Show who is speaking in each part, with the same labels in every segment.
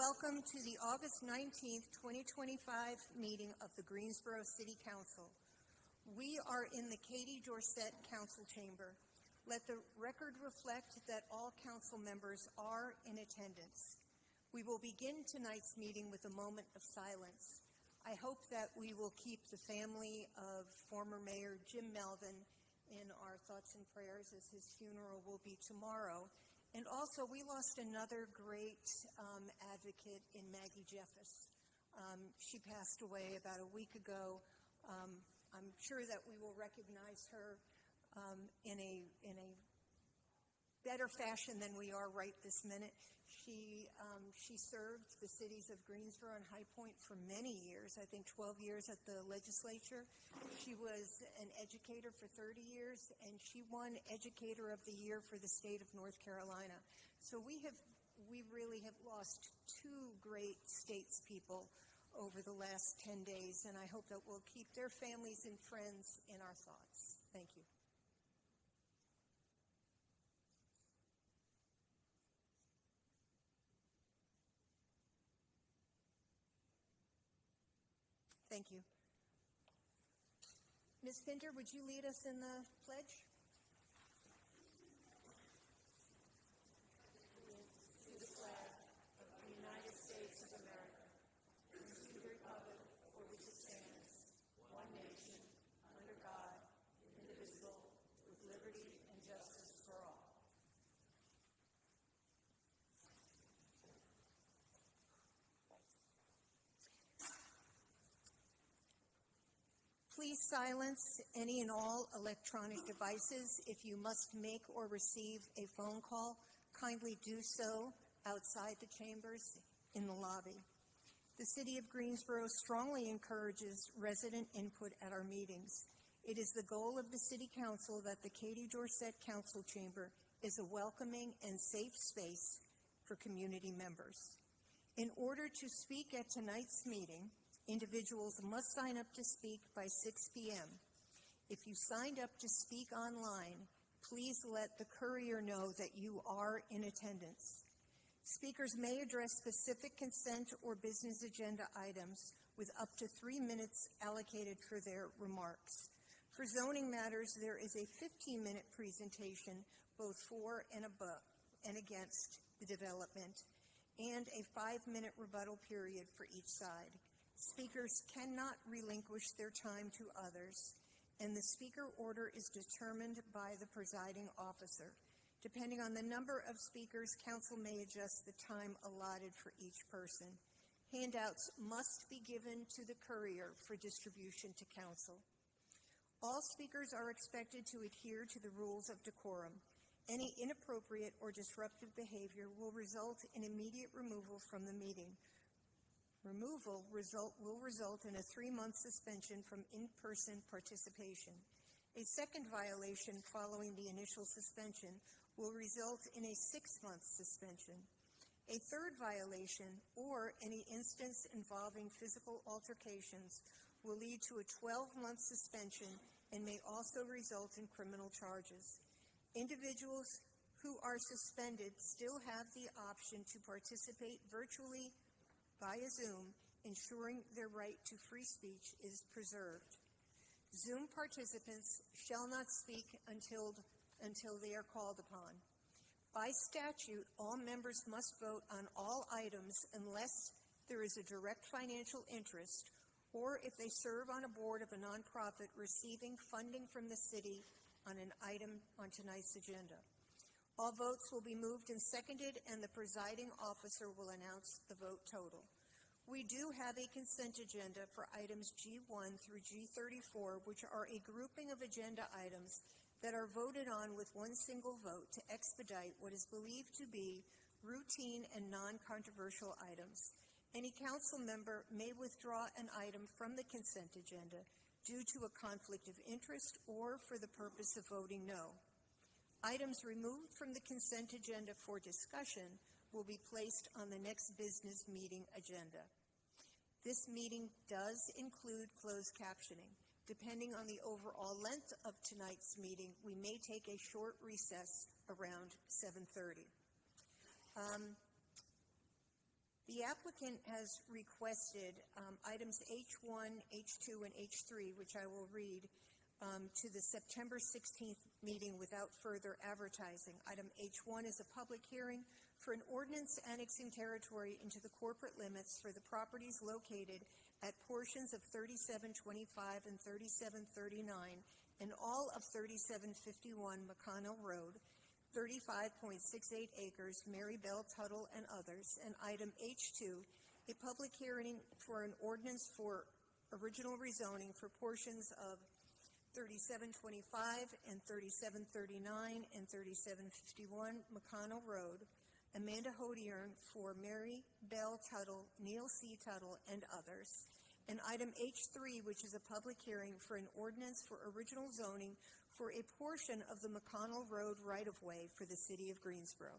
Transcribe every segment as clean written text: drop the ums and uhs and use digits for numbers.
Speaker 1: welcome to the August 19th, 2025 meeting of the Greensboro City Council. We are in the Katie Dorset Council Chamber. Let the record reflect that all council members are in attendance. We will begin tonight's meeting with a moment of silence. I hope that we will keep the family of former Mayor Jim Melvin in our thoughts and prayers, as his funeral will be tomorrow. And also, we lost another great advocate in Maggie Jeffis. She passed away about a week ago. I'm sure that we will recognize her in a better fashion than we are right this minute. She served the cities of Greensboro and High Point for many years, I think 12 years at the legislature. She was an educator for 30 years, and she won Educator of the Year for the state of North Carolina. So we really have lost two great statespeople over the last 10 days, and I hope that we'll keep their families and friends in our thoughts. Thank you. Thank you. Ms. Pinter, would you lead us in the pledge? To the flag of the United States of America, and to the republic for which it stands, one nation, under God, indivisible, with liberty and justice for all. Please silence any and all electronic devices. If you must make or receive a phone call, kindly do so outside the chambers in the lobby. The City of Greensboro strongly encourages resident input at our meetings. It is the goal of the City Council that the Katie Dorset Council Chamber is a welcoming and safe space for community members. In order to speak at tonight's meeting, individuals must sign up to speak by 6 p.m. If you signed up to speak online, please let the courier know that you are in attendance. Speakers may address specific consent or business agenda items with up to 3 minutes allocated for their remarks. For zoning matters, there is a 15-minute presentation both for and against the development, and a 5-minute rebuttal period for each side. Speakers cannot relinquish their time to others, and the speaker order is determined by the presiding officer. Depending on the number of speakers, council may adjust the time allotted for each person. Handouts must be given to the courier for distribution to council. All speakers are expected to adhere to the rules of decorum. Any inappropriate or disruptive behavior will result in immediate removal from the meeting. Removal will result in a 3-month suspension from in-person participation. A second violation following the initial suspension will result in a 6-month suspension. A third violation or any instance involving physical altercations will lead to a 12-month suspension and may also result in criminal charges. Individuals who are suspended still have the option to participate virtually via Zoom, ensuring their right to free speech is preserved. Zoom participants shall not speak until they are called upon. By statute, all members must vote on all items unless there is a direct financial interest or if they serve on a board of a nonprofit receiving funding from the city on an item on tonight's agenda. All votes will be moved and seconded, and the presiding officer will announce the vote total. We do have a consent agenda for items G1 through G34, which are a grouping of agenda items that are voted on with one single vote to expedite what is believed to be routine and non-controversial items. Any council member may withdraw an item from the consent agenda due to a conflict of interest or for the purpose of voting no. Items removed from the consent agenda for discussion will be placed on the next business meeting agenda. This meeting does include closed captioning. Depending on the overall length of tonight's meeting, we may take a short recess around 7:30. The applicant has requested items H1, H2, and H3, which I will read, to the September 16th meeting without further advertising. Item H1 is a public hearing for an ordinance annexing territory into the corporate limits for the properties located at portions of 3725 and 3739 and all of 3751 McConnell Road, 35.68 acres, Mary Bell Tuttle and others. And item H2, a public hearing for an ordinance for original rezoning for portions of 3725 and 3739 and 3751 McConnell Road, Amanda Hodiern for Mary Bell Tuttle, Neil C. Tuttle, and others. And item H3, which is a public hearing for an ordinance for original zoning for a portion of the McConnell Road right-of-way for the City of Greensboro.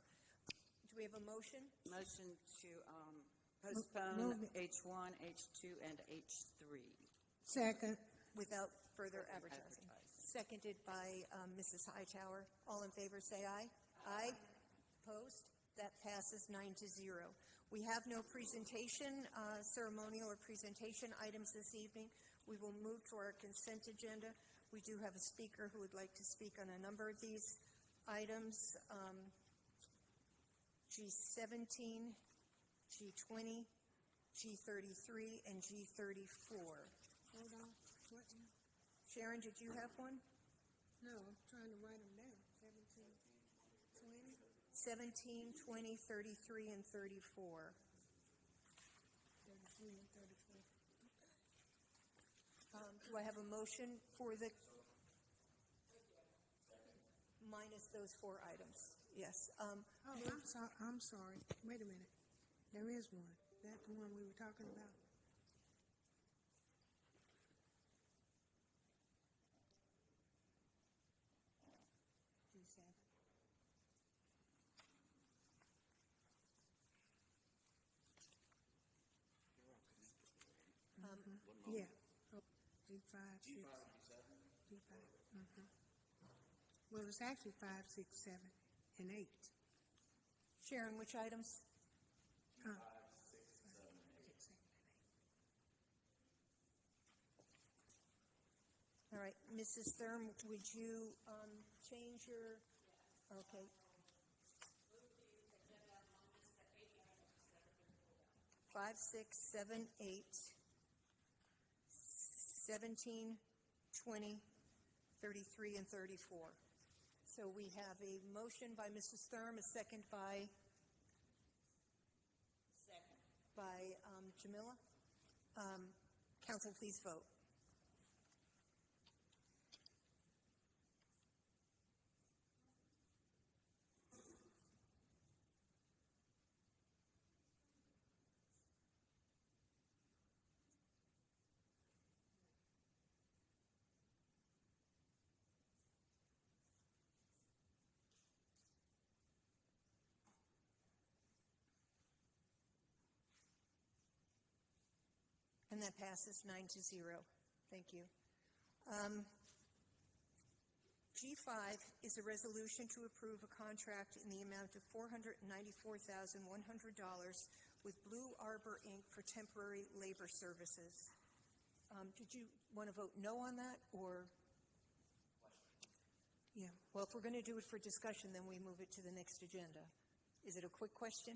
Speaker 1: Do we have a motion?
Speaker 2: Motion to postpone H1, H2, and H3.
Speaker 3: Second.
Speaker 1: Without further advertising. Seconded by Mrs. Hightower. All in favor say aye. Aye. Opposed? That passes 9-0. We have no presentation, ceremonial or presentation items this evening. We will move to our consent agenda. We do have a speaker who would like to speak on a number of these items. G17, G20, G33, and G34.
Speaker 3: Hold on. What?
Speaker 1: Sharon, did you have one?
Speaker 3: No, I'm trying to write them down.
Speaker 1: 17, 20, 33, and 34.
Speaker 3: 33 and 34.
Speaker 1: Do I have a motion for the minus those 4 items? Yes.
Speaker 3: I'm sorry. Wait a minute. There is one. That's the one we were talking about. G7. Yeah. Oh, G5. G5, G7. G5. Well, it's actually 5, 6, 7, and 8.
Speaker 1: Sharon, which items?
Speaker 3: 5, 6, 7, and 8.
Speaker 1: All right. Mrs. Thurm, would you change your... Okay. 5, 6, 7, 8, 17, 20, 33, and 34. So we have a motion by Mrs. Thurm, a second by Jamila. Council, please vote. And that passes 9-0. Thank you. G5 is a resolution to approve a contract in the amount of $494,100 with Blue Arbor, Inc. for temporary labor services. Did you want to vote no on that, or? Yeah. Well, if we're going to do it for discussion, then we move it to the next agenda. Is it a quick question?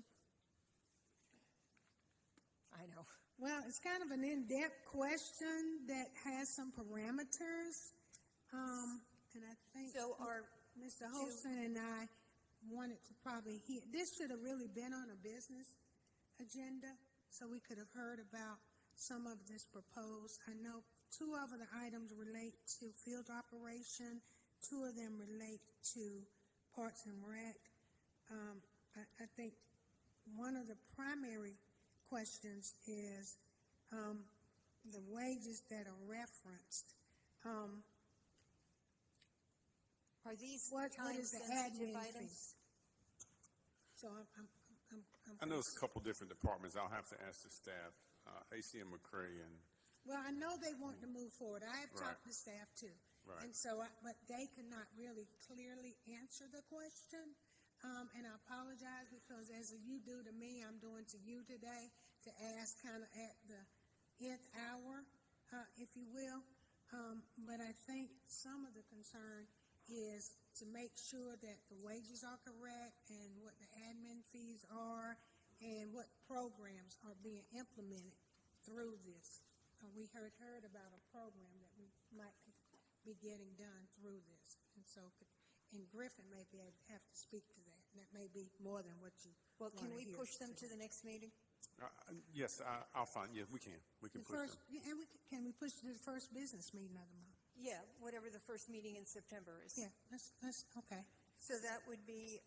Speaker 1: I know.
Speaker 3: Well, it's kind of an in-depth question that has some parameters, and I think
Speaker 1: So
Speaker 3: Mr. Holston and I wanted to probably hear. This should have really been on a business agenda, so we could have heard about some of this proposed. I know 2 of the items relate to field operation, 2 of them relate to Parks and Rec. I think one of the primary questions is the wages that are referenced.
Speaker 1: Are these
Speaker 3: what is the
Speaker 1: time-sensitive
Speaker 3: admin
Speaker 1: items?
Speaker 3: fee? So
Speaker 4: I know it's a couple different departments. I'll have to ask the staff, AC and McCray, and
Speaker 3: well, I know they want to move forward. I have
Speaker 4: Right.
Speaker 3: talked to staff too,
Speaker 4: Right.
Speaker 3: and so, but they could not really clearly answer the question. And I apologize because as you do to me, I'm doing to you today to ask kind of at the nth hour, if you will. But I think some of the concern is to make sure that the wages are correct and what the admin fees are and what programs are being implemented through this. We heard about a program that we might be getting done through this. And so, and Griffin may have to speak to that. And that may be more than what you
Speaker 1: Well, can
Speaker 3: wanna
Speaker 1: we
Speaker 3: hear
Speaker 1: push them to
Speaker 3: today.
Speaker 1: the next meeting?
Speaker 4: Yes, I'll find, yeah, we can. We can
Speaker 3: The
Speaker 4: push
Speaker 3: first,
Speaker 4: them.
Speaker 3: and can we push to the first business meeting of the month?
Speaker 1: Yeah, whatever the first meeting in September is.
Speaker 3: Yeah, let's, okay.
Speaker 1: So that would be,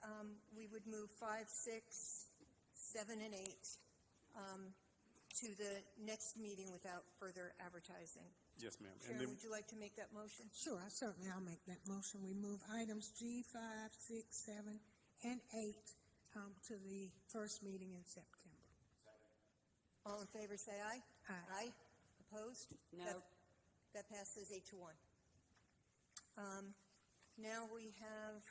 Speaker 1: we would move 5, 6, 7, and 8 to the next meeting without further advertising.
Speaker 4: Yes, ma'am. And
Speaker 1: Sharon,
Speaker 4: then,
Speaker 1: would you like to make that motion?
Speaker 3: Sure, I'll make that motion. We move items G, 5, 6, 7, and 8 to the first meeting in September.
Speaker 1: All in favor, say aye.
Speaker 3: Aye.
Speaker 1: Aye. Opposed?
Speaker 2: No.
Speaker 1: That passes 8-1. Now we have,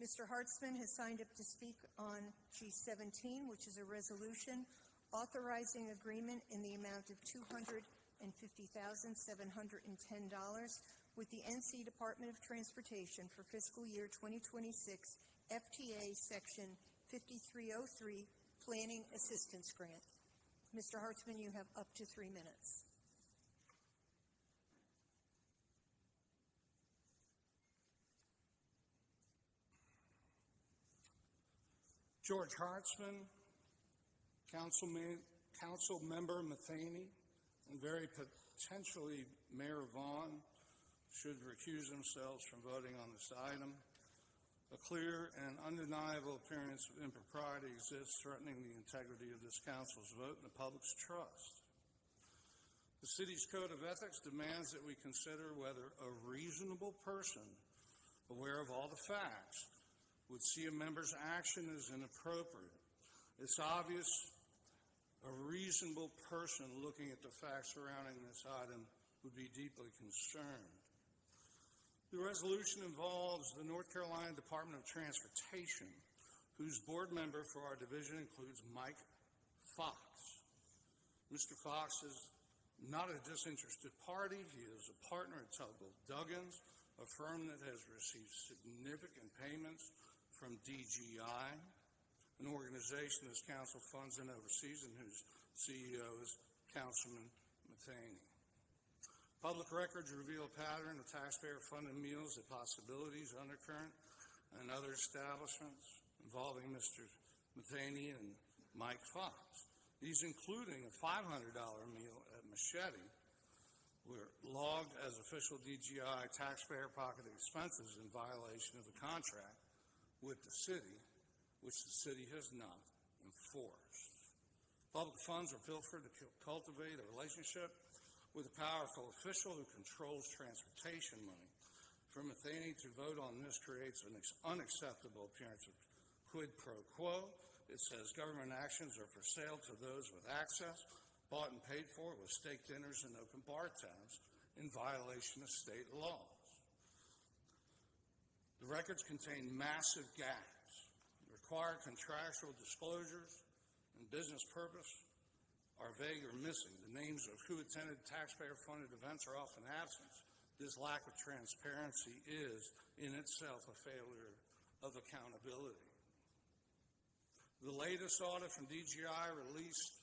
Speaker 1: Mr. Hartzman has signed up to speak on G17, which is a resolution authorizing agreement in the amount of $250,710 with the NC Department of Transportation for fiscal year 2026 FTA Section 5303 Planning Assistance Grant. Mr. Hartzman, you have up to 3 minutes.
Speaker 5: George Hartzman, Council Member Matheny, and very potentially Mayor Vaughn should recuse themselves from voting on this item. A clear and undeniable appearance of impropriety exists, threatening the integrity of this council's vote and the public's trust. The city's code of ethics demands that we consider whether a reasonable person, aware of all the facts, would see a member's action as inappropriate. It's obvious a reasonable person looking at the facts surrounding this item would be deeply concerned. The resolution involves the North Carolina Department of Transportation, whose board member for our division includes Mike Fox. Mr. Fox is not a disinterested party. He is a partner at Tugboat Duggins, a firm that has received significant payments from DGI, an organization this council funds and oversees and whose CEO is Councilman Matheny. Public records reveal a pattern of taxpayer-funded meals at Possibilities, Undercurrent, and other establishments involving Mr. Matheny and Mike Fox. These, including a $500 meal at Machete, were logged as official DGI taxpayer-pocketed expenses in violation of the contract with the city, which the city has not enforced. Public funds are pilfered to cultivate a relationship with a powerful official who controls transportation money. For Matheny to vote on this creates an unacceptable appearance of quid pro quo. It says government actions are for sale to those with access, bought and paid for with steak dinners and open bar tabs in violation of state laws. The records contain massive gaps. Required contractual disclosures and business purpose are vague or missing. The names of who attended taxpayer-funded events are often absent. This lack of transparency is, in itself, a failure of accountability. The latest audit from DGI released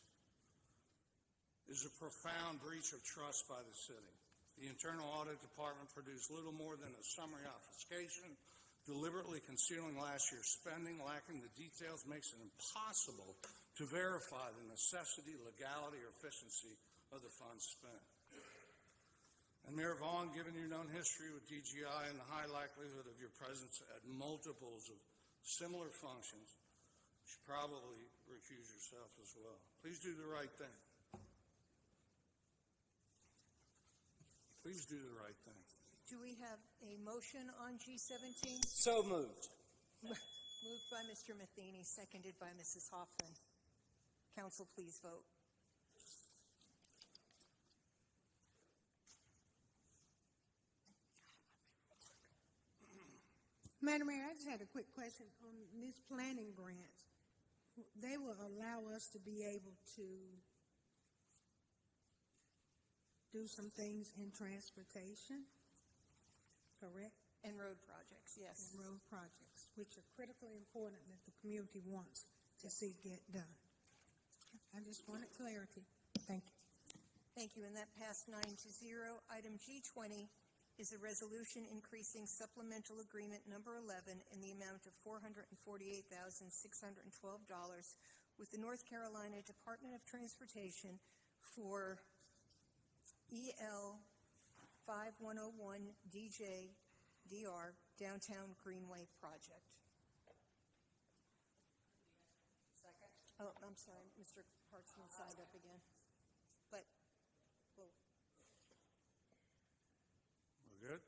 Speaker 5: is a profound breach of trust by the city. The Internal Audit Department produced little more than a summary obfuscation, deliberately concealing last year's spending. Lacking the details makes it impossible to verify the necessity, legality, or efficiency of the funds spent. And Mayor Vaughn, given your known history with DGI and the high likelihood of your presence at multiples of similar functions, you should probably recuse yourself as well. Please do the right thing. Please do the right thing.
Speaker 1: Do we have a motion on G17?
Speaker 6: So moved.
Speaker 1: Moved by Mr. Matheny, seconded by Mrs. Hoffman. Council, please vote.
Speaker 3: Madam Mayor, I just had a quick question on these planning grants. They will allow us to be able to do some things in transportation, correct?
Speaker 1: And road projects, yes.
Speaker 3: And road projects, which are critically important that the community wants to see get done. I just wanted clarity. Thank you.
Speaker 1: Thank you, and that passed 9-0. Item G20 is a resolution increasing supplemental agreement number 11 in the amount of $448,612 with the North Carolina Department of Transportation for EL 5101 DJ-DR Downtown Greenway Project. Second. Oh, I'm sorry, Mr. Hartzman signed up again. But, well,
Speaker 5: We're good?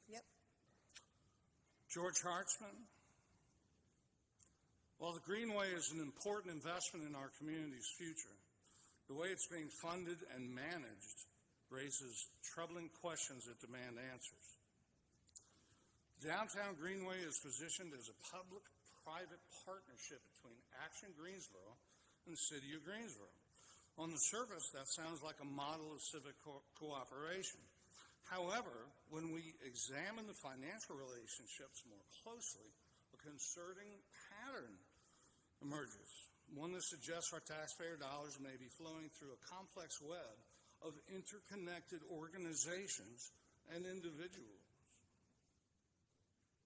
Speaker 1: yep.
Speaker 5: George Hartzman. While the Greenway is an important investment in our community's future, the way it's being funded and managed raises troubling questions that demand answers. Downtown Greenway is positioned as a public-private partnership between Action Greensboro and the City of Greensboro. On the surface, that sounds like a model of civic cooperation. However, when we examine the financial relationships more closely, a concerning pattern emerges, one that suggests our taxpayer dollars may be flowing through a complex web of interconnected organizations and individuals.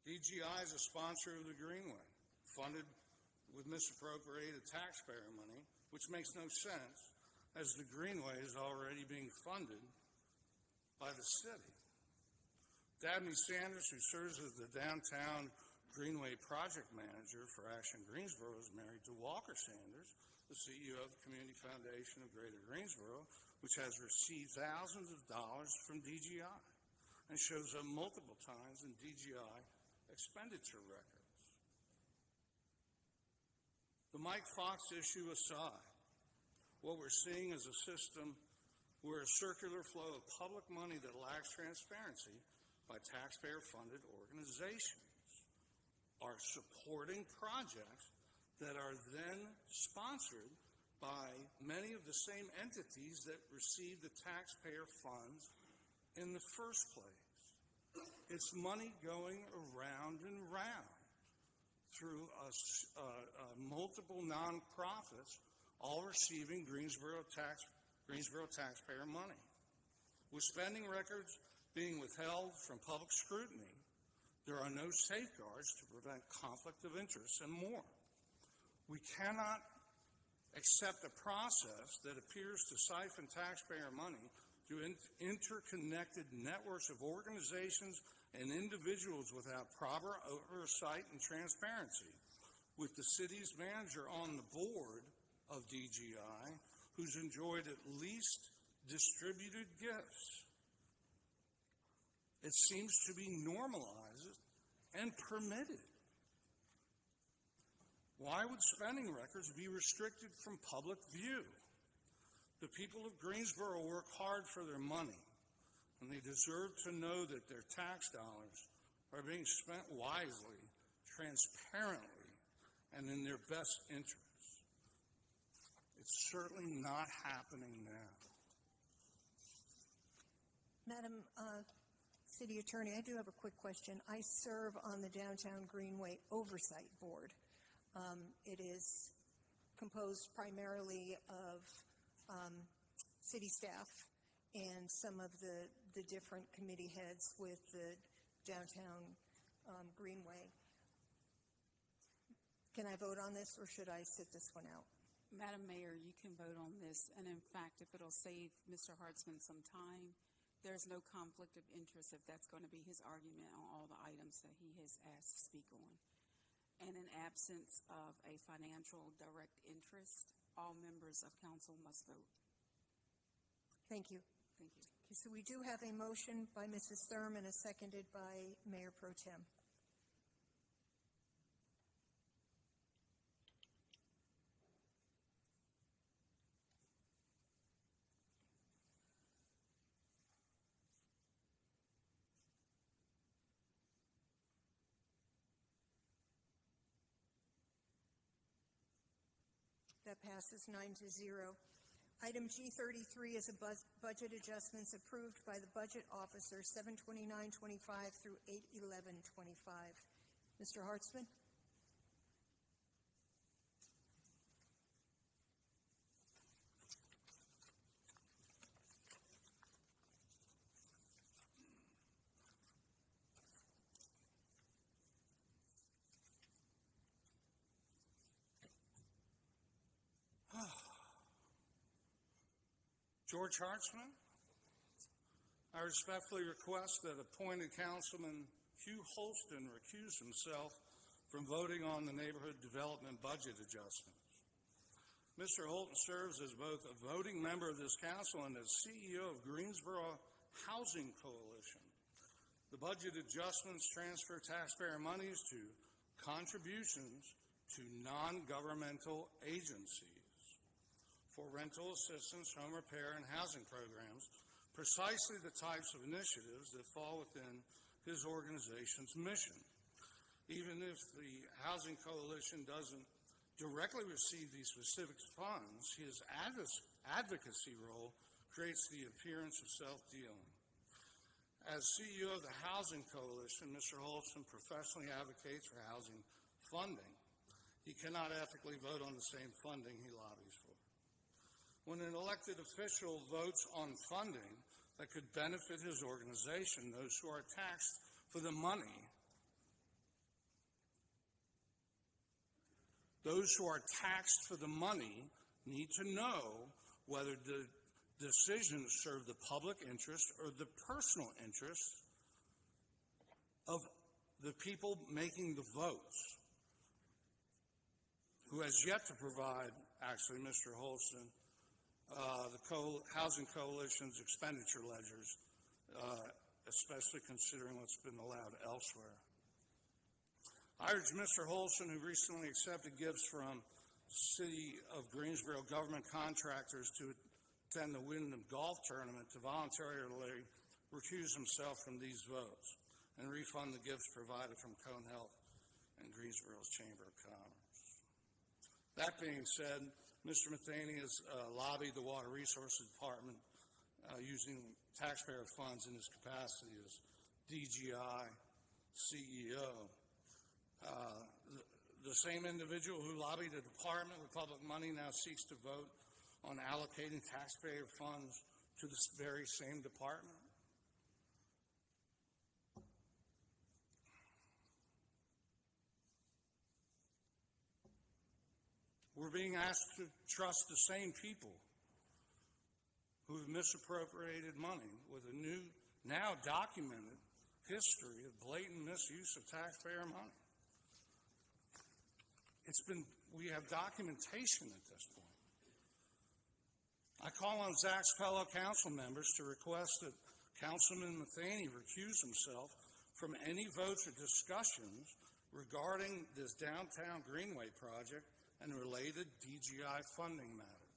Speaker 5: DGI is a sponsor of the Greenway, funded with misappropriated taxpayer money, which makes no sense, as the Greenway is already being funded by the city. Dabney Sanders, who serves as the downtown Greenway project manager for Action Greensboro, is married to Walker Sanders, the CEO of the Community Foundation of Greater Greensboro, which has received thousands of dollars from DGI and shows up multiple times in DGI expenditure records. The Mike Fox issue aside, what we're seeing is a system where a circular flow of public money that lacks transparency by taxpayer-funded organizations are supporting projects that are then sponsored by many of the same entities that receive the taxpayer funds in the first place. It's money going around and round through multiple nonprofits, all receiving Greensboro taxpayer money. With spending records being withheld from public scrutiny, there are no safeguards to prevent conflict of interest and more. We cannot accept a process that appears to siphon taxpayer money through interconnected networks of organizations and individuals without proper oversight and transparency, with the city's manager on the board of DGI, who's enjoyed at least distributed gifts. It seems to be normalized and permitted. Why would spending records be restricted from public view? The people of Greensboro work hard for their money, and they deserve to know that their tax dollars are being spent wisely, transparently, and in their best interests. It's certainly not happening now.
Speaker 1: Madam City Attorney, I do have a quick question. I serve on the Downtown Greenway Oversight Board. It is composed primarily of city staff and some of the different committee heads with the Downtown Greenway. Can I vote on this, or should I sit this one out?
Speaker 6: Madam Mayor, you can vote on this, and in fact, if it'll save Mr. Hartzman some time, there's no conflict of interest if that's going to be his argument on all the items that he has asked to speak on. And in absence of a financial direct interest, all members of council must vote.
Speaker 1: Thank you.
Speaker 6: Thank you.
Speaker 1: Okay, so we do have a motion by Mrs. Thurman, and seconded by Mayor Pro Tem. That passes 9-0. Item G33 is a budget adjustments approved by the Budget Officer 7/29/25 through 8/11/25. Mr. Hartzman?
Speaker 5: George Hartzman, I respectfully request that appointed Councilman Hugh Holston recuse himself from voting on the neighborhood development budget adjustments. Mr. Holton serves as both a voting member of this council and as CEO of Greensboro Housing Coalition. The budget adjustments transfer taxpayer monies to contributions to non-governmental agencies for rental assistance, home repair, and housing programs, precisely the types of initiatives that fall within his organization's mission. Even if the Housing Coalition doesn't directly receive these specific funds, his advocacy role creates the appearance of self-dealing. As CEO of the Housing Coalition, Mr. Holston professionally advocates for housing funding. He cannot ethically vote on the same funding he lobbies for. When an elected official votes on funding that could benefit his organization, those who are taxed for the money, need to know whether the decisions serve the public interest or the personal interest of the people making the votes, who has yet to provide, actually, Mr. Holston, the Housing Coalition's expenditure ledgers, especially considering what's been allowed elsewhere. I urge Mr. Holston, who recently accepted gifts from City of Greensboro government contractors to attend the Wyndham Golf Tournament, to voluntarily recuse himself from these votes and refund the gifts provided from Cone Health and Greensboro's Chamber of Commerce. That being said, Mr. Matheny has lobbied the Water Resources Department using taxpayer funds in his capacity as DGI CEO. The same individual who lobbied the department with public money now seeks to vote on allocating taxpayer funds to this very same department. We're being asked to trust the same people who have misappropriated money with a new, now documented history of blatant misuse of taxpayer money. We have documentation at this point. I call on Zach's fellow council members to request that Councilman Matheny recuse himself from any votes or discussions regarding this downtown Greenway project and related DGI funding matters.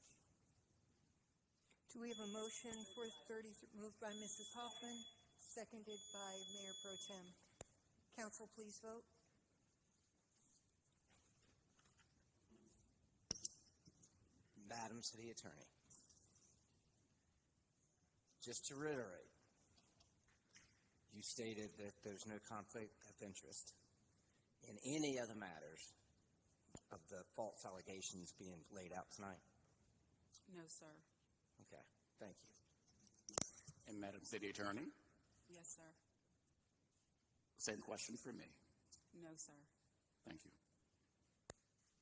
Speaker 1: Do we have a motion for 33, moved by Mrs. Hoffman, seconded by Mayor Pro Tem? Council, please vote.
Speaker 7: Madam City Attorney, just to reiterate, you stated that there's no conflict of interest in any of the matters of the false allegations being laid out tonight?
Speaker 6: No, sir.
Speaker 7: Okay, thank you.
Speaker 8: And Madam City Attorney,
Speaker 6: Yes, sir.
Speaker 8: same question for me.
Speaker 6: No, sir.
Speaker 8: Thank you.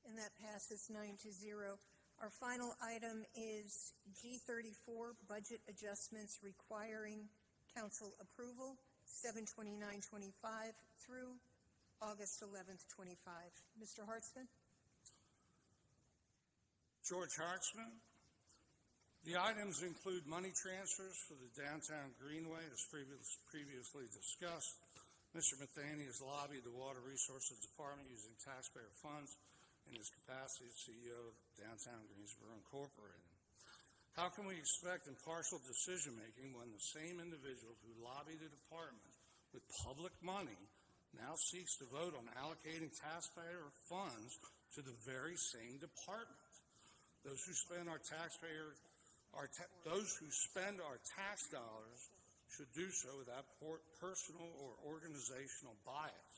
Speaker 1: And that passes 9-0. Our final item is G34, budget adjustments requiring council approval, 7/29/25 through August 11th, 25. Mr. Hartzman?
Speaker 5: George Hartzman. The items include money transfers for the downtown Greenway, as previously discussed. Mr. Matheny has lobbied the Water Resources Department using taxpayer funds in his capacity as CEO of Downtown Greensboro Incorporated. How can we expect impartial decision-making when the same individual who lobbied the department with public money now seeks to vote on allocating taxpayer funds to the very same department? Those who spend our tax dollars should do so without personal or organizational bias.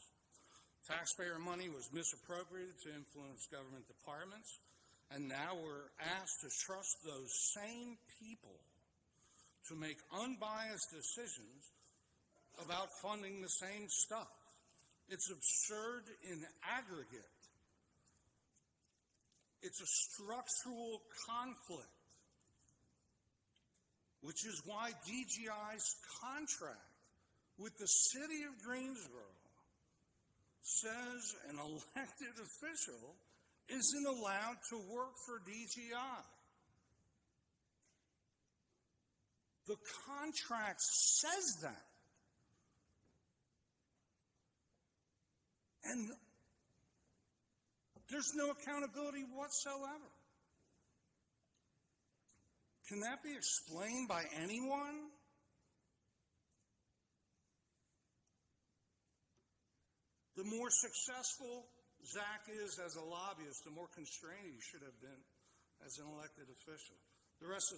Speaker 5: Taxpayer money was misappropriated to influence government departments, and now we're asked to trust those same people to make unbiased decisions about funding the same stuff. It's absurd in aggregate. It's a structural conflict, which is why DGI's contract with the City of Greensboro says an elected official isn't allowed to work for DGI. The contract says that. And there's no accountability whatsoever. Can that be explained by anyone? The more successful Zach is as a lobbyist, the more constrained he should have been as an elected official. The rest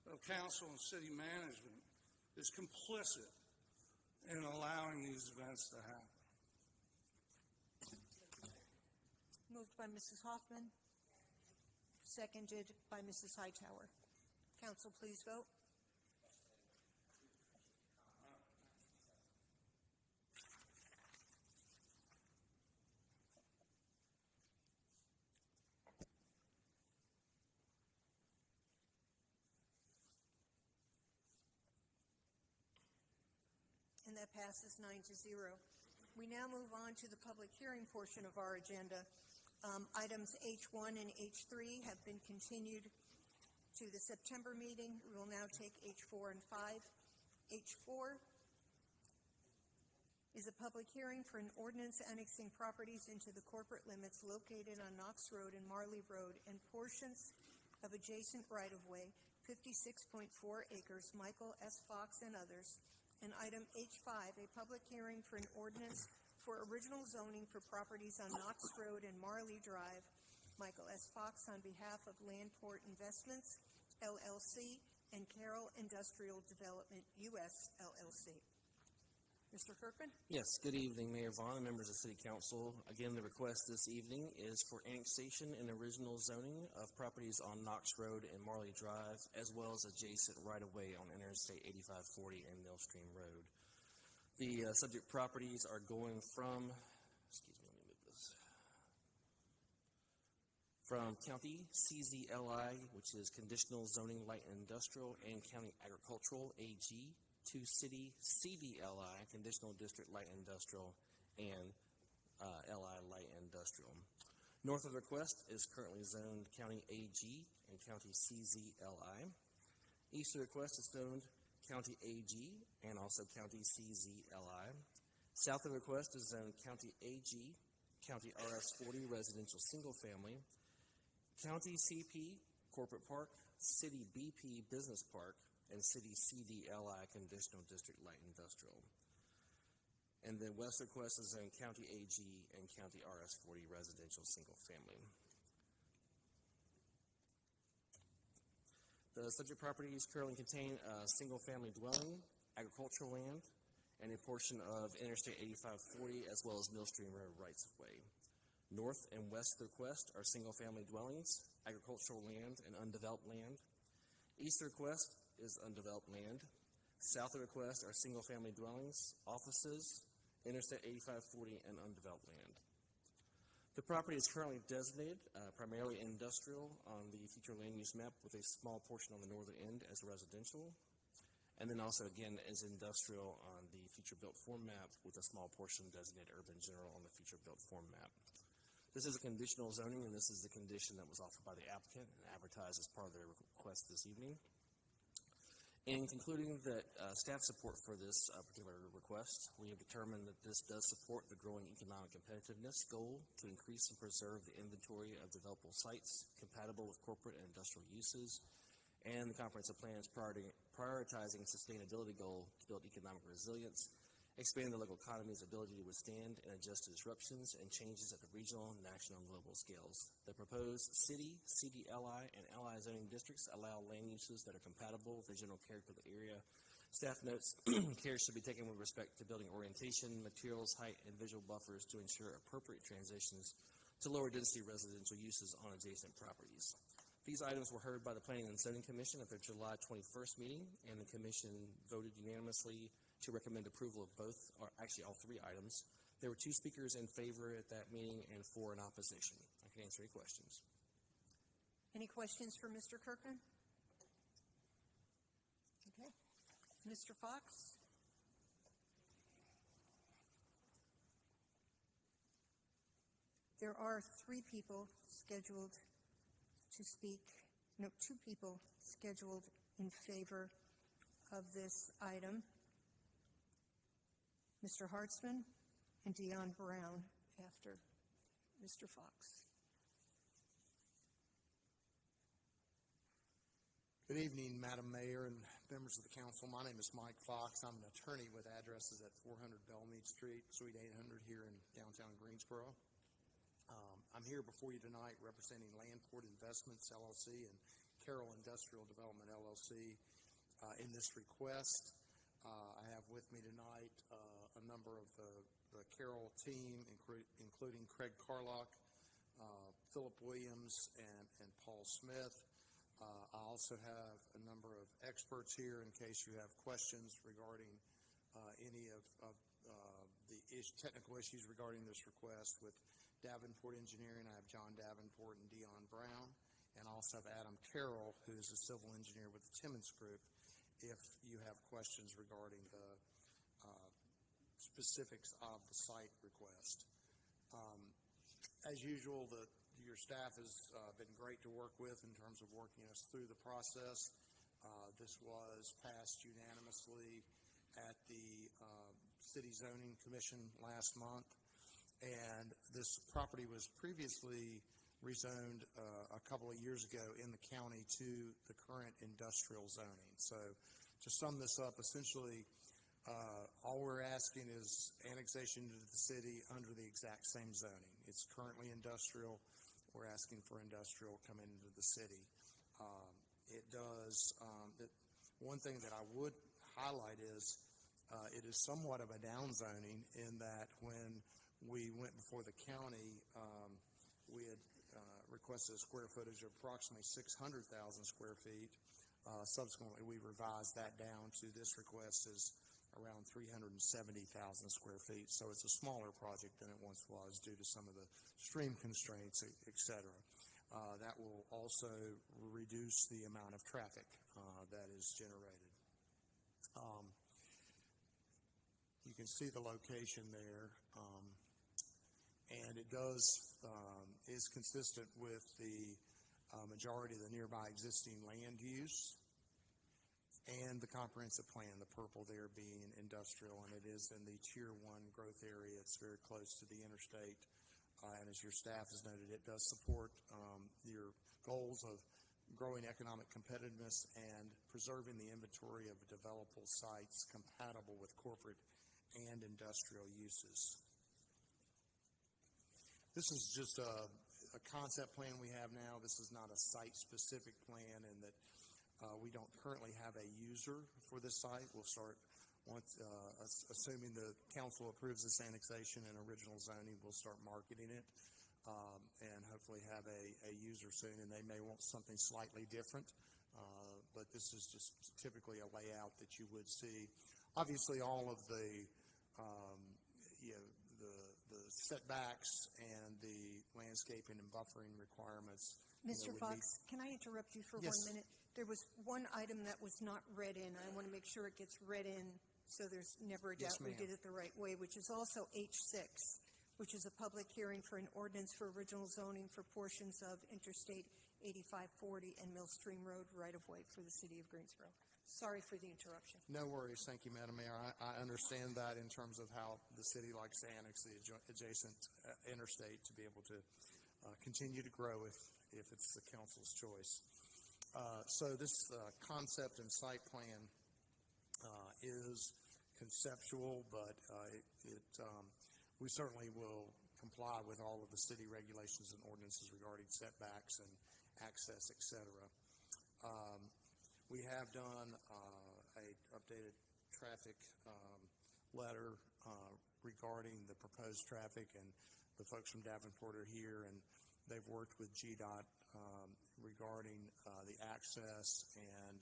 Speaker 5: of council and city management is complicit in allowing these events to happen.
Speaker 1: Moved by Mrs. Hoffman, seconded by Mrs. Hightower. Council, please vote. And that passes 9-0. We now move on to the public hearing portion of our agenda. Items H1 and H3 have been continued to the September meeting. We will now take H4 and 5. H4 is a public hearing for an ordinance annexing properties into the corporate limits located on Knox Road and Marley Road and portions of adjacent right-of-way, 56.4 acres, Michael S. Fox and others. And item H5, a public hearing for an ordinance for original zoning for properties on Knox Road and Marley Drive, Michael S. Fox on behalf of Landport Investments, LLC, and Carroll Industrial Development, U.S., LLC. Mr. Kirkman?
Speaker 9: Yes, good evening, Mayor Vaughn and members of City Council. Again, the request this evening is for annexation and original zoning of properties on Knox Road and Marley Drive, as well as adjacent right-of-way on Interstate 8540 and Millstream Road. The subject properties are going from, from County CZLI, which is Conditional Zoning Light Industrial, and County Agricultural AG, to City CDLI, Conditional District Light Industrial, and LI Light Industrial. North of the request is currently zoned County AG and County CZLI. East of the request is zoned County AG and also County CZLI. South of the request is zoned County AG, County RS40 Residential Single Family, County CP Corporate Park, City BP Business Park, and City CDLI Conditional District Light Industrial. And then west of the request is zoned County AG and County RS40 Residential Single Family. The subject properties currently contain a single-family dwelling, agricultural land, and a portion of Interstate 8540 as well as Millstream Road rights-of-way. North and west of the request are single-family dwellings, agricultural land, and undeveloped land. East of the request is undeveloped land. South of the request are single-family dwellings, offices, Interstate 8540, and undeveloped land. The property is currently designated primarily industrial on the future land use map with a small portion on the northern end as residential. And then also, again, as industrial on the future built form map with a small portion designated urban general on the future built form map. This is a conditional zoning, and this is the condition that was offered by the applicant and advertised as part of their request this evening. In concluding that staff support for this particular request, we have determined that this does support the growing economic competitiveness goal to increase and preserve the inventory of developable sites compatible with corporate and industrial uses, and the comprehensive plan is prioritizing sustainability goal to build economic resilience, expanding the local economy's ability to withstand and adjust to disruptions and changes at the regional, national, and global scales. The proposed city, CDLI, and LI zoning districts allow land uses that are compatible with the general character of the area. Staff notes care should be taken with respect to building orientation, materials, height, and visual buffers to ensure appropriate transitions to lower density residential uses on adjacent properties. These items were heard by the Planning and Zoning Commission at their July 21st meeting, and the Commission voted unanimously to recommend approval of both, or actually all three items. There were 2 speakers in favor at that meeting and 4 in opposition. I can answer any questions.
Speaker 1: Any questions for Mr. Kirkland? Okay. Mr. Fox? There are 3 people scheduled to speak, no, 2 people scheduled in favor of this item. Mr. Hartzman and Dion Brown after Mr. Fox.
Speaker 10: Good evening, Madam Mayor and members of the council. My name is Mike Fox. I'm an attorney with addresses at 400 Belmead Street, Suite 800 here in downtown Greensboro. I'm here before you tonight representing Landport Investments, LLC, and Carroll Industrial Development, LLC, in this request. I have with me tonight a number of the Carroll team, including Craig Carlock, Philip Williams, and Paul Smith. I also have a number of experts here in case you have questions regarding any of the technical issues regarding this request. With Davenport Engineering, I have John Davenport and Dion Brown, and I also have Adam Carroll, who is a civil engineer with the Timmons Group, if you have questions regarding the specifics of the site request. As usual, your staff has been great to work with in terms of working us through the process. This was passed unanimously at the City Zoning Commission last month, and this property was previously rezoned a couple of years ago in the county to the current industrial zoning. So to sum this up, essentially all we're asking is annexation to the city under the exact same zoning. It's currently industrial. We're asking for industrial coming into the city. It does, one thing that I would highlight is it is somewhat of a downzoning in that when we went before the county, we had requested a square footage of approximately 600,000 square feet. Subsequently, we revised that down to this request is around 370,000 square feet. So it's a smaller project than it once was due to some of the stream constraints, et cetera. That will also reduce the amount of traffic that is generated. You can see the location there, and it is consistent with the majority of the nearby existing land use and the comprehensive plan, the purple there being industrial, and it is in the Tier 1 growth area. It's very close to the interstate, and as your staff has noted, it does support your goals of growing economic competitiveness and preserving the inventory of developable sites compatible with corporate and industrial uses. This is just a concept plan we have now. This is not a site-specific plan, and that we don't currently have a user for this site. We'll start, once, assuming the council approves this annexation and original zoning, we'll start marketing it and hopefully have a user soon, and they may want something slightly different, but this is just typically a layout that you would see. Obviously, all of the the setbacks and the landscaping and buffering requirements.
Speaker 1: Mr. Fox, can I interrupt you for 1 minute? There was one item that was not read in. I want to make sure it gets read in so there's never a doubt we did it the right way, which is also H6, which is a public hearing for an ordinance for original zoning for portions of Interstate 8540 and Millstream Road right-of-way for the City of Greensboro. Sorry for the interruption.
Speaker 10: No worries. Thank you, Madam Mayor. I understand that in terms of how the city likes to annex the adjacent interstate to be able to continue to grow if it's the council's choice. So this concept and site plan is conceptual, but we certainly will comply with all of the city regulations and ordinances regarding setbacks and access, et cetera. We have done a updated traffic letter regarding the proposed traffic, and the folks from Davenport are here, and they've worked with GDOT regarding the access, and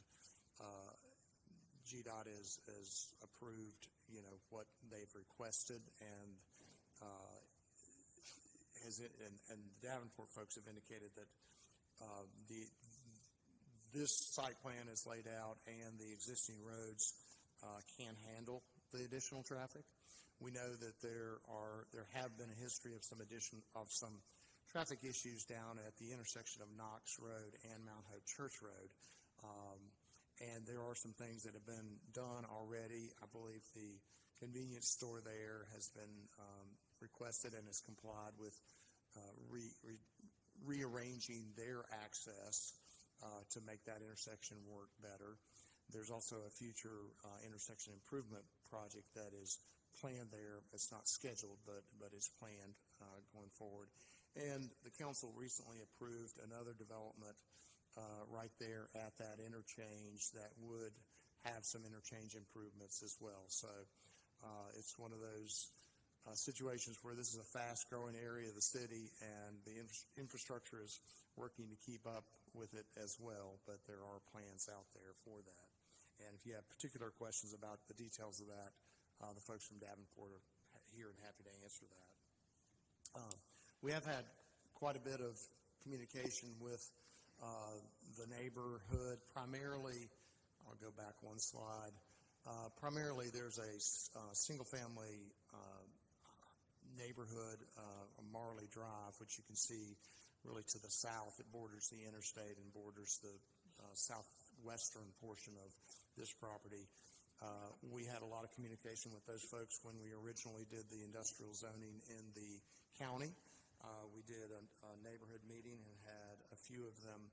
Speaker 10: GDOT has approved, what they've requested, and the Davenport folks have indicated that this site plan is laid out and the existing roads can handle the additional traffic. We know that there have been a history of some traffic issues down at the intersection of Knox Road and Mount Hope Church Road. And there are some things that have been done already. I believe the convenience store there has been requested and has complied with rearranging their access to make that intersection work better. There's also a future intersection improvement project that is planned there. It's not scheduled, but it's planned going forward. And the council recently approved another development right there at that interchange that would have some interchange improvements as well. So it's one of those situations where this is a fast-growing area of the city, and the infrastructure is working to keep up with it as well, but there are plans out there for that. And if you have particular questions about the details of that, the folks from Davenport are here and happy to answer that. We have had quite a bit of communication with the neighborhood. Primarily, I'll go back one slide. Primarily, there's a single-family neighborhood on Marley Drive, which you can see really to the south. It borders the interstate and borders the southwestern portion of this property. We had a lot of communication with those folks when we originally did the industrial zoning in the county. We did a neighborhood meeting and had a few of them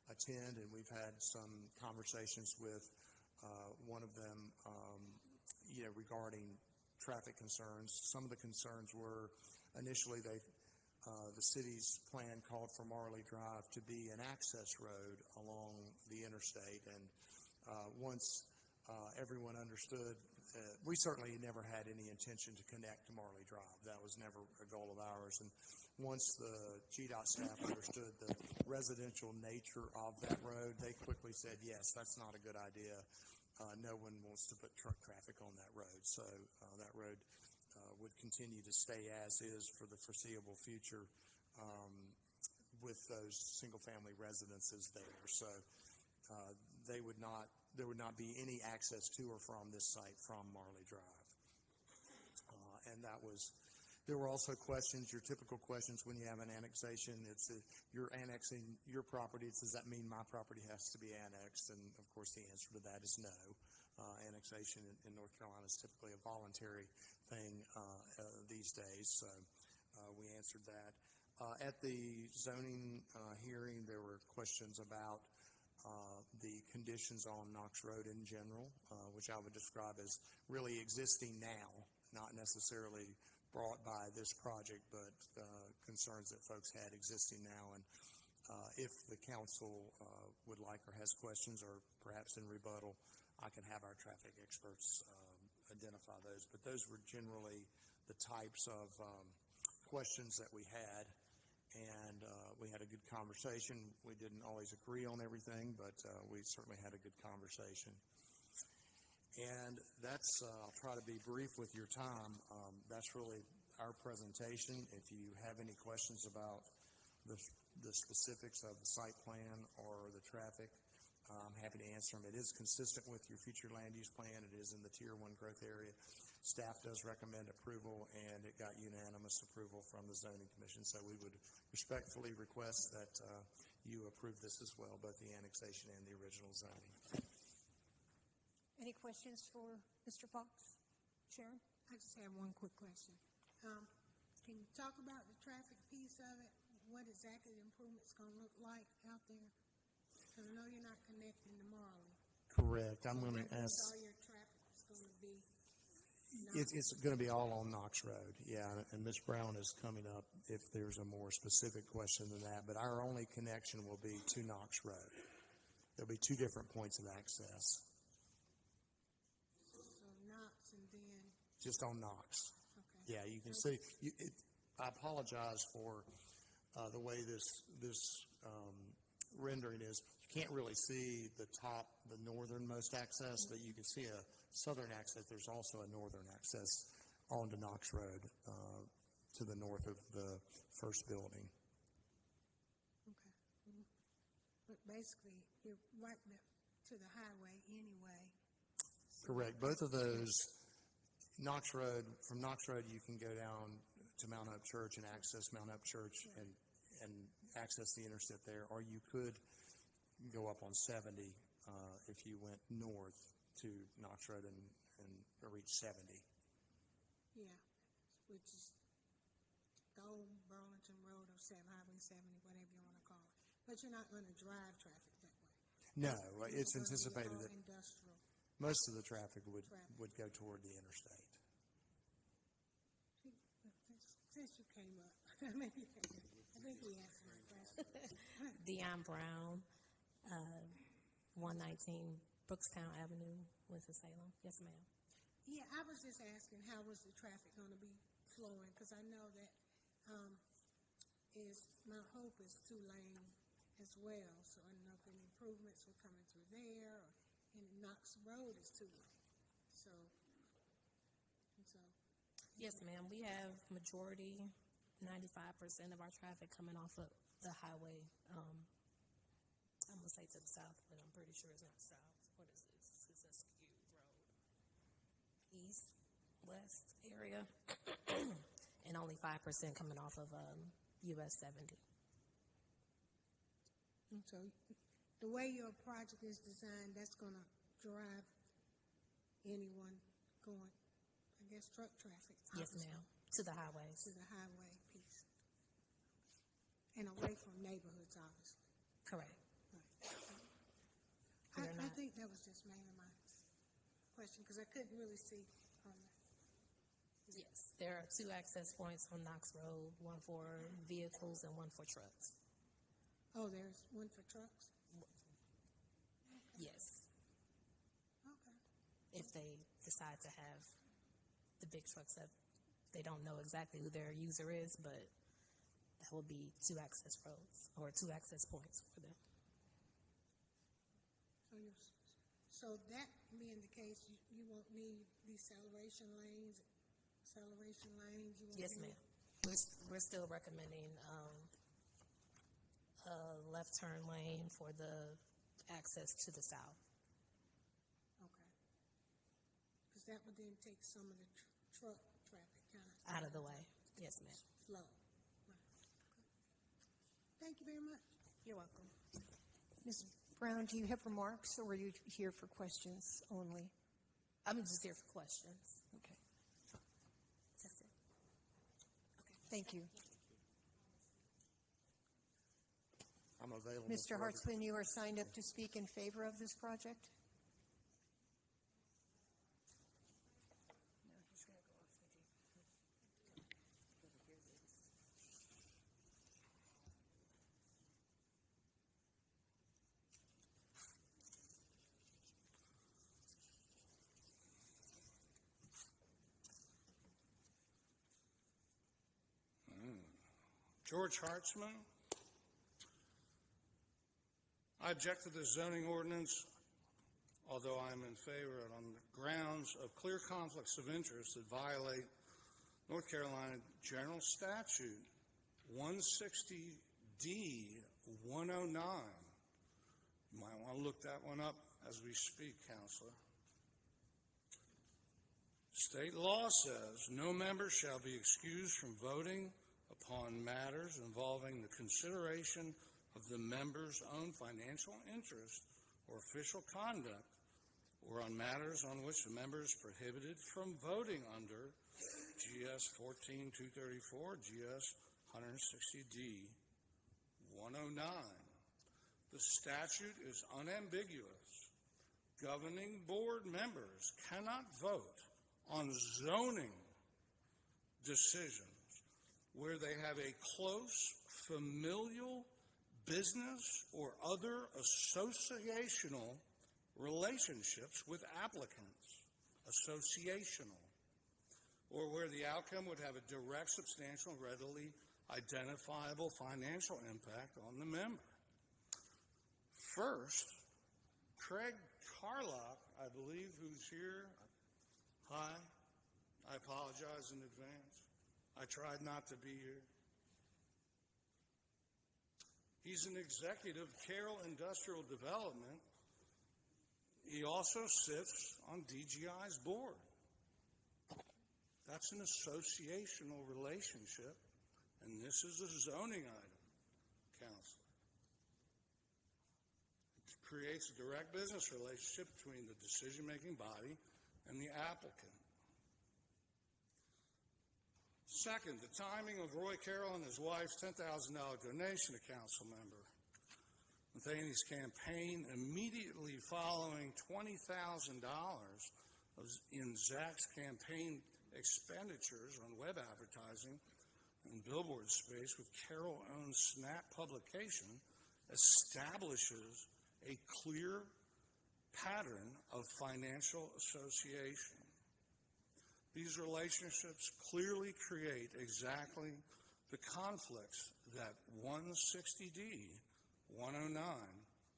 Speaker 10: attend, and we've had some conversations with one of them, regarding traffic concerns. Some of the concerns were initially the city's plan called for Marley Drive to be an access road along the interstate, and once everyone understood, we certainly never had any intention to connect to Marley Drive. That was never a goal of ours. And once the GDOT staff understood the residential nature of that road, they quickly said, yes, that's not a good idea. No one wants to put truck traffic on that road. So that road would continue to stay as is for the foreseeable future with those single-family residences there. So there would not be any access to or from this site from Marley Drive. And there were also questions, your typical questions when you have an annexation. You're annexing your property. Does that mean my property has to be annexed? And of course the answer to that is no. Annexation in North Carolina is typically a voluntary thing these days. So we answered that. At the zoning hearing, there were questions about the conditions on Knox Road in general, which I would describe as really existing now, not necessarily brought by this project, but concerns that folks had existing now. And if the council would like or has questions, or perhaps in rebuttal, I can have our traffic experts identify those. But those were generally the types of questions that we had. And we had a good conversation. We didn't always agree on everything, but we certainly had a good conversation. And that's, I'll try to be brief with your time. That's really our presentation. If you have any questions about the specifics of the site plan or the traffic, I'm happy to answer them. It is consistent with your future land use plan. It is in the Tier 1 growth area. Staff does recommend approval, and it got unanimous approval from the Zoning Commission. So we would respectfully request that you approve this as well, both the annexation and the original zoning.
Speaker 1: Any questions for Mr. Fox? Sharon?
Speaker 3: I just have one quick question. Can you talk about the traffic piece of it? What exactly the improvement's going to look like out there? Because I know you're not connecting to Marley.
Speaker 10: Correct. I'm going to ask.
Speaker 3: All your traffic is going to be
Speaker 10: It's going to be all on Knox Road, yeah, and Ms. Brown is coming up if there's a more specific question than that, but our only connection will be to Knox Road. There'll be two different points of access,
Speaker 3: So Knox and then,
Speaker 10: just on Knox.
Speaker 3: okay.
Speaker 10: Yeah, you can see, I apologize for the way this rendering is. You can't really see the northernmost access, but you can see a southern access. There's also a northern access onto Knox Road to the north of the first building.
Speaker 3: Okay. But basically, you're right to the highway anyway.
Speaker 10: Correct. Both of those, Knox Road, from Knox Road, you can go down to Mount Hope Church and access Mount Hope Church and access the interstate there, or you could go up on 70 if you went north to Knox Road and reach 70.
Speaker 3: Yeah, which is the old Burlington Road or Highway 70, whatever you want to call it. But you're not going to drive traffic that way.
Speaker 10: No, it's
Speaker 3: gonna be
Speaker 10: anticipated
Speaker 3: all
Speaker 10: that
Speaker 3: industrial.
Speaker 10: most of the traffic would go toward the interstate.
Speaker 3: Since you came up, maybe I think he answered my question.
Speaker 11: Dion Brown, 119 Brookstown Avenue, Winston-Salem. Yes, ma'am.
Speaker 3: Yeah, I was just asking how was the traffic going to be flowing, because I know that Mount Hope is 2-lane as well, so I don't know if any improvements were coming through there, and Knox Road is 2-lane. So.
Speaker 11: Yes, ma'am. We have majority, 95% of our traffic coming off of the highway. I'm going to say to the south, but I'm pretty sure it's not south. What is this? It's a skewed road. East, west area. And only 5% coming off of US 70.
Speaker 3: And so the way your project is designed, that's going to drive anyone going, I guess, truck traffic.
Speaker 11: Yes, ma'am. To the highways.
Speaker 3: To the highway piece. And away from neighborhoods, obviously.
Speaker 11: Correct.
Speaker 3: Right. I think that was just mainly my question, because I couldn't really see on that.
Speaker 11: Yes, there are 2 access points on Knox Road, one for vehicles and one for trucks.
Speaker 3: Oh, there's one for trucks?
Speaker 11: Yes.
Speaker 3: Okay.
Speaker 11: If they decide to have the big trucks up, they don't know exactly who their user is, but that will be 2 access roads or 2 access points for them.
Speaker 3: So that being the case, you won't need deceleration lanes.
Speaker 11: Yes, ma'am. We're still recommending a left turn lane for the access to the south.
Speaker 3: Okay. Because that would then take some of the truck traffic kind of
Speaker 11: out of the way. Yes, ma'am.
Speaker 3: Flow. Right. Thank you very much.
Speaker 11: You're welcome.
Speaker 1: Ms. Brown, do you have remarks, or are you here for questions only?
Speaker 11: I'm just here for questions.
Speaker 1: Okay.
Speaker 11: That's it.
Speaker 1: Thank you.
Speaker 10: I'm available.
Speaker 1: Mr. Hartzman, you are signed up to speak in favor of this project?
Speaker 5: George Hartzman. I object to this zoning ordinance, although I am in favor on the grounds of clear conflicts of interest that violate North Carolina General Statute 160D 109. You might want to look that one up as we speak, Counselor. State law says no member shall be excused from voting upon matters involving the consideration of the member's own financial interest or official conduct, or on matters on which the member is prohibited from voting under GS 14234, GS 160D 109. The statute is unambiguous. Governing board members cannot vote on zoning decisions where they have a close familial business or other associational relationships with applicants, associational, or where the outcome would have a direct, substantial, and readily identifiable financial impact on the member. First, Craig Carlock, I believe, who's here. Hi. I apologize in advance. I tried not to be here. He's an executive of Carroll Industrial Development. He also sits on DGI's board. That's an associational relationship, and this is a zoning item, Counselor. It creates a direct business relationship between the decision-making body and the applicant. Second, the timing of Roy Carroll and his wife's $10,000 donation to council member Mathaney's campaign immediately following $20,000 in Zach's campaign expenditures on web advertising and billboard space with Carroll-owned Snap publication establishes a clear pattern of financial association. These relationships clearly create exactly the conflicts that 160D 109,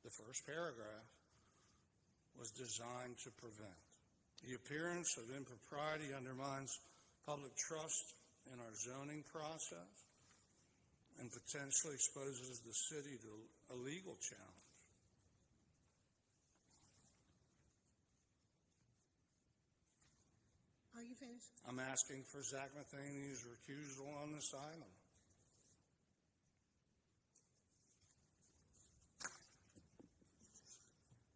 Speaker 5: the first paragraph, was designed to prevent. The appearance of impropriety undermines public trust in our zoning process and potentially exposes the city to a legal challenge.
Speaker 3: Are you finished?
Speaker 5: I'm asking for Zach Mathaney's recusal on this item.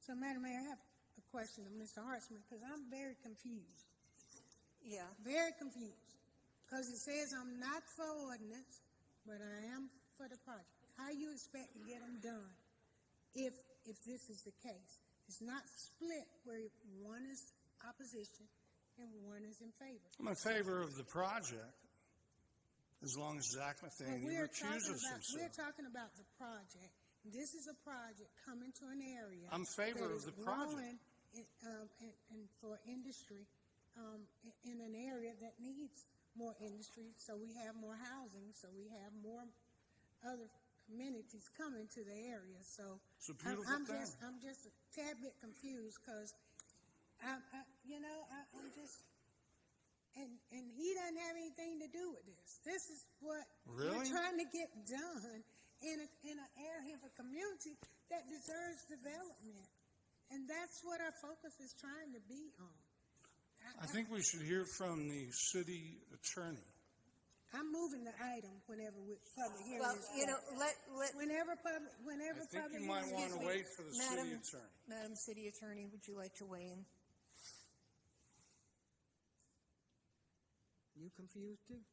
Speaker 3: So, Madam Mayor, I have a question of Mr. Hartzman because I'm very confused.
Speaker 1: Yeah.
Speaker 3: Very confused. Because it says I'm not for ordinance, but I am for the project. How you expect to get them done if this is the case? It's not split where one is opposition and one is in favor.
Speaker 5: I'm in favor of the project as long as Zach Mathaney recuses himself.
Speaker 3: We're talking about the project. This is a project coming to an area.
Speaker 5: I'm in favor of the project.
Speaker 3: And for industry in an area that needs more industry, so we have more housing, so we have more other communities coming to the area. So
Speaker 5: it's a beautiful thing.
Speaker 3: I'm just a tad bit confused because I'm just, and he doesn't have anything to do with this. This is what we're trying to get done in an area of a community that deserves development. And that's what our focus is trying to be on.
Speaker 5: I think we should hear from the city attorney.
Speaker 3: I'm moving the item whenever public hearing
Speaker 1: Well,
Speaker 3: is
Speaker 1: you know,
Speaker 3: whenever public
Speaker 5: I think you might want to wait for the city attorney.
Speaker 1: Madam City Attorney, would you like to weigh in?
Speaker 3: You confused too?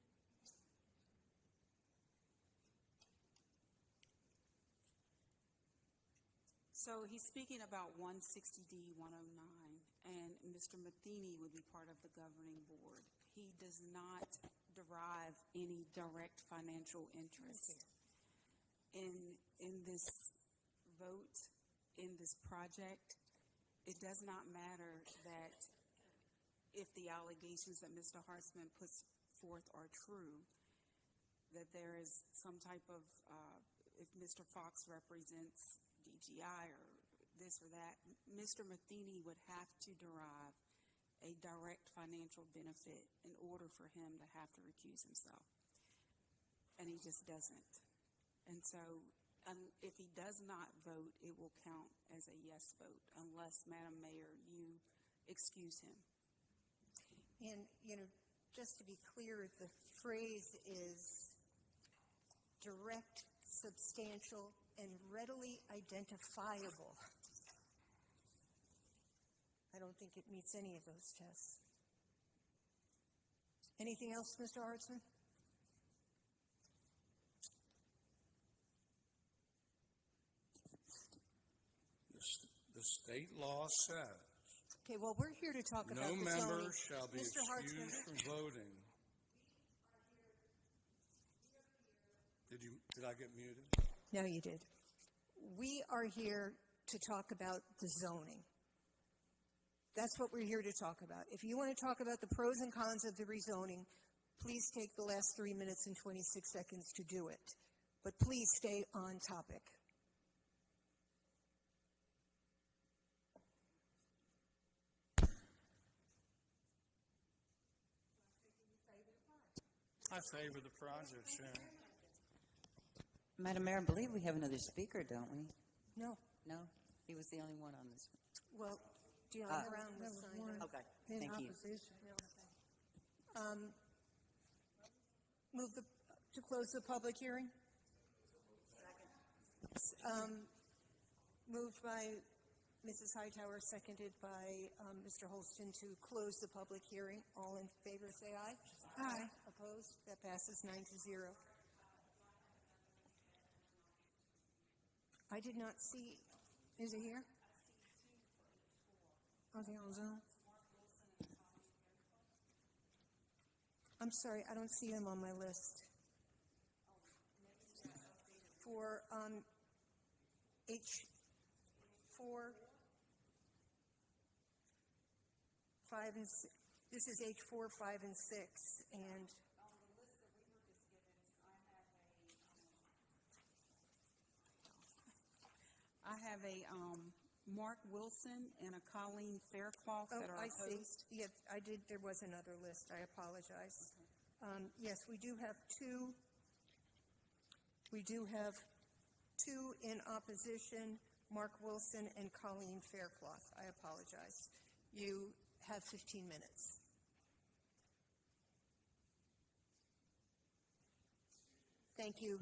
Speaker 6: So he's speaking about 160D 109, and Mr. Matheny would be part of the governing board. He does not derive any direct financial interest in this vote, in this project. It does not matter that if the allegations that Mr. Hartzman puts forth are true, that there is some type of, if Mr. Fox represents DGI or this or that, Mr. Matheny would have to derive a direct financial benefit in order for him to have to recuse himself. And he just doesn't. And so if he does not vote, it will count as a yes vote unless, Madam Mayor, you excuse him.
Speaker 1: And, you know, just to be clear, the phrase is direct, substantial, and readily identifiable. I don't think it meets any of those tests. Anything else, Mr. Hartzman?
Speaker 5: The state law says
Speaker 1: Okay, well, we're here to talk about
Speaker 5: No
Speaker 1: the
Speaker 5: member
Speaker 1: zoning.
Speaker 5: shall be
Speaker 1: Mr. Hartsman,
Speaker 5: excused from voting. Did I get muted?
Speaker 1: no, you did. We are here to talk about the zoning. That's what we're here to talk about. If you want to talk about the pros and cons of the rezoning, please take the last 3 minutes and 26 seconds to do it. But please stay on topic.
Speaker 5: I favor the project, Sharon.
Speaker 2: Madam Mayor, I believe we have another speaker, don't we?
Speaker 1: No.
Speaker 2: No? He was the only one on this one.
Speaker 1: Well, John Brown
Speaker 3: There
Speaker 1: was
Speaker 3: was
Speaker 1: signed
Speaker 3: one
Speaker 1: up.
Speaker 2: Okay,
Speaker 3: in
Speaker 2: thank you.
Speaker 3: opposition.
Speaker 1: Move to close the public hearing? Moved by Mrs. Hightower, seconded by Mr. Holston to close the public hearing. All in favor, say aye.
Speaker 3: Aye.
Speaker 1: Opposed? That passes 9-0. I did not see.
Speaker 3: Is it here? Okay, on Zoom.
Speaker 1: I'm sorry, I don't see him on my list. For H4, 5, and 6. This is H4, 5, and 6, and
Speaker 6: I have a Mark Wilson and a Colleen Faircloth that are
Speaker 1: I see.
Speaker 6: opposed.
Speaker 1: Yes, I did. There was another list. I apologize. Yes, we do have two. We do have two in opposition, Mark Wilson and Colleen Faircloth. I apologize. You have 15 minutes. Thank you.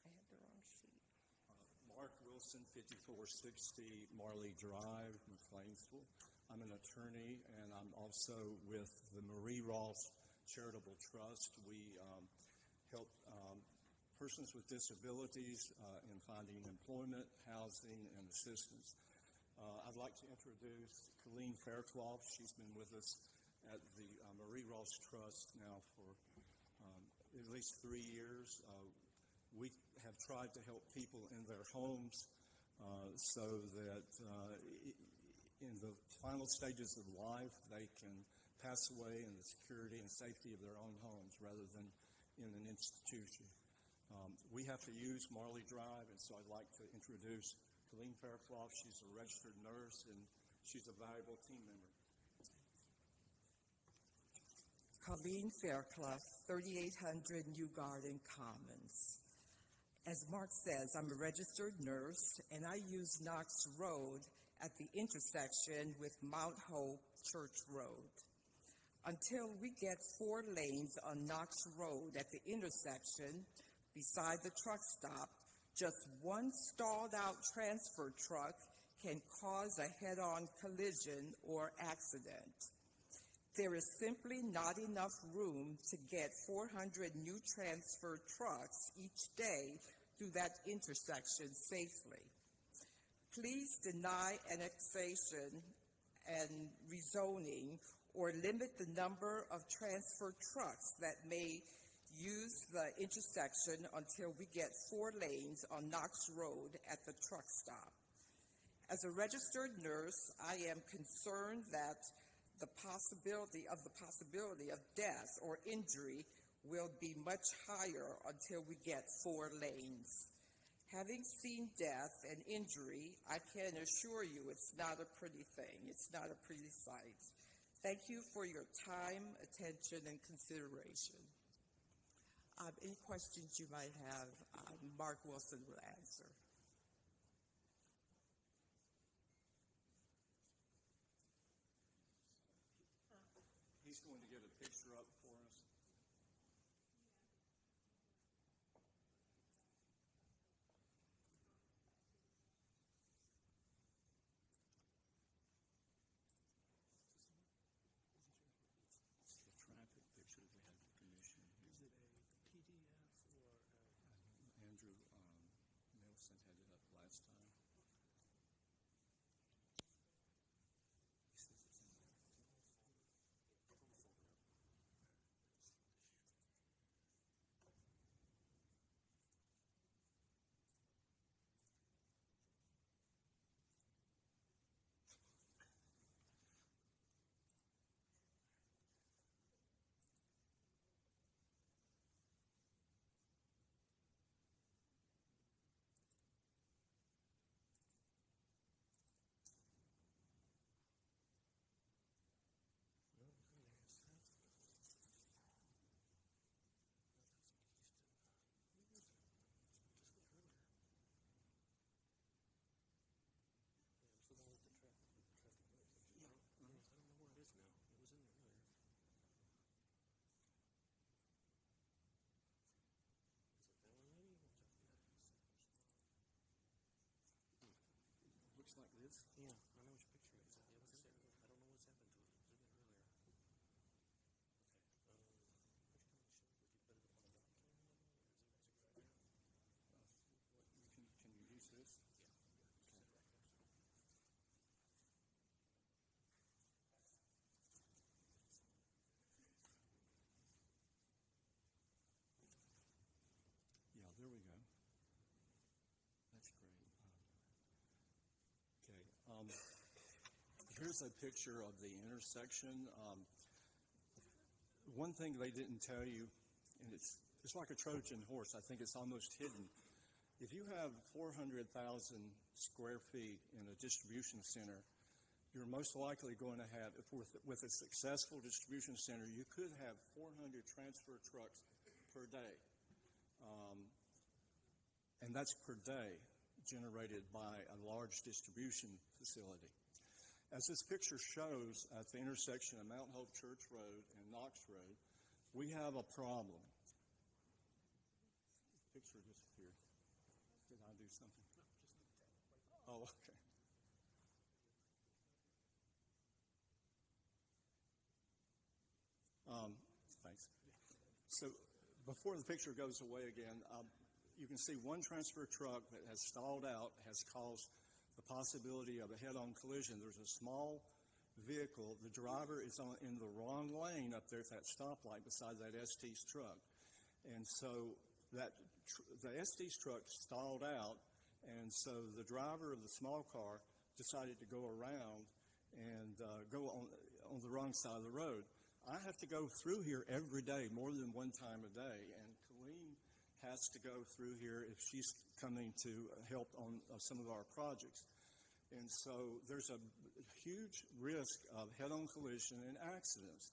Speaker 1: I had the wrong sheet.
Speaker 12: Mark Wilson, 5460 Marley Drive, McLeansville. I'm an attorney, and I'm also with the Marie Ross Charitable Trust. We help persons with disabilities in finding employment, housing, and assistance. I'd like to introduce Colleen Faircloth. She's been with us at the Marie Ross Trust now for at least 3 years. We have tried to help people in their homes so that in the final stages of life they can pass away in the security and safety of their own homes rather than in an institution. We have to use Marley Drive, and so I'd like to introduce Colleen Faircloth. She's a registered nurse, and she's a valuable team member.
Speaker 13: Colleen Fairclough, 3800 New Garden Commons. As Mark says, I'm a registered nurse, and I use Knox Road at the intersection with Mount Hope Church Road. Until we get 4 lanes on Knox Road at the intersection beside the truck stop, just one stalled-out transfer truck can cause a head-on collision or accident. There is simply not enough room to get 400 new transfer trucks each day through that intersection safely. Please deny annexation and rezoning or limit the number of transfer trucks that may use the intersection until we get 4 lanes on Knox Road at the truck stop. As a registered nurse, I am concerned that the possibility of death or injury will be much higher until we get 4 lanes. Having seen death and injury, I can assure you it's not a pretty thing. It's not a pretty sight. Thank you for your time, attention, and consideration. Any questions you might have, Mark Wilson will answer.
Speaker 12: He's going to get a picture up for us. The traffic
Speaker 9: it's, yeah, I know which picture it is. It was in there. I don't know what's happened to it. It was in there earlier. Okay. Which kind of show? We can put it on the document.
Speaker 5: Can you use this? Yeah, there we go. That's great. Okay. Here's a picture of the intersection. One thing they didn't tell you, and it's like a Trojan horse. I think it's almost hidden. If you have 400,000 square feet in a distribution center, you're most likely going to have, with a successful distribution center, you could have 400 transfer trucks per day. And that's per day generated by a large distribution facility. As this picture shows, at the intersection of Mount Hope Church Road and Knox Road, we have a problem. The picture disappeared. Did I do something? Oh, okay. Thanks. So before the picture goes away again, you can see one transfer truck that has stalled out has caused the possibility of a head-on collision. There's a small vehicle. The driver is in the wrong lane up there at that stoplight beside that ST's truck. And so the ST's truck stalled out, and so the driver of the small car decided to go around and go on the wrong side of the road. I have to go through here every day, more than one time a day, and Colleen has to go through here if she's coming to help on some of our projects. And so there's a huge risk of head-on collision and accidents.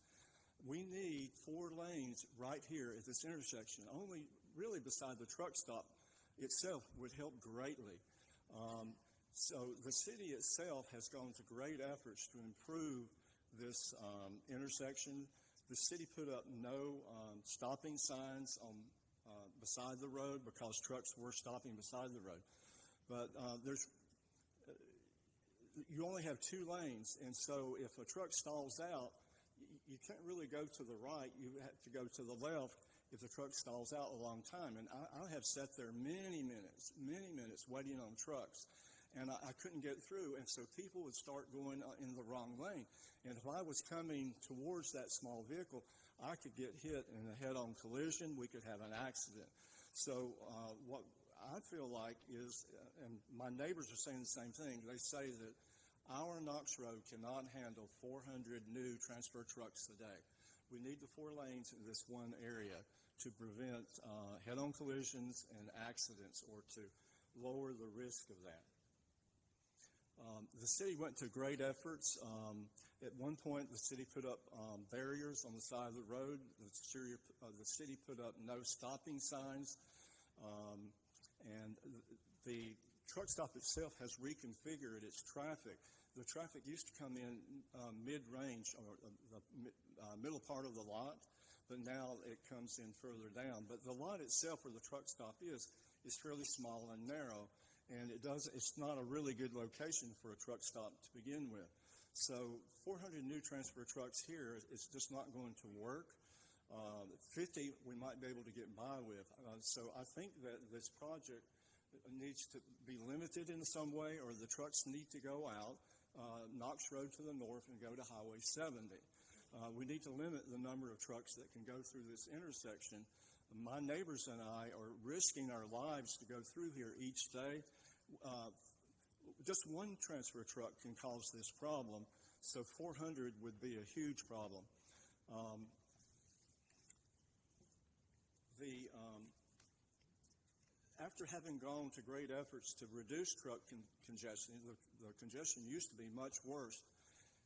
Speaker 5: We need 4 lanes right here at this intersection. Only really beside the truck stop itself would help greatly. So the city itself has gone to great efforts to improve this intersection. The city put up no stopping signs on beside the road because trucks were stopping beside the road. But you only have 2 lanes, and so if a truck stalls out, you can't really go to the right. You have to go to the left if the truck stalls out a long time. And I have sat there many minutes waiting on trucks, and I couldn't get through. And so people would start going in the wrong lane. And if I was coming towards that small vehicle, I could get hit in a head-on collision. We could have an accident. So what I feel like is, and my neighbors are saying the same thing, they say that our Knox Road cannot handle 400 new transfer trucks a day. We need the 4 lanes in this one area to prevent head-on collisions and accidents, or to lower the risk of that. The city went to great efforts. At one point, the city put up barriers on the side of the road. The city put up no stopping signs. And the truck stop itself has reconfigured its traffic. The traffic used to come in mid-range, or the middle part of the lot, but now it comes in further down. But the lot itself, where the truck stop is fairly small and narrow, and it's not a really good location for a truck stop to begin with. So 400 new transfer trucks here is just not going to work. 50 we might be able to get by with. So I think that this project needs to be limited in some way, or the trucks need to go out Knox Road to the north and go to Highway 70. We need to limit the number of trucks that can go through this intersection. My neighbors and I are risking our lives to go through here each day. Just one transfer truck can cause this problem, so 400 would be a huge problem. After having gone to great efforts to reduce truck congestion, the congestion used to be much worse.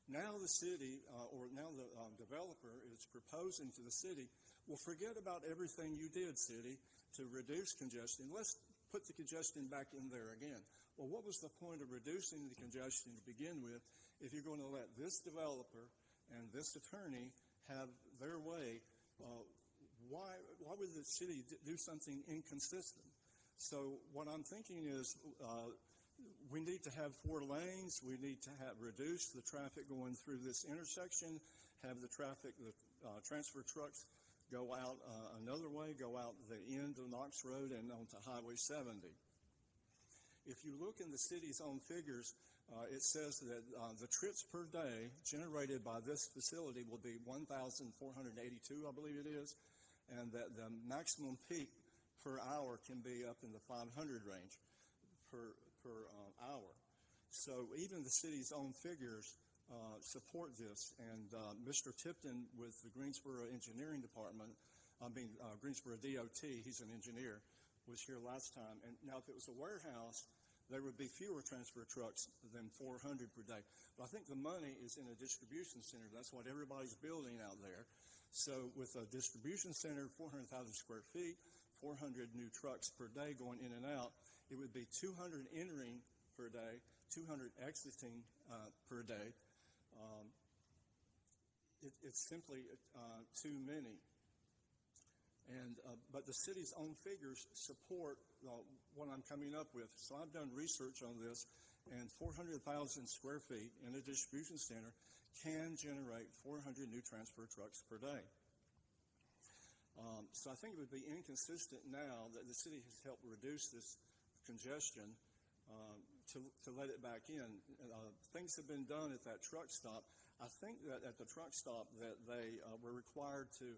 Speaker 5: Now the city, or now the developer is proposing to the city, well, forget about everything you did, city, to reduce congestion. Let's put the congestion back in there again. Well, what was the point of reducing the congestion to begin with if you're going to let this developer and this attorney have their way? Why would the city do something inconsistent? So what I'm thinking is
Speaker 12: we need to have 4 lanes. We need to reduce the traffic going through this intersection, have the transfer trucks go out another way, go out the end of Knox Road and onto Highway 70. If you look in the city's own figures, it says that the trips per day generated by this facility will be 1,482, I believe it is, and that the maximum peak per hour can be up in the 500 range per hour. So even the city's own figures support this. And Mr. Tipton with the Greensboro Engineering Department, Greensboro DOT, he's an engineer, was here last time. And now if it was a warehouse, there would be fewer transfer trucks than 400 per day. But I think the money is in a distribution center. That's what everybody's building out there. So with a distribution center, 400,000 square feet, 400 new trucks per day going in and out, it would be 200 entering per day, 200 exiting per day. It's simply too many. And but the city's own figures support what I'm coming up with. So I've done research on this, and 400,000 square feet in a distribution center can generate 400 new transfer trucks per day. So I think it would be inconsistent now that the city has helped reduce this congestion to let it back in. Things have been done at that truck stop. I think that at the truck stop that they were required to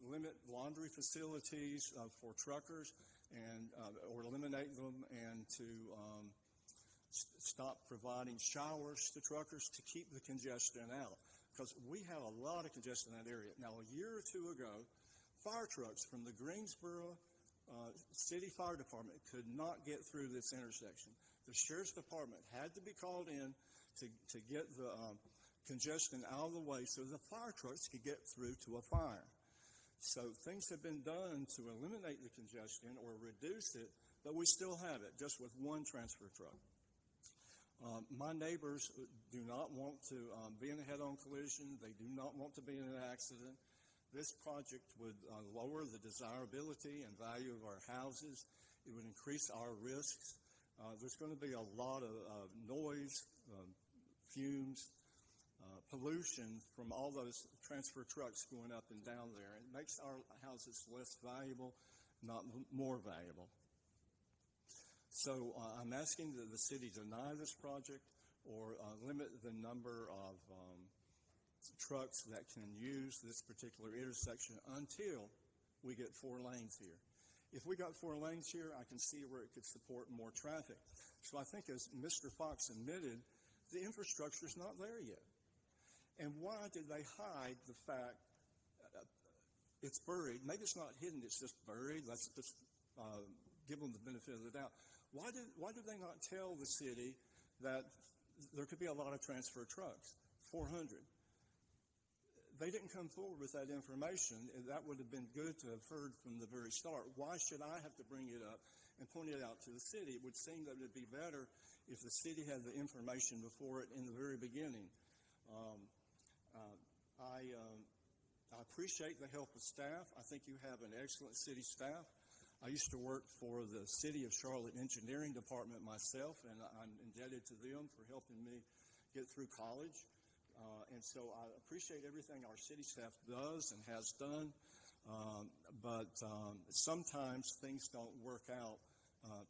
Speaker 12: limit laundry facilities for truckers and or eliminate them, and to stop providing showers to truckers to keep the congestion out, because we have a lot of congestion in that area. Now, a year or two ago, fire trucks from the Greensboro City Fire Department could not get through this intersection. The Sheriff's Department had to be called in to get the congestion out of the way so the fire trucks could get through to a fire. So things have been done to eliminate the congestion or reduce it, but we still have it, just with one transfer truck. My neighbors do not want to be in a head-on collision. They do not want to be in an accident. This project would lower the desirability and value of our houses. It would increase our risks. There's going to be a lot of noise, fumes, pollution from all those transfer trucks going up and down there. It makes our houses less valuable, not more valuable. So I'm asking that the city deny this project or limit the number of trucks that can use this particular intersection until we get 4 lanes here. If we got 4 lanes here, I can see where it could support more traffic. So I think, as Mr. Fox admitted, the infrastructure is not there yet. And why did they hide the fact it's buried? Maybe it's not hidden, it's just buried. Let's just give them the benefit of the doubt. Why did they not tell the city that there could be a lot of transfer trucks, 400? They didn't come forward with that information, and that would have been good to have heard from the very start. Why should I have to bring it up and point it out to the city? It would seem that it would be better if the city had the information before it in the very beginning. I appreciate the help of staff. I think you have an excellent city staff. I used to work for the City of Charlotte Engineering Department myself, and I'm indebted to them for helping me get through college. And so I appreciate everything our city staff does and has done, but sometimes things don't work out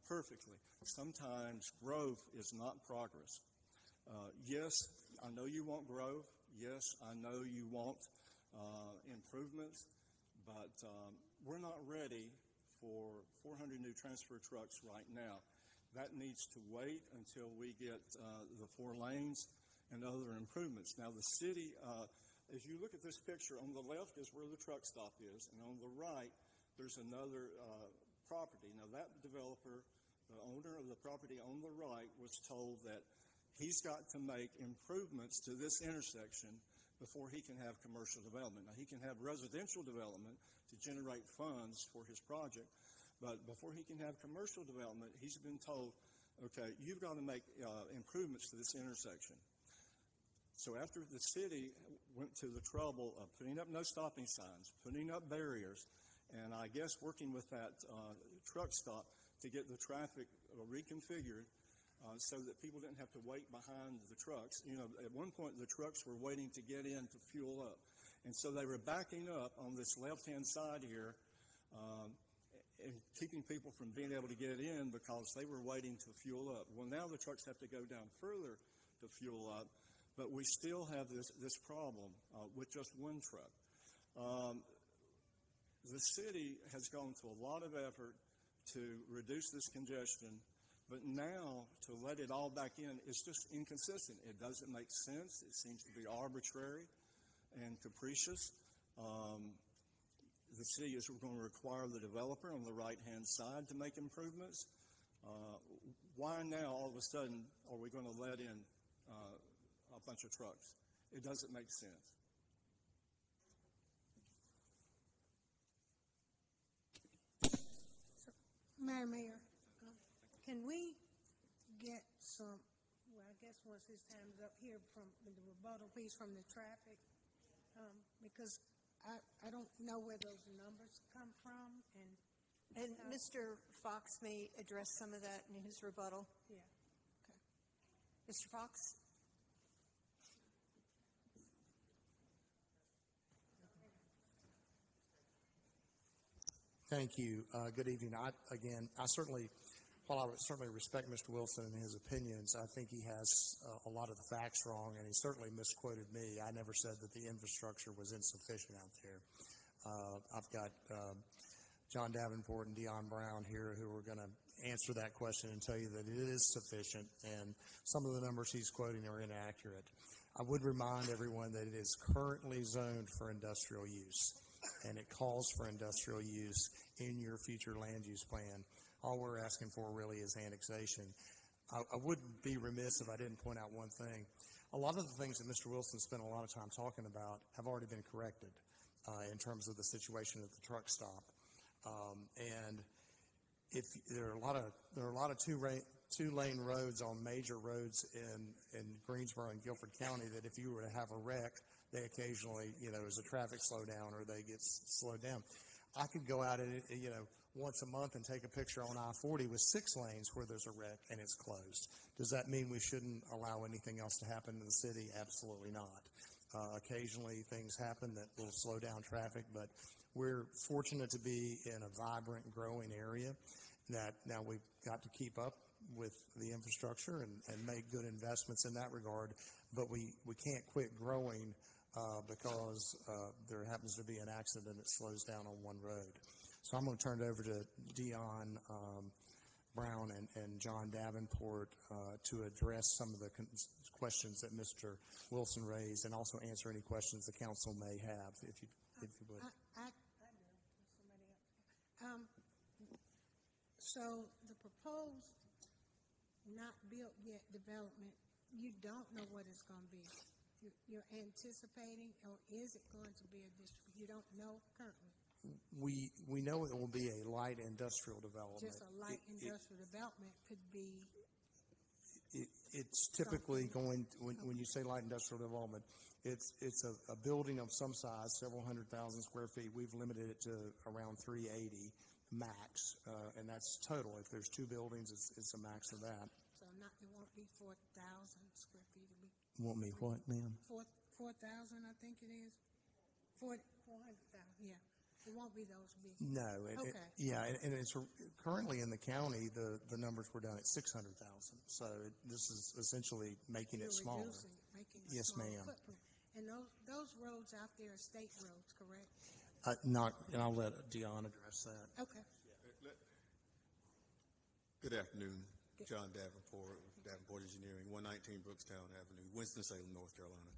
Speaker 12: perfectly. Sometimes growth is not progress. Yes, I know you want growth. Yes, I know you want improvements, but we're not ready for 400 new transfer trucks right now. That needs to wait until we get the 4 lanes and other improvements. Now, the city, as you look at this picture, on the left is where the truck stop is, and on the right, there's another property. Now, that developer, the owner of the property on the right, was told that he's got to make improvements to this intersection before he can have commercial development. Now, he can have residential development to generate funds for his project, but before he can have commercial development, he's been told, okay, you've got to make improvements to this intersection. So after the city went to the trouble of putting up no stopping signs, putting up barriers, and I guess working with that truck stop to get the traffic reconfigured, so that people didn't have to wait behind the trucks. You know, at one point the trucks were waiting to get in to fuel up. And so they were backing up on this left-hand side here and keeping people from being able to get in because they were waiting to fuel up. Well, now the trucks have to go down further to fuel up, but we still have this problem with just one truck. The city has gone to a lot of effort to reduce this congestion, but now to let it all back in is just inconsistent. It doesn't make sense. It seems to be arbitrary and capricious. The city is going to require the developer on the right-hand side to make improvements. Why now, all of a sudden, are we going to let in a bunch of trucks? It doesn't make sense.
Speaker 3: Madam Mayor, can we get some, well, I guess once this time's up here from the rebuttal piece from the traffic, because I don't know where those numbers come from,
Speaker 1: And Mr. Fox may address some of that in his rebuttal.
Speaker 3: yeah.
Speaker 1: Okay. Mr. Fox?
Speaker 10: Thank you. Good evening. While I would certainly respect Mr. Wilson and his opinions, I think he has a lot of the facts wrong, and he certainly misquoted me. I never said that the infrastructure was insufficient out there. I've got John Davenport and Dion Brown here who are going to answer that question and tell you that it is sufficient, and some of the numbers he's quoting are inaccurate. I would remind everyone that it is currently zoned for industrial use, and it calls for industrial use in your future land use plan. All we're asking for really is annexation. I would be remiss if I didn't point out one thing. A lot of the things that Mr. Wilson spent a lot of time talking about have already been corrected in terms of the situation at the truck stop. And if there are a lot of two-lane roads on major roads in Greensboro and Guilford County that if you were to have a wreck, they occasionally, there's a traffic slowdown or they get slowed down. I could go out and, once a month and take a picture on I-40 with 6 lanes where there's a wreck and it's closed. Does that mean we shouldn't allow anything else to happen in the city? Absolutely not. Occasionally things happen that will slow down traffic, but we're fortunate to be in a vibrant, growing area that now we've got to keep up with the infrastructure and make good investments in that regard, but we can't quit growing because there happens to be an accident that slows down on one road. So I'm going to turn it over to Dion Brown and John Davenport to address some of the questions that Mr. Wilson raised and also answer any questions the council may have, if you would.
Speaker 3: I know, somebody else. So the proposed not built yet development, you don't know what it's going to be. You're anticipating, or is it going to be a district? You don't know currently.
Speaker 10: We know it will be a light industrial development.
Speaker 3: Just a light industrial development could be.
Speaker 10: It's typically going, when you say light industrial development, it's a building of some size, several 100,000 square feet. We've limited it to around 380 max, and that's total. If there's 2 buildings, it's a max of that.
Speaker 3: So it won't be 4,000 square feet. It'll be
Speaker 10: Won't be what, ma'am?
Speaker 3: 4,000, I think it is. 400,000. Yeah. It won't be those big.
Speaker 10: No.
Speaker 3: Okay.
Speaker 10: And it's currently in the county, the numbers were down at 600,000. So this is essentially making it smaller.
Speaker 3: Making it
Speaker 10: Yes,
Speaker 3: smaller
Speaker 10: ma'am.
Speaker 3: footprint. And those roads out there are state roads, correct?
Speaker 10: And I'll let Dion address that.
Speaker 3: Okay.
Speaker 14: Good afternoon. John Davenport, Davenport Engineering, 119 Brookstown Avenue, Winston-Salem, North Carolina.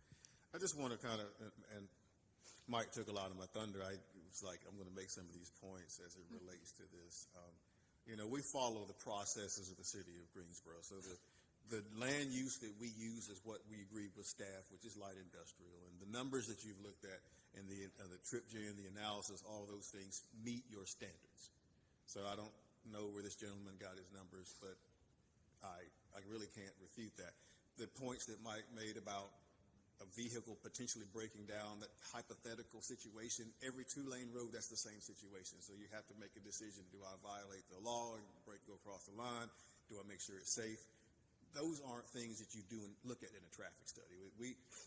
Speaker 14: I just want to and Mike took a lot of my thunder. It was like, I'm going to make some of these points as it relates to this. We follow the processes of the city of Greensboro. So the land use that we use is what we agreed with staff, which is light industrial. And the numbers that you've looked at and the trip gen, the analysis, all those things meet your standards. So I don't know where this gentleman got his numbers, but I really can't refute that. The points that Mike made about a vehicle potentially breaking down, that hypothetical situation, every 2-lane road, that's the same situation. So you have to make a decision. Do I violate the law and go across the line? Do I make sure it's safe? those aren't things that you do and look at in a traffic study.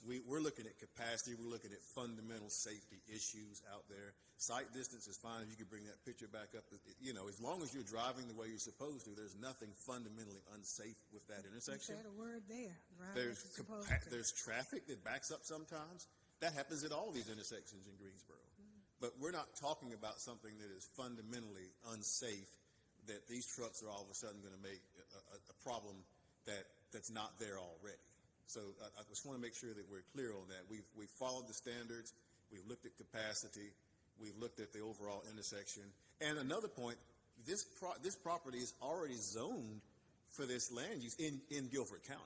Speaker 14: We're looking at capacity. We're looking at fundamental safety issues out there. Sight distance is fine. If you could bring that picture back up, as long as you're driving the way you're supposed to, there's nothing fundamentally unsafe with that intersection.
Speaker 3: You said a word there.
Speaker 14: There's traffic that backs up sometimes. That happens at all these intersections in Greensboro. But we're not talking about something that is fundamentally unsafe, that these trucks are all of a sudden going to make a problem that's not there already. So I just want to make sure that we're clear on that. We've followed the standards. We've looked at capacity. We've looked at the overall intersection. And another point, this property is already zoned for this land use in Guilford County.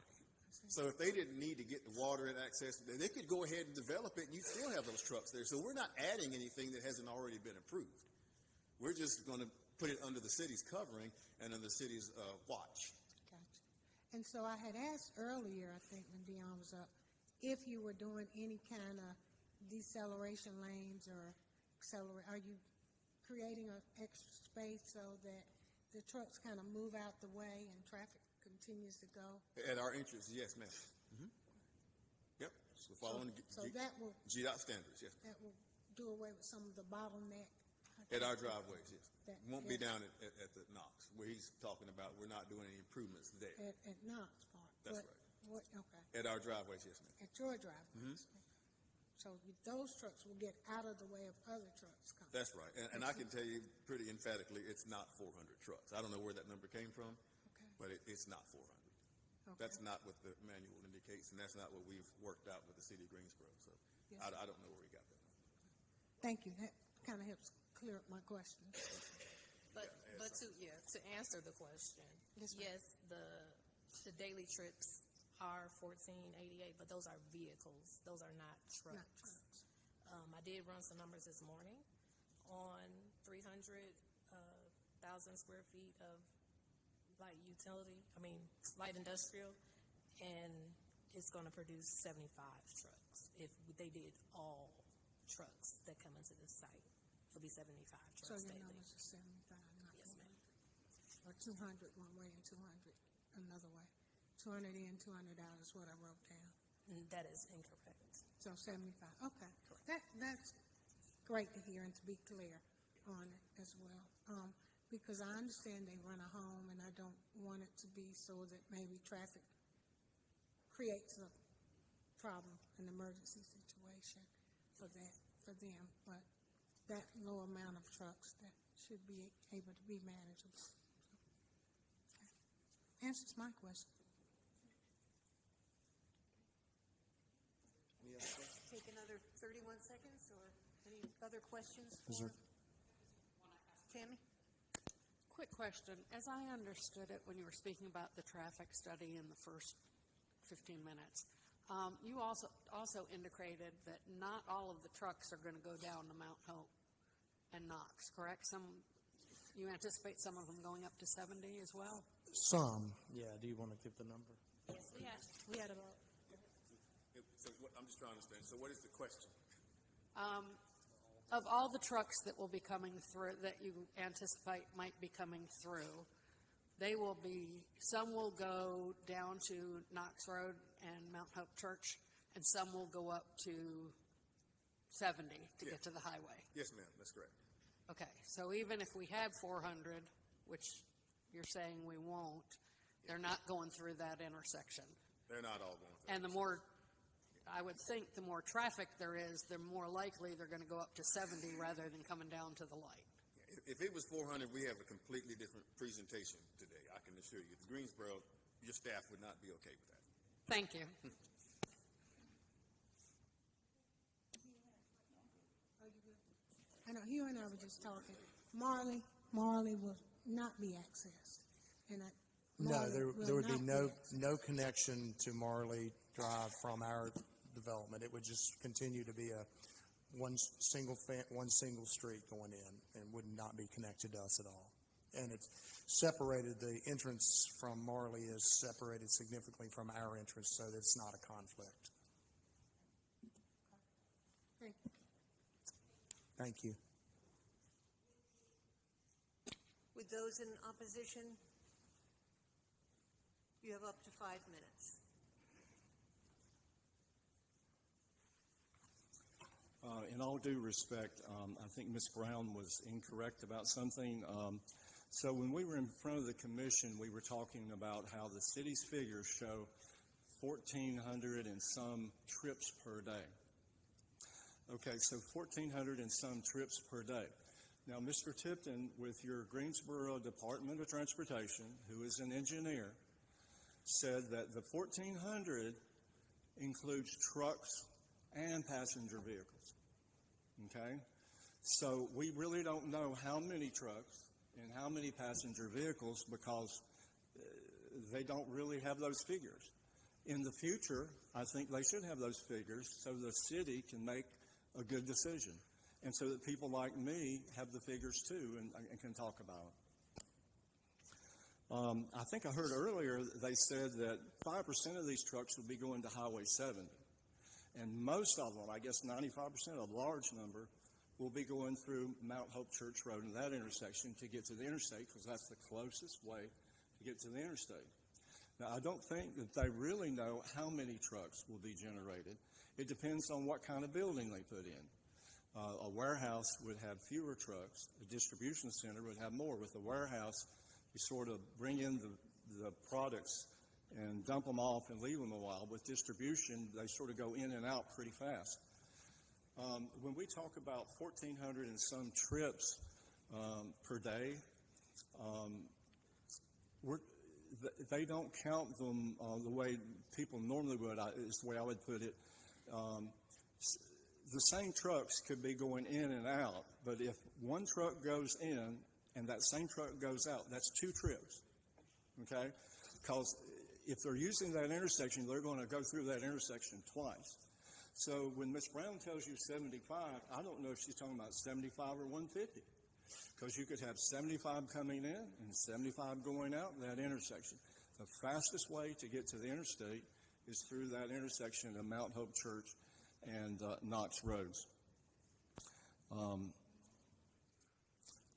Speaker 14: So if they didn't need to get the water and access, they could go ahead and develop it, and you'd still have those trucks there. So we're not adding anything that hasn't already been approved. We're just going to put it under the city's covering and under the city's watch.
Speaker 3: Gotcha. And so I had asked earlier, I think when Dion was up, if you were doing any kind of deceleration lanes or are you creating an extra space so that the trucks kind of move out the way and traffic continues to go?
Speaker 14: At our entrance, yes, ma'am. Mm-hmm. Yep. So following
Speaker 3: that will
Speaker 14: GDOT standards, yes.
Speaker 3: That will do away with some of the bottleneck.
Speaker 14: At our driveways, yes. Won't be down at the Knox, where he's talking about we're not doing any improvements there.
Speaker 3: At Knox Park.
Speaker 14: That's right.
Speaker 3: Okay.
Speaker 14: At our driveways, yes, ma'am.
Speaker 3: At your driveways. Mm-hmm. So those trucks will get out of the way of other trucks coming.
Speaker 14: That's right. And I can tell you pretty emphatically, it's not 400 trucks. I don't know where that number came from, but it's not 400. Okay. That's not what the manual indicates, and that's not what we've worked out with the City of Greensboro. So yes. I don't know where we got that number.
Speaker 3: Thank you. That kind of helps clear up my question.
Speaker 11: But to answer the question, yes, the daily trips are $14.88, but those are vehicles. Those are not trucks. I did run some numbers this morning on 300,000 square feet of light industrial, and it's going to produce 75 trucks. If they did all trucks that come into the site, it'll be 75 trucks daily.
Speaker 3: So your numbers are 75, not
Speaker 11: yes, ma'am.
Speaker 3: Or 200 one way and 200 another way. 200 in, 200 out is what I wrote down.
Speaker 11: That is incorrect.
Speaker 3: So 75. Okay. That's great to hear and to be clear on it as well. Because I understand they run a home, and I don't want it to be so that maybe traffic creates a problem, an emergency situation for them. But that low amount of trucks, that should be able to be manageable. Okay. Answers my question.
Speaker 1: Take another 31 seconds, or any other questions for Tammy?
Speaker 15: Quick question. As I understood it when you were speaking about the traffic study in the first 15 minutes, you also indicated that not all of the trucks are going to go down to Mount Hope and Knox, correct? You anticipate some of them going up to 70 as well?
Speaker 16: Some, yeah. Do you want to give the number?
Speaker 11: Yes, we had about.
Speaker 14: So I'm just trying to understand. So what is the question?
Speaker 15: Of all the trucks that will be coming through, that you anticipate might be coming through, some will go down to Knox Road and Mount Hope Church, and some will go up to 70 to get to the highway.
Speaker 14: Yes, ma'am. That's correct.
Speaker 15: Okay. So even if we have 400, which you're saying we won't, they're not going through that intersection.
Speaker 14: They're not all going through.
Speaker 15: And I would think the more traffic there is, the more likely they're going to go up to 70 rather than coming down to the light.
Speaker 14: If it was 400, we have a completely different presentation today, I can assure you. The Greensboro, your staff would not be okay with that.
Speaker 15: Thank you.
Speaker 3: I know Hugh and I were just talking. Marley will not be accessed.
Speaker 16: No, there would be no connection to Marley Drive from our development. It would just continue to be one single street going in, and would not be connected to us at all. And it's separated. The entrance from Marley is separated significantly from our entrance, so that it's not a conflict. Thank you.
Speaker 1: With those in opposition, you You have up to 5 minutes.
Speaker 12: In all due respect, I think Ms. Brown was incorrect about something. So when we were in front of the commission, we were talking about how the city's figures show 1,400 and some trips per day. Okay, so 1,400 and some trips per day. Now, Mr. Tipton, with your Greensboro Department of Transportation, who is an engineer, said that the 1,400 includes trucks and passenger vehicles. Okay? So we really don't know how many trucks and how many passenger vehicles because they don't really have those figures. In the future, I think they should have those figures so the city can make a good decision and so that people like me have the figures too and can talk about them. I think I heard earlier they said that 5% of these trucks would be going to Highway 70. And most of them, I guess 95%, a large number, will be going through Mount Hope Church Road and that intersection to get to the interstate because that's the closest way to get to the interstate. Now, I don't think that they really know how many trucks will be generated. It depends on what kind of building they put in. A warehouse would have fewer trucks. A distribution center would have more. With a warehouse, you sort of bring in the products and dump them off and leave them a while. With distribution, they sort of go in and out pretty fast. When we talk about 1,400 and some trips per day, they don't count them the way people normally would, is the way I would put it. The same trucks could be going in and out, but if one truck goes in and that same truck goes out, that's 2 trips, okay? Because if they're using that intersection, they're going to go through that intersection twice. So when Ms. Brown tells you 75, I don't know if she's talking about 75 or 150, because you could have 75 coming in and 75 going out that intersection. The fastest way to get to the interstate is through that intersection of Mount Hope Church and Knox Roads.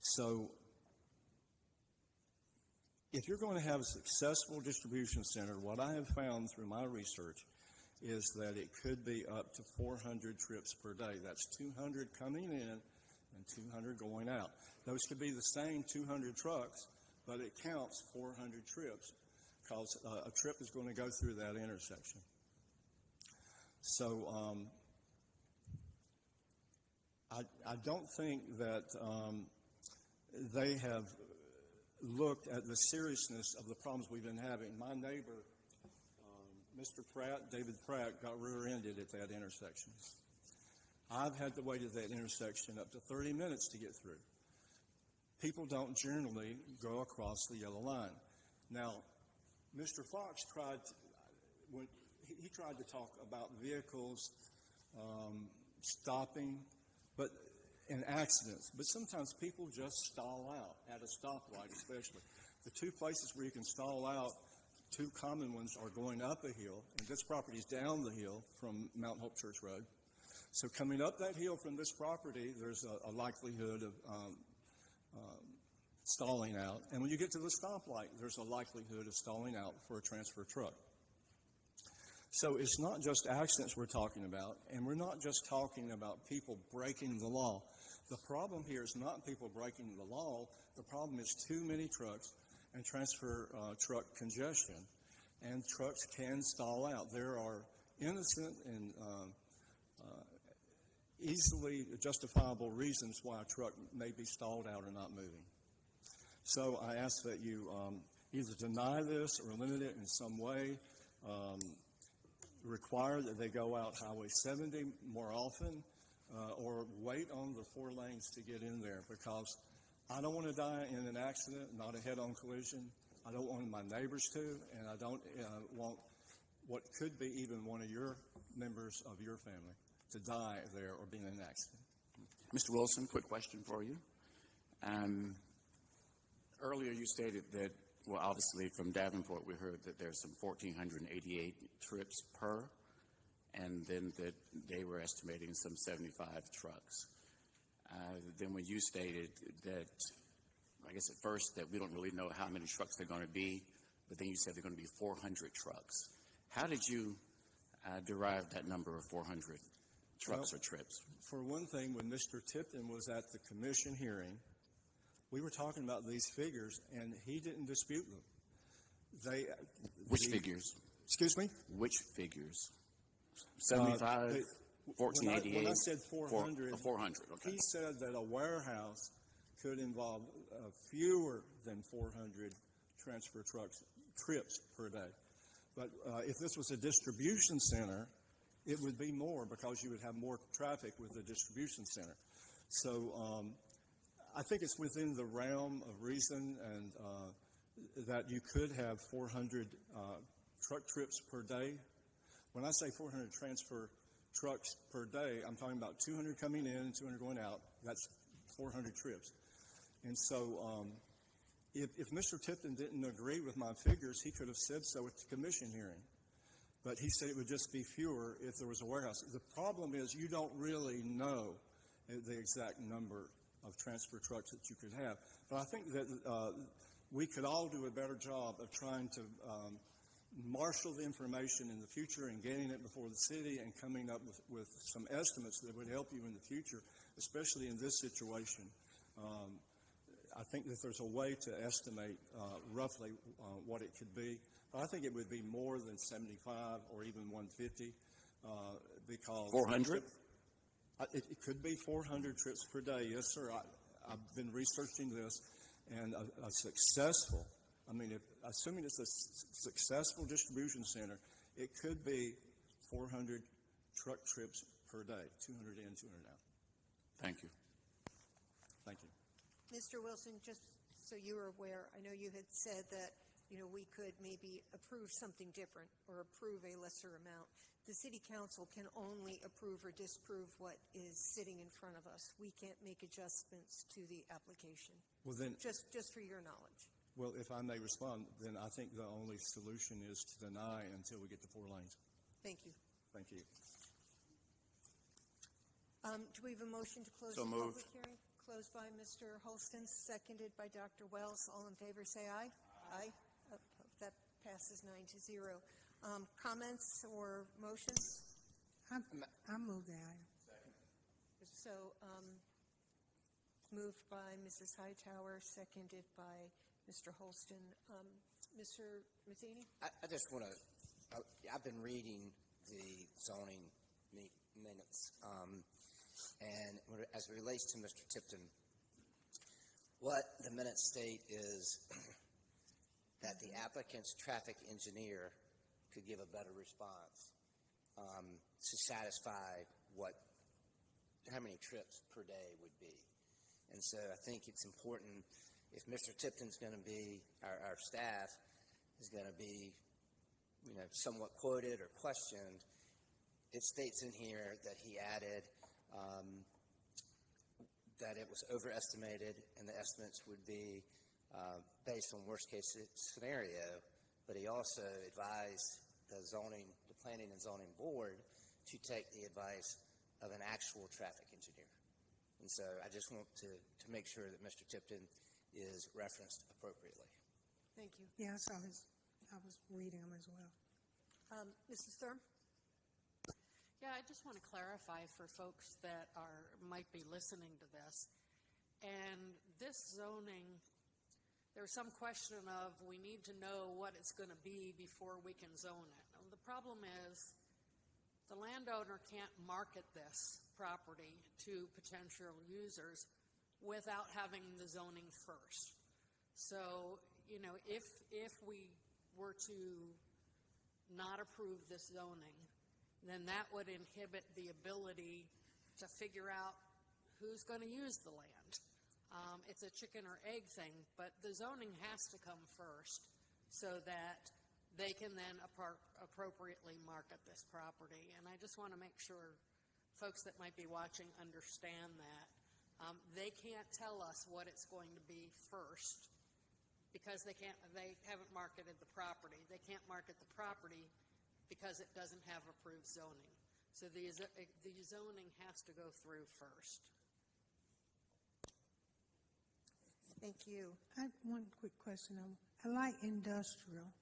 Speaker 12: So if you're going to have a successful distribution center, what I have found through my research is that it could be up to 400 trips per day. That's 200 coming in and 200 going out. Those could be the same 200 trucks, but it counts 400 trips because a trip is going to go through that intersection. So I don't think that they have looked at the seriousness of the problems we've been having. My neighbor, Mr. Pratt, David Pratt, got rear-ended at that intersection. I've had to wait at that intersection up to 30 minutes to get through. People don't generally go across the yellow line. Now, Mr. Fox tried to talk about vehicles stopping, and accidents. But sometimes people just stall out at a stoplight, especially. The 2 places where you can stall out, 2 common ones are going up a hill, and this property is down the hill from Mount Hope Church Road. So coming up that hill from this property, there's a likelihood of stalling out. And when you get to the stoplight, there's a likelihood of stalling out for a transfer truck. So it's not just accidents we're talking about, and we're not just talking about people breaking the law. The problem here is not people breaking the law. The problem is too many trucks and transfer truck congestion, and trucks can stall out. There are innocent and easily justifiable reasons why a truck may be stalled out or not moving. So I ask that you either deny this or limit it in some way, require that they go out Highway 70 more often, or wait on the 4 lanes to get in there, because I don't want to die in an accident, not a head-on collision. I don't want my neighbors to, and I don't want what could be even one of your members of your family to die there or be in an accident.
Speaker 8: Mr. Wilson, quick question for you. Earlier you stated that, well, obviously from Davenport we heard that there's some 1,488 trips per, and then that they were estimating some 75 trucks. Then when you stated that, I guess at first, that we don't really know how many trucks they're going to be, but then you said there are going to be 400 trucks. How did you derive that number of 400 trucks or trips?
Speaker 12: For one thing, when Mr. Tipton was at the commission hearing, we were talking about these figures, and he didn't dispute them.
Speaker 8: Which figures?
Speaker 12: Excuse me?
Speaker 8: Which figures? 75, 1488?
Speaker 12: When I said 400,
Speaker 8: 400, okay.
Speaker 12: He said that a warehouse could involve fewer than 400 transfer trips per day. But if this was a distribution center, it would be more because you would have more traffic with the distribution center. So I think it's within the realm of reason and that you could have 400 truck trips per day. When I say 400 transfer trucks per day, I'm talking about 200 coming in and 200 going out. That's 400 trips. And so if Mr. Tipton didn't agree with my figures, he could have said so at the commission hearing. But he said it would just be fewer if there was a warehouse. The problem is you don't really know the exact number of transfer trucks that you could have. But I think that we could all do a better job of trying to marshal the information in the future and getting it before the city and coming up with some estimates that would help you in the future, especially in this situation. I think that there's a way to estimate roughly what it could be. But I think it would be more than 75 or even 150 because
Speaker 8: 400?
Speaker 12: It could be 400 trips per day. Yes, sir. I've been researching this, and a successful, assuming it's a successful distribution center, it could be 400 truck trips per day, 200 in, 200 out.
Speaker 8: Thank you.
Speaker 12: Thank you.
Speaker 1: Mr. Wilson, just so you're aware, I know you had said that, we could maybe approve something different or approve a lesser amount. The city council can only approve or disapprove what is sitting in front of us. We can't make adjustments to the application.
Speaker 12: Well, then,
Speaker 1: just for your knowledge.
Speaker 12: Well, if I may respond, then I think the only solution is to deny until we get to 4 lanes.
Speaker 1: Thank you.
Speaker 12: Thank you.
Speaker 1: Do we have a motion to close
Speaker 8: So
Speaker 1: the
Speaker 8: moved.
Speaker 1: public hearing? Closed by Mr. Holston, seconded by Dr. Wells. All in favor, say aye. Aye. That passes 9-0. Comments or motions?
Speaker 3: I move the item.
Speaker 1: So, moved by Mrs. Hightower, seconded by Mr. Holston. Mr. Mazzini?
Speaker 7: I just want to, I've been reading the zoning minutes, and as it relates to Mr. Tipton, what the minutes state is that the applicant's traffic engineer could give a better response to satisfy how many trips per day would be. And so I think it's important, if Mr. Tipton's going to be, our staff is going to be, somewhat quoted or questioned, it states in here that he added that it was overestimated and the estimates would be based on worst case scenario, but he also advised the planning and zoning board to take the advice of an actual traffic engineer. And so I just want to make sure that Mr. Tipton is referenced appropriately.
Speaker 1: Thank you.
Speaker 3: Yeah, I was reading them as well.
Speaker 1: Mrs. Thurm?
Speaker 15: Yeah, I just want to clarify for folks that might be listening to this. And this zoning, there's some question of we need to know what it's going to be before we can zone it. And the problem is the landowner can't market this property to potential users without having the zoning first. So, if we were to not approve this zoning, then that would inhibit the ability to figure out who's going to use the land. It's a chicken or egg thing, but the zoning has to come first so that they can then appropriately market this property. And I just want to make sure folks that might be watching understand that. They can't tell us what it's going to be first because they haven't marketed the property. They can't market the property because it doesn't have approved zoning. So the zoning has to go through first.
Speaker 1: Thank you.
Speaker 3: I have one quick question. light industrial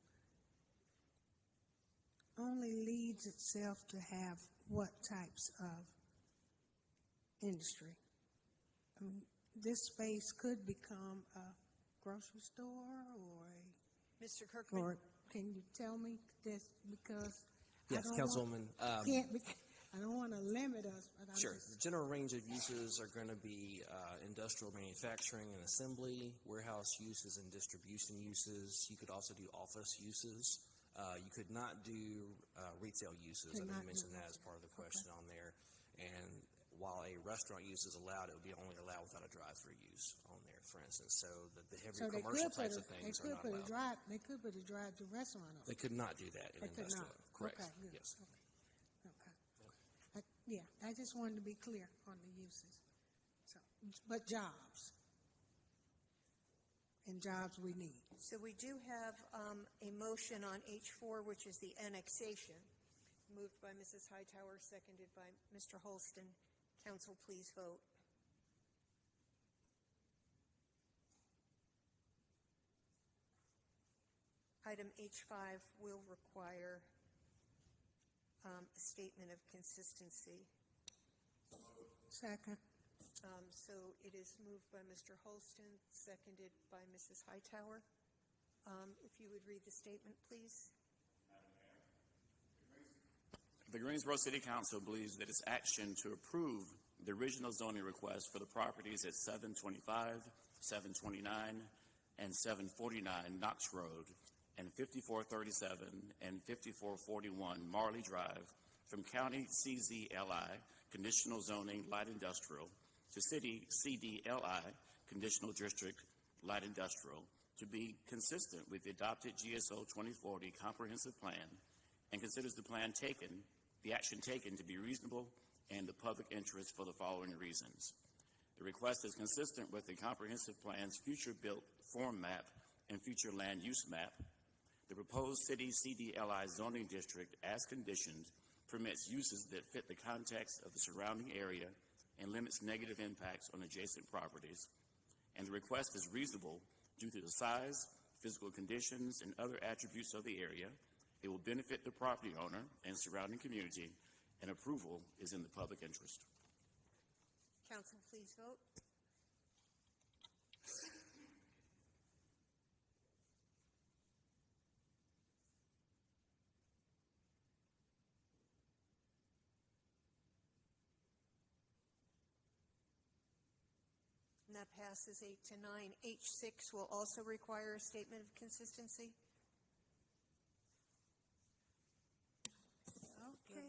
Speaker 3: only leads itself to have what types of industry? I mean, this space could become a grocery store or a...
Speaker 1: Mr. Kirkman?
Speaker 3: Or can you tell me this, because
Speaker 9: Yes, Councilwoman.
Speaker 3: I don't want to limit us, but I'm
Speaker 9: Sure.
Speaker 3: just...
Speaker 9: The general range of uses are going to be industrial manufacturing and assembly, warehouse uses and distribution uses. You could also do office uses. You could not do retail uses. I know you mentioned that as part of the question on there. And while a restaurant use is allowed, it would be only allowed without a drive-through use on there, for instance. So the heavy commercial types of things are not allowed.
Speaker 3: They could put a drive-through restaurant on.
Speaker 9: They could not do that in
Speaker 3: They could
Speaker 9: industrial.
Speaker 3: not.
Speaker 9: Correct.
Speaker 3: Okay, good.
Speaker 9: Yes.
Speaker 3: Okay. Yeah, I just wanted to be clear on the uses. So, but jobs. And jobs we need.
Speaker 1: So we do have a motion on H4, which is the annexation, moved by Mrs. Hightower, seconded by Mr. Holston. Council, please vote. Item H5 will require a statement of consistency.
Speaker 3: Second.
Speaker 1: So it is moved by Mr. Holston, seconded by Mrs. Hightower. If you would read the statement, please.
Speaker 8: The Greensboro City Council believes that its action to approve the original zoning request for the properties at 725, 729, and 749 Knox Road and 5437 and 5441 Marley Drive from County CZLI, Conditional Zoning Light Industrial, to City CDLI, Conditional District Light Industrial, to be consistent with the adopted GSO 2040 Comprehensive Plan and considers the action taken to be reasonable and the public interest for the following reasons. The request is consistent with the Comprehensive Plan's future built form map and future land use map. The proposed City CDLI zoning district, as conditioned, permits uses that fit the context of the surrounding area and limits negative impacts on adjacent properties. And the request is reasonable due to the size, physical conditions, and other attributes of the area. It will benefit the property owner and surrounding community, and approval is in the public interest.
Speaker 1: Council, please vote. And that passes 8-9. H6 will also require a statement of consistency.
Speaker 3: Okay.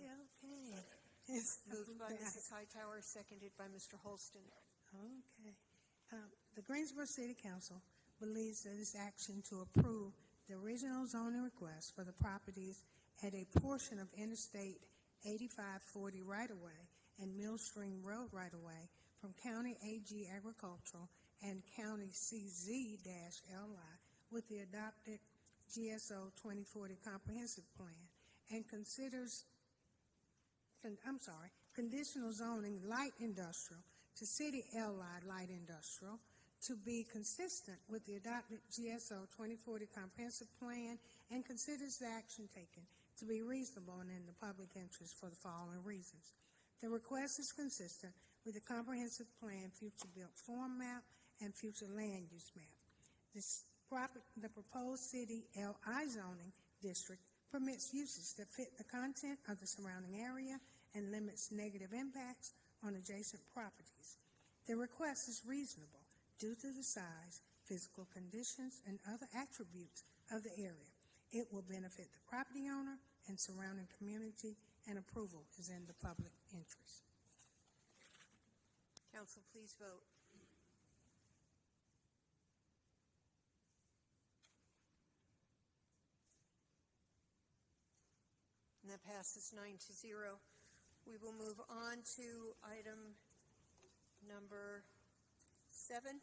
Speaker 1: Moved by Mrs. Hightower, seconded by Mr. Holston.
Speaker 3: Okay. The Greensboro City Council believes that its action to approve the original zoning request for the properties at a portion of Interstate 8540 right-of-way and Millstream Road right-of-way from County AG Agricultural and County CZ-LI with the adopted GSO 2040 Comprehensive Plan and conditional zoning light industrial to City LI light industrial to be consistent with the adopted GSO 2040 Comprehensive Plan and considers the action taken to be reasonable and in the public interest for the following reasons. The request is consistent with the Comprehensive Plan future built form map and future land use map. The proposed City LI zoning district permits uses that fit the content of the surrounding area and limits negative impacts on adjacent properties. The request is reasonable due to the size, physical conditions, and other attributes of the area. It will benefit the property owner and surrounding community, and approval is in the public interest.
Speaker 1: Council, please vote. And that passes 9-0. We will move on to item number 7.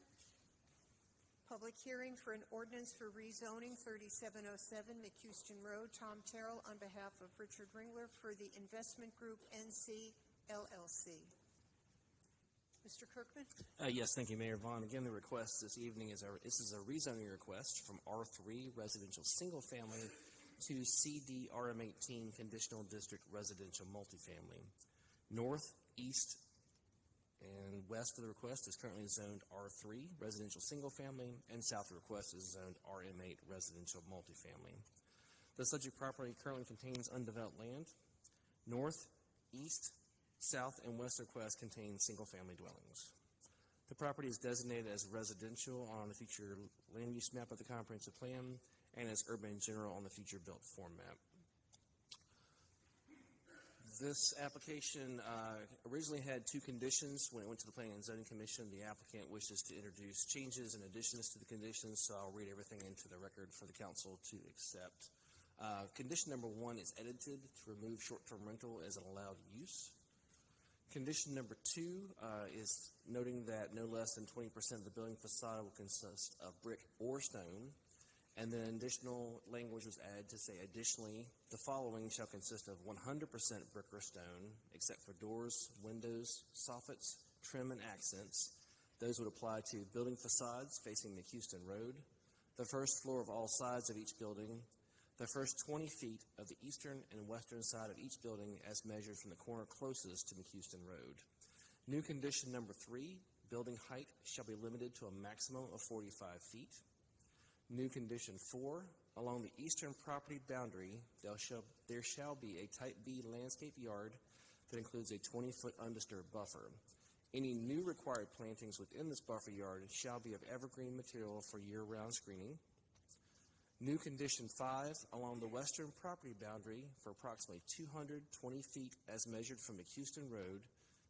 Speaker 1: Public hearing for an ordinance for rezoning 3707 McHouston Road. Tom Terrell on behalf of Richard Ringler for the Investment Group NC LLC. Mr. Kirkman?
Speaker 9: Yes, thank you, Mayor Vaughn. Again, the request this evening is this is a rezoning request from R3 residential single family to CD RM18 conditional district residential multifamily. North, east, and west of the request is currently zoned R3 residential single family, and south of the request is zoned RM8 residential multifamily. The subject property currently contains undeveloped land. North, east, south, and west of the request contain single-family dwellings. The property is designated as residential on the future land use map of the comprehensive plan and as urban general on the future built form map. This application originally had two conditions. When it went to the Planning and Zoning Commission, the applicant wishes to introduce changes and additions to the conditions, so I'll read everything into the record for the council to accept. Condition number 1 is edited to remove short-term rental as an allowed use. Condition number 2 is noting that no less than 20% of the building facade will consist of brick or stone. And then additional language was added to say, additionally, the following shall consist of 100% brick or stone, except for doors, windows, soffits, trim, and accents. Those would apply to building facades facing the Houston Road, the first floor of all sides of each building, the first 20 feet of the eastern and western side of each building as measured from the corner closest to McHouston Road. New condition number 3, building height shall be limited to a maximum of 45 feet. New condition 4, along the eastern property boundary, there shall be a Type B landscape yard that includes a 20-foot undisturbed buffer. Any new required plantings within this buffer yard shall be of evergreen material for year-round screening. New condition 5, along the western property boundary for approximately 220 feet as measured from McHouston Road,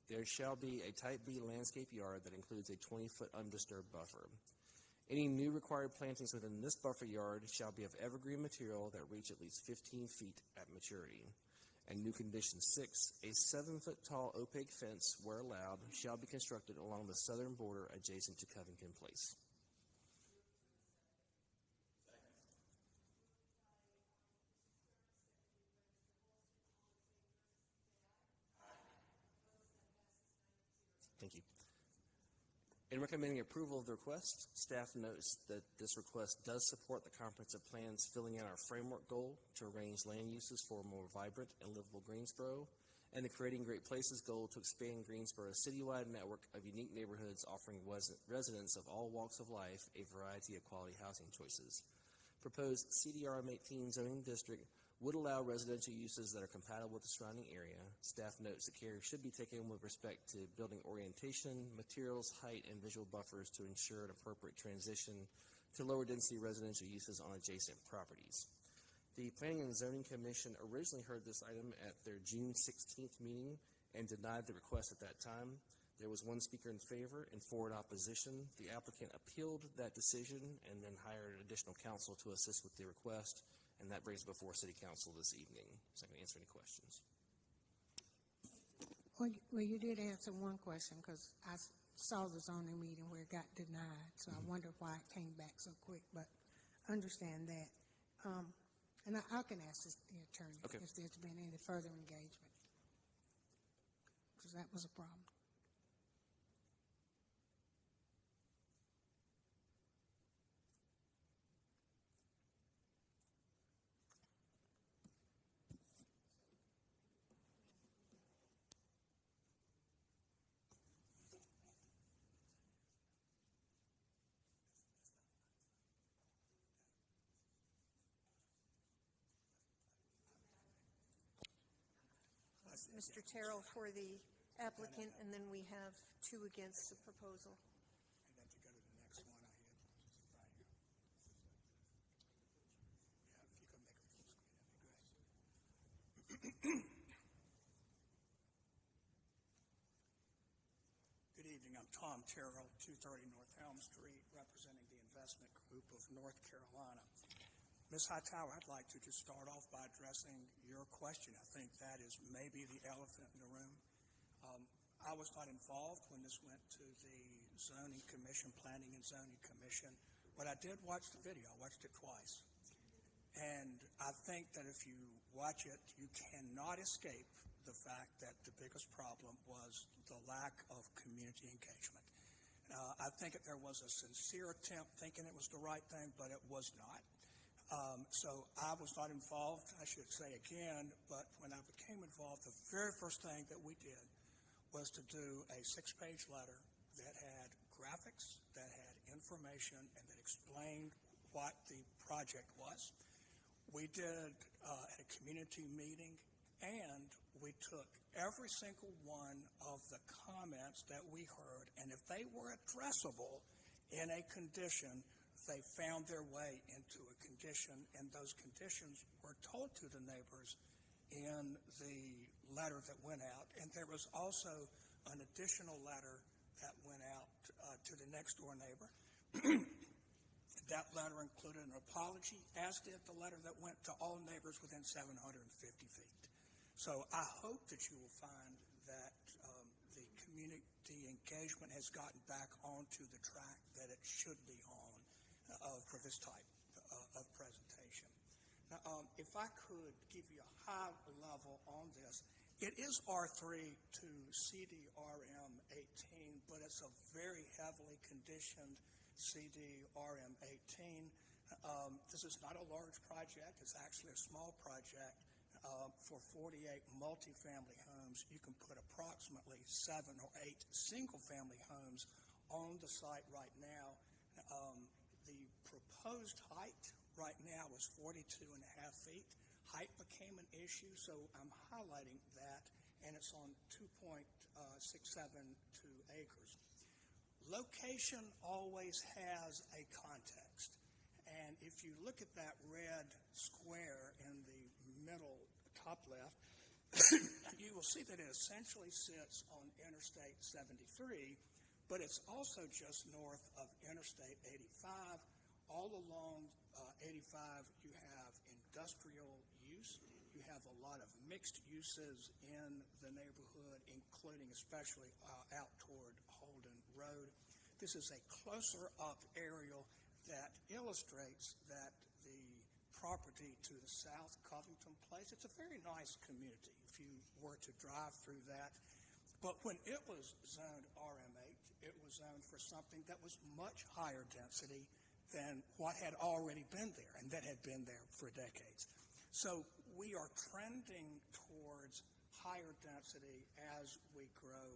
Speaker 9: there shall be a Type B landscape yard that includes a 20-foot undisturbed buffer. Any new required plantings within this buffer yard shall be of evergreen material that reach at least 15 feet at maturity. And new condition 6, a 7-foot tall opaque fence, where allowed, shall be constructed along the southern border adjacent to Covington Place. Thank you. In recommending approval of the request, staff notes that this request does support the comprehensive plan's filling in our framework goal to arrange land uses for a more vibrant and livable Greensboro, and the Creating Great Places goal to expand Greensboro's citywide network of unique neighborhoods offering residents of all walks of life a variety of quality housing choices. Proposed CDRM18 zoning district would allow residential uses that are compatible with the surrounding area. Staff notes that care should be taken with respect to building orientation, materials, height, and visual buffers to ensure an appropriate transition to lower density residential uses on adjacent properties. The Planning and Zoning Commission originally heard this item at their June 16th meeting and denied the request at that time. There was 1 speaker in favor and 4 in opposition. The applicant appealed that decision and then hired additional counsel to assist with the request. And that brings it before City Council this evening. So I can answer any questions.
Speaker 3: Well, you did answer one question because I saw the zoning meeting where it got denied. So I wonder why it came back so quick, but understand that. And I can ask the attorney if there's been any further engagement, because that was a problem.
Speaker 1: Mr. Terrell for the applicant, and then we have 2 against the proposal.
Speaker 17: And then to go to the next one, I had right here. Yeah, if you could make a full screen, that'd be great. Good evening. I'm Tom Terrell, 230 North Elm Street, representing the investment group of North Carolina. Ms. Hightower, I'd like to just start off by addressing your question. I think that is maybe the elephant in the room. I was not involved when this went to the Zoning Commission, Planning and Zoning Commission, but I did watch the video. I watched it twice. And I think that if you watch it, you cannot escape the fact that the biggest problem was the lack of community engagement. I think that there was a sincere attempt thinking it was the right thing, but it was not. So I was not involved, I should say again, but when I became involved, the very first thing that we did was to do a 6-page letter that had graphics, that had information, and that explained what the project was. We did a community meeting, and we took every single one of the comments that we heard, and if they were addressable in a condition, they found their way into a condition, and those conditions were told to the neighbors in the letter that went out. And there was also an additional letter that went out to the next door neighbor. That letter included an apology, as did the letter that went to all neighbors within 750 feet. So I hope that you will find that the community engagement has gotten back onto the track that it should be on for this type of presentation. Now, if I could give you a high level on this, it is R3 to CDRM 18, but it's a very heavily conditioned CDRM 18. This is not a large project. It's actually a small project. For 48 multifamily homes, you can put approximately 7 or 8 single-family homes on the site right now. The proposed height right now is 42.5 feet. Height became an issue, so I'm highlighting that, and it's on 2.672 acres. Location always has a context, and if you look at that red square in the middle top left, you will see that it essentially sits on Interstate 73, but it's also just north of Interstate 85. All along 85, you have industrial use. You have a lot of mixed uses in the neighborhood, including especially out toward Holden Road. This is a closer up aerial that illustrates that the property to the south, Covington Place, it's a very nice community if you were to drive through that. But when it was zoned RM8, it was zoned for something that was much higher density than what had already been there and that had been there for decades. So we are trending towards higher density as we grow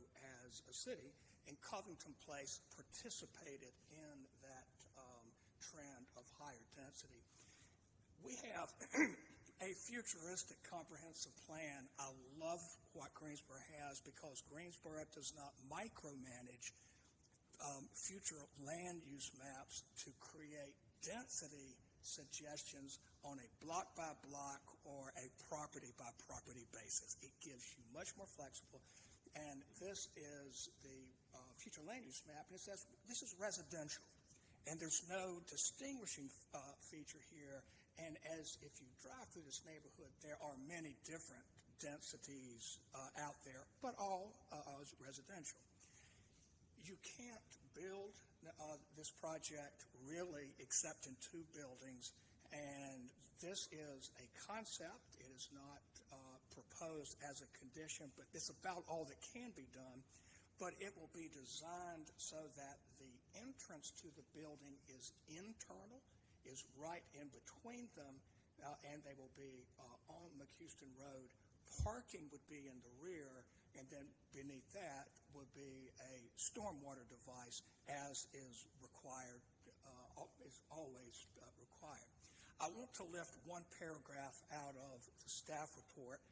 Speaker 17: as a city, and Covington Place participated in that trend of higher density. We have a futuristic comprehensive plan. I love what Greensboro has because Greensboro does not micromanage future land use maps to create density suggestions on a block by block or a property by property basis. It gives you much more flexible, and this is the future land use map, and it says this is residential, and there's no distinguishing feature here. And as if you drive through this neighborhood, there are many different densities out there, but all residential. You can't build this project really except in 2 buildings, and this is a concept. It is not proposed as a condition, but it's about all that can be done. But it will be designed so that the entrance to the building is internal, is right in between them, and they will be on McHouston Road. Parking would be in the rear, and then beneath that would be a stormwater device, as is required, is always required. I want to lift one paragraph out of the staff report.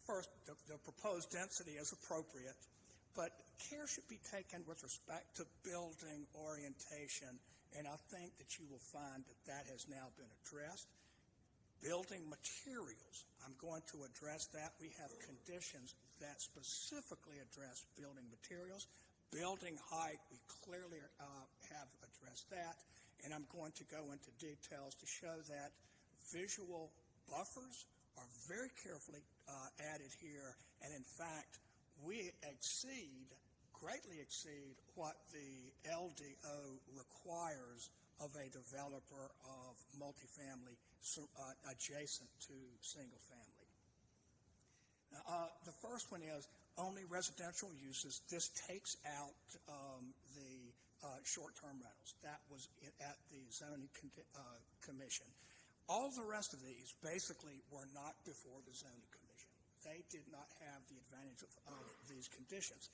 Speaker 17: First, the proposed density is appropriate, but care should be taken with respect to building orientation, and I think that you will find that that has now been addressed. Building materials, I'm going to address that. We have conditions that specifically address building materials. Building height, we clearly have addressed that, and I'm going to go into details to show that visual buffers are very carefully added here, and in fact, we greatly exceed what the LDO requires of a developer of multifamily adjacent to single family. The first one is only residential uses. This takes out the short-term rentals. That was at the zoning commission. All the rest of these basically were not before the zoning commission. They did not have the advantage of these conditions.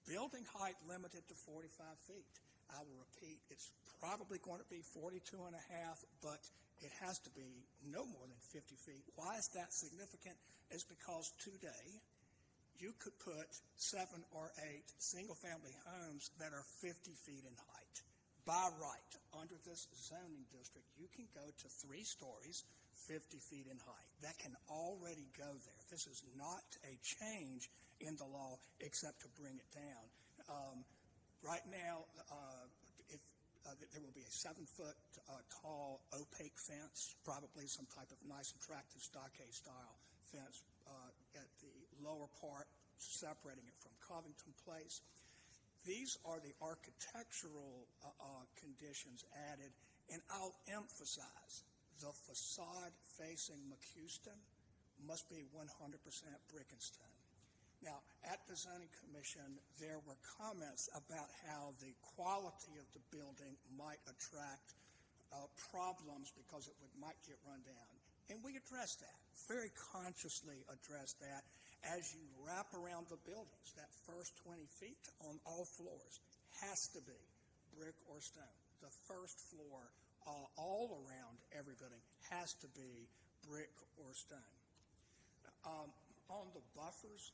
Speaker 17: Building height limited to 45 feet. I will repeat, it's probably going to be 42 and a half, but it has to be no more than 50 feet. Why is that significant? It's because today you could put 7 or 8 single-family homes that are 50 feet in height. By right, under this zoning district, you can go to 3 stories, 50 feet in height. That can already go there. This is not a change in the law except to bring it down. Right now, there will be a 7-foot tall opaque fence, probably some type of nice attractive stockade-style fence at the lower part, separating it from Covington Place. These are the architectural conditions added, and I'll emphasize the facade facing McHouston must be 100% brick and stone. Now, at the zoning commission, there were comments about how the quality of the building might attract problems because it might get run down. And we addressed that, very consciously addressed that. As you wrap around the buildings, that first 20 feet on all floors has to be brick or stone. The first floor all around every building has to be brick or stone. On the buffers,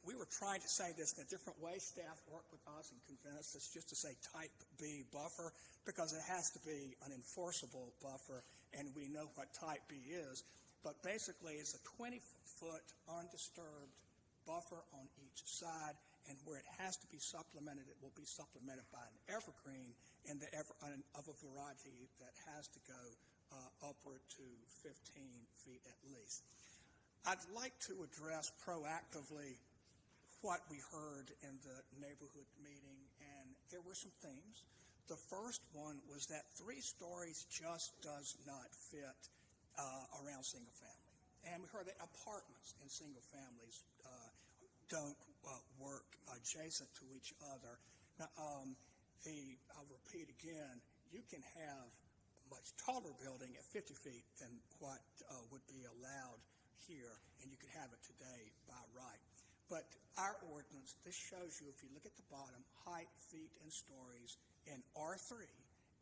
Speaker 17: we were trying to say this in a different way. Staff worked with us and convinced us just to say type B buffer because it has to be an enforceable buffer, and we know what type B is. But basically, it's a 20-foot undisturbed buffer on each side, and where it has to be supplemented, it will be supplemented by an evergreen of a variety that has to go upward to 15 feet at least. I'd like to address proactively what we heard in the neighborhood meeting, and there were some themes. The first one was that 3 stories just does not fit around single family. And we heard that apartments in single families don't work adjacent to each other. Now, I'll repeat again, you can have a much taller building at 50 feet than what would be allowed here, and you could have it today by right. But our ordinance, this shows you, if you look at the bottom, height, feet, and stories in R3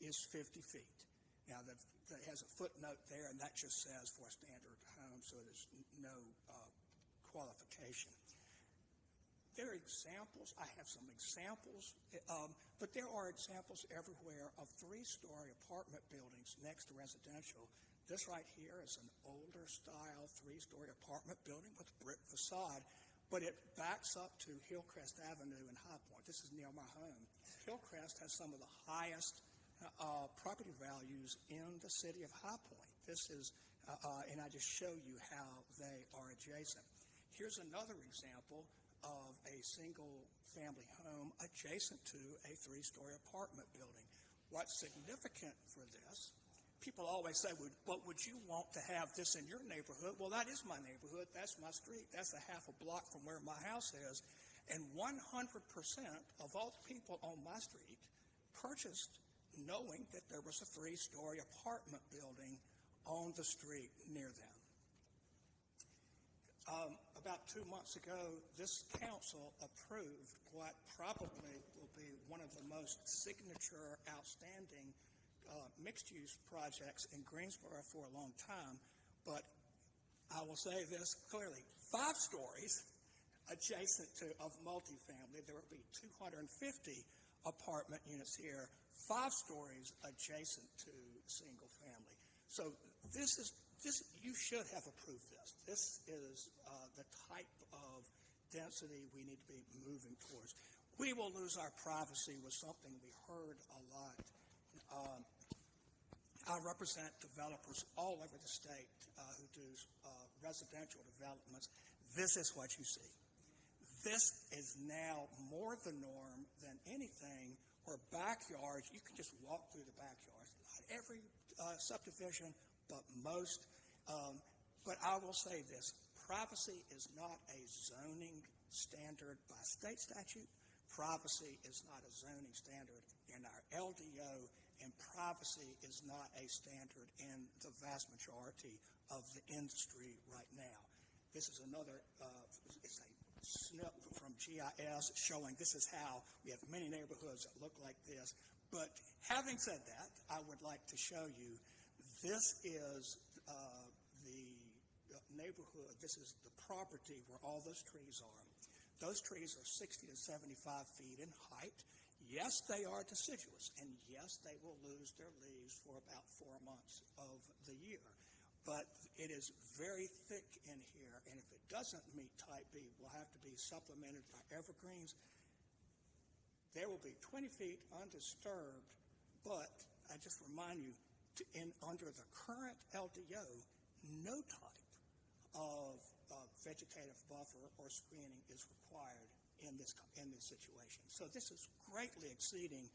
Speaker 17: is 50 feet. Now, that has a footnote there, and that just says for a standard home, so there's no qualification. There are examples. I have some examples, but there are examples everywhere of 3-story apartment buildings next to residential. This right here is an older style 3-story apartment building with a brick facade, but it backs up to Hillcrest Avenue in High Point. This is near my home. Hillcrest has some of the highest property values in the city of High Point. This is, and I just show you how they are adjacent. Here's another example of a single family home adjacent to a 3-story apartment building. What's significant for this, people always say, but would you want to have this in your neighborhood? Well, that is my neighborhood. That's my street. That's a half a block from where my house is. And 100% of all the people on my street purchased knowing that there was a 3-story apartment building on the street near them. About 2 months ago, this council approved what probably will be one of the most signature, outstanding mixed-use projects in Greensboro for a long time. But I will say this clearly, 5 stories adjacent to of multifamily. There will be 250 apartment units here, 5 stories adjacent to single family. So you should have approved this. This is the type of density we need to be moving towards. We will lose our privacy was something we heard a lot. I represent developers all over the state who do residential developments. This is what you see. This is now more the norm than anything, where backyards, you can just walk through the backyards. Not every subdivision, but most. But I will say this, privacy is not a zoning standard by state statute. Privacy is not a zoning standard in our LDO, and privacy is not a standard in the vast majority of the industry right now. This is another, it's a snip from GIS showing this is how we have many neighborhoods that look like this. But having said that, I would like to show you this is the neighborhood, this is the property where all those trees are. Those trees are 60 to 75 feet in height. Yes, they are deciduous, and yes, they will lose their leaves for about 4 months of the year. But it is very thick in here, and if it doesn't meet type B, will have to be supplemented by evergreens. There will be 20 feet undisturbed, but I just remind you, under the current LDO, no type of vegetative buffer or screening is required in this situation. So this is greatly exceeding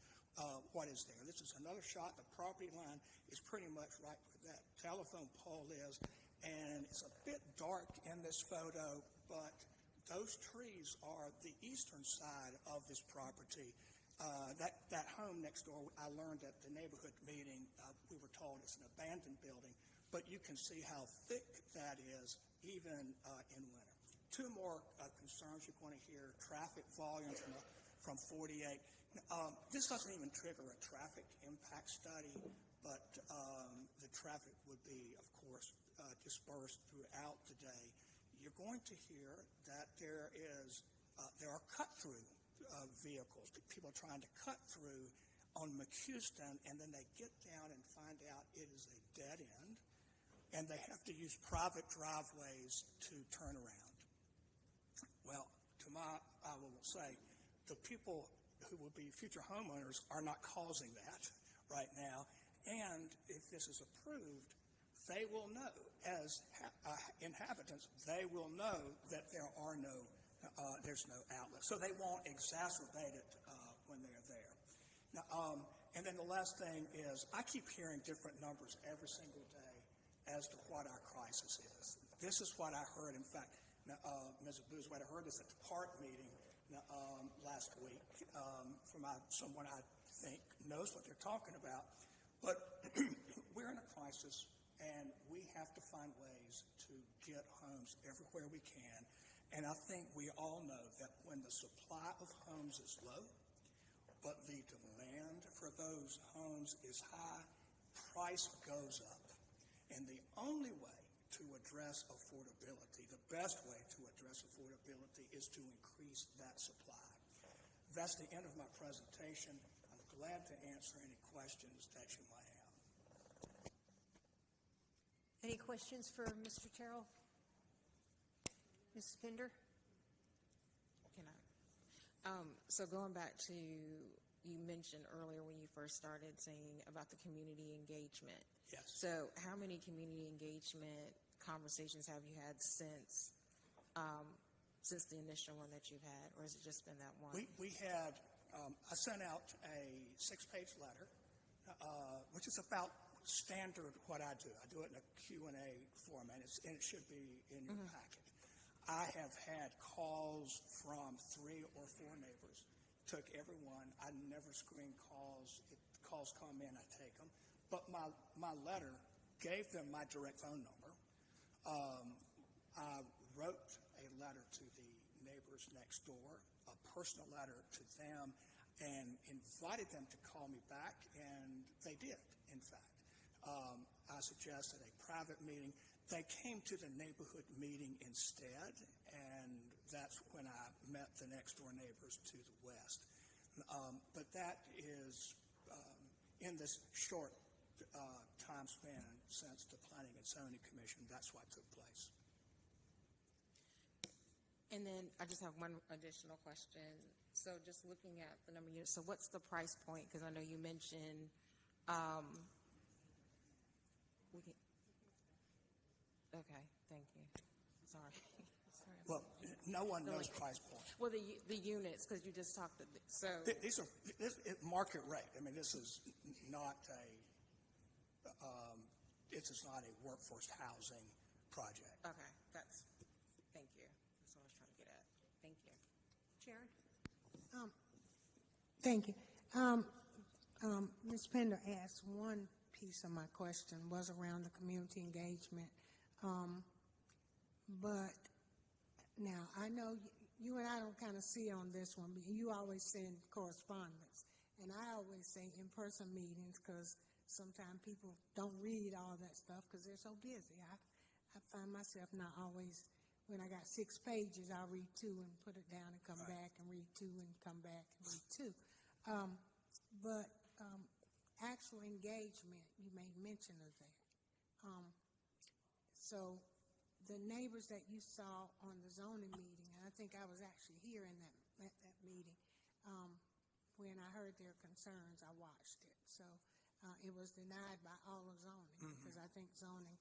Speaker 17: what is there. This is another shot. The property line is pretty much right where that telephone pole is, and it's a bit dark in this photo, but those trees are the eastern side of this property. That home next door, I learned at the neighborhood meeting, we were told it's an abandoned building, but you can see how thick that is even in winter. Two more concerns you're going to hear: traffic volume from 48. This doesn't even trigger a traffic impact study, but the traffic would be, of course, dispersed throughout the day. You're going to hear that there are cut-through vehicles, people trying to cut through on McHouston, and then they get down and find out it is a dead end, and they have to use private driveways to turn around. Well, I will say, the people who will be future homeowners are not causing that right now, and if this is approved, they will know, as inhabitants, they will know that there's no outlet, so they won't exacerbate it when they're there. Now, and then the last thing is, I keep hearing different numbers every single day as to what our crisis is. This is what I heard. In fact, Ms. Boozway, I heard this at the park meeting last week from someone I think knows what they're talking about. But we're in a crisis, and we have to find ways to get homes everywhere we can. And I think we all know that when the supply of homes is low, but the demand for those homes is high, price goes up. And the only way to address affordability, the best way to address affordability, is to increase that supply. That's the end of my presentation. I'm glad to answer any questions that you might have.
Speaker 1: Any questions for Mr. Terrell? Ms. Pinder?
Speaker 18: Can I? So going back to, you mentioned earlier when you first started saying about the community engagement.
Speaker 17: Yes.
Speaker 18: So how many community engagement conversations have you had since the initial one that you've had, or has it just been that one?
Speaker 17: We had, I sent out a 6-page letter, which is about standard what I do. I do it in a Q&A format, and it should be in your packet. I have had calls from 3 or 4 neighbors. Took everyone. I never screen calls. If calls come in, I take them. But my letter gave them my direct phone number. I wrote a letter to the neighbors next door, a personal letter to them, and invited them to call me back, and they did, in fact. I suggested a private meeting. They came to the neighborhood meeting instead, and that's when I met the next-door neighbors to the west. But that is, in this short time span since the Planning and Zoning Commission, that's what took place.
Speaker 18: And then I just have one additional question. So just looking at the number of units, so what's the price point? Because I know you mentioned okay, thank you. Sorry.
Speaker 17: Well, no one knows price point.
Speaker 18: Well, the units, because you just talked. So
Speaker 17: these are market rate. I mean, this is not a workforce housing project.
Speaker 18: Okay, that's
Speaker 3: Sharon? Thank you. Ms. Pender asked one piece of my question was around the community engagement. But now I know you and I don't kind of see on this one, but you always send correspondence. And I always say in-person meetings because sometimes people don't read all that stuff because they're so busy. I find myself not always, when I got 6 pages, I'll read 2 and put it down and come back and read 2 and come back and read 2. But actual engagement, you made mention of that. So the neighbors that you saw on the zoning meeting, and I think I was actually here in that meeting, when I heard their concerns, I watched it. So it was denied by all of zoning because I think zoning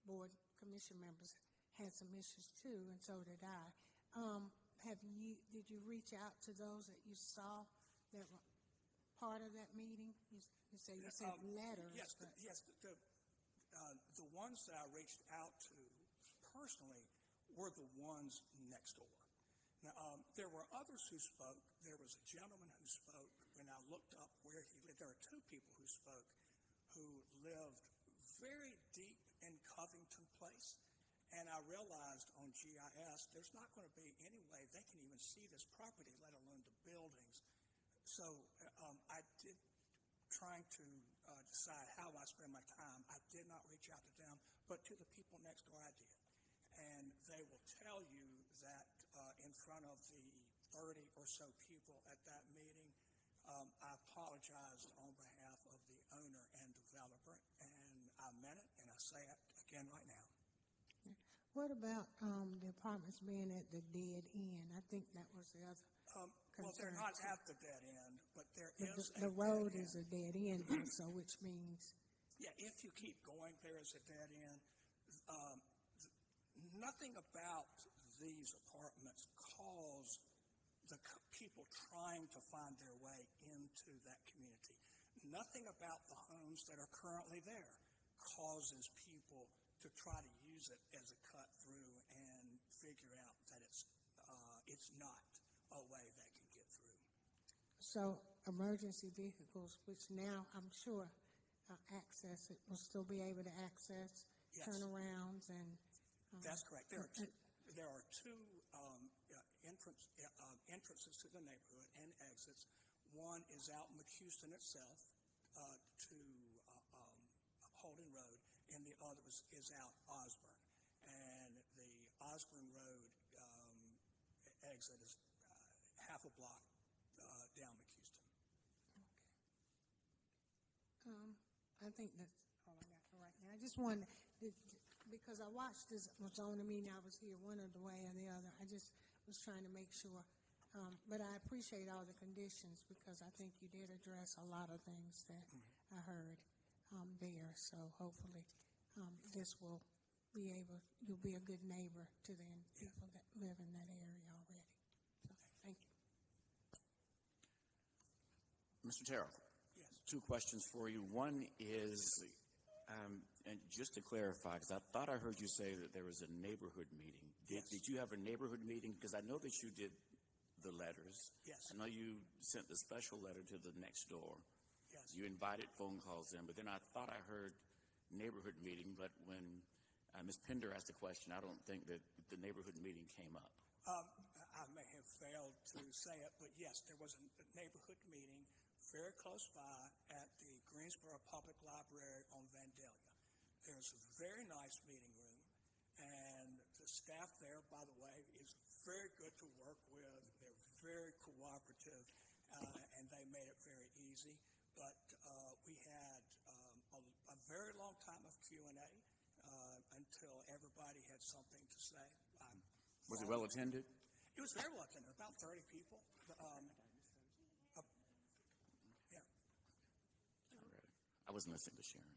Speaker 3: board commission members had some issues too, and so did I. Did you reach out to those that you saw that were part of that meeting? You sent letters.
Speaker 19: Yes, the ones that I reached out to personally were the ones next door. Now, there were others who spoke. There was a gentleman who spoke, and I looked up where he lived. There are 2 people who spoke who lived very deep in Covington Place, and I realized on GIS there's not going to be any way they can even see this property, let alone the buildings. So I did, trying to decide how I spend my time, I did not reach out to them, but to the people next door I did. And they will tell you that in front of the 30 or so people at that meeting, I apologized on behalf of the owner and developer, and I meant it, and I say it again right now.
Speaker 3: What about the apartments being at the dead end? I think that was the other concern.
Speaker 19: Well, they're not at the dead end, but there is
Speaker 3: the road is a dead end, so which means...
Speaker 19: Yeah, if you keep going, there is a dead end. Nothing about these apartments cause the people trying to find their way into that community. Nothing about the homes that are currently there causes people to try to use it as a cut through and figure out that it's not a way they can get through.
Speaker 3: So emergency vehicles, which now I'm sure access it, will still be able to access turnarounds and...
Speaker 19: That's correct. There are 2 entrances to the neighborhood and exits. One is out McHouston itself to Holden Road, and the other is out Osborne. And the Osborne Road exit is half a block down McHouston.
Speaker 3: Okay. I think that's all I got for right now. I just wanted, because I watched this zoning meeting, I was here one of the way and the other. I just was trying to make sure. But I appreciate all the conditions because I think you did address a lot of things that I heard there. So hopefully this will be you'll be a good neighbor to the people that live in that area already. So thank you.
Speaker 8: Mr. Terrell.
Speaker 19: Yes.
Speaker 8: 2 questions for you. One is, and just to clarify, because I thought I heard you say that there was a neighborhood meeting. Did you have a neighborhood meeting? Because I know that you did the letters.
Speaker 19: Yes.
Speaker 8: I know you sent the special letter to the next door.
Speaker 19: Yes.
Speaker 8: You invited phone calls in, but then I thought I heard neighborhood meeting, but when Ms. Pender asked the question, I don't think that the neighborhood meeting came up.
Speaker 19: I may have failed to say it, but yes, there was a neighborhood meeting very close by at the Greensboro Public Library on Vandalia. There's a very nice meeting room, and the staff there, by the way, is very good to work with. They're very cooperative, and they made it very easy. But we had a very long time of Q&A until everybody had something to say.
Speaker 8: Was it well attended?
Speaker 19: It was very well attended, about 30 people.
Speaker 8: I wasn't listening to Sharon.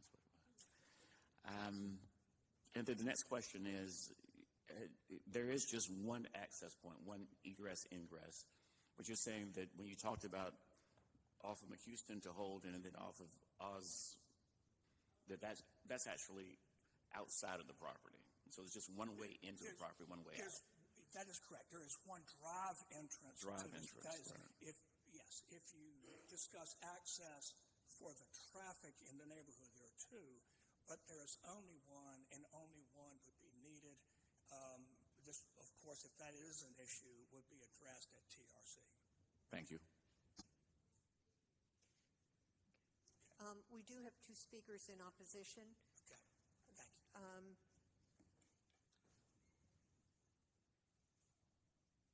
Speaker 8: And then the next question is, there is just one access point, one egress, ingress, but you're saying that when you talked about off of McHouston to Holden and then off of Oz, that's actually outside of the property. So it's just one way into the property, one way out.
Speaker 19: That is correct. There is one drive entrance.
Speaker 8: Drive
Speaker 19: to this.
Speaker 8: entrance,
Speaker 19: That is,
Speaker 8: right.
Speaker 19: if you discuss access for the traffic in the neighborhood, there are two, but there is only one, and only one would be needed. This, of course, if that is an issue, would be addressed at TRC.
Speaker 8: Thank you.
Speaker 1: We do have two speakers in opposition.
Speaker 19: Okay, thank you.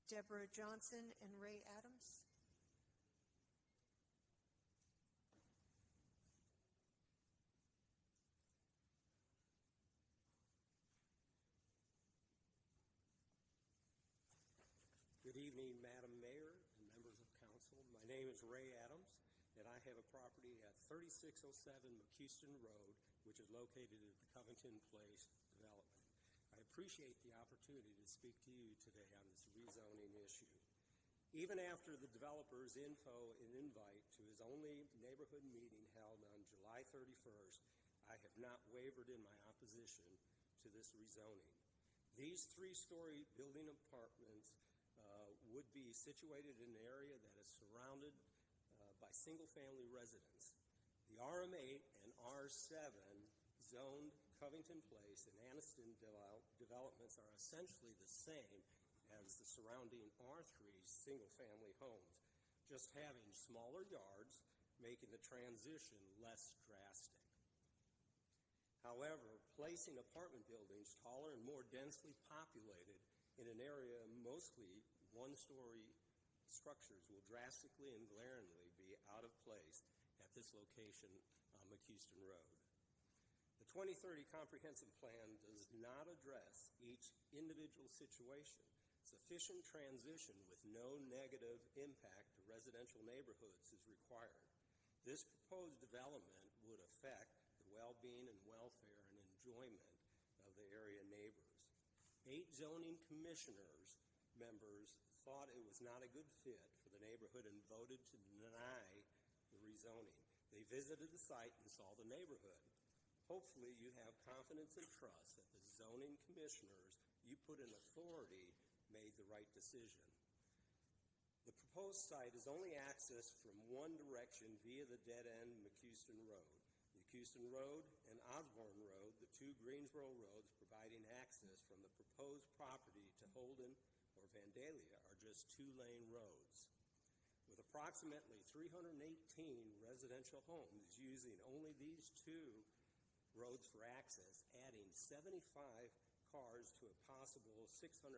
Speaker 1: Deborah Johnson and Ray Adams.
Speaker 20: Good evening, Madam Mayor and members of council. My name is Ray Adams, and I have a property at 3607 McHouston Road, which is located at the Covington Place development. I appreciate the opportunity to speak to you today on this rezoning issue. Even after the developer's info and invite to his only neighborhood meeting held on July 31st, I have not wavered in my opposition to this rezoning. These three-story building apartments would be situated in an area that is surrounded by single-family residents. The RM8 and R7 zoned Covington Place and Anniston developments are essentially the same as the surrounding R3 single-family homes, just having smaller yards, making the transition less drastic. However, placing apartment buildings taller and more densely populated in an area mostly one-story structures will drastically and glaringly be out of place at this location on McHouston Road. The 2030 Comprehensive Plan does not address each individual situation. Sufficient transition with no negative impact to residential neighborhoods is required. This proposed development would affect the well-being and welfare and enjoyment of the area neighbors. 8 zoning commissioners members thought it was not a good fit for the neighborhood and voted to deny the rezoning. They visited the site and saw the neighborhood. Hopefully you have confidence and trust that the zoning commissioners you put in authority made the right decision. The proposed site is only accessed from one direction via the dead-end McHouston Road. McHouston Road and Osborne Road, the two Greensboro roads providing access from the proposed property to Holden or Vandalia, are just 2-lane roads. With approximately 318 residential homes using only these 2 roads for access, adding 75 cars to a possible 636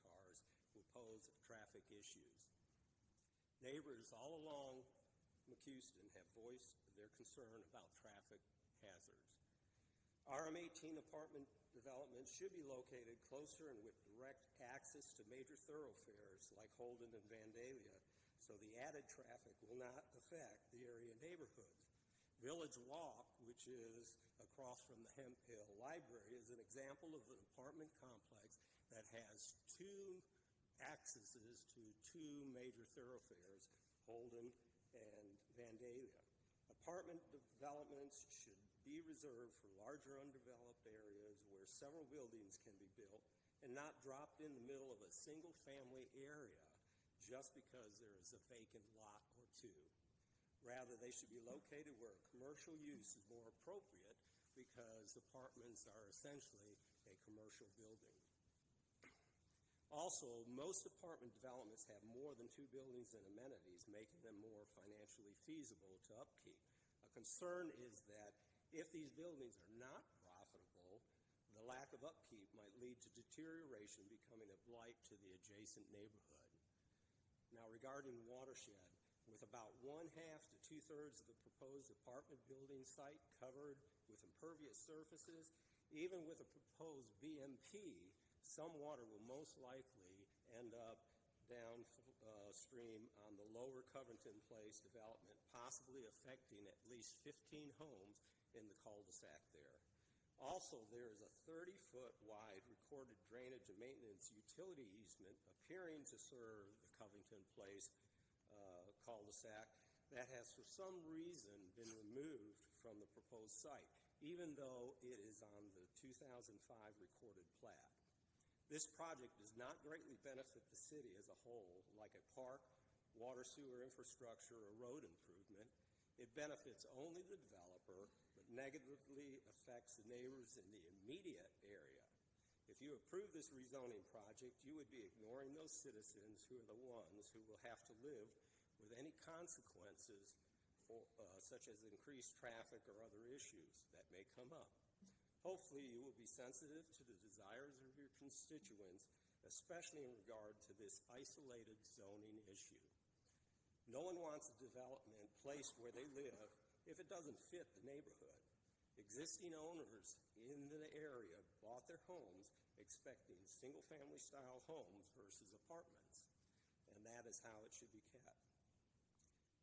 Speaker 20: cars will pose traffic issues. Neighbors all along McHouston have voiced their concern about traffic hazards. RM18 apartment development should be located closer and with direct access to major thoroughfares like Holden and Vandalia, so the added traffic will not affect the area neighborhoods. Village Walk, which is across from the Hemp Hill Library, is an example of an apartment complex that has 2 accesses to 2 major thoroughfares, Holden and Vandalia. Apartment developments should be reserved for larger undeveloped areas where several buildings can be built and not dropped in the middle of a single-family area just because there is a vacant lot or 2. Rather, they should be located where commercial use is more appropriate because apartments are essentially a commercial building. Also, most apartment developments have more than 2 buildings and amenities, making them more financially feasible to upkeep. A concern is that if these buildings are not profitable, the lack of upkeep might lead to deterioration, becoming a blight to the adjacent neighborhood. Now, regarding watershed, with about 1/2 to 2/3 of the proposed apartment building site covered with impervious surfaces, even with a proposed BMP, some water will most likely end up downstream on the lower Covington Place development, possibly affecting at least 15 homes in the cul-de-sac there. Also, there is a 30-foot wide recorded drainage and maintenance utility easement appearing to serve the Covington Place cul-de-sac that has for some reason been removed from the proposed site, even though it is on the 2005 recorded plat.
Speaker 21: This project does not greatly benefit the city as a whole, like a park, water sewer infrastructure, or road improvement. It benefits only the developer, but negatively affects the neighbors in the immediate area. If you approve this rezoning project, you would be ignoring those citizens who are the ones who will have to live with any consequences, such as increased traffic or other issues that may come up. Hopefully, you will be sensitive to the desires of your constituents, especially in regard to this isolated zoning issue. No one wants a development placed where they live if it doesn't fit the neighborhood. Existing owners in the area bought their homes expecting single-family style homes versus apartments, and that is how it should be kept.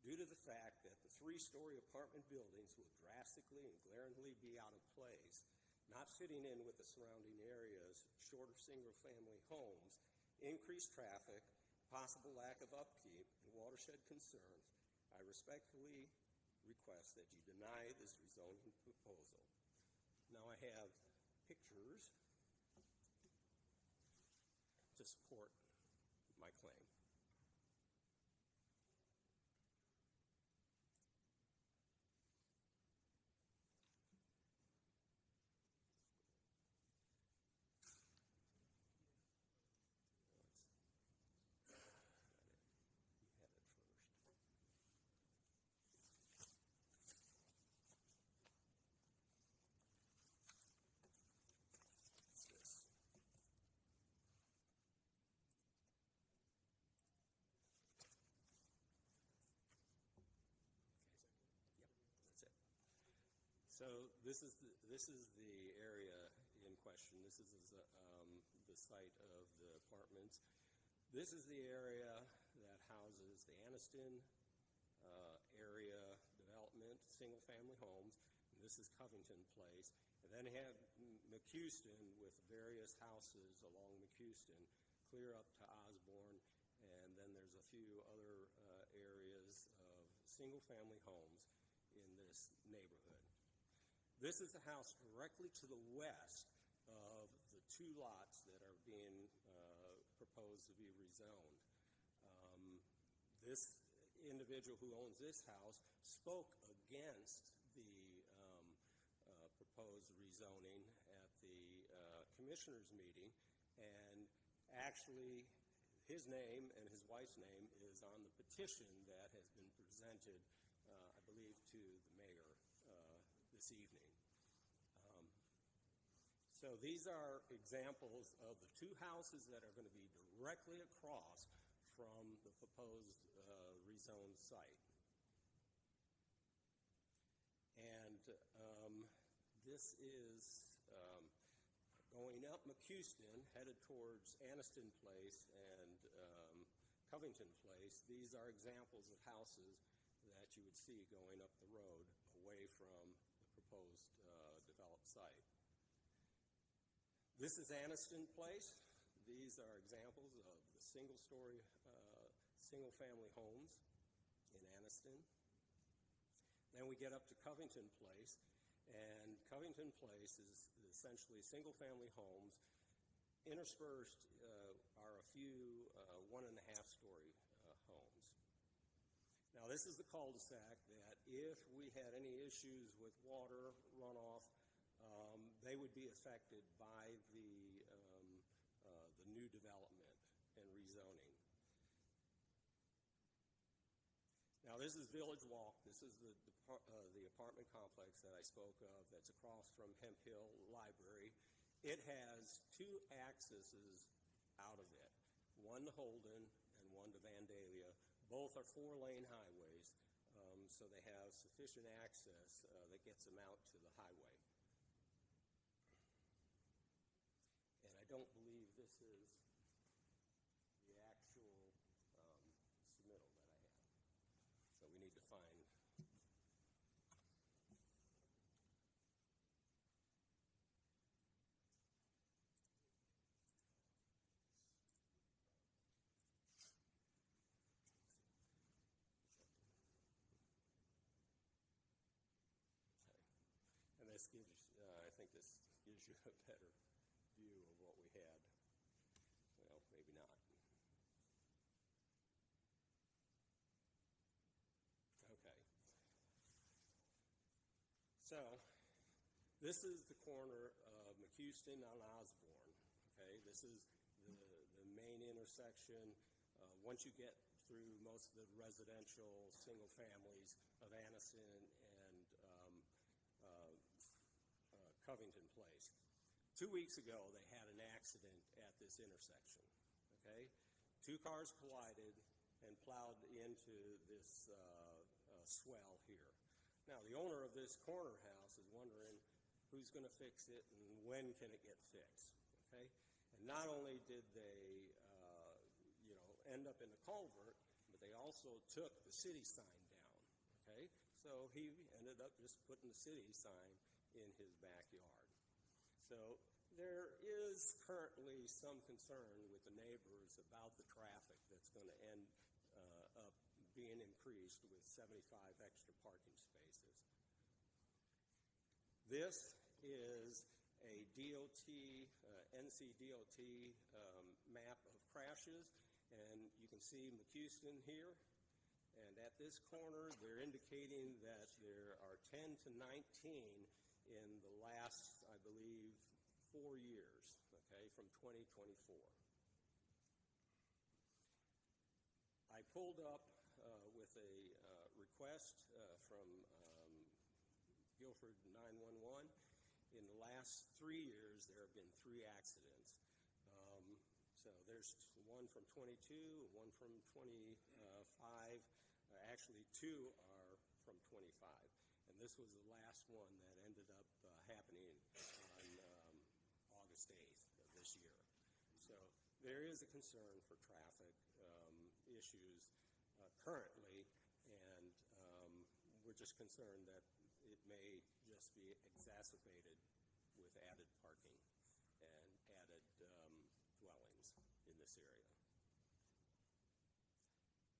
Speaker 21: Due to the fact that the 3-story apartment buildings will drastically and glaringly be out of place, not fitting in with the surrounding areas, shorter single-family homes, increased traffic, possible lack of upkeep, and watershed concerns, I respectfully request that you deny this rezoning proposal. Now I have pictures to support my claim. So this is the area in question. This is the site of the apartments. This is the area that houses the Anniston area development, single-family homes. And this is Covington Place. And then you have McHouston with various houses along McHouston, clear up to Osborne. And then there's a few other areas of single-family homes in this neighborhood. This is the house directly to the west of the 2 lots that are being proposed to be rezoned. This individual who owns this house spoke against the proposed rezoning at the commissioners meeting, and actually his name and his wife's name is on the petition that has been presented, I believe, to the mayor this evening. So these are examples of the 2 houses that are going to be directly across from the proposed rezoned site. And this is going up McHouston, headed towards Anniston Place and Covington Place. These are examples of houses that you would see going up the road away from the proposed developed site. This is Anniston Place. These are examples of the single-story, single-family homes in Anniston. Then we get up to Covington Place, and Covington Place is essentially single-family homes. Interspersed are a few 1.5-story homes. Now, this is the cul-de-sac that if we had any issues with water runoff, they would be affected by the new development and rezoning. Now, this is Village Walk. This is the apartment complex that I spoke of that's across from Hemp Hill Library. It has 2 accesses out of it, one to Holden and one to Vandalia. Both are 4-lane highways, so they have sufficient access that gets them out to the highway. And I don't believe this is the actual submittal that I have. So we need to find. And this gives, I think this gives you a better view of what we had
Speaker 4: This is the corner of McHouston on Osborne. Okay, this is the main intersection. Once you get through most of the residential single families of Anniston and Covington Place. 2 weeks ago, they had an accident at this intersection. Okay, 2 cars collided and plowed into this swell here. Now, the owner of this corner house is wondering who's going to fix it and when can it get fixed. Okay, and not only did they, end up in the culvert, but they also took the city sign down. Okay, so he ended up just putting the city sign in his backyard. So there is currently some concern with the neighbors about the traffic that's going to end up being increased with 75 extra parking spaces. This is a NCDOT map of crashes, and you can see McHouston here. And at this corner, they're indicating that there are 10 to 19 in the last, I believe, 4 years, okay, from 2024. I pulled up with a request from Guilford 911. In the last 3 years, there have been 3 accidents. So there's one from 22, one from 25. Actually, 2 are from 25. And this was the last one that ended up happening on August 8th of this year. So there is a concern for traffic issues currently, and we're just concerned that it may just be exacerbated with added parking and added dwellings in this area.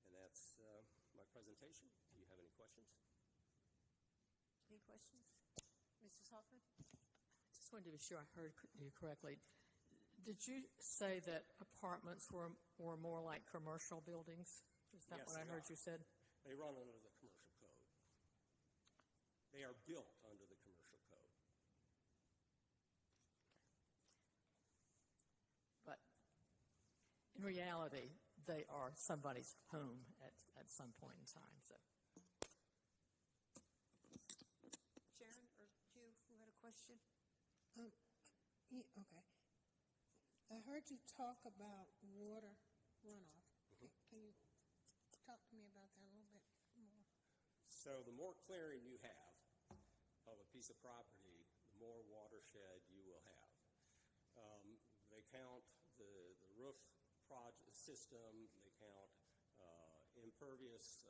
Speaker 4: And that's my presentation. Do you have any questions?
Speaker 1: Any questions? Mrs. Hoffman?
Speaker 22: Just wanted to be sure I heard you correctly. Did you say that apartments were more like commercial buildings? Is that
Speaker 4: Yes,
Speaker 22: what I heard you said?
Speaker 4: They run under the commercial code. They are built under the commercial code.
Speaker 22: But in reality, they are somebody's home at some point in time. So,
Speaker 1: Sharon or Hugh, who had a question?
Speaker 3: Okay. I heard you talk about water runoff. Can you talk to me about that a little bit more?
Speaker 4: So the more clearing you have of a piece of property, the more watershed you will have. They count the roof system, they count impervious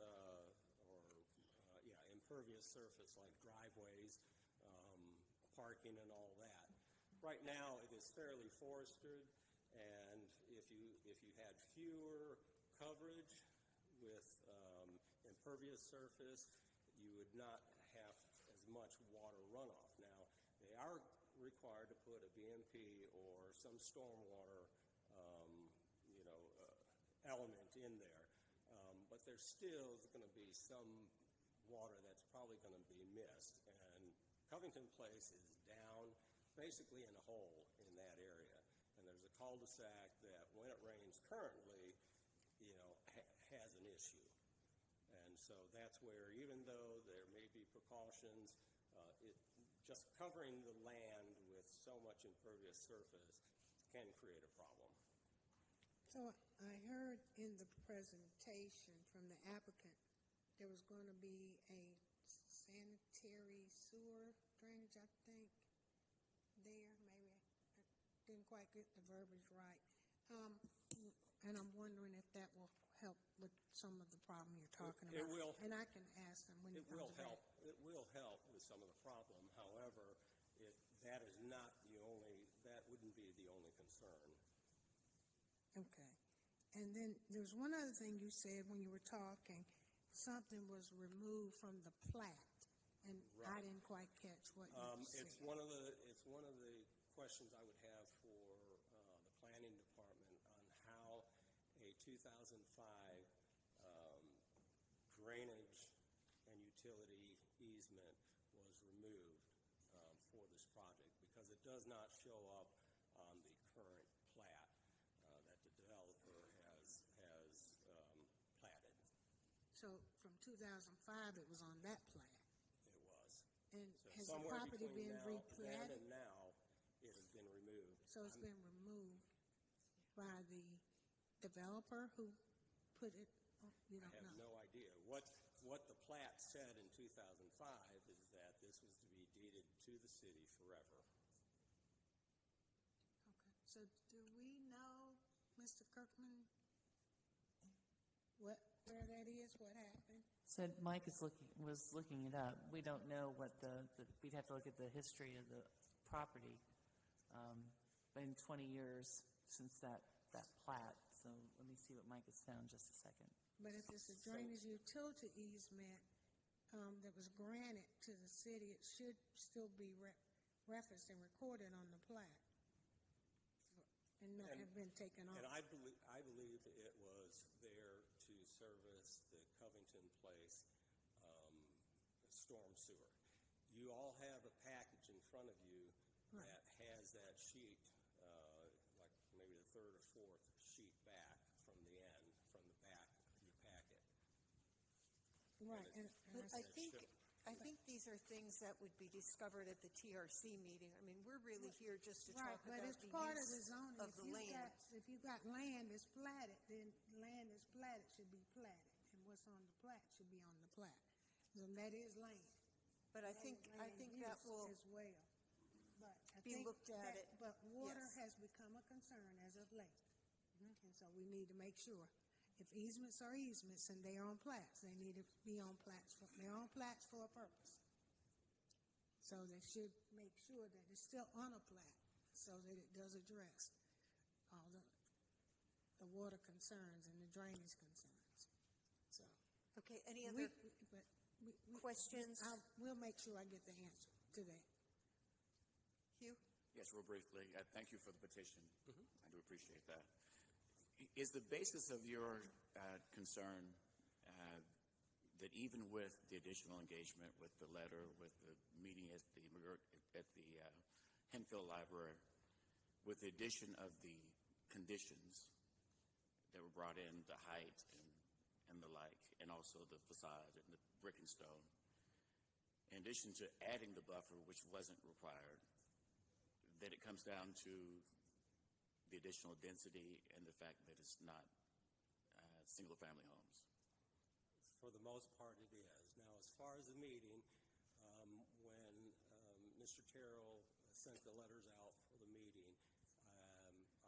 Speaker 4: impervious surface like driveways, parking and all that. Right now it is fairly forested, and if you had fewer coverage with impervious surface, you would not have as much water runoff. Now, they are required to put a BMP or some stormwater element in there, but there still is going to be some water that's probably going to be missed. And Covington Place is down basically in a hole in that area. And there's a cul-de-sac that when it rains currently, has an issue. And so that's where, even though there may be precautions, just covering the land with so much impervious surface can create a problem.
Speaker 3: So I heard in the presentation from the applicant there was going to be a sanitary sewer drainage, I think, there. Maybe I didn't quite get the verbiage right. And I'm wondering if that will help with some of the problem you're talking about.
Speaker 4: It will.
Speaker 3: And I can ask them when
Speaker 4: It
Speaker 3: he comes
Speaker 4: will
Speaker 3: back.
Speaker 4: help. It will help with some of the problem. However, that is not the only. That wouldn't be the only concern.
Speaker 3: Okay. And then there's one other thing you said when you were talking. Something was removed from the plat, and
Speaker 4: Right.
Speaker 3: I didn't quite catch what you said.
Speaker 4: It's one of the questions I would have for the planning department on how a 2005 drainage and utility easement was removed for this it does not show up on the current plat that the developer has platted.
Speaker 3: So from 2005, it was on that plat.
Speaker 4: It was.
Speaker 3: And
Speaker 4: So
Speaker 3: has the
Speaker 4: somewhere
Speaker 3: property
Speaker 4: between
Speaker 3: been
Speaker 4: then
Speaker 3: replatted?
Speaker 4: and now, it has been removed.
Speaker 3: So it's been removed by the developer who put it, you
Speaker 4: I
Speaker 3: don't
Speaker 4: have
Speaker 3: know?
Speaker 4: no idea. What the plat said in 2005 is that this was to be deeded to the city forever.
Speaker 3: Okay, so do we know, Mr. Kirkman, where that is, what happened?
Speaker 2: So Mike was looking it up. We don't know what we'd have to look at the history of the property. Been 20 years since that plat, so let me see what Mike has found just a second.
Speaker 3: But if it's a drainage utility easement that was granted to the city, it should still be referenced and recorded on the plat and not have been taken off.
Speaker 4: And I believe it was there to service the Covington Place storm sewer. You all have a package in front of you that has that sheet, like maybe the third or fourth sheet back from the end, from the back of your packet.
Speaker 3: Right.
Speaker 1: But I think these are things that would be discovered at the TRC meeting. I mean, we're really here just to talk
Speaker 3: But
Speaker 1: about
Speaker 3: it's
Speaker 1: the
Speaker 3: part of the
Speaker 1: use
Speaker 3: zoning.
Speaker 1: of the land.
Speaker 3: If you've got land that's platted, then land that's platted should be platted. And what's on the plat should be on the plat. And that is land.
Speaker 1: But I think that will
Speaker 3: as well. But I
Speaker 1: be
Speaker 3: think
Speaker 1: looked at it.
Speaker 3: But water
Speaker 1: Yes.
Speaker 3: has become a concern as of late. And so we need to make sure. If easements are easements and they are on plats, they need to be on plats. They're on plats for a purpose. So they should make sure that it's still on a plat so that it does address all the water concerns and the drainage concerns. So.
Speaker 1: Okay, any other questions?
Speaker 3: We'll make sure I get the answer to that.
Speaker 1: Hugh?
Speaker 8: Yes, real briefly. Thank you for the petition. I do appreciate that. Is the basis of your concern that even with the additional engagement with the letter, with the meeting at the Henfield Library, with the addition of the conditions that were brought in, the height and the like, and also the facade and the brick and stone, in addition to adding the buffer, which wasn't required, that it comes down to the additional density and the fact that it's not single-family homes?
Speaker 4: For the most part, it is. Now, as far as the meeting, when Mr. Terrell sent the letters out for the meeting,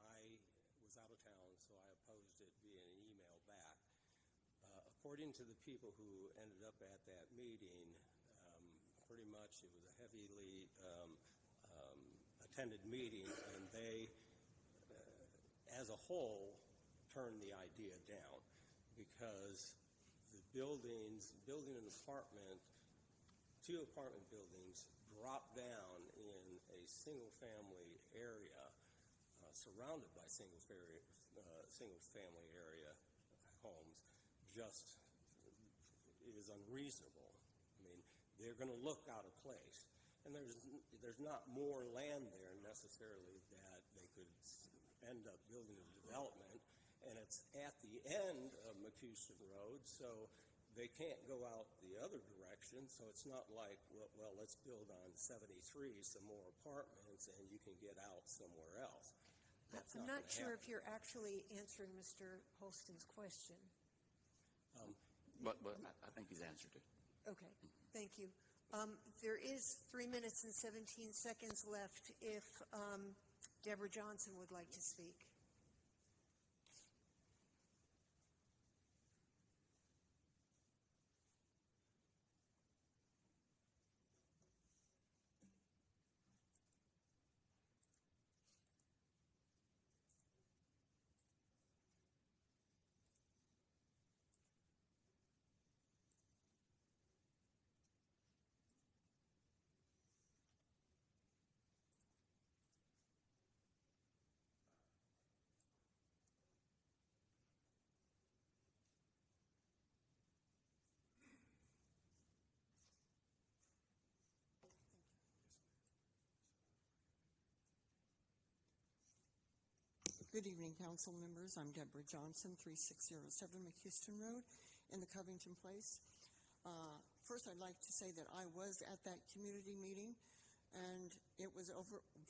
Speaker 4: I was out of town, so I opposed it via an email back. According to the people who ended up at that meeting, pretty much it was a heavily attended meeting, and they, as a whole, turned the idea down because the building an apartment, 2 apartment buildings drop down in a single-family area surrounded by single-family area homes just is unreasonable. I mean, they're going to look out of place. And there's not more land there necessarily that they could end up building a development. And it's at the end of McCuistion Road, so they can't go out the other direction. So it's not like, well, let's build on 73 some more apartments and you can get out somewhere else. That's
Speaker 1: I'm
Speaker 4: not
Speaker 1: not sure
Speaker 4: happen.
Speaker 1: if you're actually answering Mr. Holston's question.
Speaker 8: But I think he's answered it.
Speaker 1: Okay, thank you. There is 3 minutes and 17 seconds left if Deborah Johnson would like to speak.
Speaker 6: Good evening, council members. I'm Deborah Johnson, 3607 McHouston Road in the Covington Place. First, I'd like to say that I was at that community meeting, and it was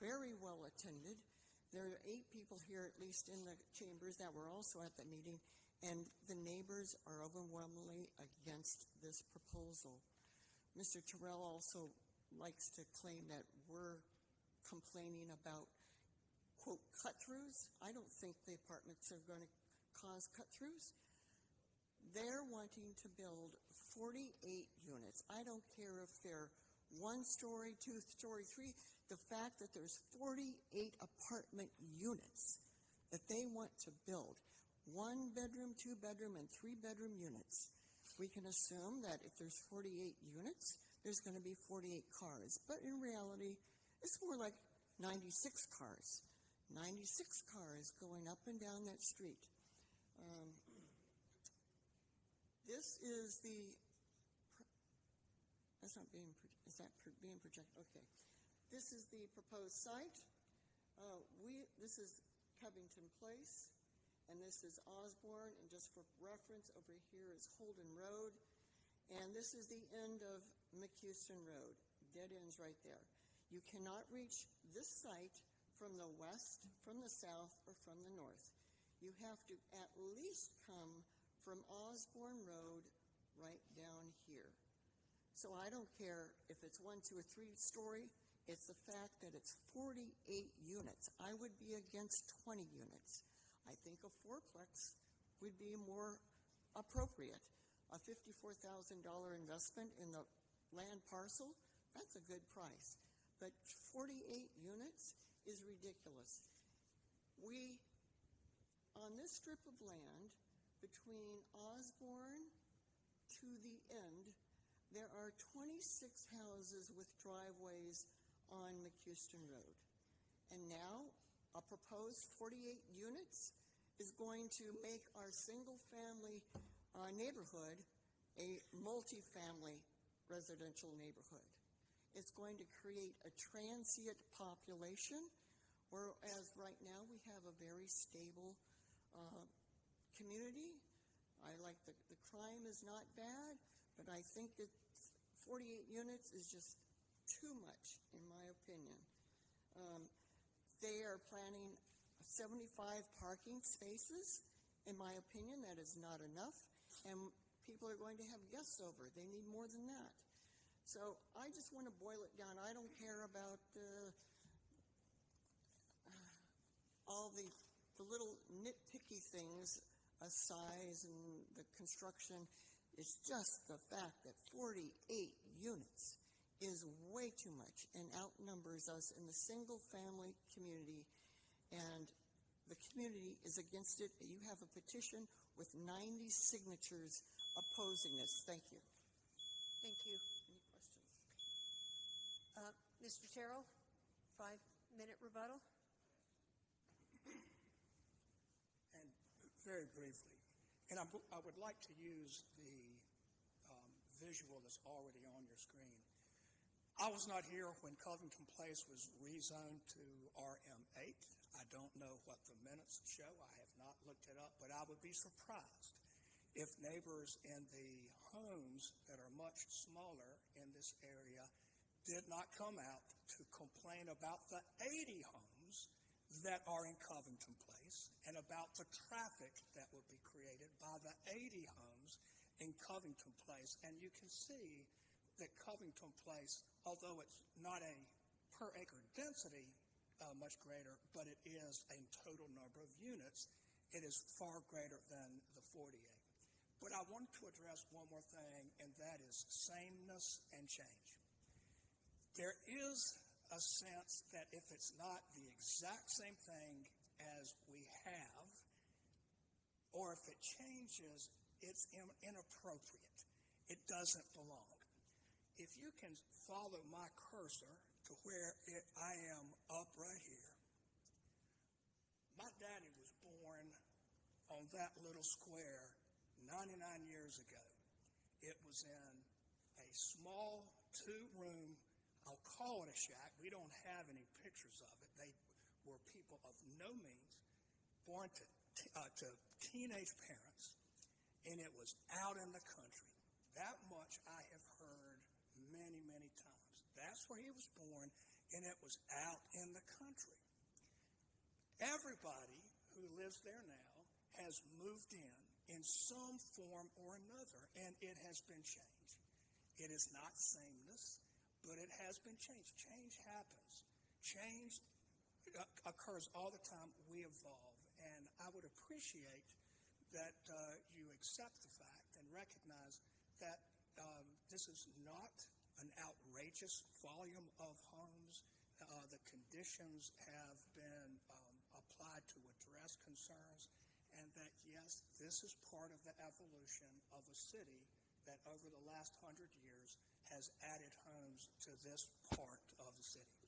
Speaker 6: very well attended. There are 8 people here, at least in the chambers, that were also at the meeting, and the neighbors are overwhelmingly against this proposal. Mr. Terrell also likes to claim that we're complaining about, quote, cut-throughs. I don't think the apartments are going to cause cut-throughs. They're wanting to build 48 units. I don't care if they're 1-story, 2-story, 3. The fact that there's 48 apartment units that they want to build, 1-bedroom, 2-bedroom, and 3-bedroom units. We can assume that if there's 48 units, there's going to be 48 cars. But in reality, it's more like 96 cars. 96 cars going up and down that street. This is the, that's not being, is that being projected? Okay. This is the proposed site. This is Covington Place, and this is Osborne, and just for reference, over here is Holden Road, and this is the end of McHouston Road. Dead ends right there. You cannot reach this site from the west, from the south, or from the north. You have to at least come from Osborne Road right down here. So I don't care if it's 1, 2, or 3-story. It's the fact that it's 48 units. I would be against 20 units. I think a 4-plex would be more appropriate. A $54,000 investment in the land parcel, that's a good price. But 48 units is ridiculous. On this strip of land between Osborne to the end, there are 26 houses with driveways on McHouston Road. And now a proposed 48 units is going to make our single-family neighborhood a multi-family residential neighborhood. It's going to create a transient population, whereas right now we have a very stable community. I like the crime is not bad, but I think it's 48 units is just too much, in my opinion. They are planning 75 parking spaces. In my opinion, that is not enough, and people are going to have guests over. They need more than that. So I just want to boil it down. I don't care about all the little nitpicky things, size and the construction. It's just the fact that 48 units is way too much and outnumbers us in the single-family community, and the community is against it. You have a petition with 90 signatures opposing this. Thank you.
Speaker 1: Thank you.
Speaker 6: Any questions?
Speaker 1: Mr. Terrell, 5-minute rebuttal.
Speaker 19: And very briefly, and I would like to use the visual that's already on your screen. I was not here when Covington Place was rezoned to RM8. I don't know what the minutes show. I have not looked it up, but I would be surprised if neighbors in the homes that are much smaller in this area did not come out to complain about the 80 homes that are in Covington Place and about the traffic that would be created by the 80 homes in Covington Place. And you can see that Covington Place, although it's not a per acre density much greater, but it is a total number of units, it is far greater than the 48. But I wanted to address one more thing, and that is sameness and change. There is a sense that if it's not the exact same thing as we have, or if it changes, it's inappropriate. It doesn't belong. If you can follow my cursor to where I am up right here, my daddy was born on that little square 99 years ago. It was in a small 2-room, I'll call it a shack. We don't have any pictures of it. They were people of no means. born to teenage parents, and it was out in the country. That much I have heard many, many times. That's where he was born, and it was out in the country. Everybody who lives there now has moved in some form or another, and it has been changed. It is not sameness, but it has been changed. Change happens. Change occurs all the time. We evolve, and I would appreciate that you accept the fact and recognize that this is not an outrageous volume of homes. The conditions have been applied to address concerns, and that, yes, this is part of the evolution of a city that over the last 100 years has added homes to this part of the city.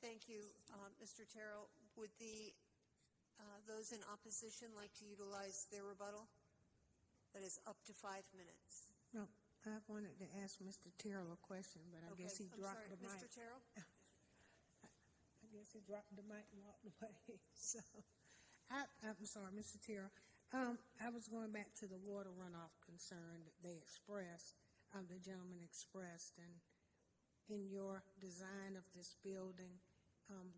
Speaker 1: Thank you, Mr. Terrell. Would those in opposition like to utilize their rebuttal? That is up to 5 minutes.
Speaker 3: No, I wanted to ask Mr. Terrell a question, but I guess he dropped the mic.
Speaker 1: Mr. Terrell?
Speaker 3: I guess he dropped the mic and walked away. So, I'm sorry, Mr. Terrell. I was going back to the water runoff concern that they expressed, the gentleman expressed, and in your design of this building,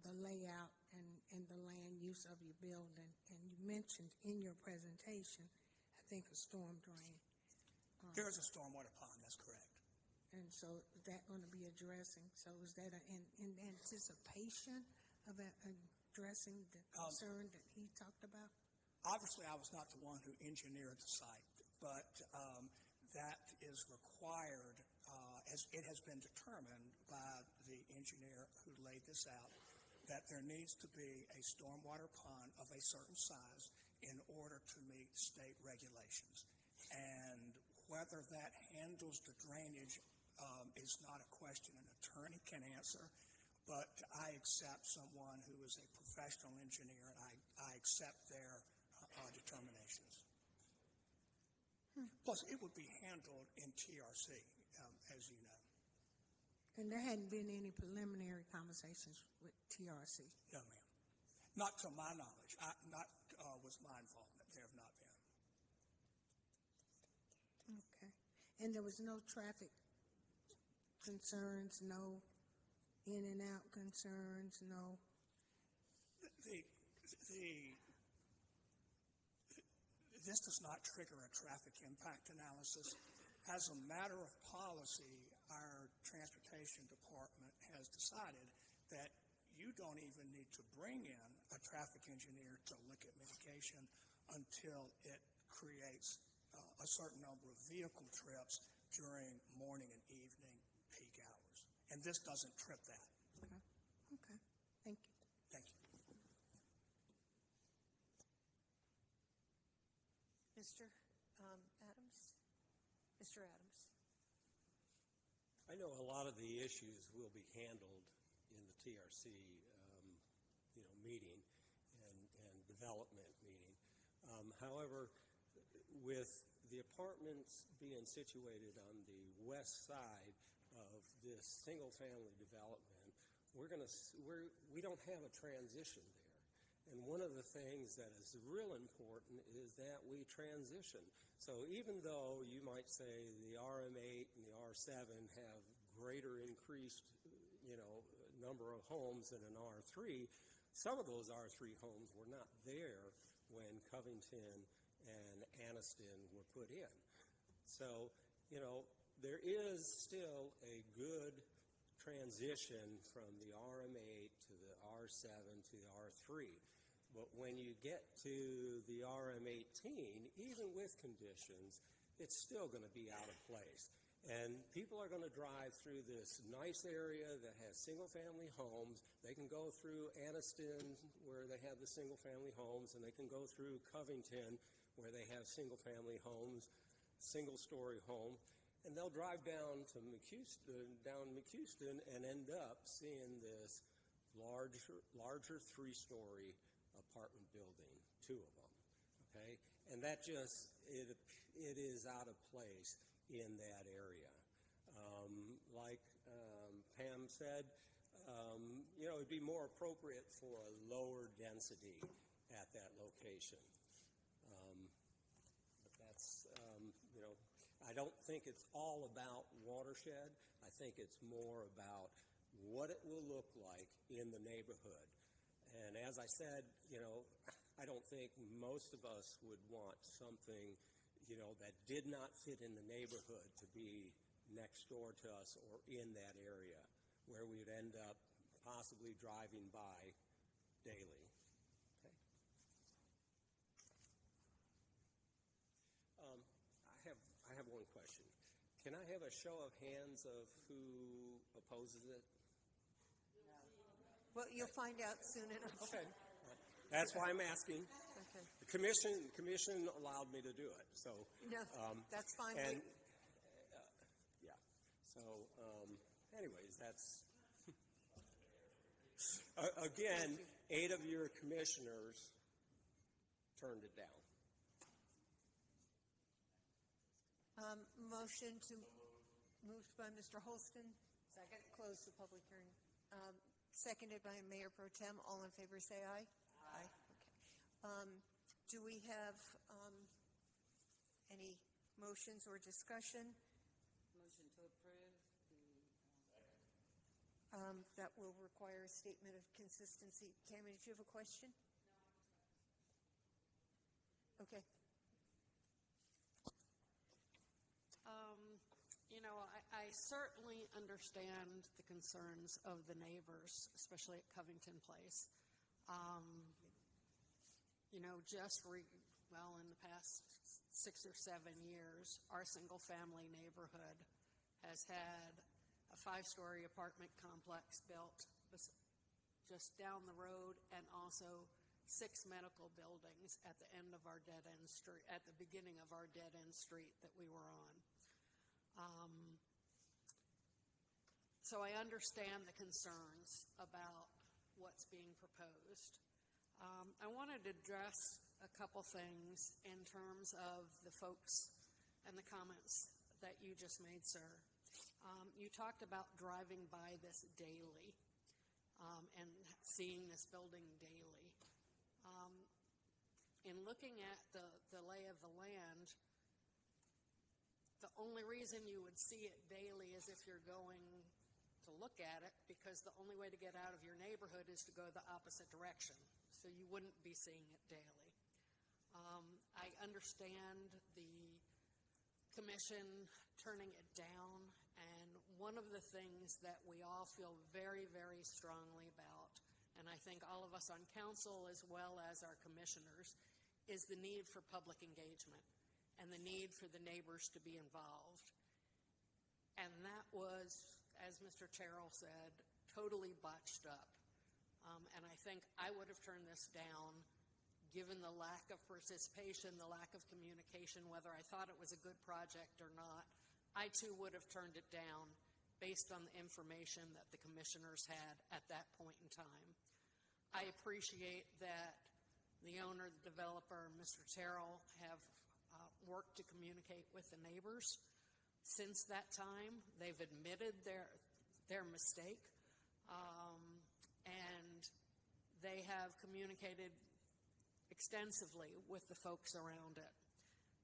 Speaker 3: the layout and the land use of your building, and you mentioned in your presentation, I think, a storm drain.
Speaker 19: There is a stormwater pond, that's correct.
Speaker 3: And so is that going to be addressing? So is that in anticipation of addressing the concern that he talked about?
Speaker 19: Obviously, I was not the one who engineered the site, but that is required, as it has been determined by the engineer who laid this out, that there needs to be a stormwater pond of a certain size in order to meet state regulations. And whether that handles the drainage is not a question an attorney can answer, but I accept someone who is a professional engineer, and I accept their determinations. Plus, it would be handled in TRC, as you know.
Speaker 3: And there hadn't been any preliminary conversations with TRC?
Speaker 19: No, ma'am. Not to my knowledge. Not with my involvement. There have not been.
Speaker 3: Okay. And there was no traffic concerns, no in and out concerns, no?
Speaker 19: This does not trigger a traffic impact analysis. As a matter of policy, our transportation department has decided that you don't even need to bring in a traffic engineer to look at mitigation until it creates a certain number of vehicle trips during morning and evening peak hours. And this doesn't trip that.
Speaker 3: Okay. Okay. Thank you.
Speaker 19: Thank you.
Speaker 1: Mr. Adams? Mr. Adams.
Speaker 4: I know a lot of the issues will be handled in the TRC, meeting and development meeting. However, with the apartments being situated on the west side of this single-family development, we don't have a transition there. And one of the things that is real important is that we transition. So even though you might say the RM8 and the R7 have greater increased, number of homes than an R3, some of those R3 homes were not there when Covington and Anniston were put in. So, there is still a good transition from the RM8 to the R7 to the R3. But when you get to the RM18, even with conditions, it's still going to be out of place. And people are going to drive through this nice area that has single-family homes. They can go through Anniston, where they have the single-family homes, and they can go through Covington, where they have single-family homes, single-story home. And they'll drive down to McHouston and end up seeing this larger three-story apartment building, two of them, okay? And that just, it is out of place in that area. Like Pam said, it'd be more appropriate for a lower density at that location. But that's, I don't think it's all about watershed. I think it's more about what it will look like in the neighborhood. And as I said, I don't think most of us would want something, that did not fit in the neighborhood to be next door to us or in that area where we would end up possibly driving by daily. Okay. I have one question. Can I have a show of hands of who opposes it?
Speaker 1: Well, you'll find out soon enough.
Speaker 4: Okay. That's why I'm asking.
Speaker 1: Okay.
Speaker 4: The commission allowed me to do it, so.
Speaker 1: No, that's fine.
Speaker 4: And, yeah. So, anyways, that's, again, 8 of your commissioners turned it down.
Speaker 1: Motion to, moved by Mr. Holston. Second. Close the public hearing. Seconded by Mayor Pro Tem. All in favor say aye. Aye. Okay. Do we have any motions or discussion?
Speaker 5: Motion to approve.
Speaker 1: That will require a statement of consistency. Tammy, did you have a question? No. Okay.
Speaker 15: I certainly understand the concerns of the neighbors, especially at Covington Place. In the past 6 or 7 years, our single-family neighborhood has had a 5-story apartment complex built just down the road, and also 6 medical buildings at the end of our dead-end street, at the beginning of our dead-end street that we were on. So I understand the concerns about what's being proposed. I wanted to address a couple things in terms of the folks and the comments that you just made, sir. You talked about driving by this daily and seeing this building daily. In looking at the lay of the land, the only reason you would see it daily is if you're going to look at it, because the only way to get out of your neighborhood is to go the opposite direction. So you wouldn't be seeing it daily. I understand the commission turning it down, and one of the things that we all feel very, very strongly about, and I think all of us on council as well as our commissioners, is the need for public engagement and the need for the neighbors to be involved. And that was, as Mr. Terrell said, totally botched up. And I think I would have turned this down given the lack of participation, the lack of communication, whether I thought it was a good project or not. I too would have turned it down based on the information that the commissioners had at that point in time. I appreciate that the owner, the developer, Mr. Terrell, have worked to communicate with the neighbors. Since that time, they've admitted their mistake, and they have communicated extensively with the folks around it.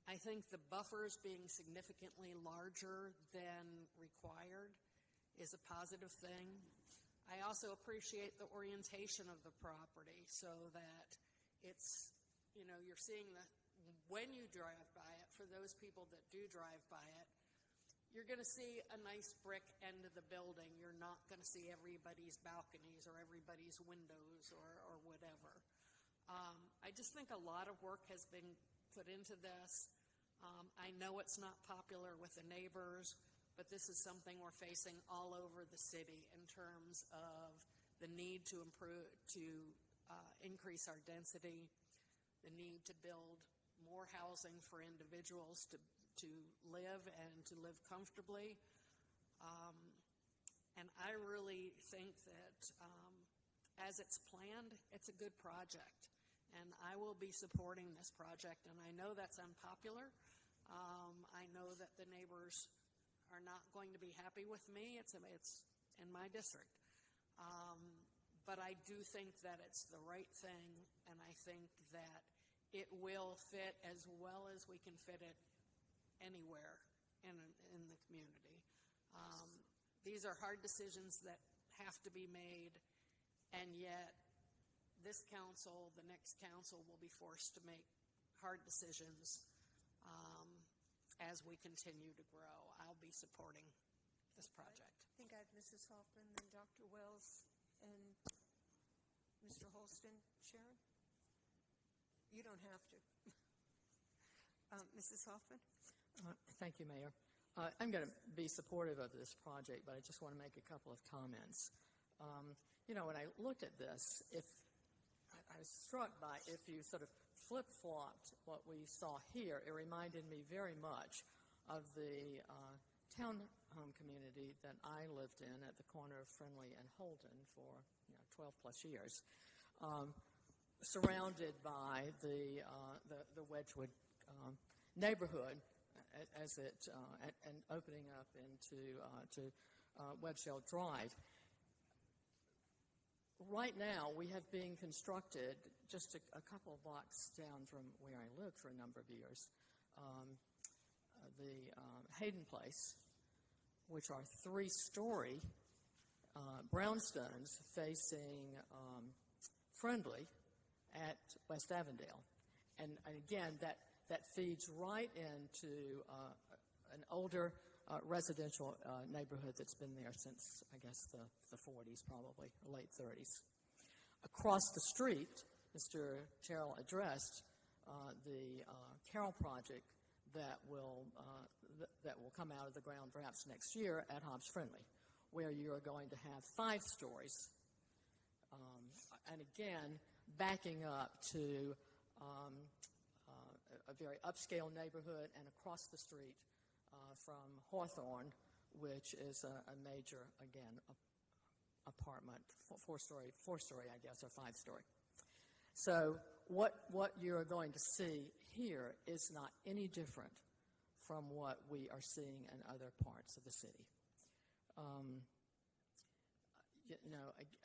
Speaker 15: I think the buffers being significantly larger than required is a positive thing. I also appreciate the orientation of the property so that it's, you're seeing that when you drive by it, for those people that do drive by it, you're going to see a nice brick end of the building. You're not going to see everybody's balconies or everybody's windows or whatever. I just think a lot of work has been put into this. I know it's not popular with the neighbors, but this is something we're facing all over the city in terms of the need to increase our density, the need to build more housing for individuals to live and to live comfortably. And I really think that as it's planned, it's a good project. And I will be supporting this project, and I know that's unpopular. I know that the neighbors are not going to be happy with me. It's in my district. But I do think that it's the right thing, and I think that it will fit as well as we can fit it anywhere in the community. These are hard decisions that have to be made, and yet this council, the next council, will be forced to make hard decisions as we continue to grow. I'll be supporting this project.
Speaker 1: I think I have Mrs. Hoffman, then Dr. Wells, and Mr. Holston. Sharon? You don't have to. Mrs. Hoffman?
Speaker 22: Thank you, Mayor. I'm going to be supportive of this project, but I just want to make a couple of comments. When I looked at this, I was struck by if you sort of flip-flopped what we saw here, it reminded me very much of the townhome community that I lived in at the corner of Friendly and Holden for 12 plus years, surrounded by the Wedgwood neighborhood as it and opening up into Wedgeshell Drive. Right now, we have being constructed just a couple of blocks down from where I lived for a number of years, the Hayden Place, which are 3-story brownstones facing Friendly at West Avondale. And again, that feeds right into an older residential neighborhood that's been there since, I guess, the 40s, probably, or late 30s. Across the street, Mr. Terrell addressed the Carroll project that will come out of the ground perhaps next year at Hobbs Friendly, where you are going to have 5 stories. And again, backing up to a very upscale neighborhood, and across the street from Hawthorne, which is a major, again, apartment, 4-story, I guess, or 5-story. So what you're going to see here is not any different from what we are seeing in other parts of the city.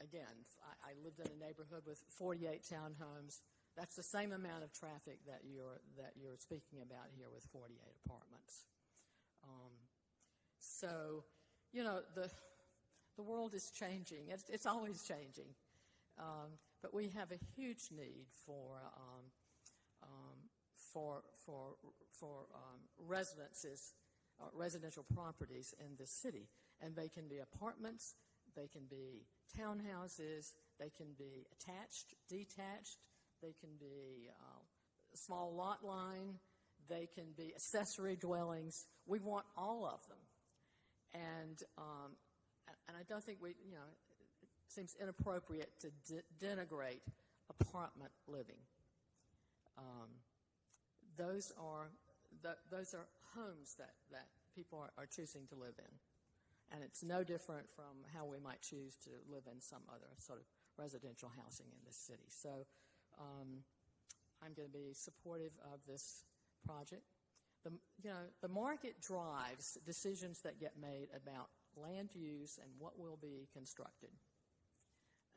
Speaker 22: Again, I lived in a neighborhood with 48 townhomes. That's the same amount of traffic that you're speaking about here with 48 apartments. So, the world is changing. It's always changing. But we have a huge need for residences, residential properties in the city. And they can be apartments, they can be townhouses, they can be attached, detached, they can be small lot line, they can be accessory dwellings. We want all of them. And I don't think it seems inappropriate to denigrate apartment living. Those are homes that people are choosing to live in. And it's no different from how we might choose to live in some other sort of residential housing in this city. So I'm going to be supportive of this project. The market drives decisions that get made about land use and what will be constructed.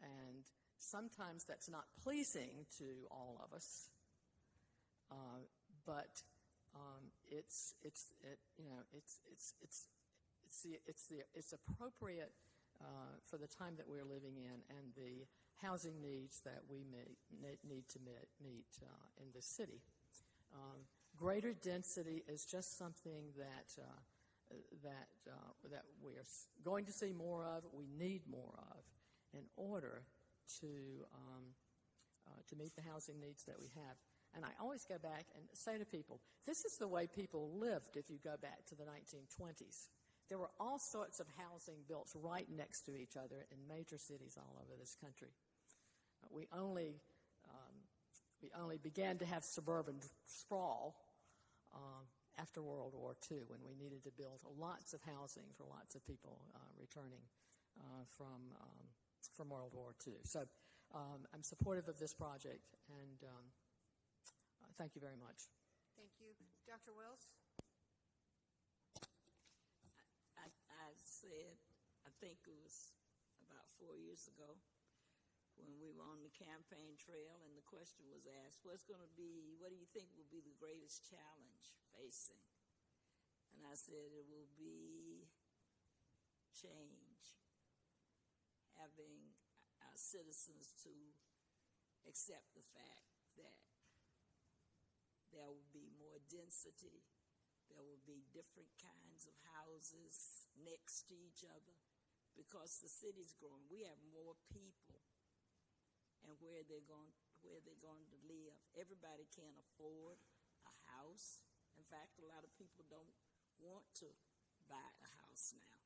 Speaker 22: And sometimes that's not pleasing to all of us, but it's appropriate for the time that we're living in and the housing needs that we need to meet in the city. Greater density is just something that we're going to see more of. We need more of in order to meet the housing needs that we have. And I always go back and say to people, this is the way people lived if you go back to the 1920s. There were all sorts of housing built right next to each other in major cities all over this country. We only began to have suburban sprawl after World War II, when we needed to build lots of housing for lots of people returning from World War II. So I'm supportive of this project, and thank you very much.
Speaker 1: Thank you. Dr. Wells?
Speaker 10: I said, I think it was about 4 years ago when we were on the campaign trail and the question was asked, what do you think will be the greatest challenge facing? And I said it will be change, having our citizens to accept the fact that there will be more density, there will be different kinds of houses next to each other because the city's growing. We have more people, and where they're going to live. Everybody can't afford a house. In fact, a lot of people don't want to buy a house now.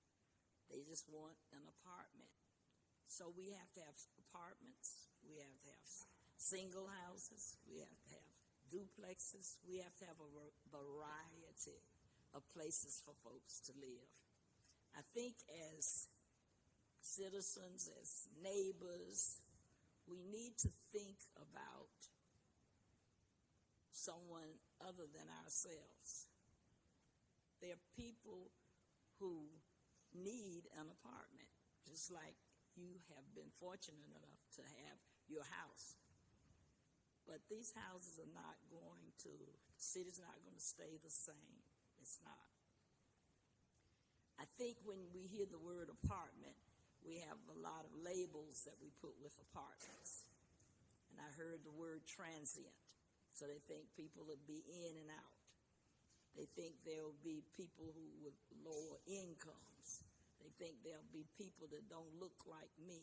Speaker 10: They just want an apartment. So we have to have apartments. We have to have single houses. We have to have duplexes. We have to have a variety of places for folks to live. I think as citizens, as neighbors, we need to think about someone other than ourselves. There are people who need an apartment, just like you have been fortunate enough to have your house. But these houses are not going to, the city's not going to stay the same. It's not. I think when we hear the word apartment, we have a lot of labels that we put with apartments. And I heard the word transient, so they think people will be in and out. They think there will be people who with lower incomes. They think there'll be people that don't look like me.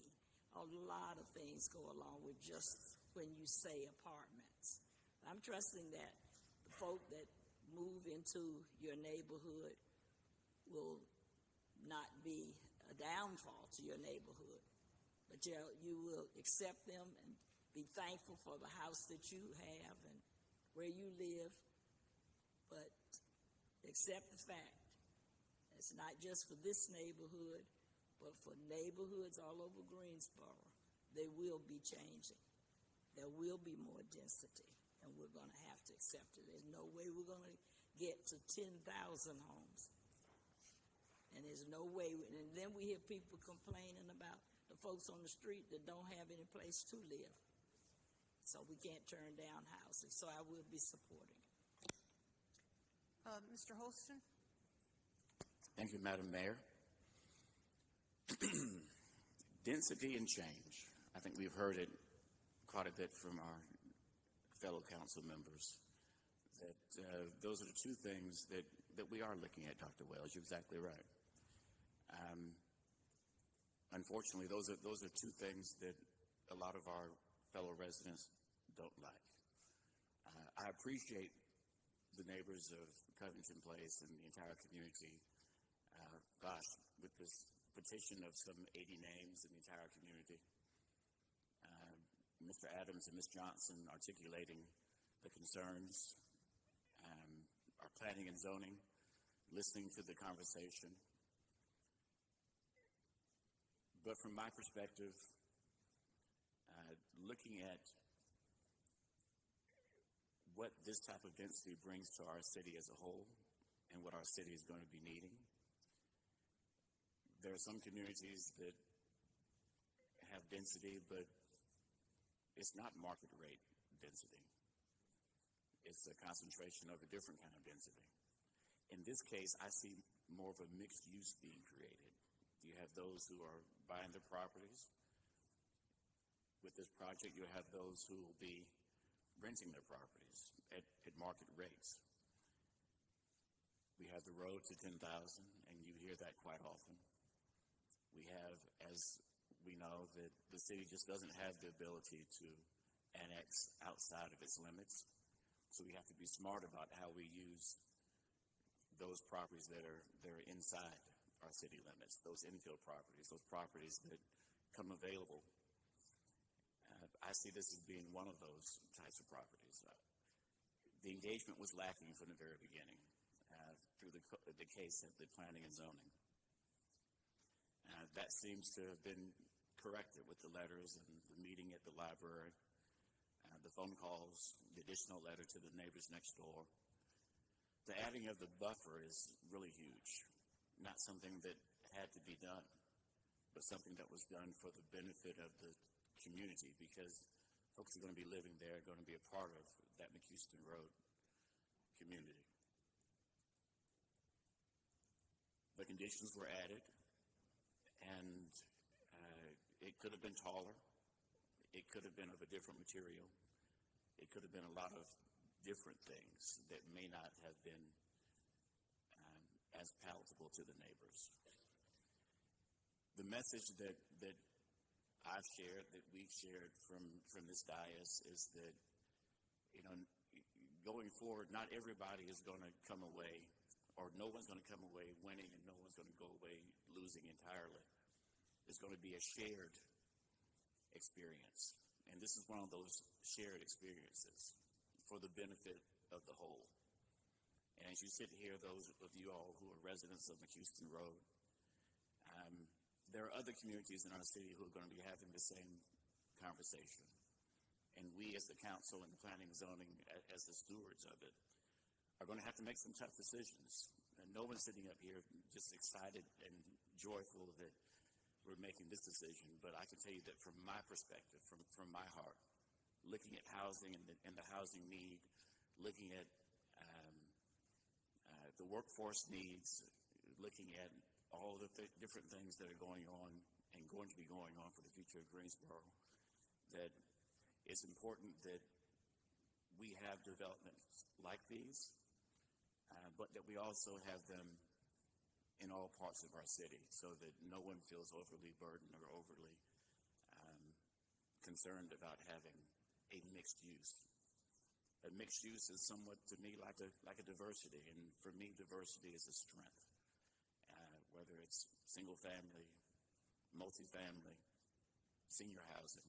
Speaker 10: A lot of things go along with just when you say apartments. I'm trusting that the folk that move into your neighborhood will not be a downfall to your neighborhood, but you will accept them and be thankful for the house that you have and where you live, but accept the fact it's not just for this neighborhood, but for neighborhoods all over Greensboro. They will be changing. There will be more density, and we're going to have to accept it. There's no way we're going to get to 10,000 homes. And there's no way, and then we hear people complaining about the folks on the street that don't have any place to live. So we can't turn down houses. So I will be supporting it.
Speaker 1: Mr. Holston?
Speaker 8: Thank you, Madam Mayor. Density and change. I think we've heard it quite a bit from our fellow council members, that those are the two things that we are looking at, Dr. Wells. You're exactly right. Unfortunately, those are two things that a lot of our fellow residents don't like. I appreciate the neighbors of Covington Place and the entire community. With this petition of some 80 names in the entire community, Mr. Adams and Ms. Johnson articulating the concerns, our planning and zoning, listening to the conversation. But from my perspective, looking at what this type of density brings to our city as a whole and what our city is going to be needing, there are some communities that have density, but it's not market rate density. It's a concentration of a different kind of density. In this case, I see more of a mixed use being created. You have those who are buying the properties. With this project, you have those who will be renting their properties at market rates. We have the road to 10,000, and you hear that quite often. We have, as we know, that the city just doesn't have the ability to annex outside of its limits. So we have to be smart about how we use those properties that are inside our city limits, those infill properties, those properties that come available. I see this as being one of those types of properties. The engagement was lacking from the very beginning through the case of the planning and zoning. That seems to have been corrected with the letters and the meeting at the library, the phone calls, the additional letter to the neighbors next door. The adding of the buffer is really huge. Not something that had to be done, but was something that was done for the benefit of the community, because folks are going to be living there, going to be a part of that McHouston Road community. The conditions were added, and it could have been taller. It could have been of a different material. It could have been a lot of different things that may not have been as palatable to the neighbors. The message that I've shared, that we've shared from this dais, is that, going forward, not everybody is going to come away, or no one's going to come away winning, and no one's going to go away losing entirely. It's going to be a shared experience, and this is one of those shared experiences for the benefit of the whole. And as you sit here, those of you all who are residents of McHouston Road, there are other communities in our city who are going to be having the same conversation. And we, as the council and the planning and zoning, as the stewards of it, are going to have to make some tough decisions. And no one's sitting up here just excited and joyful that we're making this decision. But I can tell you that from my perspective, from my heart, looking at housing and the housing need, looking at the workforce needs, looking at all the different things that are going on and going to be going on for the future of Greensboro, that it's important that we have developments like these, but that we also have them in all parts of our city, so that no one feels overly burdened or overly concerned about having a mixed use. A mixed use is somewhat, to me, like a diversity, and for me, diversity is a strength. Whether it's single family, multifamily, senior housing,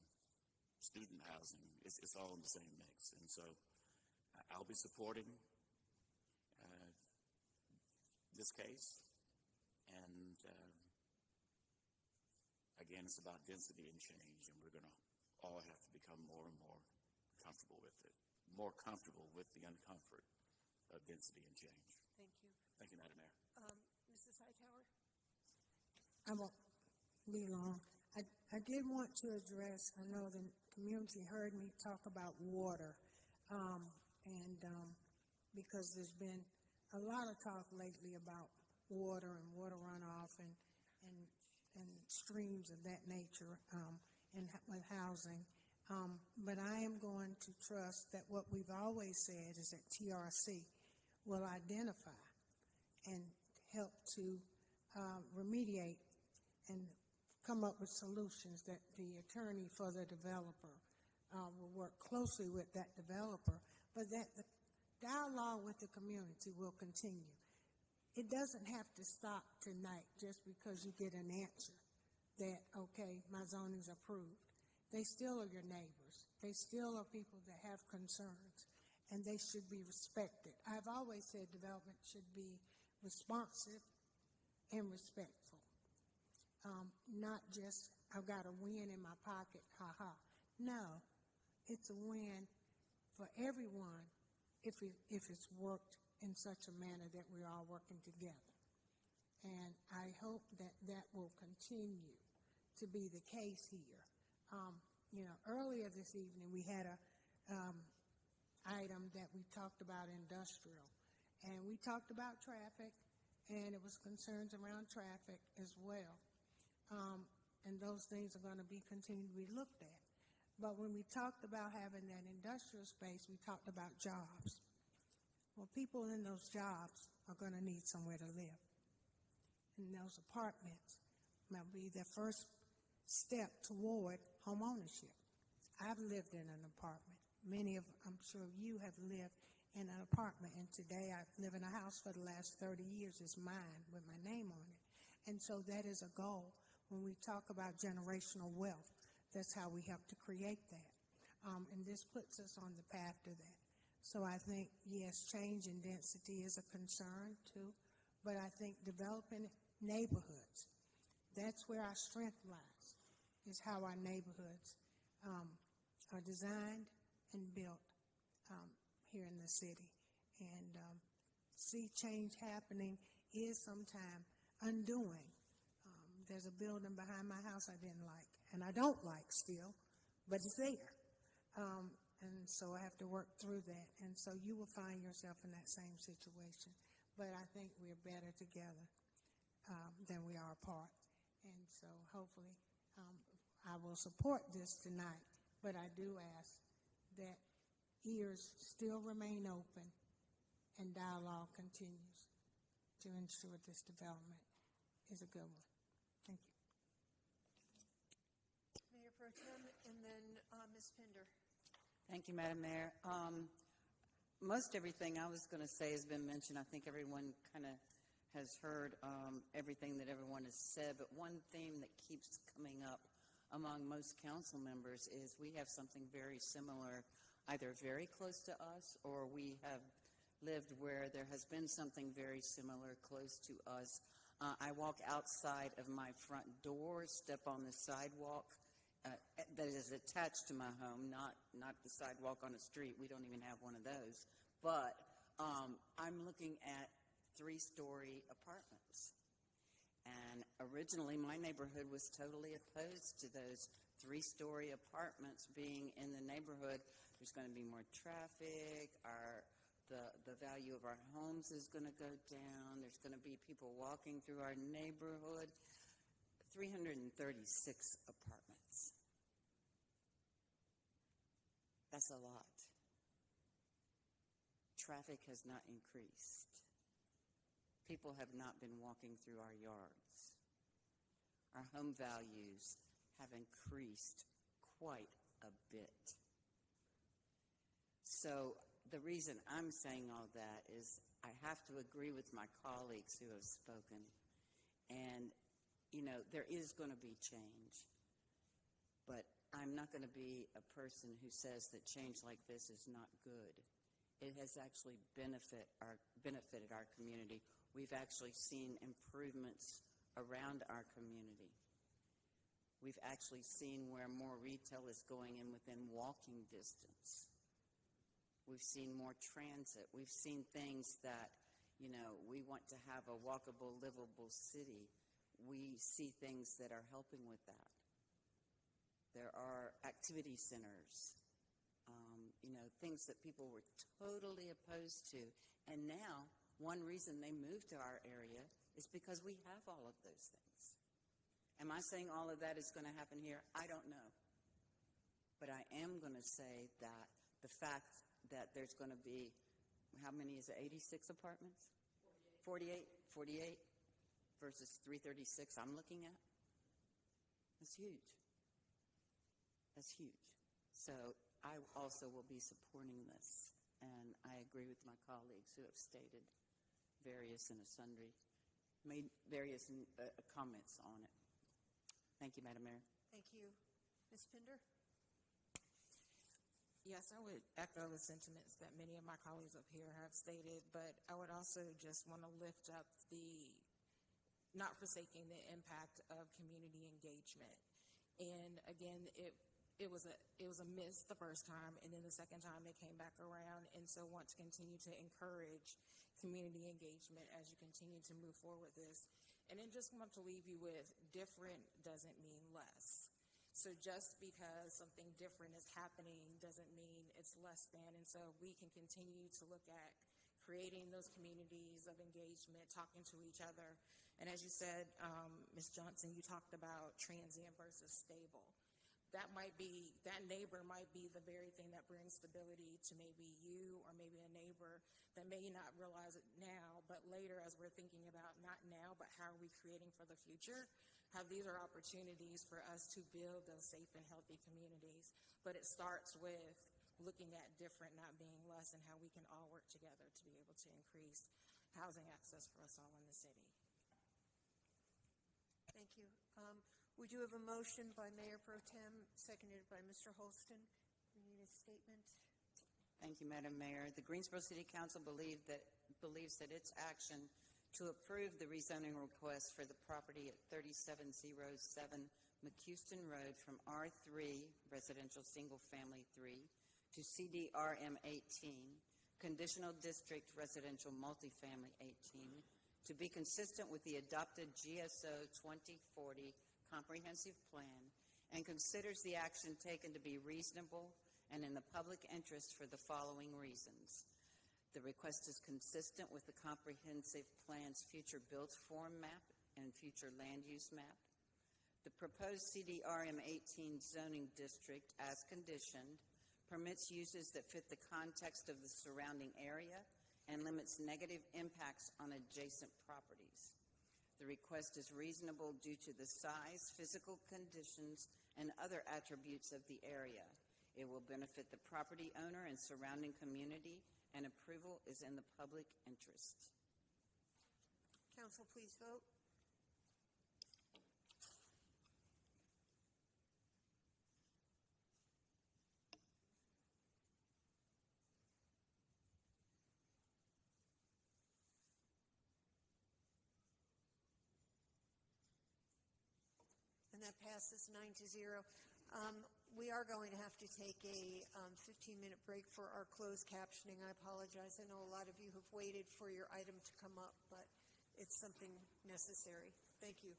Speaker 8: student housing, it's all in the same mix. And so I'll be supporting this case. And again, it's about density and change, and we're going to all have to become more and more comfortable with it, more comfortable with the uncomfort of density and change.
Speaker 1: Thank you.
Speaker 8: Thank you, Madam Mayor.
Speaker 1: Mrs. Hightower?
Speaker 3: I won't be long. I did want to address, I know the community heard me talk about water, because there's been a lot of talk lately about water and water runoff and streams of that nature with housing. But I am going to trust that what we've always said is that TRC will identify and help to remediate and come up with solutions, that the attorney for the developer will work closely with that developer, but that the dialogue with the community will continue. It doesn't have to stop tonight just because you get an answer that, okay, my zoning's approved. They still are your neighbors. They still are people that have concerns, and they should be respected. I've always said development should be responsive and respectful. Not just, I've got a win in my pocket, ha-ha. No, it's a win for everyone if it's worked in such a manner that we're all working together. And I hope that that will continue to be the case here. Earlier this evening we had a item that we talked about industrial, and we talked about traffic, and it was concerns around traffic as well. And those things are going to be continued to be looked at. But when we talked about having that industrial space, we talked about jobs. Well, people in those jobs are going to need somewhere to live. And those apartments might be their first step toward home ownership. I've lived in an apartment. I'm sure you have lived in an apartment, and today I live in a house for the last 30 years. It's mine with my name on it. And so that is a goal. When we talk about generational wealth, that's how we help to create that. And this puts us on the path to that. So I think, yes, change in density is a concern too, but I think developing neighborhoods, that's where our strength lies, is how our neighborhoods are designed and built here in the city. And see change happening is sometimes undoing there's a building behind my house I didn't like, and I don't like still, but it's there. And so I have to work through that. And so you will find yourself in that same situation. But I think we're better together than we are apart. And so hopefully I will support this tonight. But I do ask that ears still remain open and dialogue continues to ensure this development is a good one. Thank you.
Speaker 1: Mayor Pro Tem, and then Ms. Pinder.
Speaker 5: Thank you, Madam Mayor. Most everything I was going to say has been mentioned. I think everyone kind of has heard everything that everyone has said, but one theme that keeps coming up among most council members is we have something very similar, either very close to us or we have lived where there has been something very similar close to us. I walk outside of my front door, step on the sidewalk that is attached to my home, not the sidewalk on the street. We don't even have one of those. But I'm looking at 3-story apartments. And originally, my neighborhood was totally opposed to those 3-story apartments being in the neighborhood. There's going to be more traffic. The value of our homes is going to go down. There's going to be people walking through our neighborhood. 336 apartments. That's a lot. Traffic has not increased. People have not been walking through our yards. Our home values have increased quite a bit. So the reason I'm saying all that is I have to agree with my colleagues who have spoken. And, you know, there is going to be change. But I'm not going to be a person who says that change like this is not good. It has actually benefited our community. We've actually seen improvements around our community. We've actually seen where more retail is going in within walking distance. We've seen more transit. We've seen things that, you know, we want to have a walkable, livable city. We see things that are helping with that. There are activity centers, you know, things that people were totally opposed to. And now, one reason they moved to our area is because we have all of those things. Am I saying all of that is going to happen here? I don't know. But I am going to say that the fact that there's going to be, how many is it, 86 apartments? 48 versus 336 I'm looking at. That's huge. That's huge. So I also will be supporting this, and I agree with my colleagues who have stated various and sundry, made various comments on it. Thank you, Madam Mayor.
Speaker 1: Thank you. Ms. Pinder?
Speaker 18: Yes, I would echo the sentiments that many of my colleagues up here have stated, but I would also just want to lift up not forsaking the impact of community engagement. And again, it was a miss the first time, and then the second time they came back around, and so want to continue to encourage community engagement as you continue to move forward with this. And then just want to leave you with different doesn't mean less. So just because something different is happening doesn't mean it's less than, and so we can continue to look at creating those communities of engagement, talking to each other. And as you said, Ms. Johnson, you talked about transient versus stable. That neighbor might be the very thing that brings stability to maybe you or maybe a neighbor that may not realize it now, but later as we're thinking about not now, but how are we creating for the future, how these are opportunities for us to build those safe and healthy communities. But it starts with looking at different, not being less, and how we can all work together to be able to increase housing access for us all in the city.
Speaker 1: Thank you. We do have a motion by Mayor Pro Tem, seconded by Mr. Holston. We need a statement.
Speaker 5: Thank you, Madam Mayor. The Greensboro City Council believes that its action to approve the rezoning request for the property at 3707 McHouston Road from R3 Residential Single Family 3 to CDRM 18 Conditional District Residential Multifamily 18 to be consistent with the adopted GSO 2040 comprehensive plan and considers the action taken to be reasonable and in the public interest for the following reasons. The request is consistent with the comprehensive plan's future built form map and future land use map. The proposed CDRM 18 zoning district, as conditioned, permits uses that fit the context of the surrounding area and limits negative impacts on adjacent properties. The request is reasonable due to the size, physical conditions, and other attributes of the area. It will benefit the property owner and surrounding community, and approval is in the public interest.
Speaker 1: Council, please vote. And that passes 9-0. We are going to have to take a 15-minute break for our closed captioning. I apologize. I know a lot of you have waited for your item to come up, but it's something necessary. Thank you.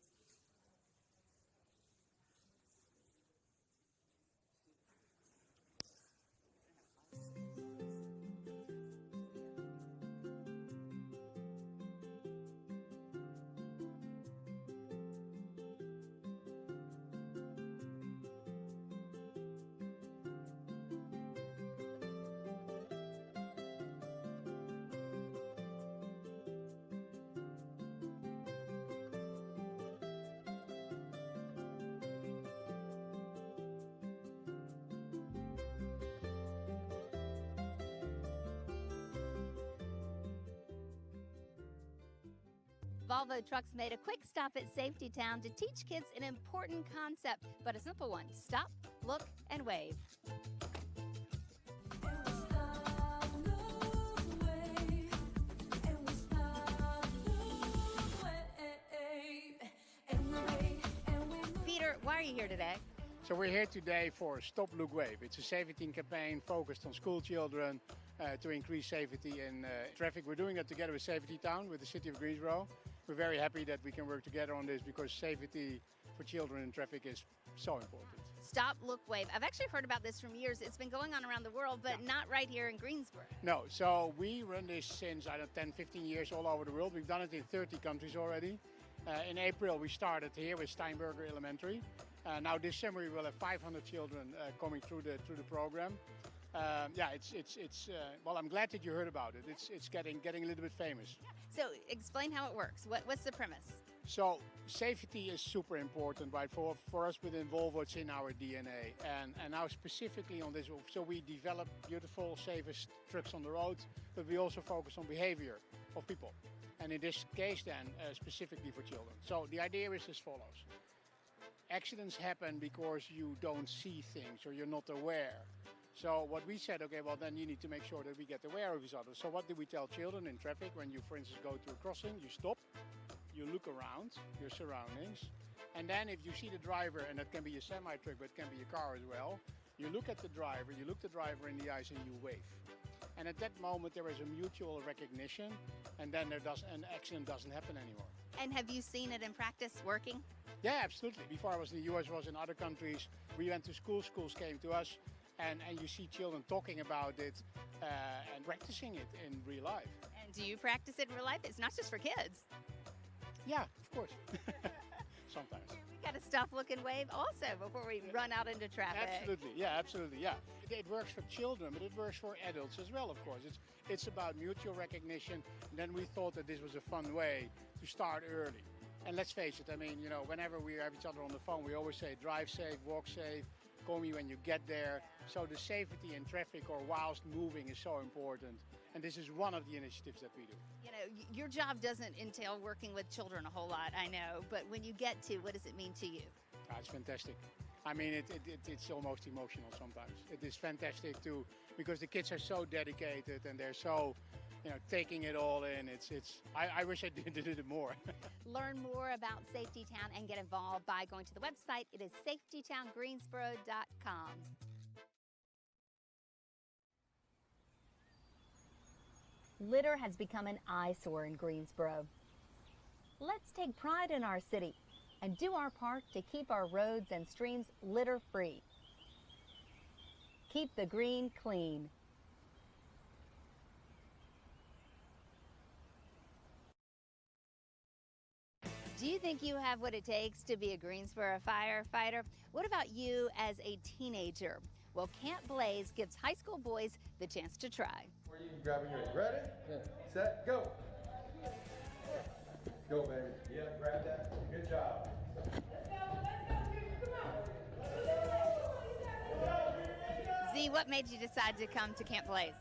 Speaker 11: Volvo Trucks made a quick stop at Safety Town to teach kids an important concept, but a simple one. Stop, look, and wave. Peter, why are you here today?
Speaker 13: So we're here today for Stop, Look, Wave. It's a safety campaign focused on school children to increase safety in traffic. We're doing it together with Safety Town, with the City of Greensboro. We're very happy that we can work together on this because safety for children in traffic is so important.
Speaker 11: Stop, look, wave. I've actually heard about this from years. It's been going on around the world, but not right here in Greensboro.
Speaker 13: No, so we run this since, 10, 15 years all over the world. We've done it in 30 countries already. In April, we started here with Steinberger Elementary. Now this summer, we will have 500 children coming through the program. Well, I'm glad that you heard about it. It's getting a little bit famous.
Speaker 11: So explain how it works. What's the premise?
Speaker 13: So safety is super important, right? For us within Volvo, it's in our DNA. And now specifically on this, so we develop beautiful, safest trucks on the road, but we also focus on behavior of people. And in this case then, specifically for children. So the idea is as follows. Accidents happen because you don't see things or you're not aware. So what we said, okay, well then you need to make sure that we get aware of each other. So what do we tell children in traffic when you, for instance, go to a crossing? You stop, you look around your surroundings, and then if you see the driver, and that can be a semi-truck, but it can be a car as well, you look at the driver, you look the driver in the eyes and you wave. And at that moment there is a mutual recognition, and then an accident doesn't happen anymore.
Speaker 11: And have you seen it in practice working?
Speaker 13: Yeah, absolutely. Before I was in the US, I was in other countries. We went to schools came to us, and you see children talking about it and practicing it in real life.
Speaker 11: And do you practice it in real life? It's not just for kids.
Speaker 13: Yeah, of course. Sometimes.
Speaker 11: We got to stop, look, and wave also before we run out into traffic.
Speaker 13: Absolutely, yeah. It works for children, but it works for adults as well, of course. It's about mutual recognition, and then we thought that this was a fun way to start early. And let's face it, I mean, whenever we have each other on the phone, we always say drive safe, walk safe, call me when you get there. So the safety in traffic or whilst moving is so important. And this is one of the initiatives that we do.
Speaker 11: Your job doesn't entail working with children a whole lot, I know, but when you get to, what does it mean to you?
Speaker 13: It's fantastic. I mean, it's almost emotional sometimes. It is fantastic too, because the kids are so dedicated and they're so, taking it all in. I wish I did it more.
Speaker 11: Learn more about Safety Town and get involved by going to the website. It is safetytowngreensboro.com. Litter has become an eyesore in Greensboro.
Speaker 14: Let's take pride in our city and do our part to keep our roads and streams litter-free. Keep the green clean.
Speaker 11: Do you think you have what it takes to be a Greensboro firefighter? What about you as a teenager? Well, Camp Blaze gives high school boys the chance to try.
Speaker 16: Where you can grab when you're ready, set, go. Go, baby. Yeah, grab that. Good job.
Speaker 11: Z, what made you decide to come to Camp Blaze?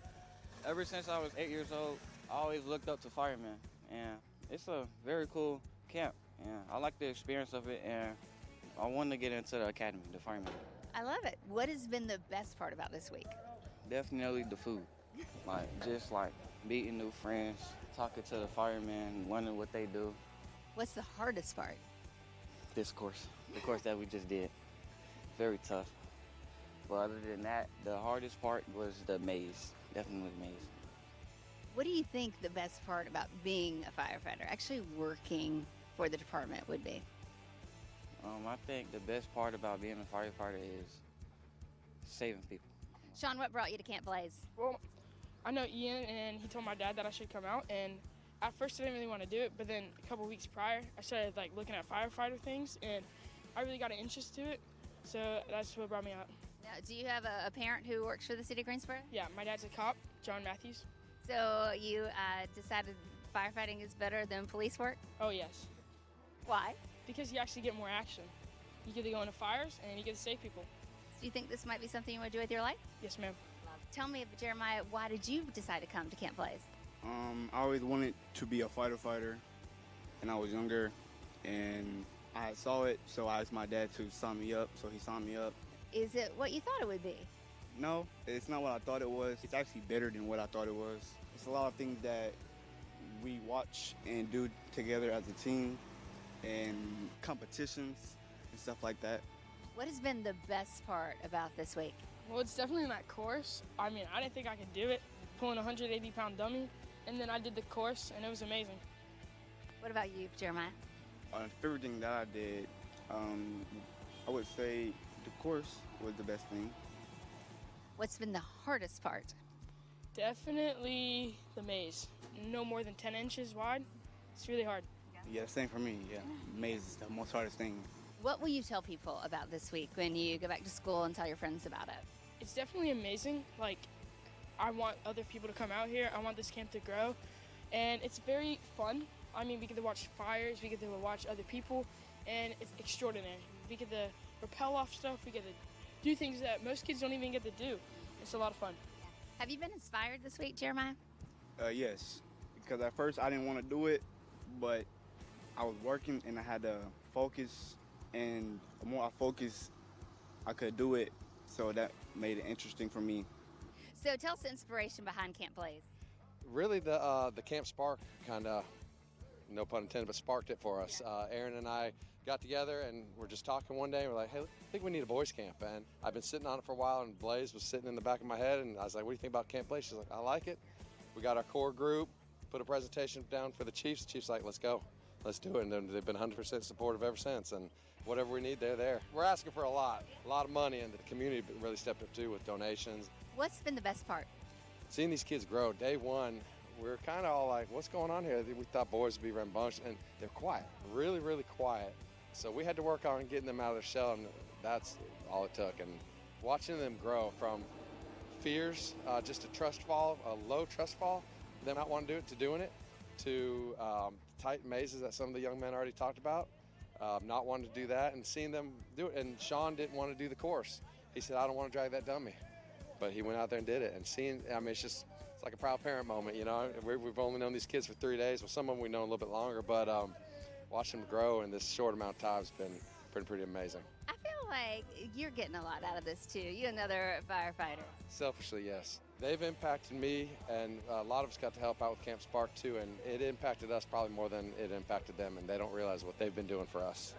Speaker 23: Ever since I was 8 years old, I always looked up to firemen, and it's a very cool camp. And I like the experience of it, and I wanted to get into the academy, the fireman.
Speaker 11: I love it. What has been the best part about this week?
Speaker 23: Definitely the food. Just meeting new friends, talking to the firemen, learning what they do.
Speaker 11: What's the hardest part?
Speaker 23: This course, the course that we just did, very tough. But other than that, the hardest part was the maze, definitely the maze.
Speaker 11: What do you think the best part about being a firefighter, actually working for the department, would be?
Speaker 23: I think the best part about being a firefighter is saving people.
Speaker 11: Sean, what brought you to Camp Blaze?
Speaker 24: Well, I know Ian, and he told my dad that I should come out, and at first I didn't really want to do it, but then a couple weeks prior, I started looking at firefighter things, and I really got an interest to it, so that's what brought me out.
Speaker 11: Now, do you have a parent who works for the City of Greensboro?
Speaker 24: Yeah, my dad's a cop, John Matthews.
Speaker 11: So you decided firefighting is better than police work?
Speaker 24: Oh, yes.
Speaker 11: Why?
Speaker 24: Because you actually get more action. You get to go into fires, and you get to save people.
Speaker 11: Do you think this might be something you want to do with your life?
Speaker 24: Yes, ma'am.
Speaker 11: Tell me, Jeremiah, why did you decide to come to Camp Blaze?
Speaker 25: I always wanted to be a fighter, and I was younger, and I saw it, so I asked my dad to sign me up, so he signed me up.
Speaker 11: Is it what you thought it would be?
Speaker 25: No, it's not what I thought it was. It's actually better than what I thought it was. It's a lot of things that we watch and do together as a team, and competitions and stuff like that.
Speaker 11: What has been the best part about this week?
Speaker 24: Well, it's definitely that course. I mean, I didn't think I could do it, pulling a 180-pound dummy, and then I did the course, and it was amazing.
Speaker 11: What about you, Jeremiah?
Speaker 25: Favorite thing that I did, I would say the course was the best thing.
Speaker 11: What's been the hardest part?
Speaker 24: Definitely the maze. No more than 10 inches wide. It's really hard.
Speaker 25: Yeah, same for me, yeah. Maze is the most hardest thing.
Speaker 11: What will you tell people about this week when you go back to school and tell your friends about it?
Speaker 24: It's definitely amazing. I want other people to come out here. I want this camp to grow. And it's very fun. I mean, we get to watch fires. We get to watch other people. And it's extraordinary. We get to rappel off stuff. We get to do things that most kids don't even get to do. It's a lot of fun.
Speaker 11: Have you been inspired this week, Jeremiah?
Speaker 25: Yes, because at first I didn't want to do it, but I was working and I had to focus, and the more I focused, I could do it, so that made it interesting for me.
Speaker 11: So tell us the inspiration behind Camp Blaze.
Speaker 26: Really, the Camp Spark kind of, no pun intended, but sparked it for us. Aaron and I got together and we're just talking one day, and we're like, hey, I think we need a boys camp. And I've been sitting on it for a while, and Blaze was sitting in the back of my head, and I was like, what do you think about Camp Blaze? She's like, I like it. We got our core group, put a presentation down for the Chiefs. The Chiefs like, let's go. Let's do it. And they've been 100% supportive ever since. And whatever we need, they're there. We're asking for a lot of money, and the community really stepped up too with donations.
Speaker 11: What's been the best part?
Speaker 26: Seeing these kids grow. Day one, we were kind of all like, what's going on here? We thought boys would be rambunctious, and they're quiet, really, really quiet. So we had to work on getting them out of their shell, and that's all it took. And watching them grow from fears, just a trust fall, a low trust fall, them not wanting to do it, to doing it, to tight mazes that some of the young men already talked about, not wanting to do that, and seeing them do it. And Sean didn't want to do the course. He said, I don't want to drag that dummy. But he went out there and did it. And seeing, I mean, it's like a proud parent moment, you know. We've only known these kids for 3 days. Well, some of them we've known a little bit longer, but watching them grow in this short amount of time has been pretty amazing.
Speaker 11: I feel like you're getting a lot out of this too. You another firefighter.
Speaker 26: Selfishly, yes. They've impacted me, and a lot of us got to help out with Camp Spark too, and it impacted us probably more than it impacted them, and they don't realize what they've been doing for us.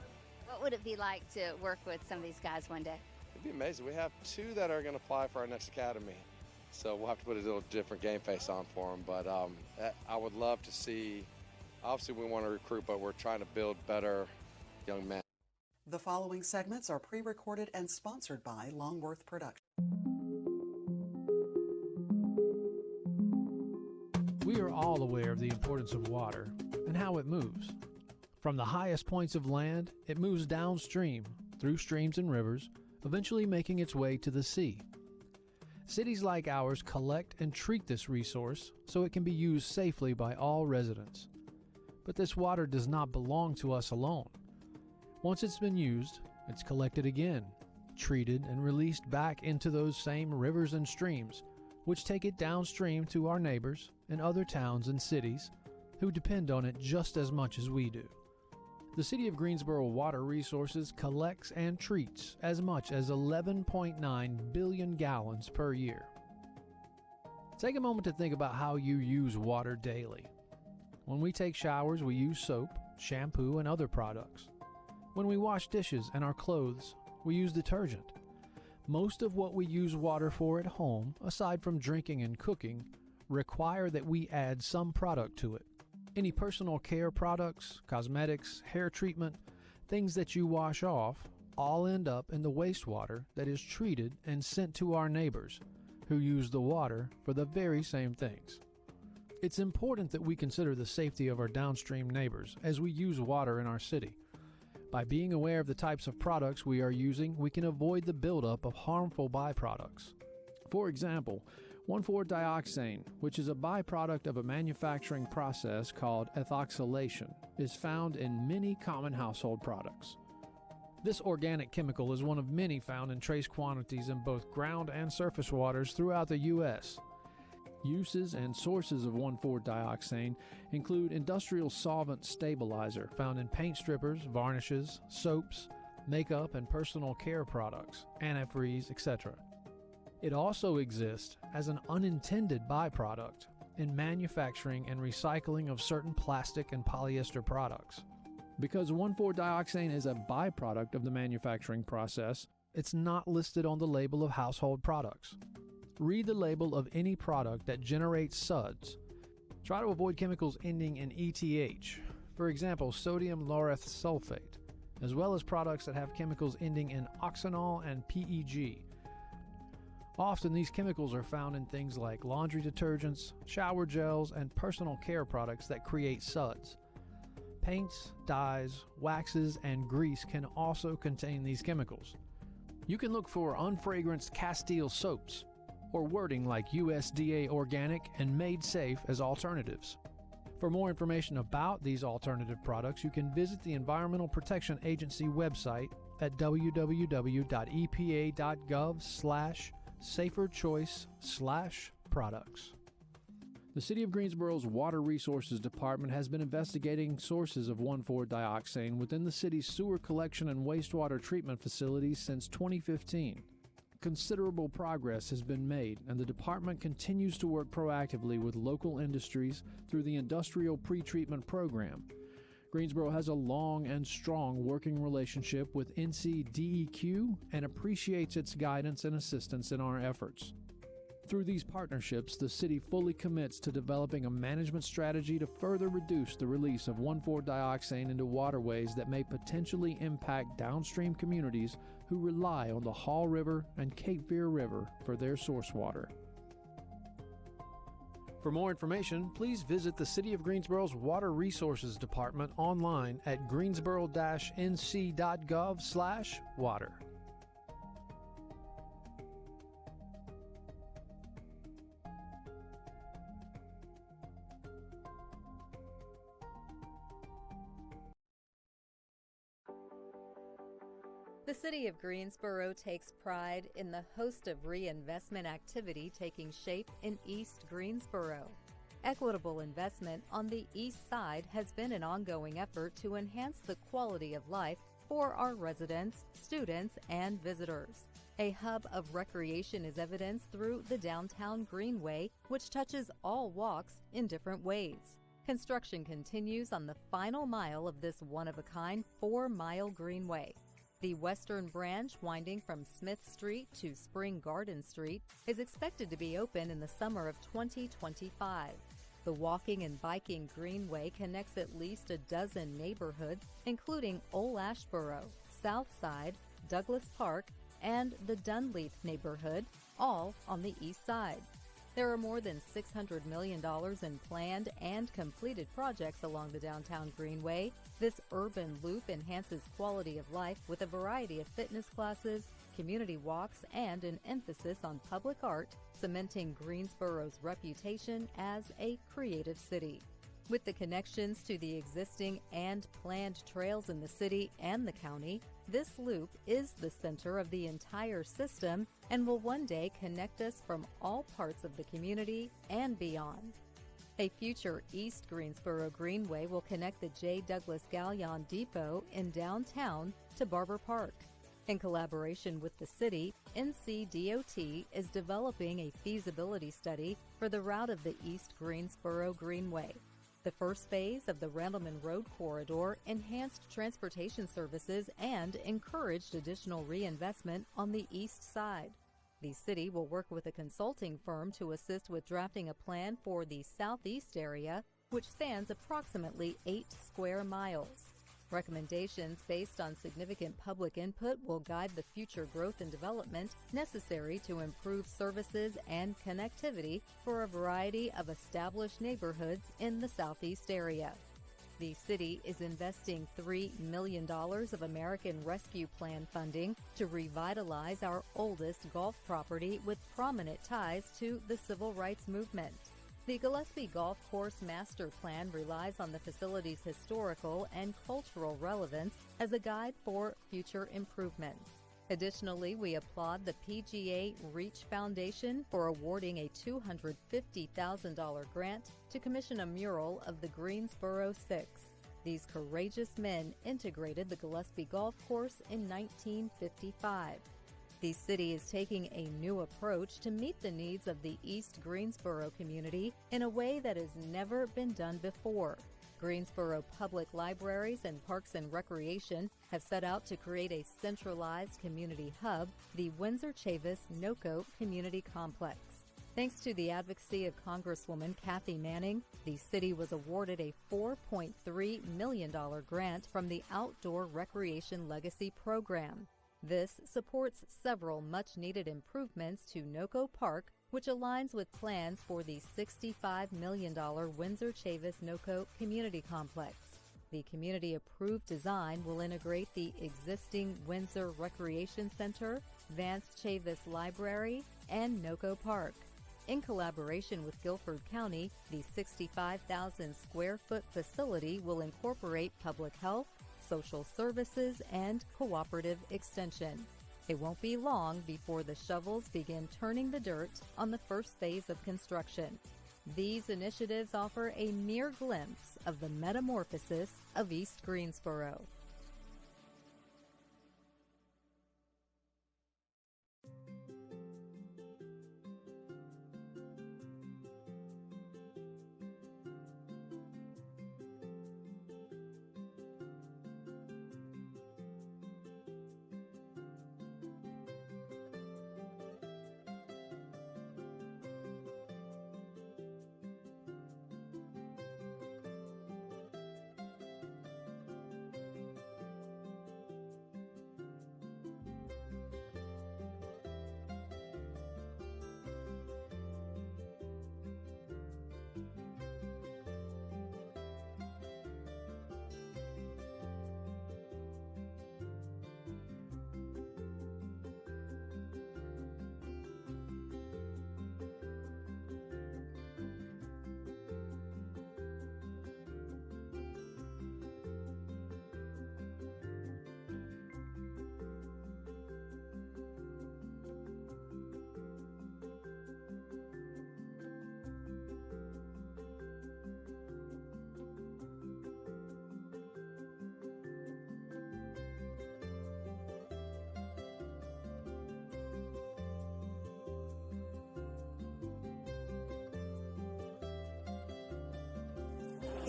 Speaker 11: What would it be like to work with some of these guys one day?
Speaker 26: It'd be amazing. We have 2 that are going to apply for our next academy, so we'll have to put a little different game face on for them. But I would love to see Obviously, we want to recruit, but we're trying to build better young men.
Speaker 7: The following segments are pre-recorded and sponsored by Longworth Productions.
Speaker 9: We are all aware of the importance of water and how it moves. From the highest points of land, it moves downstream, through streams and rivers, eventually making its way to the sea. Cities like ours collect and treat this resource so it can be used safely by all residents. But this water does not belong to us alone. Once it's been used, it's collected again, treated, and released back into those same rivers and streams, which take it downstream to our neighbors and other towns and cities who depend on it just as much as we do. The City of Greensboro Water Resources collects and treats as much as 11.9 billion gallons per year. Take a moment to think about how you use water daily. When we take showers, we use soap, shampoo, and other products. When we wash dishes and our clothes, we use detergent. Most of what we use water for at home, aside from drinking and cooking, require that we add some product to it. Any personal care products, cosmetics, hair treatment, things that you wash off, all end up in the wastewater that is treated and sent to our neighbors, who use the water for the very same things. It's important that we consider the safety of our downstream neighbors as we use water in our city. By being aware of the types of products we are using, we can avoid the buildup of harmful byproducts. For example, 1,4-dioxane, which is a byproduct of a manufacturing process called ethoxylation, is found in many common household products. This organic chemical is one of many found in trace quantities in both ground and surface waters throughout the U.S. Uses and sources of 1,4-dioxane include industrial solvent stabilizer found in paint strippers, varnishes, soaps, makeup and personal care products, antifreeze, etc. It also exists as an unintended byproduct in manufacturing and recycling of certain plastic and polyester products. Because 1,4-dioxane is a byproduct of the manufacturing process, it's not listed on the label of household products. Read the label of any product that generates suds. Try to avoid chemicals ending in ETH, for example, sodium laureth sulfate, as well as products that have chemicals ending in oxanol and PEG. Often these chemicals are found in things like laundry detergents, shower gels, and personal care products that create suds. Paints, dyes, waxes, and grease can also contain these chemicals. You can look for unfragranced Castile soaps, or wording like USDA organic and made safe as alternatives. For more information about these alternative products, you can visit the Environmental Protection Agency website at www.epa.gov/saferchoice/products. The City of Greensboro's Water Resources Department has been investigating sources of 1,4-dioxane within the city's sewer collection and wastewater treatment facilities since 2015. Considerable progress has been made, and the department continues to work proactively with local industries through the Industrial Pretreatment Program. Greensboro has a long and strong working relationship with NCDEQ and appreciates its guidance and assistance in our efforts. Through these partnerships, the city fully commits to developing a management strategy to further reduce the release of 1,4-dioxane into waterways that may potentially impact downstream communities who rely on the Hall River and Cape Fear River for their source water. For more information, please visit the City of Greensboro's Water Resources Department online at greensboro-nc.gov/water.
Speaker 14: The City of Greensboro takes pride in the host of reinvestment activity taking shape in East Greensboro. Equitable investment on the east side has been an ongoing effort to enhance the quality of life for our residents, students, and visitors. A hub of recreation is evidenced through the downtown Greenway, which touches all walks in different ways. Construction continues on the final mile of this one-of-a-kind 4-mile Greenway. The western branch, winding from Smith Street to Spring Garden Street, is expected to be open in the summer of 2025. The walking and biking Greenway connects at least a dozen neighborhoods, including Old Ashboro, South Side, Douglas Park, and the Dunleith neighborhood, all on the east side. There are more than $600 million in planned and completed projects along the downtown Greenway. This urban loop enhances quality of life with a variety of fitness classes, community walks, and an emphasis on public art, cementing Greensboro's reputation as a creative city. With the connections to the existing and planned trails in the city and the county, this loop is the center of the entire system and will one day connect us from all parts of the community and beyond. A future East Greensboro Greenway will connect the J. Douglas Gallion Depot in downtown to Barber Park. In collaboration with the city, NCDOT is developing a feasibility study for the route of the East Greensboro Greenway. The first phase of the Randleman Road corridor enhanced transportation services and encouraged additional reinvestment on the east side. The city will work with a consulting firm to assist with drafting a plan for the southeast area, which spans approximately 8 square miles. Recommendations based on significant public input will guide the future growth and development necessary to improve services and connectivity for a variety of established neighborhoods in the southeast area. The city is investing $3 million of American Rescue Plan funding to revitalize our oldest golf property with prominent ties to the civil rights movement. The Gillespie Golf Course Master Plan relies on the facility's historical and cultural relevance as a guide for future improvements. Additionally, we applaud the PGA Reach Foundation for awarding a $250,000 grant to commission a mural of the Greensboro Six. These courageous men integrated the Gillespie Golf Course in 1955. The city is taking a new approach to meet the needs of the East Greensboro community in a way that has never been done before. Greensboro Public Libraries and Parks and Recreation have set out to create a centralized community hub, the Windsor-Chavis NOCO Community Complex. Thanks to the advocacy of Congresswoman Kathy Manning, the city was awarded a $4.3 million grant from the Outdoor Recreation Legacy Program. This supports several much-needed improvements to NOCO Park, which aligns with plans for the $65 million Windsor-Chavis NOCO Community Complex. The community-approved design will integrate the existing Windsor Recreation Center, Vance Chavis Library, and NOCO Park. In collaboration with Guilford County, the 65,000 square foot facility will incorporate public health, social services, and cooperative extension. It won't be long before the shovels begin turning the dirt on the first phase of construction. These initiatives offer a mere glimpse of the metamorphosis of East Greensboro.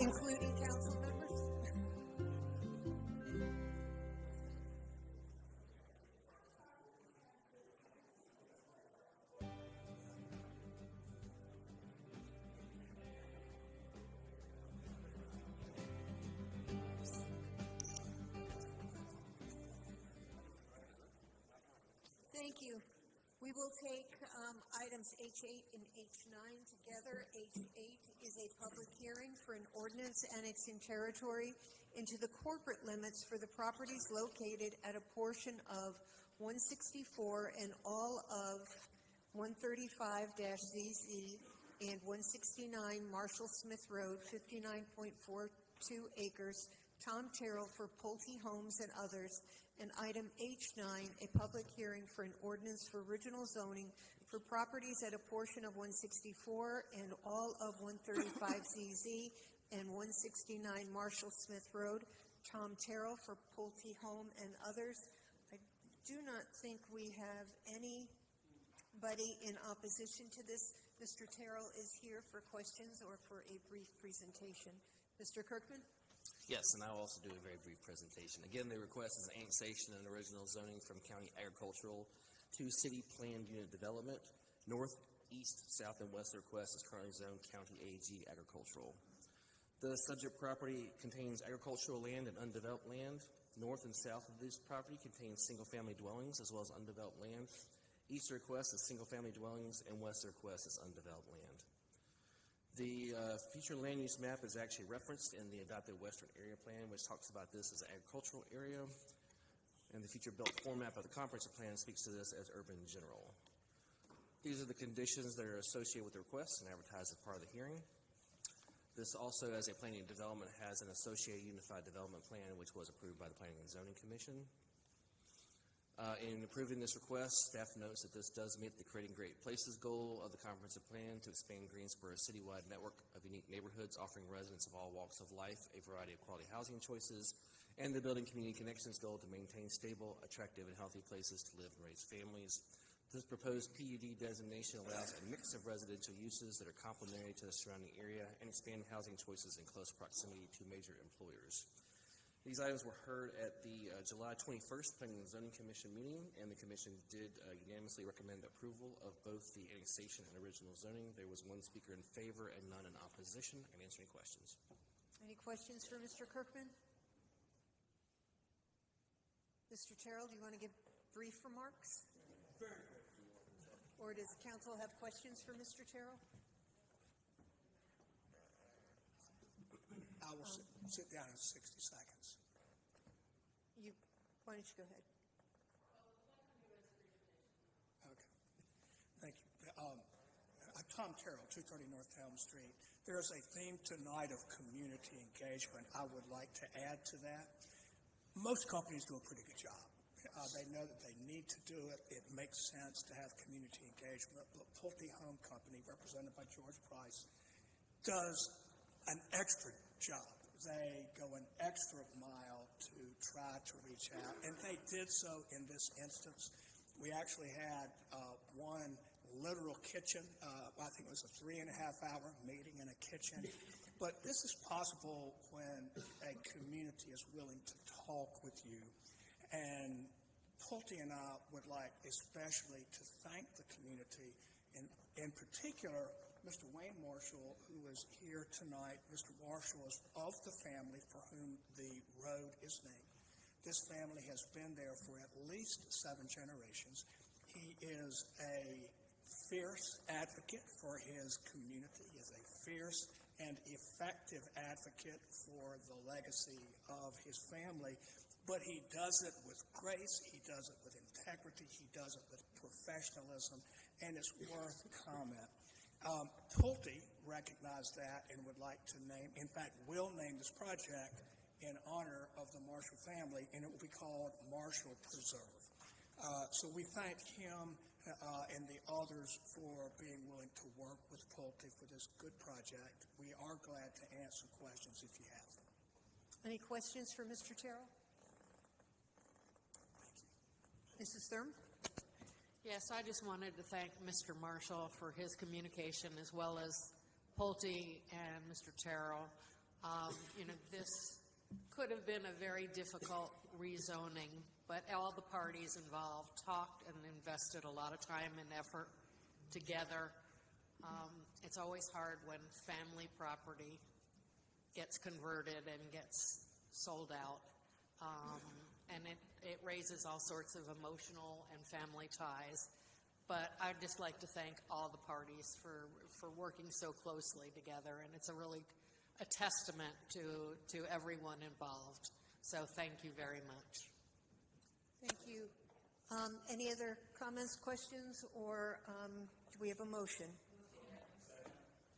Speaker 1: Including council members? We will take items H8 and H9 together. H8 is a public hearing for an ordinance annexing territory into the corporate limits for the properties located at a portion of 164 and all of 135-ZZ and 169 Marshall Smith Road, 59.42 acres, Tom Terrell for Pulte Homes and others, and item H9, a public hearing for an ordinance for original zoning for properties at a portion of 164 and all of 135ZZ and 169 Marshall Smith Road, Tom Terrell for Pulte Home and others. I do not think we have anybody in opposition to this. Mr. Terrell is here for questions or for a brief presentation. Mr. Kirkman?
Speaker 2: Yes, and I will also do a very brief presentation. Again, the request is annexation and original zoning from county agricultural to city planned unit development. North, east, south, and west request is currently zoned county AG agricultural. The subject property contains agricultural land and undeveloped land. North and south of this property contains single-family dwellings as well as undeveloped land. East request is single-family dwellings, and west request is undeveloped land. The future land use map is actually referenced in the adopted Western Area Plan, which talks about this as an agricultural area, and the future built form map of the comprehensive plan speaks to this as urban general. These are the conditions that are associated with the request and advertised as part of the hearing. This also, as a planning and development, has an associated unified development plan, which was approved by the Planning and Zoning Commission. In approving this request, staff notes that this does meet the Creating Great Places goal of the comprehensive plan to expand Greensboro's citywide network of unique neighborhoods offering residents of all walks of life a variety of quality housing choices, and the Building Community Connections goal to maintain stable, attractive, and healthy places to live and raise families. This proposed PUD designation allows a mix of residential uses that are complementary to the surrounding area and expand housing choices in close proximity to major employers. These items were heard at the July 21st Planning and Zoning Commission meeting, and the Commission did unanimously recommend approval of both the annexation and original zoning. There was one speaker in favor and none in opposition. I can answer any questions.
Speaker 1: Any questions for Mr. Kirkman? Mr. Terrell, do you want to give brief remarks?
Speaker 19: Very good.
Speaker 1: Or does council have questions for Mr. Terrell?
Speaker 19: I will sit down in 60 seconds.
Speaker 1: Why don't you go ahead?
Speaker 19: Okay. Thank you. Tom Terrell, 230 North Elm Street. There is a theme tonight of community engagement. I would like to add to that. Most companies do a pretty good job. They know that they need to do it. It makes sense to have community engagement. But Pulte Home Company, represented by George Price, does an extra job. They go an extra mile to try to reach out, and they did so in this instance. We actually had one literal kitchen. I think it was a 3.5-hour meeting in a kitchen. But this is possible when a community is willing to talk with you. And Pulte and I would like especially to thank the community, and in particular, Mr. Wayne Marshall, who is here tonight. Mr. Marshall is of the family for whom the road is named. This family has been there for at least 7 generations. He is a fierce advocate for his community. He is a fierce and effective advocate for the legacy of his family. But he does it with grace, he does it with integrity, he does it with professionalism, and it's worth comment. Pulte recognized that and would like to name, in fact, will name this project in honor of the Marshall family, and it will be called Marshall Preserve. So we thank him and the others for being willing to work with Pulte for this good project. We are glad to answer questions if you have them.
Speaker 1: Any questions for Mr. Terrell? Mrs. Thurm?
Speaker 15: Yes, I just wanted to thank Mr. Marshall for his communication, as well as Pulte and Mr. Terrell. This could have been a very difficult rezoning, but all the parties involved talked and invested a lot of time and effort together. It's always hard when family property gets converted and gets sold out. And it raises all sorts of emotional and family ties. But I'd just like to thank all the parties for working so closely together, and it's a testament to everyone involved. So thank you very much.
Speaker 1: Thank you. Any other comments, questions, or do we have a motion?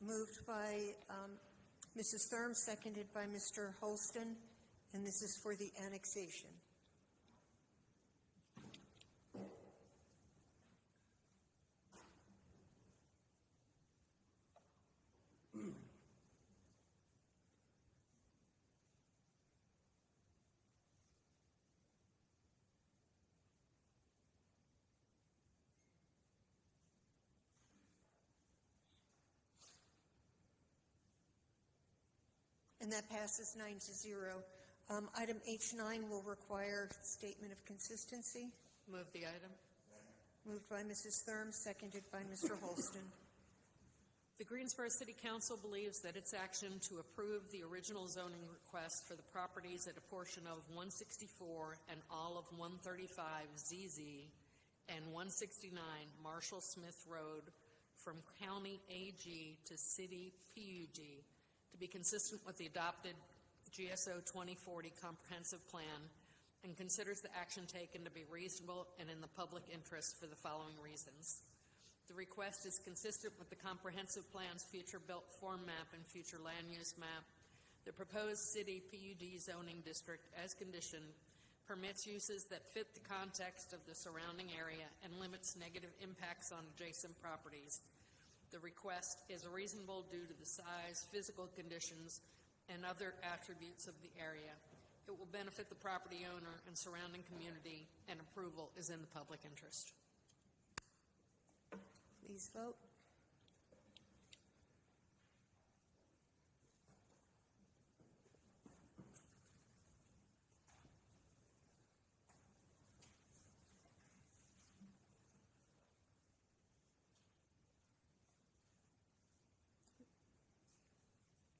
Speaker 1: Moved by Mrs. Thurm, seconded by Mr. Holston, and this is for the annexation. And that passes 9-0. Item H9 will require statement of consistency.
Speaker 15: Move the item.
Speaker 1: Moved by Mrs. Thurm, seconded by Mr. Holston.
Speaker 15: The Greensboro City Council believes that its action to approve the original zoning request for the properties at a portion of 164 and all of 135 ZZ and 169 Marshall Smith Road from County AG to City PUD to be consistent with the adopted GSO 2040 comprehensive plan, and considers the action taken to be reasonable and in the public interest for the following reasons. The request is consistent with the comprehensive plan's future built form map and future land use map. The proposed city PUD zoning district, as conditioned, permits uses that fit the context of the surrounding area and limits negative impacts on adjacent properties. The request is reasonable due to the size, physical conditions, and other attributes of the area. It will benefit the property owner and surrounding community, and approval is in the public interest.
Speaker 1: Please vote.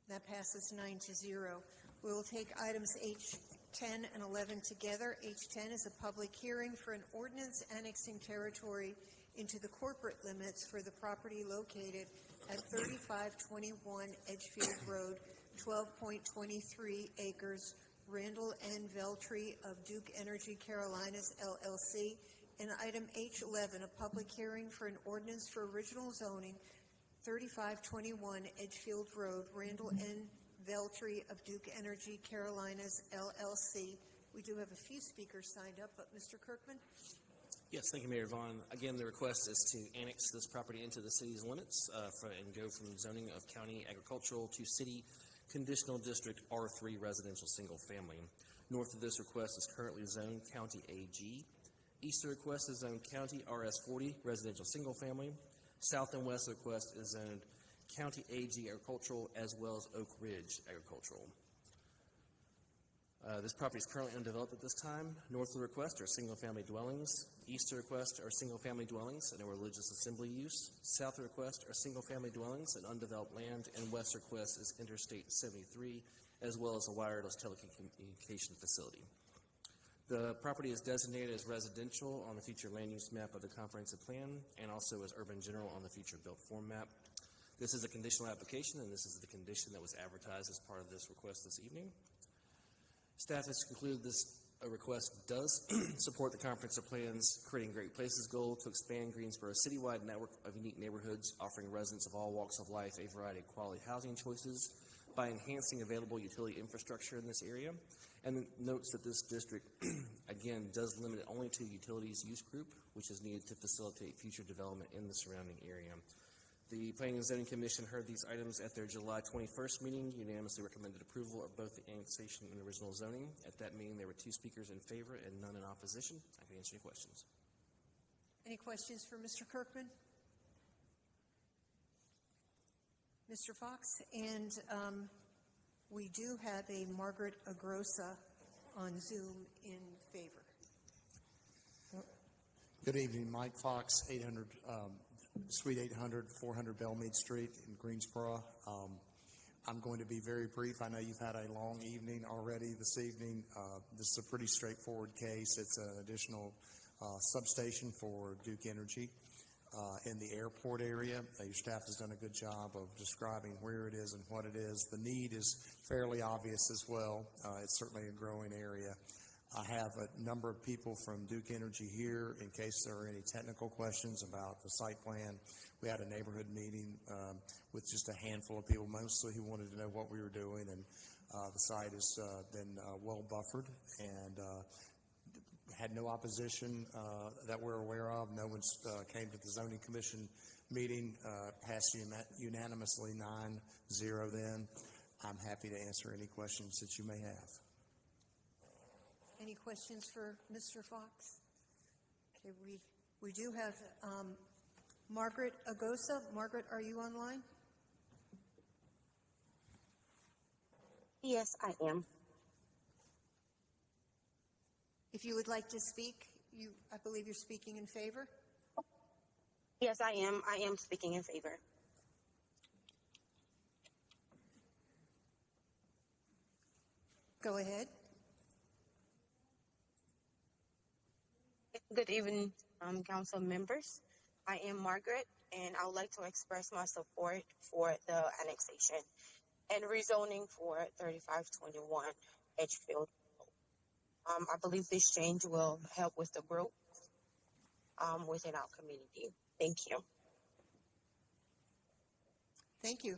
Speaker 1: That passes 9-0. We will take items H10 and 11 together. H10 is a public hearing for an ordinance annexing territory into the corporate limits for the property located at 3521 Edgefield Road, 12.23 acres, Randall N. Veltri of Duke Energy Carolinas, LLC. And item H11, a public hearing for an ordinance for original zoning, 3521 Edgefield Road, Randall N. Veltri of Duke Energy Carolinas, LLC. We do have a few speakers signed up, but Mr. Kirkman?
Speaker 2: Yes, thank you, Mayor Vaughn. Again, the request is to annex this property into the city's limits and go from zoning of county agricultural to city conditional district R3 residential single family. North of this request is currently zoned county AG. East of the request is zoned county RS40 residential single family. South and west of the request is zoned county AG agricultural as well as Oak Ridge agricultural. This property is currently undeveloped at this time. North of the request are single-family dwellings. East of the request are single-family dwellings and a religious assembly use. South of the request are single-family dwellings and undeveloped land. And west of the request is Interstate 73 as well as a wireless telecommunication facility. The property is designated as residential on the future land use map of the comprehensive plan and also as urban general on the future built form map. This is a conditional application, and this is the condition that was advertised as part of this request this evening. Staff has concluded this request does support the comprehensive plan's Creating Great Places goal to expand Greensboro's citywide network of unique neighborhoods, offering residents of all walks of life a variety of quality housing choices by enhancing available utility infrastructure in this area, and notes that this district, again, does limit it only to utilities use group, which is needed to facilitate future development in the surrounding area. The Planning and Zoning Commission heard these items at their July 21st meeting, unanimously recommended approval of both the annexation and original zoning. At that meeting, there were 2 speakers in favor and none in opposition. I can answer any questions.
Speaker 1: Any questions for Mr. Kirkman? Mr. Fox? And we do have a Margaret Agrosa on Zoom in favor.
Speaker 4: Good evening, Mike Fox, 800 Suite 800, 400 Belmead Street in Greensboro. I'm going to be very brief. I know you've had a long evening already this evening. This is a pretty straightforward case. It's an additional substation for Duke Energy. in the airport area. Your staff has done a good job of describing where it is and what it is. The need is fairly obvious as well. It's certainly a growing area. I have a number of people from Duke Energy here in case there are any technical questions about the site plan. We had a neighborhood meeting with just a handful of people, mostly who wanted to know what we were doing, and the site has been well buffered and had no opposition that we're aware of. No one's came to the zoning commission meeting, passed unanimously 9-0 then. I'm happy to answer any questions that you may have.
Speaker 1: Any questions for Mr. Fox? Okay, we do have Margaret Agosa. Margaret, are you online?
Speaker 6: Yes, I am.
Speaker 1: If you would like to speak, I believe you're speaking in favor.
Speaker 6: Yes, I am. I am speaking in favor.
Speaker 1: Go ahead.
Speaker 6: Good evening, council members. I am Margaret, and I would like to express my support for the annexation and rezoning for 3521 Edgefield. I believe this change will help with the growth within our community. Thank you.
Speaker 1: Thank you.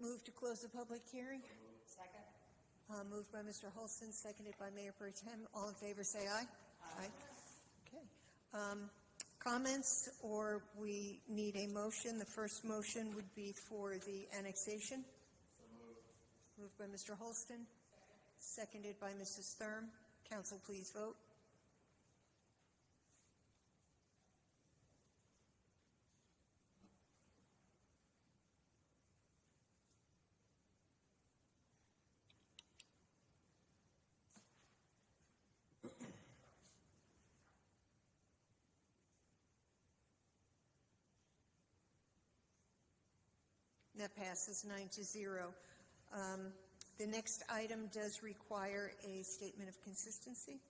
Speaker 1: Move to close the public hearing.
Speaker 7: Second.
Speaker 1: Moved by Mr. Holston, seconded by Mayor Pro Tem. All in favor, say aye. Aye. Okay. Comments, or we need a motion. The first motion would be for the annexation. Moved by Mr. Holston, seconded by Mrs. Thurm. Council, please vote. That passes 9-0. The next item does require a statement of consistency.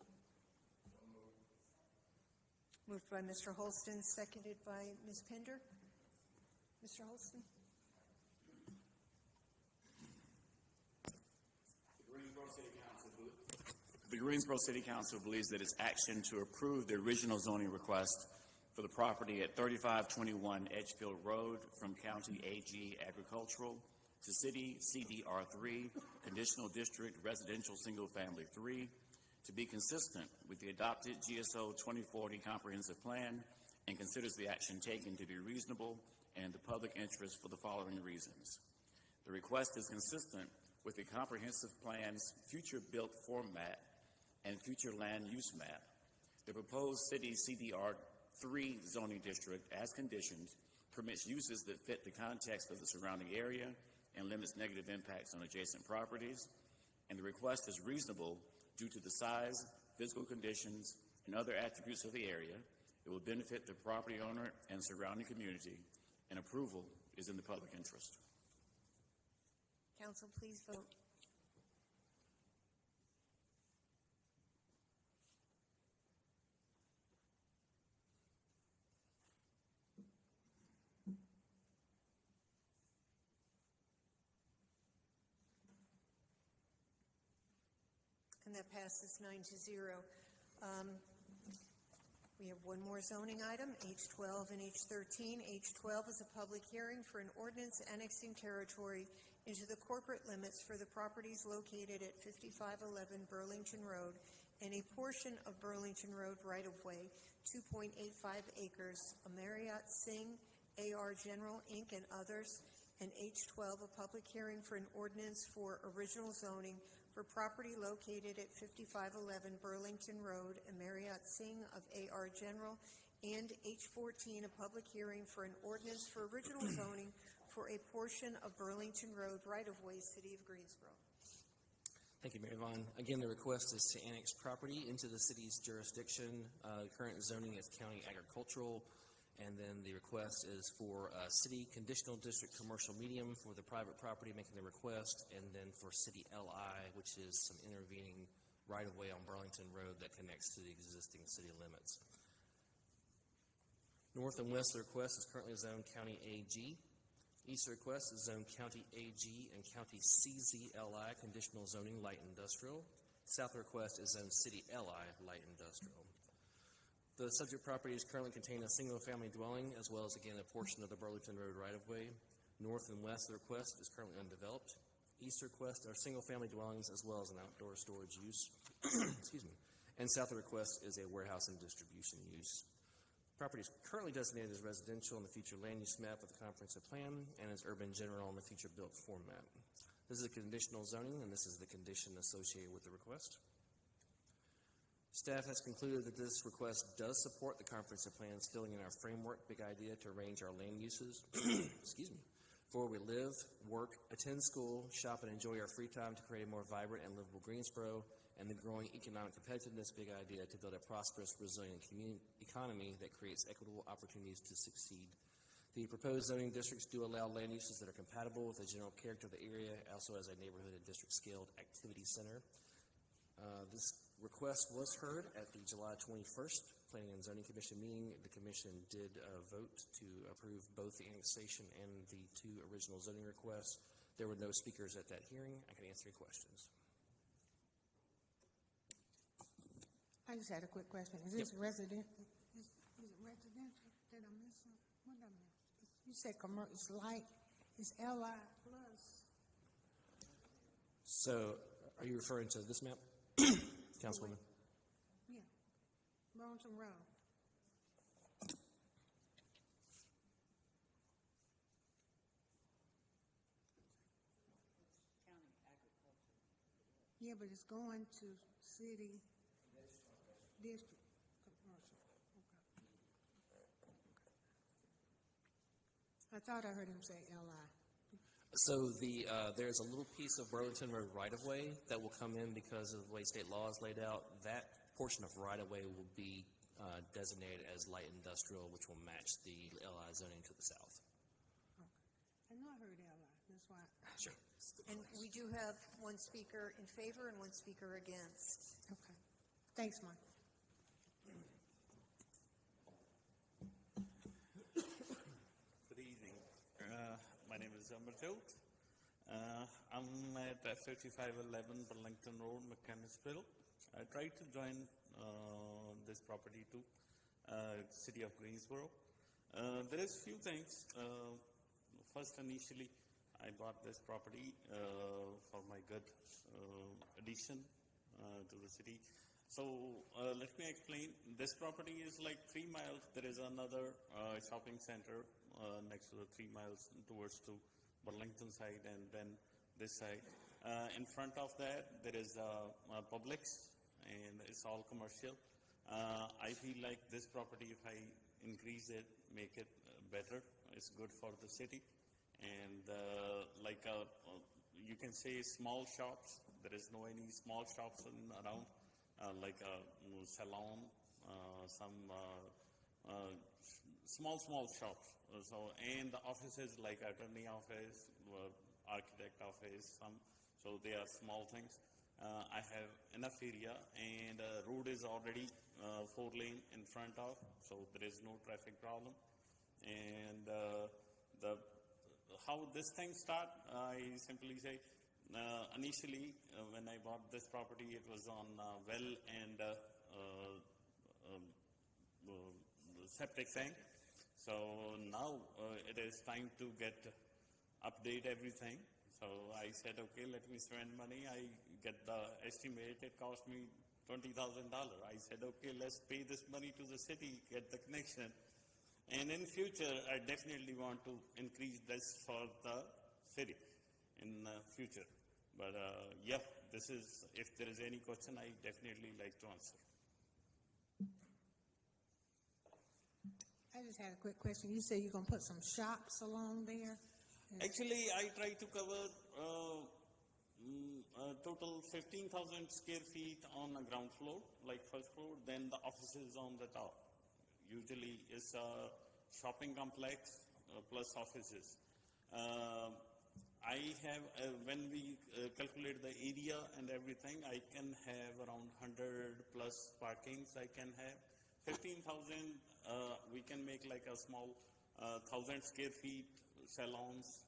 Speaker 1: Moved by Mr. Holston, seconded by Ms. Pender. Mr. Holston.
Speaker 8: The Greensboro City Council believes that its action to approve the original zoning request for the property at 3521 Edgefield Road from County AG Agricultural to City CDR3, Conditional District Residential Single Family 3, to be consistent with the adopted GSO 2040 Comprehensive Plan, and considers the action taken to be reasonable and in the public interest for the following reasons. The request is consistent with the Comprehensive Plan's future built format and future land use map. The proposed City CDR3 zoning district, as conditioned, permits uses that fit the context of the surrounding area and limits negative impacts on adjacent properties, and the request is reasonable due to the size, physical conditions, and other attributes of the area. It will benefit the property owner and surrounding community, and approval is in the public interest.
Speaker 1: Council, please vote. And that passes 9-0. We have one more zoning item, H12 and H13. H12 is a public hearing for an ordinance annexing territory into the corporate limits for the properties located at 5511 Burlington Road and a portion of Burlington Road right-of-way, 2.85 acres, a Marriott Singh, AR General, Inc., and others. And H12, a public hearing for an ordinance for original zoning for property located at 5511 Burlington Road, a Marriott Singh of AR General, and H14, a public hearing for an ordinance for original zoning for a portion of Burlington Road right-of-way, City of Greensboro.
Speaker 2: Thank you, Mary Vaughn. Again, the request is to annex property into the city's jurisdiction. Current zoning is county agricultural, and then the request is for city conditional district commercial medium for the private property making the request, and then for city LI, which is some intervening right-of-way on Burlington Road that connects to the existing city limits. North and west of the request is currently zoned County AG. East of the request is zoned County AG and County CZLI, conditional zoning light industrial. South of the request is zoned City LI, light industrial. The subject properties currently contain a single-family dwelling, as well as, again, a portion of the Burlington Road right-of-way. North and west of the request is currently undeveloped. East of the request are single-family dwellings, as well as an outdoor storage use. Excuse me. And south of the request is a warehouse and distribution use. Property is currently designated as residential in the future land use map of the comprehensive plan and as urban general in the future built format. This is a conditional zoning, and this is the condition associated with the request. Staff has concluded that this request does support the comprehensive plan's filling in our framework big idea to arrange our land uses excuse me, for where we live, work, attend school, shop, and enjoy our free time to create a more vibrant and livable Greensboro, and the growing economic competitiveness big idea to build a prosperous, resilient economy that creates equitable opportunities to succeed. The proposed zoning districts do allow land uses that are compatible with the general character of the area, also as a neighborhood and district-scaled activity center. This request was heard at the July 21st Planning and Zoning Commission meeting. The commission did vote to approve both the annexation and the two original zoning requests. There were no speakers at that hearing. I can answer any questions.
Speaker 3: I just had a quick question. Is this resident? Is it residential? Did I miss something? What did I miss? You said commercial. It's light. It's LI plus.
Speaker 2: So, are you referring to this map, Councilwoman?
Speaker 3: Yeah. Burlington Road. Yeah, but it's going to city district commercial. Okay. I thought I heard him say LI.
Speaker 2: So there's a little piece of Burlington Road right-of-way that will come in because of the way state law is laid out. That portion of right-of-way will be designated as light industrial, which will match the LI zoning to the south.
Speaker 3: Okay. I know I heard LI. That's why.
Speaker 2: Sure.
Speaker 1: And we do have one speaker in favor and one speaker against.
Speaker 3: Okay. Thanks, Mike.
Speaker 10: Good evening. My name is Amarjot. I'm at 5511 Burlington Road, Mechanicsville. I tried to join this property to City of Greensboro. There is few things. First, initially, I bought this property for my good addition to the city. So let me explain. This property is like 3 miles. There is another shopping center next to the 3 miles towards to Burlington side, and then this side. In front of that, there is Publix, and it's all commercial. I feel like this property, if I increase it, make it better, it's good for the city. And you can say small shops. There is no any small shops around, like a salon, some small shops. And the offices like attorney office, architect office, so they are small things. I have enough area, and road is already 4 lane in front of, so there is no traffic problem. And how this thing start, I simply say, initially when I bought this property, it was on well and septic tank. So now it is time to update everything. So I said, okay, let me spend money. I get the estimate. It cost me $20,000. I said, okay, let's pay this money to the city, get the connection. And in future, I definitely want to increase this for the city in the future. But yeah, this is, if there is any question, I definitely like to answer.
Speaker 3: I just had a quick question. You said you're going to put some shops along there?
Speaker 10: Actually, I try to cover total 15,000 square feet on the ground floor, like first floor, then the offices on the top. Usually it's a shopping complex plus offices. I have, when we calculate the area and everything, I can have around 100 plus parkings I can have. 15,000, we can make like a small 1,000 square feet salons,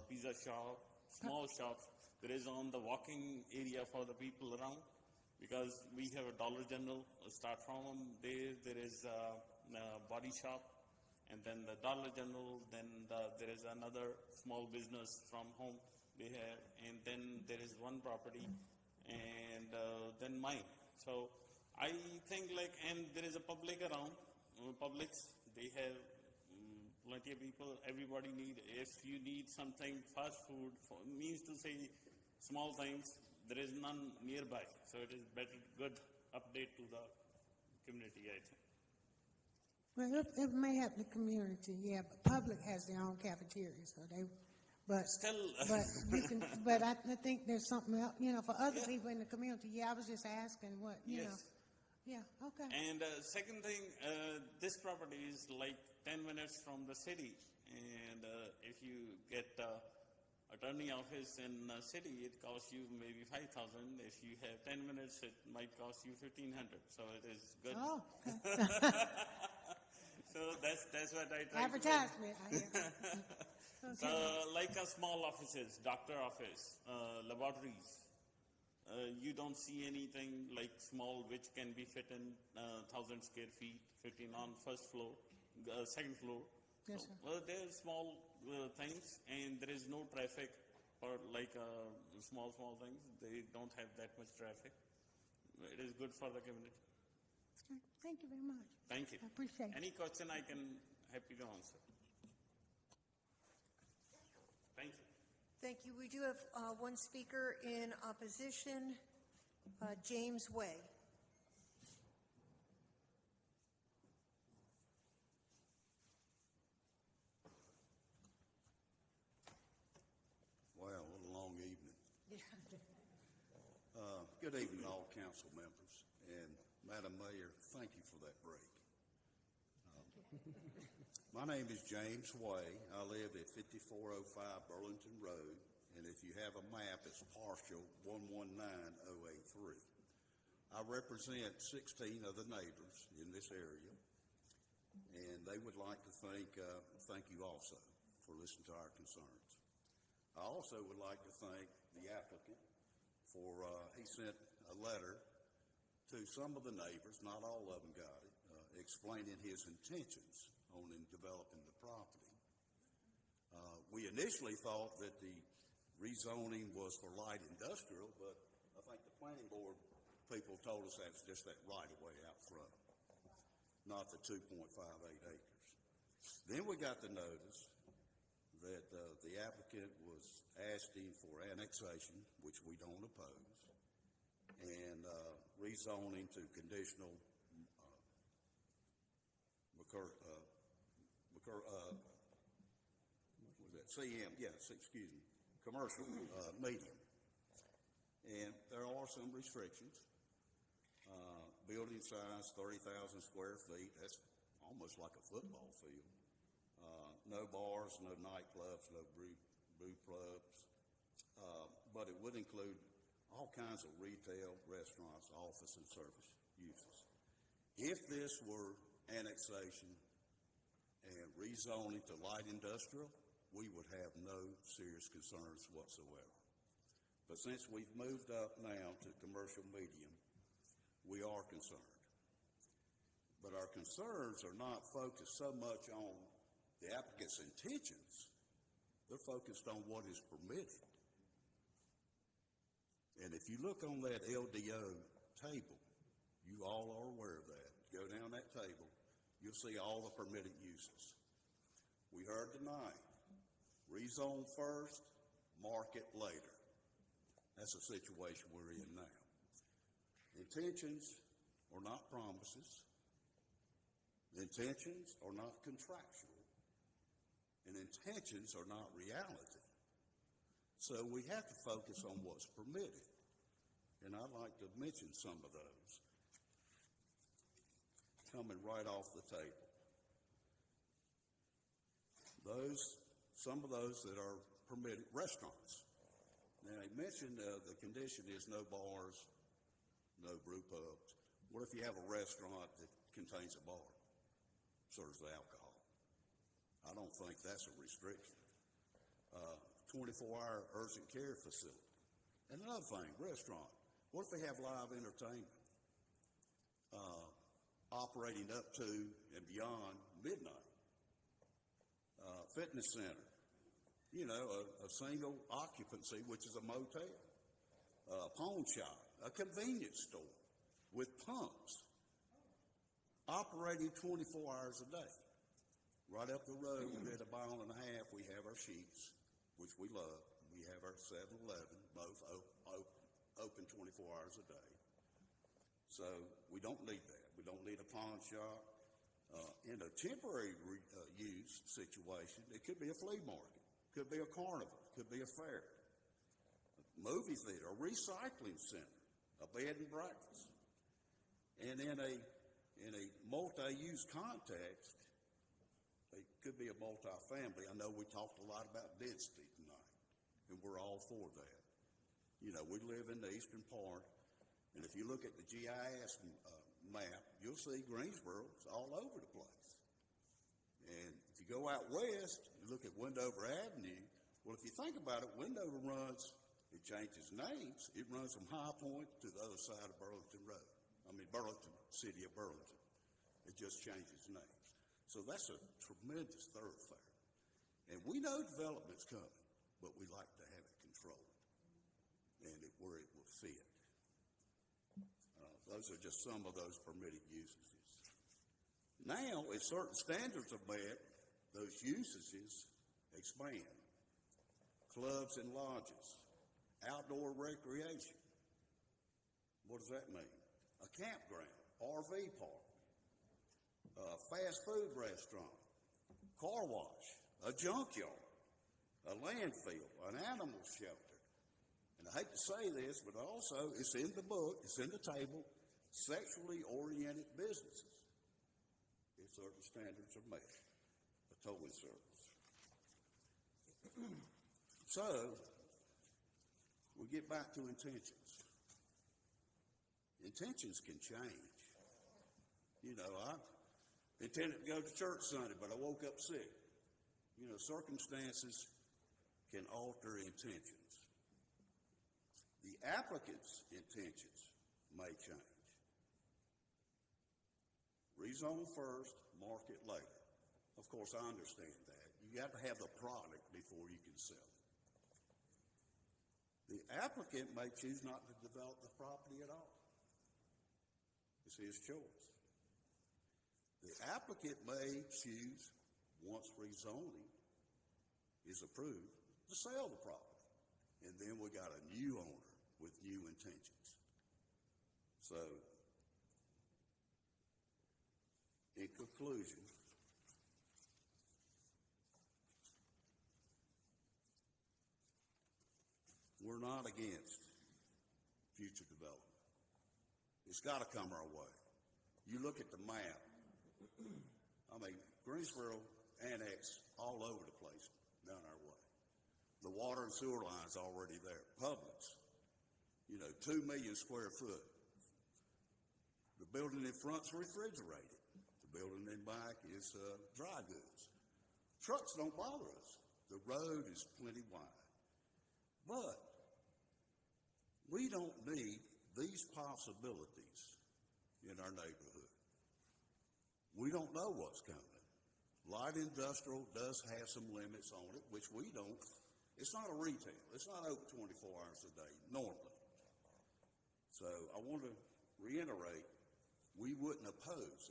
Speaker 10: pizza shop, small shops. There is on the walking area for the people around, because we have a Dollar General, start from there is a body shop, and then the Dollar General, then there is another small business from home they have, and then there is one property, and then mine. So I think like, and there is a public around, Publix, they have plenty of people, everybody need, if you need something, fast food, means to say small things, there is none nearby. So it is better, good update to the community, I think.
Speaker 3: Well, it may help the community, yeah, but public has their own cafeteria, so they, but
Speaker 10: still,
Speaker 3: but you can, but I think there's something else, for other people in the community. Yeah, I was just asking what, you know. Yeah, okay.
Speaker 10: And second thing, this property is like 10 minutes from the city, and if you get attorney office in the city, it costs you maybe 5,000. If you have 10 minutes, it might cost you 1,500. So it is good.
Speaker 3: Oh, okay.
Speaker 10: So that's what I try
Speaker 3: Advertisement.
Speaker 10: to do. So like a small offices, doctor office, laboratories. You don't see anything like small which can be fit in 1,000 square feet, 15 on first floor, second floor.
Speaker 3: Yes,
Speaker 10: sir. Well, there's small things, and there is no traffic for like small things. They don't have that much traffic. It is good for the community.
Speaker 3: Okay. Thank you very much.
Speaker 10: Thank you.
Speaker 3: I appreciate it.
Speaker 10: Any question I can happy to answer. Thank you.
Speaker 1: Thank you. We do have one speaker in opposition, James Way.
Speaker 12: Wow, what a long evening. Good evening, all council members. And Madam Mayor, thank you for that break. My name is James Way. I live at 5405 Burlington Road. And if you have a map, it's partial 119083. I represent 16 of the neighbors in this area. And they would like to thank you also for listening to our concerns. I also would like to thank the applicant for, he sent a letter to some of the neighbors, not all of them got it, explaining his intentions on developing the property. We initially thought that the rezoning was for light industrial, but I think the planning board people told us that's just that right of way out front, not the 2.58 acres. Then we got the notice that the applicant was asking for annexation, which we don't oppose, and rezoning to conditional CM, yes, excuse me, commercial medium. And there are some restrictions. Building size, 30,000 square feet. That's almost like a football field. No bars, no nightclubs, no brew clubs. But it would include all kinds of retail, restaurants, office, and service uses. If this were annexation and rezoning to light industrial, we would have no serious concerns whatsoever. But since we've moved up now to commercial medium, we are concerned. But our concerns are not focused so much on the applicant's intentions. They're focused on what is permitted. And if you look on that LDO table, you all are aware of that. Go down that table, you'll see all the permitted uses. We heard tonight, rezone first, market later. That's the situation we're in now. Intentions are not promises. Intentions are not contractual. And intentions are not reality. So we have to focus on what's permitted. And I'd like to mention some of those coming right off the table. Some of those that are permitted restaurants. Now, he mentioned the condition is no bars, no brew pubs. What if you have a restaurant that contains a bar, serves alcohol? I don't think that's a restriction. 24-hour urgent care facility. And another thing, restaurant. What if they have live entertainment operating up to and beyond midnight? Fitness center. You know, a single occupancy, which is a motel. A pawn shop. A convenience store with pumps operating 24 hours a day. Right up the road, within a mile and a half, we have our Sheetz, which we love. We have our 7-Eleven, both open 24 hours a day. So we don't need that. We don't need a pawn shop. In a temporary use situation, it could be a flea market, could be a carnival, could be a fair, a movie theater, a recycling center, a bed and breakfast. And in a multi-use context, it could be a multi-family. I know we talked a lot about density tonight, and we're all for that. You know, we live in the eastern part, and if you look at the GIS map, you'll see Greensboro is all over the place. And if you go out west, you look at Wendover Avenue, well, if you think about it, Wendover runs, it changes names. It runs from High Point to the other side of Burlington Road. Burlington, City of Burlington. It just changes names. So that's a tremendous thoroughfare. And we know development's coming, but we like to have it controlled and where it will fit. Those are just some of those permitted usages. Now, if certain standards are met, those usages expand. Clubs and lodges, outdoor recreation. What does that mean? A campground, RV park, a fast food restaurant, car wash, a junkyard, a landfill, an animal shelter. And I hate to say this, but also it's in the book, it's in the table, sexually oriented businesses, if certain standards are met, a towing service. So, we get back to intentions. Intentions can change. You know, I intended to go to church Sunday, but I woke up sick. You know, circumstances can alter intentions. The applicant's intentions may change. Rezone first, market later. Of course, I understand that. You have to have the product before you can sell it. The applicant may choose not to develop the property at all. It's his choice. The applicant may choose, once rezoning is approved, to sell the property. And then we got a new owner with new intentions. So, in conclusion, we're not against future development. It's got to come our way. You look at the map. Greensboro annexed all over the place down our way. The water and sewer line's already there. Publix, 2 million square foot. The building in front's refrigerated. The building in back is dry goods. Trucks don't bother us. The road is plenty wide. But we don't need these possibilities in our neighborhood. We don't know what's coming. Light industrial does have some limits on it, which we don't. It's not a retail. It's not open 24 hours a day normally. So I want to reiterate, we wouldn't oppose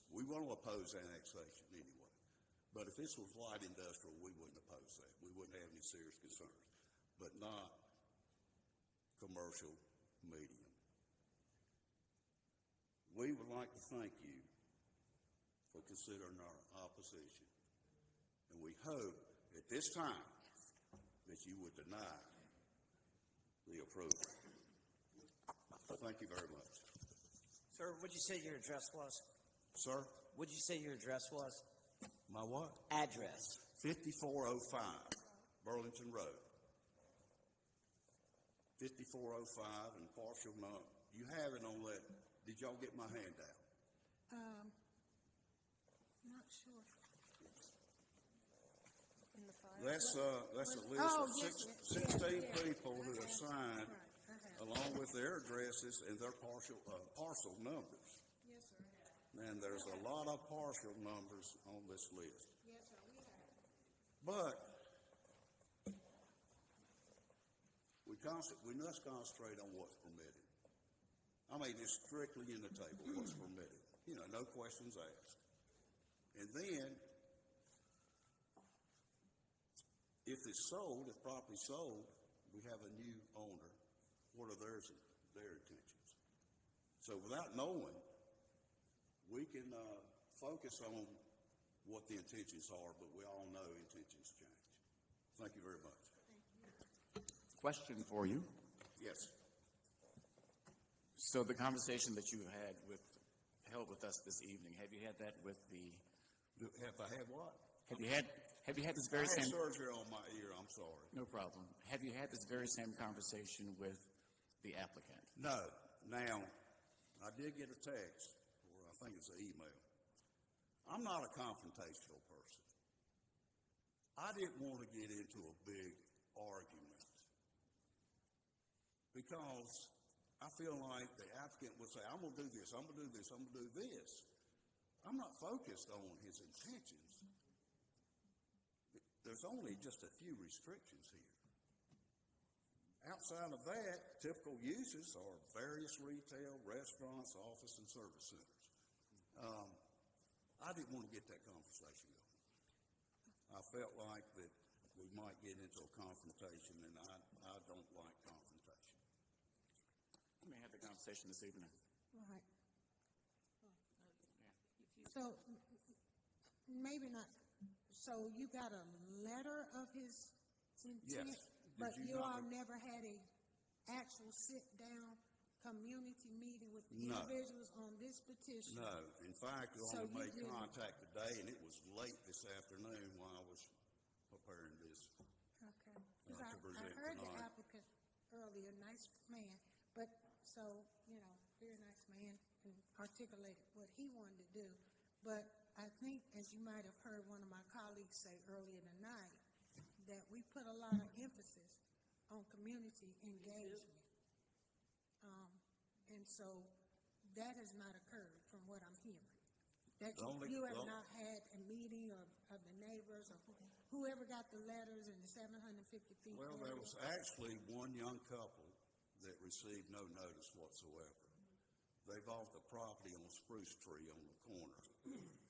Speaker 12: we want to oppose annexation anyway. But if this was light industrial, we wouldn't oppose that. We wouldn't have any serious concerns. But not commercial medium. We would like to thank you for considering our opposition. And we hope at this time that you would deny the approval. Thank you very much.
Speaker 5: Sir, what'd you say your address was?
Speaker 12: Sir?
Speaker 5: What'd you say your address was?
Speaker 12: My what?
Speaker 5: Address.
Speaker 12: 5405 Burlington Road. 5405 and partial number. You have it on that. Did y'all get my handout?
Speaker 3: Not sure.
Speaker 1: In the file?
Speaker 12: That's a list of 16 people who have signed, along with their addresses and their parcel numbers.
Speaker 3: Yes, sir.
Speaker 12: And there's a lot of partial numbers on this list.
Speaker 3: Yes, sir, we have.
Speaker 12: But we must concentrate on what's permitted. I mean, it's strictly in the table what's permitted. You know, no questions asked. And then, if it's sold, if property sold, we have a new owner. What are their intentions? So without knowing, we can focus on what the intentions are, but we all know intentions change. Thank you very much.
Speaker 8: Question for you.
Speaker 12: Yes.
Speaker 8: So the conversation that you held with us this evening, have you had that with the?
Speaker 12: Have I had what?
Speaker 8: Have you had this very
Speaker 12: I had
Speaker 8: same
Speaker 12: surgery on my ear. I'm sorry.
Speaker 8: No problem. Have you had this very same conversation with the applicant?
Speaker 12: No. Now, I did get a text, or I think it's an email. I'm not a confrontational person. I didn't want to get into a big argument because I feel like the applicant would say, I'm going to do this, I'm going to do this, I'm going to do this. I'm not focused on his intentions. There's only just a few restrictions here. Outside of that, typical uses are various retail, restaurants, office, and service centers. I didn't want to get that conversation going. I felt like that we might get into a confrontation, and I don't like confrontation.
Speaker 8: We may have the conversation this evening.
Speaker 3: Right. So, maybe not. So you got a letter of his intent,
Speaker 12: Yes.
Speaker 3: but
Speaker 12: Did
Speaker 3: you all
Speaker 12: not-
Speaker 3: never had a actual sit-down community meeting with the
Speaker 12: No.
Speaker 3: individuals on this petition?
Speaker 12: No. In fact, we
Speaker 3: So
Speaker 12: only
Speaker 3: you
Speaker 12: made
Speaker 3: didn't-
Speaker 12: contact today, and it was late this afternoon while I was preparing this.
Speaker 3: Okay.
Speaker 12: To
Speaker 3: 'Cause I
Speaker 12: present
Speaker 3: heard the
Speaker 12: tonight.
Speaker 3: applicant earlier, nice man, but so, very nice man, and articulated what he wanted to do. But I think, as you might have heard one of my colleagues say earlier tonight, that we put a lot of emphasis on community engagement. And so that has not occurred from what I'm hearing. That you have not had a meeting of the neighbors or whoever got the letters in the 750 feet.
Speaker 12: Well, there was actually one young couple that received no notice whatsoever. They bought the property on Spruce Tree on the corner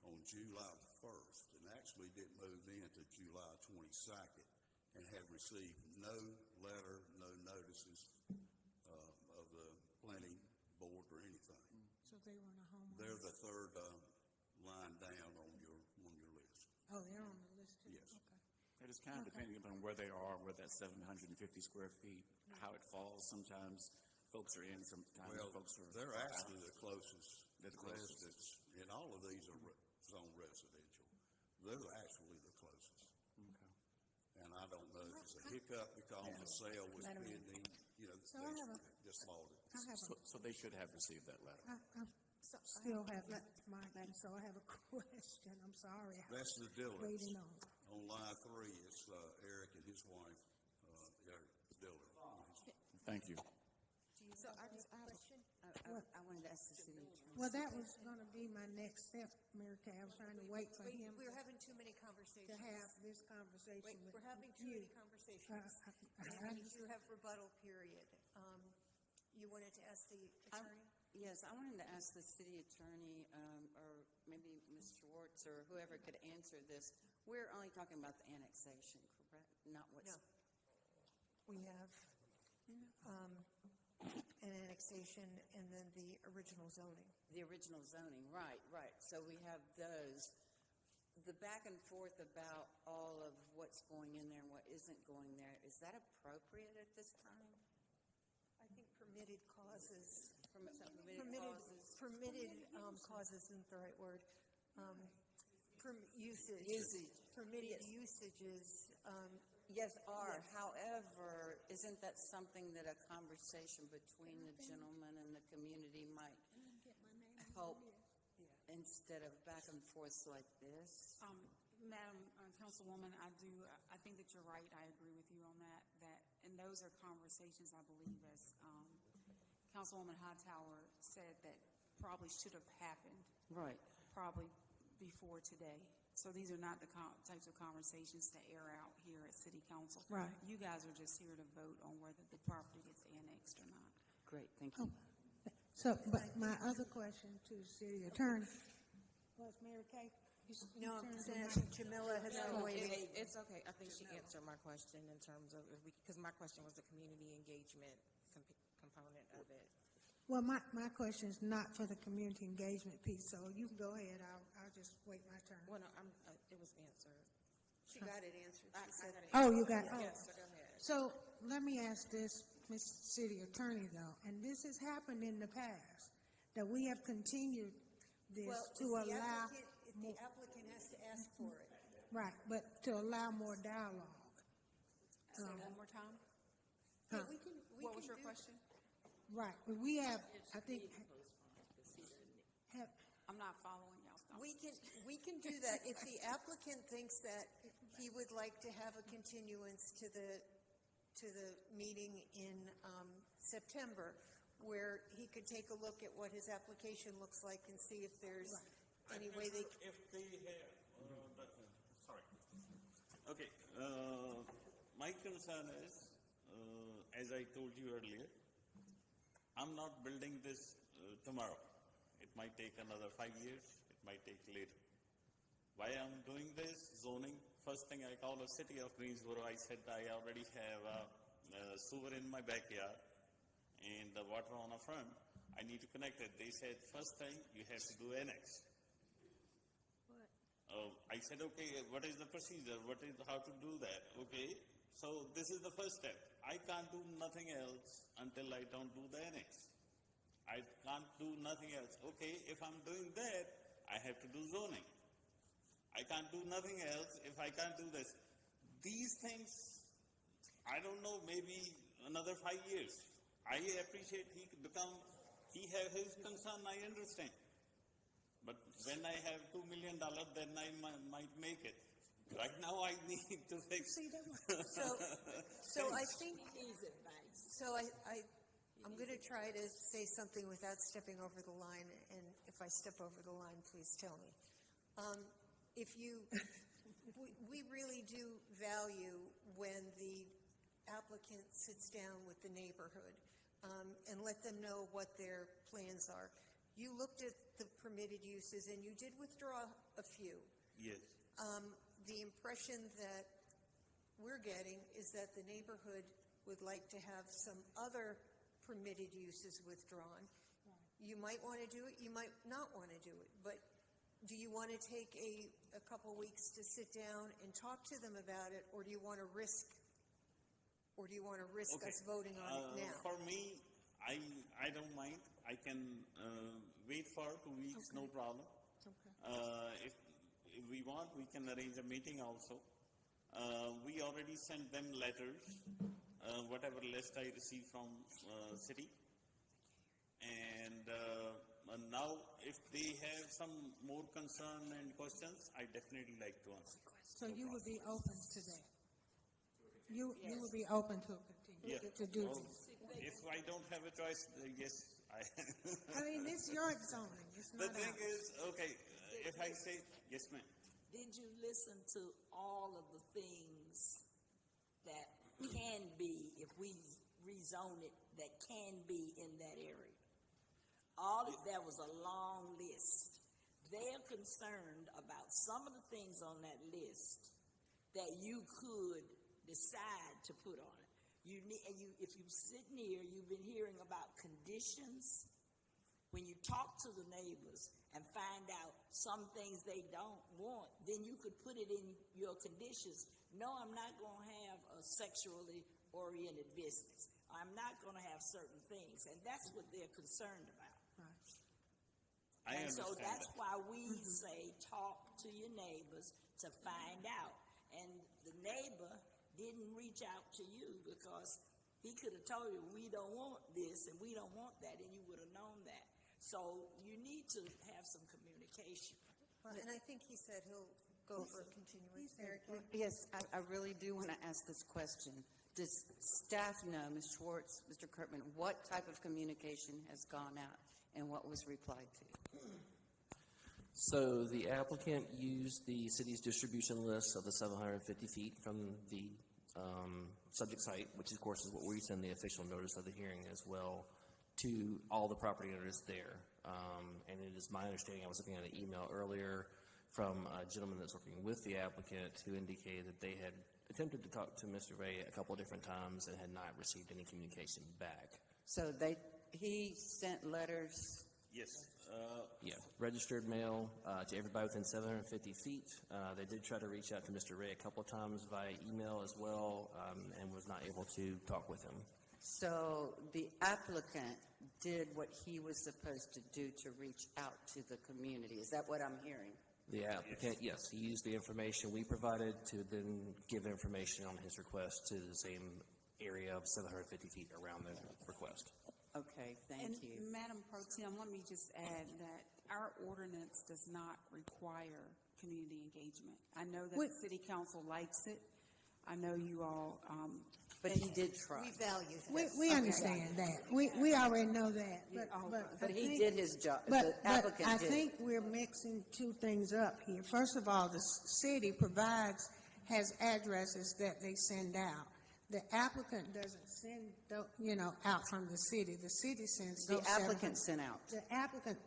Speaker 12: on July the 1st and actually didn't move in to July 22nd and have received no letter, no notices of the planning board or anything.
Speaker 3: So they were in a homeowner.
Speaker 12: They're the third line down on your list.
Speaker 3: Oh, they're on the list too?
Speaker 12: Yes.
Speaker 3: Okay.
Speaker 8: It is kind of depending upon where they are, where that 750 square feet, how it falls. Sometimes folks are in, sometimes folks are
Speaker 12: They're
Speaker 8: out.
Speaker 12: actually the closest
Speaker 8: They're the closest.
Speaker 12: residents, and all of these are zone residential. They're actually the closest.
Speaker 8: Okay.
Speaker 12: And I don't know if it's a hiccup because the sale was pending,
Speaker 3: So I have
Speaker 12: they just bought it.
Speaker 3: I have
Speaker 8: So they should have received that letter.
Speaker 3: I still have mine, so I have a question. I'm sorry.
Speaker 12: That's the Dillards.
Speaker 3: Waiting on.
Speaker 12: On line 3, it's Eric and his wife, Eric Dillard.
Speaker 8: Thank you.
Speaker 13: So I have a question. I wanted to ask the city attorney.
Speaker 3: Well, that was going to be my next step, Mary Kay. I was trying to wait for him
Speaker 1: We're having too many conversations.
Speaker 3: to have this conversation with
Speaker 1: We're having too
Speaker 3: you.
Speaker 1: many conversations. And you have rebuttal period. You wanted to ask the attorney?
Speaker 13: Yes, I wanted to ask the city attorney, or maybe Ms. Schwartz or whoever could answer this. We're only talking about the annexation, correct? Not what's.
Speaker 1: No. We have an annexation and then the original zoning.
Speaker 13: The original zoning, right. So we have those. The back and forth about all of what's going in there and what isn't going there, is that appropriate at this time?
Speaker 1: I think permitted causes.
Speaker 13: Permitted
Speaker 1: Causes isn't the right word. Usage.
Speaker 13: Usage.
Speaker 1: Permitted
Speaker 13: Yes.
Speaker 1: usages
Speaker 13: Yes, are. However, isn't that something that a conversation between the gentleman and the community might help instead of back and forth like this?
Speaker 16: Madam Councilwoman, I think that you're right. I agree with you on that. And those are conversations, I believe, as Councilwoman Hightower said, that probably should have happened.
Speaker 13: Right.
Speaker 16: Probably before today. So these are not the types of conversations to air out here at City Council.
Speaker 3: Right.
Speaker 16: You guys are just here to vote on whether the property gets annexed or not.
Speaker 13: Great, thank you.
Speaker 3: So, but my other question to the city attorney was, Mary Kay?
Speaker 1: No, Jamila has been waiting.
Speaker 17: It's okay. I think she answered my question in terms of, because my question was the community engagement component of it.
Speaker 3: Well, my question is not for the community engagement piece, so you can go ahead. I'll just wait my turn.
Speaker 17: Well, no, it was answered.
Speaker 1: She got it answered.
Speaker 17: I got it
Speaker 3: Oh,
Speaker 17: answered.
Speaker 3: you got it.
Speaker 17: Yes, so go ahead.
Speaker 3: So let me ask this, Ms. City Attorney, though, and this has happened in the past, that we have continued this to allow.
Speaker 1: The applicant has to ask for it.
Speaker 3: Right, but to allow more dialogue.
Speaker 16: Say one more time.
Speaker 3: Huh?
Speaker 16: What was your question?
Speaker 3: Right, but we have, I think,
Speaker 16: I'm not following y'all.
Speaker 1: We can do that. If the applicant thinks that he would like to have a continuance to the meeting in September, where he could take a look at what his application looks like and see if there's any way they.
Speaker 10: If they have, sorry. Okay, my concern is, as I told you earlier, I'm not building this tomorrow. It might take another 5 years. It might take later. Why I'm doing this zoning? First thing I call the City of Greensboro. I said I already have a sewer in my backyard and the water on a front. I need to connect it. They said first thing you have to do annex. I said, okay, what is the procedure? How to do that? Okay, so this is the first step. I can't do nothing else until I don't do the annex. I can't do nothing else. Okay, if I'm doing that, I have to do zoning. I can't do nothing else if I can't do this. These things, I don't know, maybe another 5 years. I appreciate he have his concern, I understand. But when I have $2 million, then I might make it. Right now, I need to fix.
Speaker 1: So I think. So I'm going to try to say something without stepping over the line, and if I step over the line, please tell me. We really do value when the applicant sits down with the neighborhood and let them know what their plans are. You looked at the permitted uses, and you did withdraw a few.
Speaker 10: Yes.
Speaker 1: The impression that we're getting is that the neighborhood would like to have some other permitted uses withdrawn. You might want to do it, you might not want to do it, but do you want to take a couple weeks to sit down and talk to them about it, or do you want to risk us voting on it now?
Speaker 10: For me, I don't mind. I can wait for 2 weeks, no problem.
Speaker 1: Okay.
Speaker 10: If we want, we can arrange a meeting also. We already sent them letters, whatever list I received from city. And now, if they have some more concern and questions, I definitely like to answer.
Speaker 3: So you would be open to that? You would be open to continue to do this?
Speaker 10: If I don't have a choice, yes.
Speaker 3: I mean, it's your zoning. It's
Speaker 10: The
Speaker 3: not
Speaker 10: thing
Speaker 3: ours.
Speaker 10: is, okay, if I say, yes, ma'am.
Speaker 18: Did you listen to all of the things that can be, if we rezone it, that can be in that area? That was a long list. They're concerned about some of the things on that list that you could decide to put on it. If you sit near, you've been hearing about conditions. When you talk to the neighbors and find out some things they don't want, then you could put it in your conditions. No, I'm not going to have a sexually oriented business. I'm not going to have certain things. And that's what they're concerned about.
Speaker 10: I
Speaker 18: And so
Speaker 10: understand
Speaker 18: that's
Speaker 10: that.
Speaker 18: why we say talk to your neighbors to find out. And the neighbor didn't reach out to you, because he could have told you, we don't want this and we don't want that, and you would have known that. So you need to have some communication.
Speaker 1: Well, and I think he said he'll go for a continuance. Mary Kay?
Speaker 13: Yes, I really do want to ask this question. Does staff know, Ms. Schwartz, Mr. Kirkman, what type of communication has gone out and what was replied to?
Speaker 2: So the applicant used the city's distribution list of the 750 feet from the subject site, which of course is what we send the official notice of the hearing as well, to all the property owners there. And it is my understanding, I was looking at an email earlier from a gentleman that's working with the applicant who indicated that they had attempted to talk to Mr. Ray a couple of different times and had not received any communication back.
Speaker 13: So he sent letters?
Speaker 10: Yes.
Speaker 2: Yeah, registered mail to everybody within 750 feet. They did try to reach out to Mr. Ray a couple of times via email as well, and was not able to talk with him.
Speaker 13: So the applicant did what he was supposed to do to reach out to the community. Is that what I'm hearing?
Speaker 2: The applicant, yes, he used the information we provided to then give information on his request to the same area of 750 feet around the request.
Speaker 13: Okay, thank
Speaker 16: And
Speaker 13: you.
Speaker 16: Madam Pro Tem, let me just add that our ordinance does not require community engagement. I know that the city council likes it. I know you all,
Speaker 13: but he did try.
Speaker 1: We value that.
Speaker 3: We understand that. We already know that.
Speaker 13: But he did his job.
Speaker 3: But
Speaker 13: The applicant
Speaker 3: I
Speaker 13: did.
Speaker 3: think we're mixing two things up here. First of all, the city has addresses that they send out. The applicant doesn't send, out from the city. The city sends those.
Speaker 13: The applicant sent out.
Speaker 3: The applicant,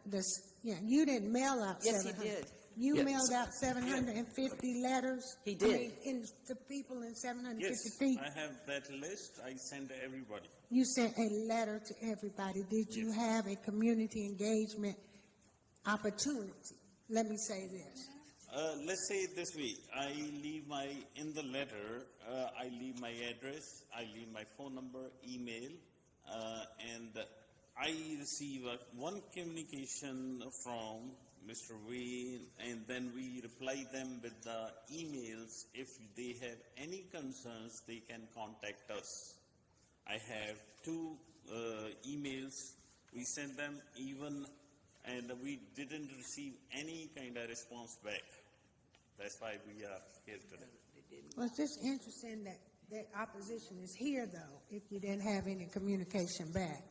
Speaker 3: you didn't mail out
Speaker 13: Yes,
Speaker 3: 700.
Speaker 13: he did.
Speaker 3: You
Speaker 2: Yes.
Speaker 3: mailed out 750 letters?
Speaker 13: He did.
Speaker 3: I mean, in the people in 750
Speaker 10: Yes,
Speaker 3: feet?
Speaker 10: I have that list. I send everybody.
Speaker 3: You sent a letter to everybody. Did you have a community engagement opportunity? Let me say this.
Speaker 10: Let's say it this way. I leave in the letter, I leave my address, I leave my phone number, email, and I receive one communication from Mr. Wayne, and then we reply them with the emails. If they have any concerns, they can contact us. I have 2 emails. We sent them and we didn't receive any kind of response back. That's why we are here today.
Speaker 3: Well, it's just interesting that opposition is here, though, if you didn't have any communication back.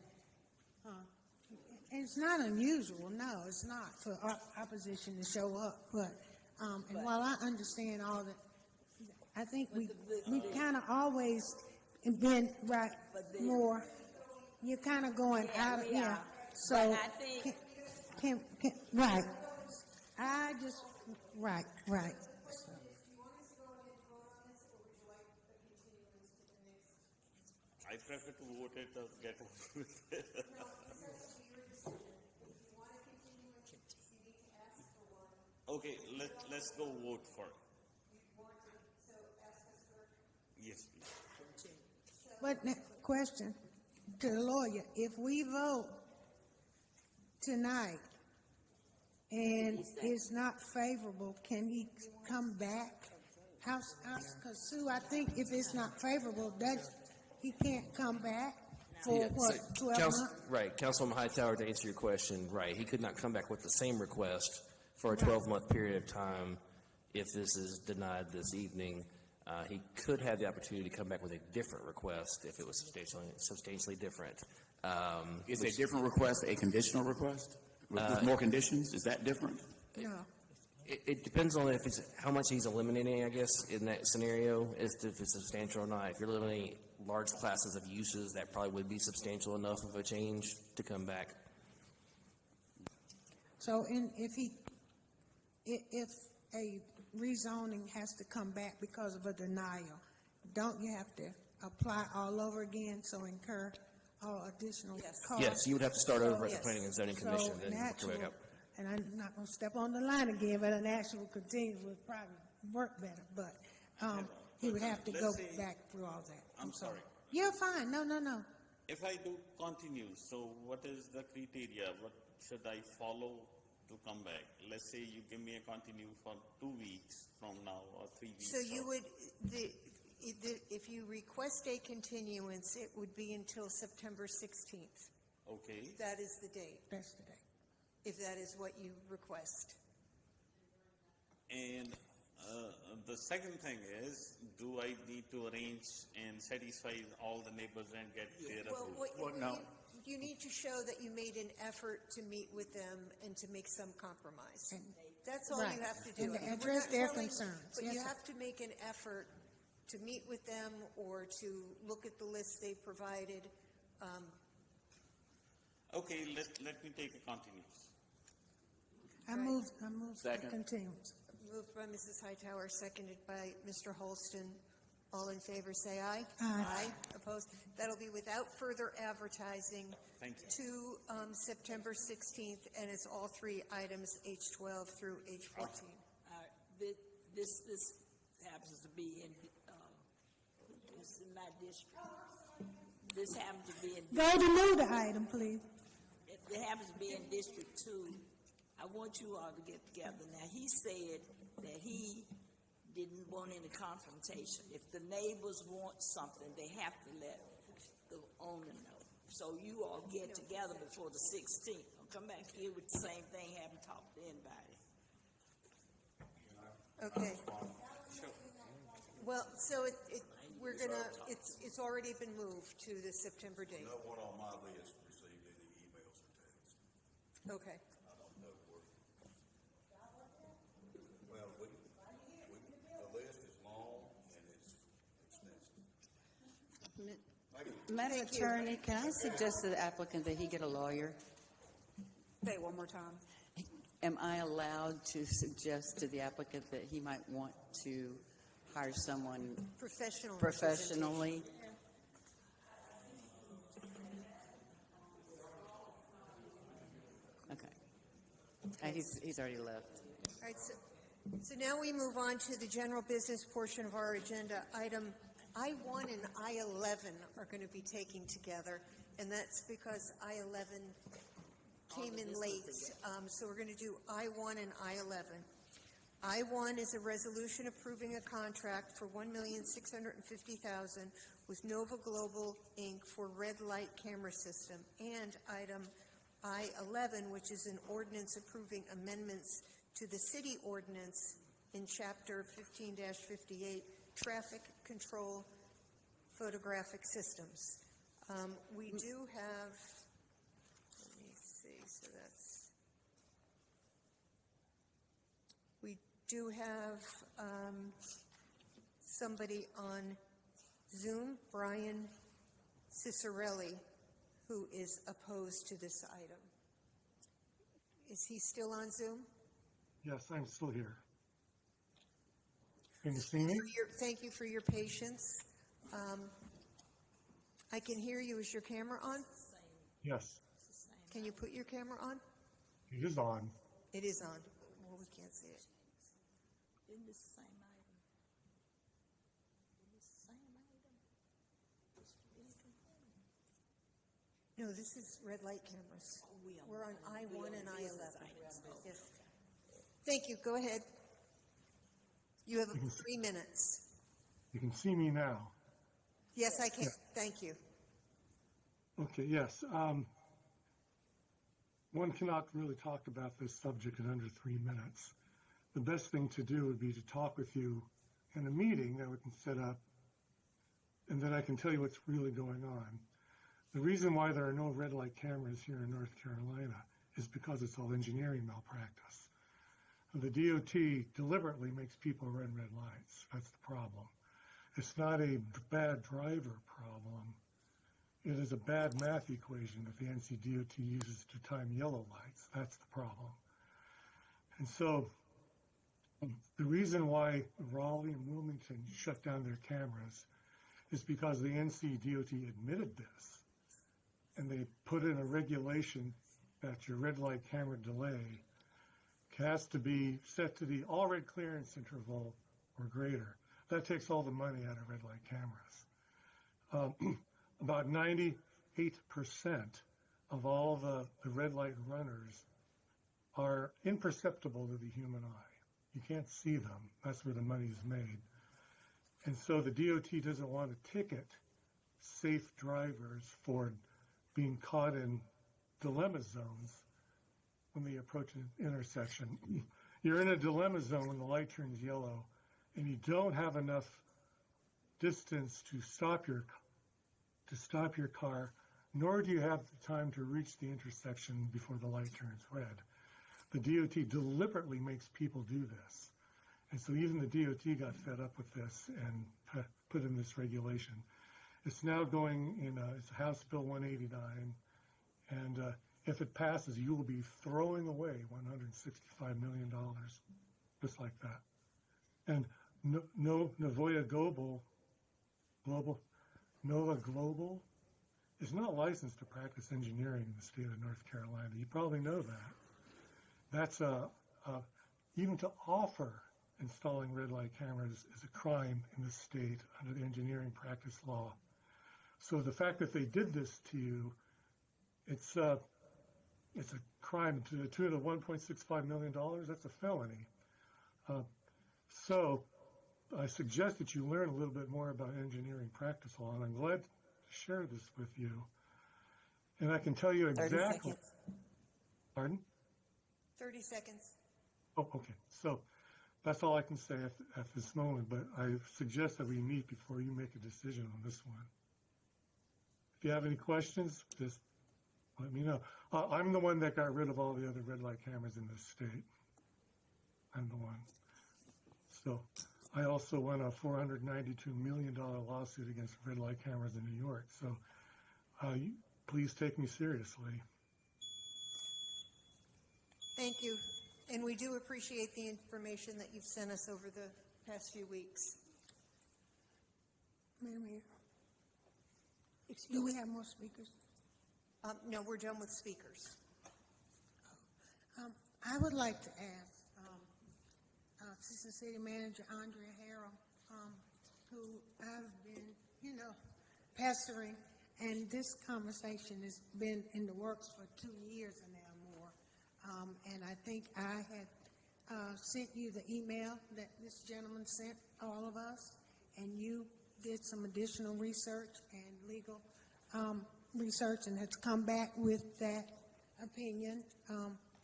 Speaker 3: And it's not unusual, no, it's not for opposition to show up. But and while I understand all that, I think we kind of always been right more. You're kind of going out of here. So
Speaker 18: But I think
Speaker 3: can right. I just right.
Speaker 10: I prefer to vote it or get over with it. Okay, let's go vote for it. Yes, please.
Speaker 3: But question to the lawyer, if we vote tonight and it's not favorable, can he come back? Because Sue, I think if it's not favorable, he can't come back for
Speaker 2: Yeah,
Speaker 3: what,
Speaker 2: so
Speaker 3: 12 months?
Speaker 2: Right, Councilwoman Hightower, to answer your question, right, he could not come back with the same request for a 12-month period of time if this is denied this evening. He could have the opportunity to come back with a different request if it was substantially different.
Speaker 8: Is a different request a conditional request with more conditions? Is that different?
Speaker 3: No.
Speaker 2: It depends on how much he's eliminating, I guess, in that scenario, as to if it's substantial or not. If you're eliminating large classes of uses, that probably would be substantial enough of a change to come back.
Speaker 3: So if a rezoning has to come back because of a denial, don't you have to apply all over again, so incur all additional costs?
Speaker 2: Yes, you would have to start over at the Planning and Zoning Commission.
Speaker 3: So
Speaker 2: Then
Speaker 3: an
Speaker 2: come back
Speaker 3: actual,
Speaker 2: up.
Speaker 3: and I'm not going to step on the line again, but an actual continuance would probably work better, but he would have to go back through all that.
Speaker 10: I'm sorry.
Speaker 3: You're fine, no.
Speaker 10: If I do continue, so what is the criteria? What should I follow to come back? Let's say you give me a continue for 2 weeks from now or 3 weeks.
Speaker 1: So you would, If you request a continuance, it would be until September 16th.
Speaker 10: Okay.
Speaker 1: That is the date,
Speaker 3: That's the date.
Speaker 1: if that is what you request.
Speaker 10: And the second thing is, do I need to arrange and satisfy all the neighbors and get their approval?
Speaker 1: You need to show that you made an effort to meet with them and to make some compromise. That's all you
Speaker 3: Right.
Speaker 1: have to do.
Speaker 3: And to
Speaker 1: I mean, we're
Speaker 3: address
Speaker 1: not
Speaker 3: their
Speaker 1: telling-
Speaker 3: concerns.
Speaker 1: But
Speaker 3: Yes,
Speaker 1: you
Speaker 3: sir.
Speaker 1: have to make an effort to meet with them or to look at the list they provided.
Speaker 10: Okay, let me take a continuance.
Speaker 3: I move for
Speaker 8: Second.
Speaker 3: continuance.
Speaker 1: Moved by Mrs. Hightower, seconded by Mr. Holston. All in favor, say aye.
Speaker 3: Aye.
Speaker 1: Opposed? That'll be without further advertising
Speaker 10: Thank you.
Speaker 1: to September 16th, and it's all three items, H12 through H14.
Speaker 18: This happens to be in, it's in my district. This happens to be in.
Speaker 3: Go to move the item, please.
Speaker 18: It happens to be in District 2. I want you all to get together. Now, he said that he didn't want any confrontation. If the neighbors want something, they have to let the owner know. So you all get together before the 16th. Don't come back here with the same thing, haven't talked to anybody.
Speaker 1: Okay. Well, so it's already been moved to the September date.
Speaker 12: No one on my list received any emails or texts.
Speaker 1: Okay.
Speaker 12: I don't know where. Well, the list is long and it's extensive.
Speaker 13: Madam Attorney, can I suggest to the applicant that he get a lawyer?
Speaker 16: Say it one more time.
Speaker 13: Am I allowed to suggest to the applicant that he might want to hire someone professionally? Okay. He's already left.
Speaker 1: All right, so now we move on to the general business portion of our agenda. Item I-1 and I-11 are going to be taken together, and that's because I-11 came in late. So we're going to do I-1 and I-11. I-1 is a resolution approving a contract for $1,650,000 with Nova Global, Inc. for red light camera system, and item I-11, which is an ordinance approving amendments to the city ordinance in Chapter 15-58, traffic control photographic systems. We do have, let me see, so that's, we do have somebody on Zoom, Brian Cicerelli, who is opposed to this item. Is he still on Zoom?
Speaker 20: Yes, I'm still here. Can you see me?
Speaker 1: Thank you for your patience. I can hear you. Is your camera on?
Speaker 20: Yes,
Speaker 1: Can you put your camera on?
Speaker 20: it is on.
Speaker 1: It is on. Well, we can't see it.
Speaker 18: Isn't this the same item? Isn't this the same item?
Speaker 1: No, this is red light cameras. We're on I-1 and I-11. Yes. Thank you. Go ahead. You have 3 minutes.
Speaker 20: You can see me now.
Speaker 1: Yes, I can.
Speaker 20: Yeah.
Speaker 1: Thank you.
Speaker 20: Okay, yes. One cannot really talk about this subject in under 3 minutes. The best thing to do would be to talk with you in a meeting that we can set up, and then I can tell you what's really going on. The reason why there are no red light cameras here in North Carolina is because it's all engineering malpractice. The DOT deliberately makes people run red lights. That's the problem. It's not a bad driver problem. It is a bad math equation that the NCDOT uses to time yellow lights. That's the problem. And so the reason why Raleigh and Wilmington shut down their cameras is because the NCDOT admitted this. And they put in a regulation that your red light camera delay has to be set to the all red clearance interval or greater. That takes all the money out of red light cameras. About 98% of all the red light runners are imperceptible to the human eye. You can't see them. That's where the money is made. And so the DOT doesn't want to ticket safe drivers for being caught in dilemma zones when they approach an intersection. You're in a dilemma zone when the light turns yellow and you don't have enough distance to stop your car, nor do you have the time to reach the intersection before the light turns red. The DOT deliberately makes people do this. And so even the DOT got fed up with this and put in this regulation. It's now going in, it's House Bill 189, and if it passes, you will be throwing away $165 million, just like that. And Nova Global is not licensed to practice engineering in the state of North Carolina. You probably know that. That's even to offer installing red light cameras is a crime in the state under the engineering practice law. So the fact that they did this to you, it's a crime to the tune of $1.65 million. That's a felony. So I suggest that you learn a little bit more about engineering practice law, and I'm glad to share this with you. And I can tell you exactly.
Speaker 1: 30 seconds.
Speaker 20: Pardon?
Speaker 1: 30 seconds.
Speaker 20: Oh, okay. So that's all I can say at this moment, but I suggest that we meet before you make a decision on this one. If you have any questions, just let me know. I'm the one that got rid of all the other red light cameras in this state. I'm the one. So I also won a $492 million lawsuit against red light cameras in New York. So please take me seriously.
Speaker 1: Thank you. And we do appreciate the information that you've sent us over the past few weeks.
Speaker 3: Madam Mayor, do we have more speakers?
Speaker 1: No, we're done with speakers.
Speaker 3: I would like to ask Assistant City Manager Andrea Harrell, who I've been, pestering, and this conversation has been in the works for 2 years and now more. And I think I had sent you the email that this gentleman sent all of us, and you did some additional research and legal research and has come back with that opinion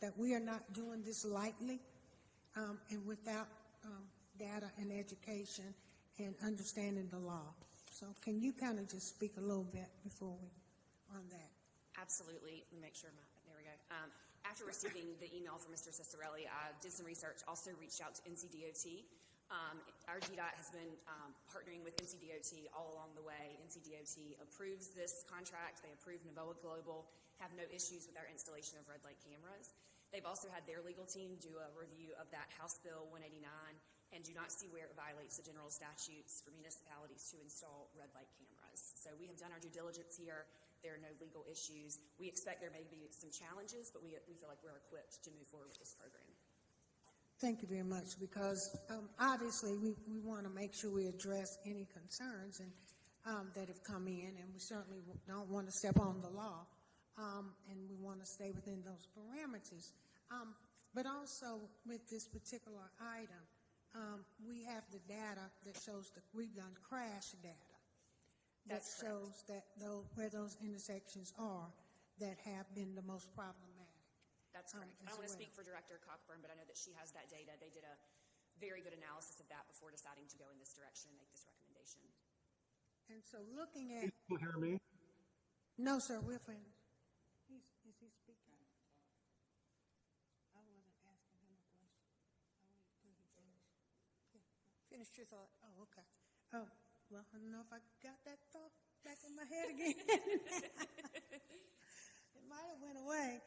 Speaker 3: that we are not doing this lightly and without data and education and understanding the law. So can you kind of just speak a little bit before we on that?
Speaker 11: Absolutely. Let me make sure there we go. After receiving the email from Mr. Ciccarelli, I did some research, also reached out to NCDOT. Our GDOT has been partnering with NCDOT all along the way. NCDOT approves this contract. They approve Novoa Global, have no issues with our installation of red light cameras. They've also had their legal team do a review of that House Bill 189 and do not see where it violates the general statutes for municipalities to install red light cameras. So we have done our due diligence here. There are no legal issues. We expect there may be some challenges, but we feel like we're equipped to move forward with this program.
Speaker 3: Thank you very much, because obviously we want to make sure we address any concerns and that have come in, and we certainly don't want to step on the law, and we want to stay within those parameters. But also with this particular item, we have the data that shows that we've done crash data that shows that where those intersections are that have been the most problematic.
Speaker 11: That's correct. I don't want to speak for Director Cockburn, but I know that she has that data. They did a very good analysis of that before deciding to go in this direction and make this recommendation.
Speaker 3: And so looking at...
Speaker 20: Can you hear me?
Speaker 3: No, sir, we're finished. Is he speaking? I wasn't asking him a question. I waited till he finished.
Speaker 1: Finish your thought.
Speaker 3: Oh, okay. Oh, well, I don't know if I got that thought back in my head again. It might have went away.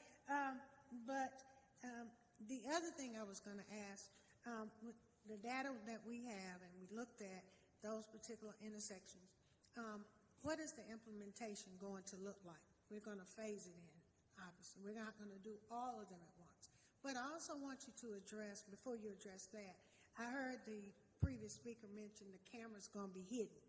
Speaker 3: But the other thing I was going to ask, with the data that we have, and we looked at those particular intersections, what is the implementation going to look like? We're going to phase it in, obviously. We're not going to do all of them at once. But I also want you to address, before you address that, I heard the previous speaker mention the camera's going to be hidden.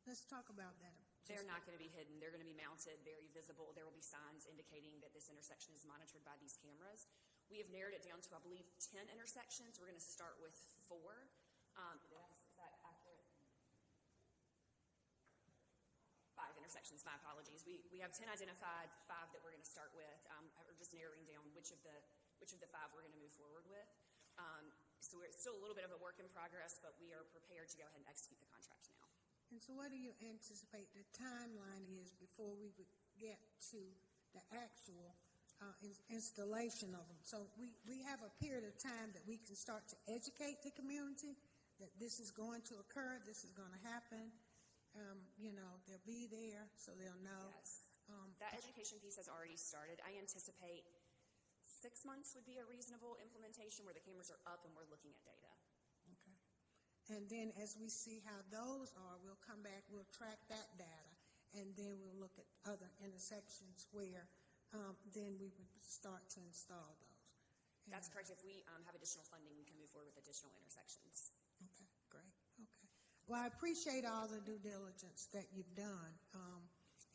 Speaker 3: Let's talk about that.
Speaker 11: They're not going to be hidden. They're going to be mounted, very visible. There will be signs indicating that this intersection is monitored by these cameras. We have narrowed it down to, I believe, 10 intersections. We're going to start with 4. Is that accurate? intersections. My apologies. We have 10 identified, 5 that we're going to start with. We're just narrowing down which of the 5 we're going to move forward with. So it's still a little bit of a work in progress, but we are prepared to go ahead and execute the contract now.
Speaker 3: And so what do you anticipate the timeline is before we would get to the actual installation of them? So we have a period of time that we can start to educate the community that this is going to occur, this is going to happen. They'll be there, so they'll know.
Speaker 11: Yes. That education piece has already started. I anticipate 6 months would be a reasonable implementation where the cameras are up and we're looking at data.
Speaker 3: Okay. And then as we see how those are, we'll come back, we'll track that data, and then we'll look at other intersections where then we would start to install those.
Speaker 11: That's correct. If we have additional funding, we can move forward with additional intersections.
Speaker 3: Okay, great. Okay. Well, I appreciate all the due diligence that you've done.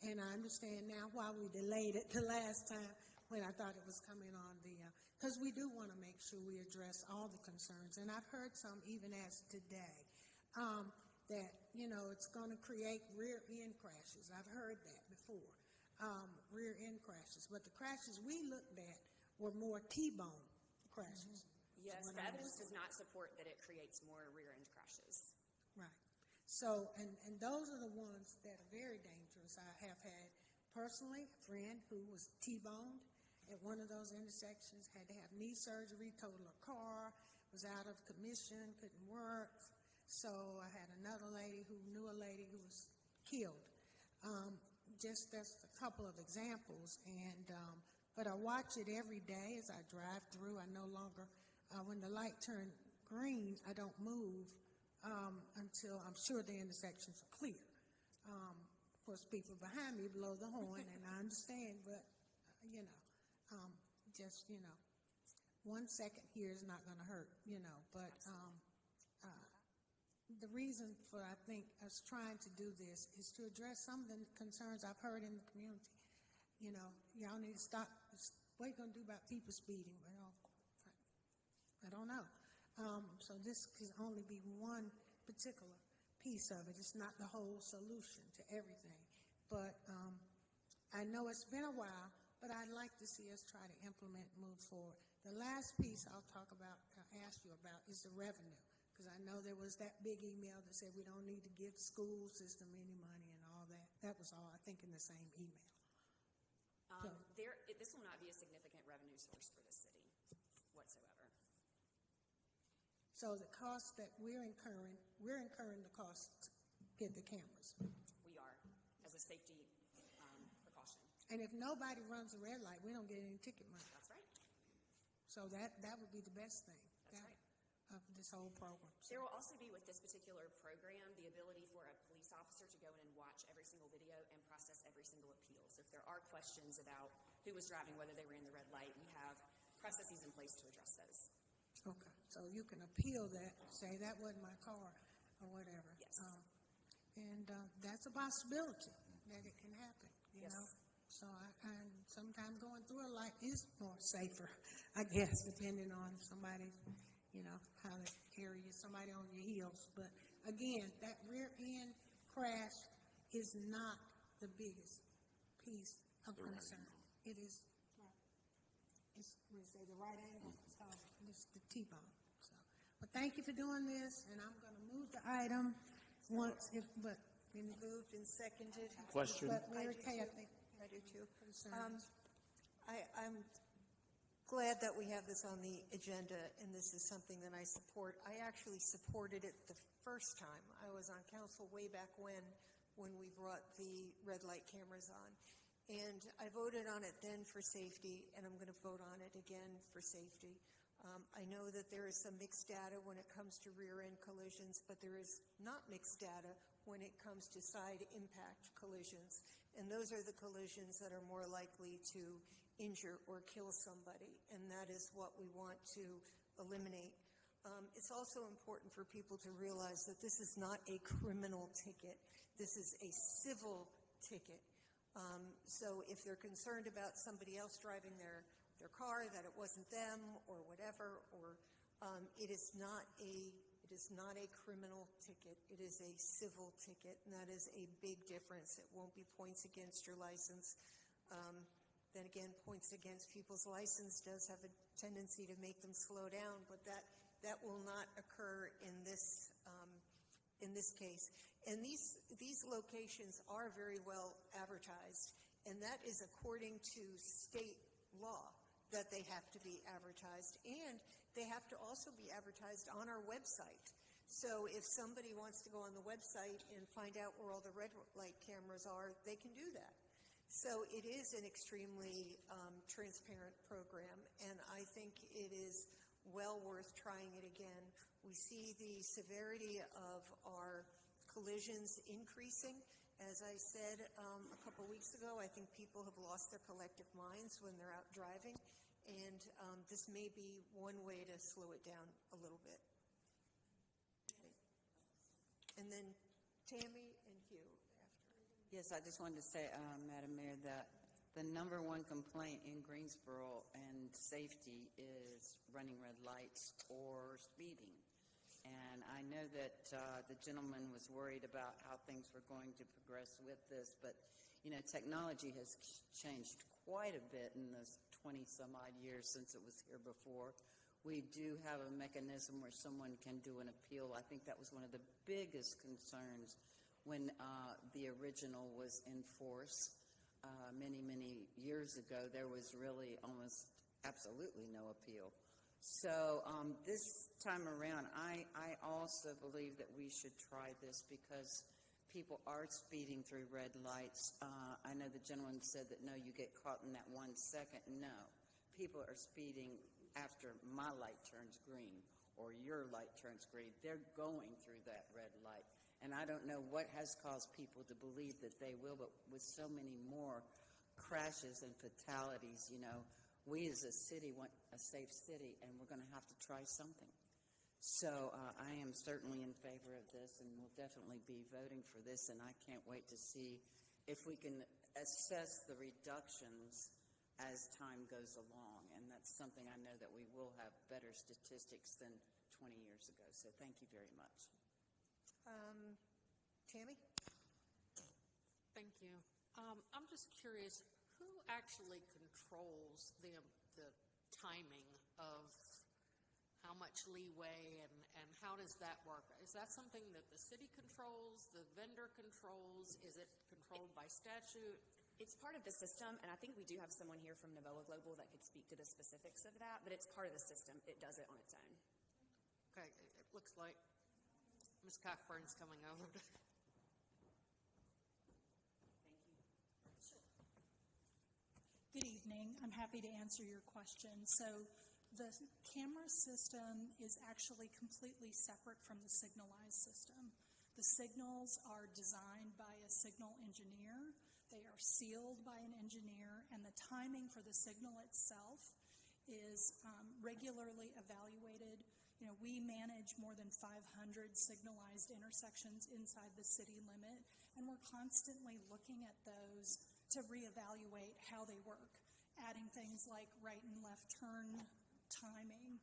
Speaker 3: And I understand now why we delayed it the last time when I thought it was coming on because we do want to make sure we address all the concerns. And I've heard some even as today that, it's going to create rear end crashes. I've heard that before, rear end crashes. But the crashes we looked at were more T-bone crashes.
Speaker 11: Yes, the evidence does not support that it creates more rear-end crashes.
Speaker 3: Right. So, and those are the ones that are very dangerous. I have had, personally, a friend who was T-boned at one of those intersections, had to have knee surgery, totaled her car, was out of commission, couldn't work. So I had another lady who knew a lady who was killed. Just that's a couple of examples. But I watch it every day as I drive through. I no longer... when the light turned green, I don't move until I'm sure the intersections are clear. Of course, people behind me blow the horn, and I understand, but, 1 second here is not going to hurt, But the reason for, I think, us trying to do this is to address some of the concerns I've heard in the community. Y'all need to stop. What are you going to do about people speeding? Well, I don't know. So this can only be one particular piece of it. It's not the whole solution to everything. But I know it's been a while, but I'd like to see us try to implement and move forward. The last piece I'll ask you about is the revenue, because I know there was that big email that said we don't need to give the school system any money and all that. That was all, I think, in the same email.
Speaker 11: This will not be a significant revenue source for the city whatsoever.
Speaker 3: So the cost that we're incurring the cost to get the cameras.
Speaker 11: We are, as a safety precaution.
Speaker 3: And if nobody runs a red light, we don't get any ticket money.
Speaker 11: That's right.
Speaker 3: So that would be the best thing.
Speaker 11: That's right.
Speaker 3: Of this whole program.
Speaker 11: There will also be, with this particular program, the ability for a police officer to go in and watch every single video and process every single appeal. So if there are questions about who was driving, whether they were in the red light, we have processes in place to address those.
Speaker 3: Okay. So you can appeal that, say that wasn't my car or whatever.
Speaker 11: Yes.
Speaker 3: And that's a possibility that it can happen, you
Speaker 11: Yes.
Speaker 3: know. So I sometimes going through a light is more safer, I guess, depending on somebody's, how to carry somebody on your heels. But again, that rear end crash is not the biggest piece of concern. It is, it's the right angle. It's the T-bone. So, but thank you for doing this, and I'm going to move the item once, but been moved and seconded.
Speaker 8: Question?
Speaker 3: But we're okay, I think.
Speaker 1: I do too. I'm glad that we have this on the agenda, and this is something that I support. I actually supported it the first time. I was on council way back when we brought the red light cameras on. And I voted on it then for safety, and I'm going to vote on it again for safety. I know that there is some mixed data when it comes to rear-end collisions, but there is not mixed data when it comes to side impact collisions. And those are the collisions that are more likely to injure or kill somebody, and that is what we want to eliminate. It's also important for people to realize that this is not a criminal ticket. This is a civil ticket. So if they're concerned about somebody else driving their car, that it wasn't them or whatever, or it It is not a criminal ticket. It is a civil ticket, and that is a big difference. It won't be points against your license. Then again, points against people's license does have a tendency to make them slow down, but that will not occur in this case. And these locations are very well advertised, and that is according to state law that they have to be advertised, and they have to also be advertised on our website. So if somebody wants to go on the website and find out where all the red light cameras are, they can do that. So it is an extremely transparent program, and I think it is well worth trying it again. We see the severity of our collisions increasing. As I said a couple weeks ago, I think people have lost their collective minds when they're out driving, and this may be one way to slow it down a little bit. And then Tammy and Hugh.
Speaker 13: Yes, I just wanted to say, Madam Mayor, that the number one complaint in Greensboro and safety is running red lights or speeding. And I know that the gentleman was worried about how things were going to progress with this, but, you know, technology has changed quite a bit in those 20-some-odd years since it was here before. We do have a mechanism where someone can do an appeal. I think that was one of the biggest concerns when the original was in force many, many years ago. There was really almost absolutely no appeal. So this time around, I also believe that we should try this because people are speeding through red lights. I know the gentleman said that, no, you get caught in that 1 second. No, people are speeding after my light turns green or your light turns green. They're going through that red light. And I don't know what has caused people to believe that they will, but with so many more crashes and fatalities, you know, we as a city want a safe city, and we're going to have to try something. So I am certainly in favor of this, and will definitely be voting for this, and I can't wait to see if we can assess the reductions as time goes along, and that's something I know that we will have better statistics than 20 years ago. So thank you very much.
Speaker 1: Tammy?
Speaker 15: Thank you. I'm just curious, who actually controls the timing of how much leeway and how does that work? Is that something that the city controls, the vendor controls? Is it controlled by statute?
Speaker 11: It's part of the system, and I think we do have someone here from Novella Global that could speak to the specifics of that, but it's part of the system. It does it on its own.
Speaker 15: Okay, it looks like Ms. Cockburn's coming over.
Speaker 21: Good evening. I'm happy to answer your question. So the camera system is actually completely separate from the signalized system. The signals are designed by a signal engineer. They are sealed by an engineer, and the timing for the signal itself is regularly evaluated. You know, we manage more than 500 signalized intersections inside the city limit, and we're constantly looking at those to reevaluate how they work, adding things like right and left turn timing.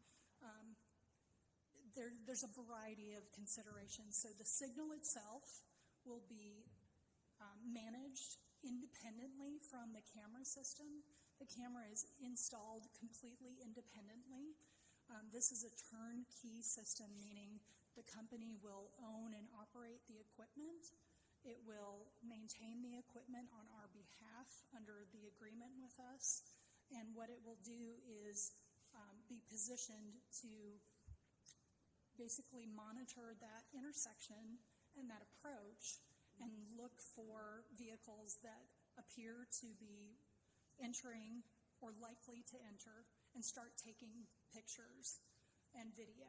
Speaker 21: There's a variety of considerations. So the signal itself will be managed independently from the camera system. The camera is installed completely independently. This is a turnkey system, meaning the company will own and operate the equipment. It will maintain the equipment on our behalf under the agreement with us. And what it will do is be positioned to basically monitor that intersection and that approach and look for vehicles that appear to be entering or likely to enter and start taking pictures and video.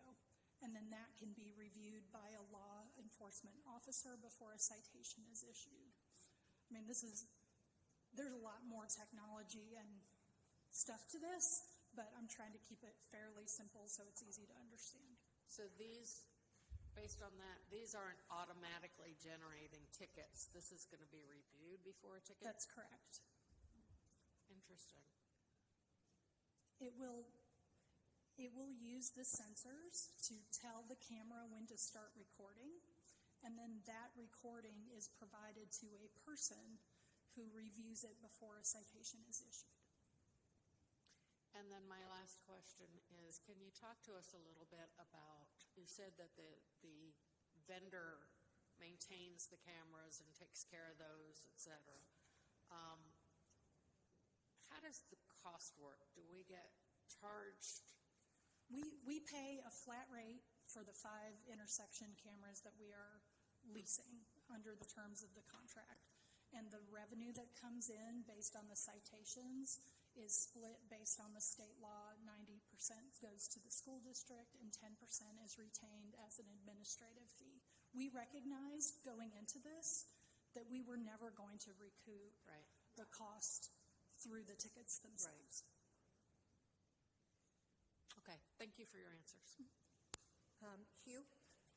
Speaker 21: And then that can be reviewed by a law enforcement officer before a citation is issued. I mean, there's a lot more technology and stuff to this, but I'm trying to keep it fairly simple so it's easy to understand.
Speaker 15: So these, based on that, these aren't automatically generating tickets. This is going to be reviewed before a ticket?
Speaker 21: That's correct.
Speaker 15: Interesting.
Speaker 21: It will,
Speaker 9: It will use the sensors to tell the camera when to start recording, and then that recording is provided to a person who reviews it before a citation is issued.
Speaker 15: And then my last question is, can you talk to us a little bit about, you said that the vendor maintains the cameras and takes care of those, et cetera. How does the cost work? Do we get charged?
Speaker 9: We pay a flat rate for the 5 intersection cameras that we are leasing under the terms of the contract. And the revenue that comes in based on the citations is split based on the state law. 90% goes to the school district and 10% is retained as an administrative fee. We recognized going into this that we were never going to recoup the cost through the tickets themselves.
Speaker 15: Okay, thank you for your answers.
Speaker 1: Hugh?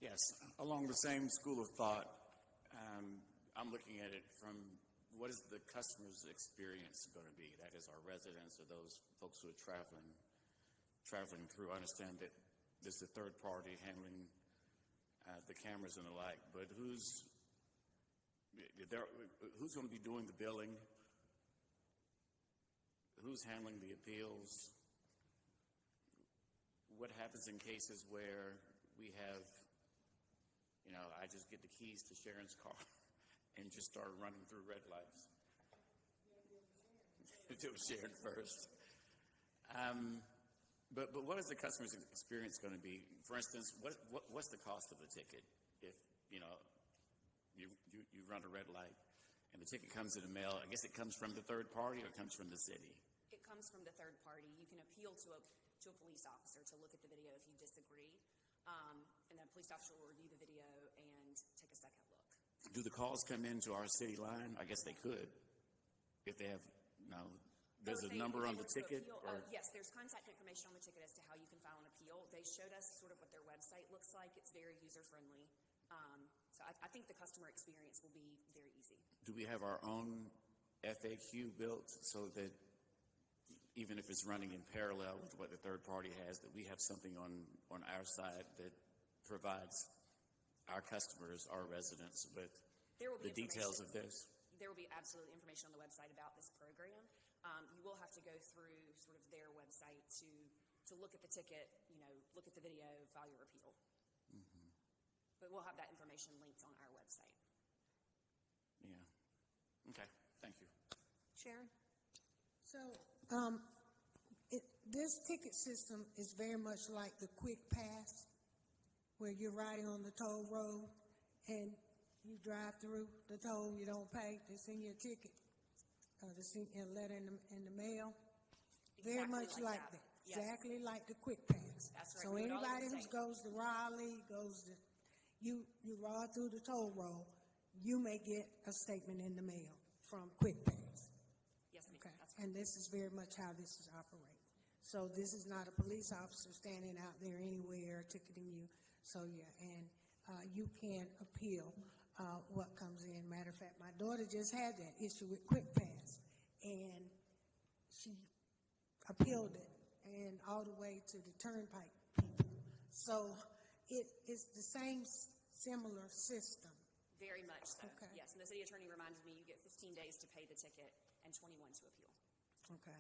Speaker 8: Yes, along the same school of thought, I'm looking at it from what is the customer's experience going to be? That is our residents or those folks who are traveling through. I understand that there's a third party handling the cameras and the like, but who's going to be doing the billing? Who's handling the appeals? What happens in cases where we have, I just get the keys to Sharon's car and just start running through red lights? It was Sharon first. But what is the customer's experience going to be? For instance, what's the cost of the ticket if, you run a red light and the ticket comes in the mail? I guess it comes from the third party or it comes from the city?
Speaker 11: It comes from the third party. You can appeal to a police officer to look at the video if you disagree, and then a police officer will review the video and take a second look.
Speaker 8: Do the calls come into our city line? I guess they could, if they have, there's a number on the ticket?
Speaker 11: Yes, there's contact information on the ticket as to how you can file an appeal. They showed us sort of what their website looks like. It's very user-friendly. So I think the customer experience will be very easy.
Speaker 8: Do we have our own FAQ built so that even if it's running in parallel with what the third party has, that we have something on our side that provides our customers, our residents, with the details of this?
Speaker 11: There will be absolutely information on the website about this program. You will have to go through sort of their website to look at the ticket, look at the video, file your appeal.
Speaker 8: Mm-hmm.
Speaker 11: But we'll have that information linked on our website.
Speaker 8: Yeah. Okay. Thank you.
Speaker 1: Sharon?
Speaker 3: So this ticket system is very much like the quick pass, where you're riding on the toll road and you drive through the toll, you don't pay, they send you a ticket, they send you a letter in the mail. Very much like that.
Speaker 11: Yes.
Speaker 3: Exactly like the quick pass.
Speaker 11: That's right.
Speaker 3: So anybody who goes to Raleigh, you ride through the toll road, you may get a statement in the mail from quick pass.
Speaker 11: Yes, ma'am.
Speaker 3: Okay.
Speaker 11: That's
Speaker 3: And this is very much how this is operating. So this is not a police officer standing out there anywhere ticketing you. So yeah, and you can appeal what comes in. Matter of fact, my daughter just had that issue with Quick Pass, and she appealed it, and all the way to the turnpike people. So it is the same similar system.
Speaker 11: very much so.
Speaker 3: Okay.
Speaker 11: Yes, and the city attorney reminded me you get 15 days to pay the ticket and 21 to appeal.
Speaker 3: Okay.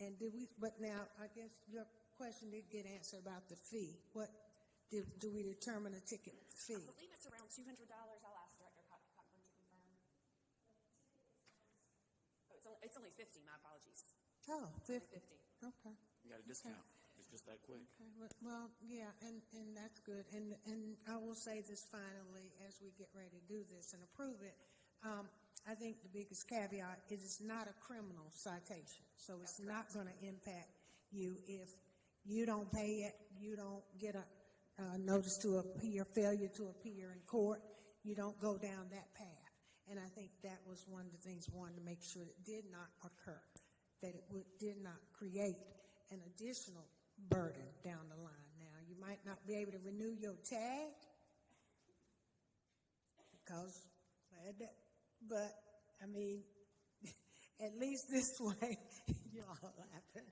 Speaker 3: And but now, I guess your question did get answered about the fee. What do we determine a ticket fee?
Speaker 11: I believe it's around $200. I'll ask Director Cochran to confirm. Oh, it's only 50. My apologies.
Speaker 3: Oh, 50.
Speaker 11: 50.
Speaker 3: Okay.
Speaker 8: You got a discount. It's just that quick.
Speaker 3: Okay. Well, yeah, and that's good. And I will say this finally, as we get ready to do this and approve it, I think the biggest caveat is it's not a criminal citation. So it's not going to impact you if you don't pay it, you don't get a notice to appear, failure to appear in court, you don't go down that path. And I think that was one of the things we wanted to make sure that did not occur, that it did not create an additional burden down the line. Now, you might not be able to renew your tag because, but I mean, at least this way, y'all laughing.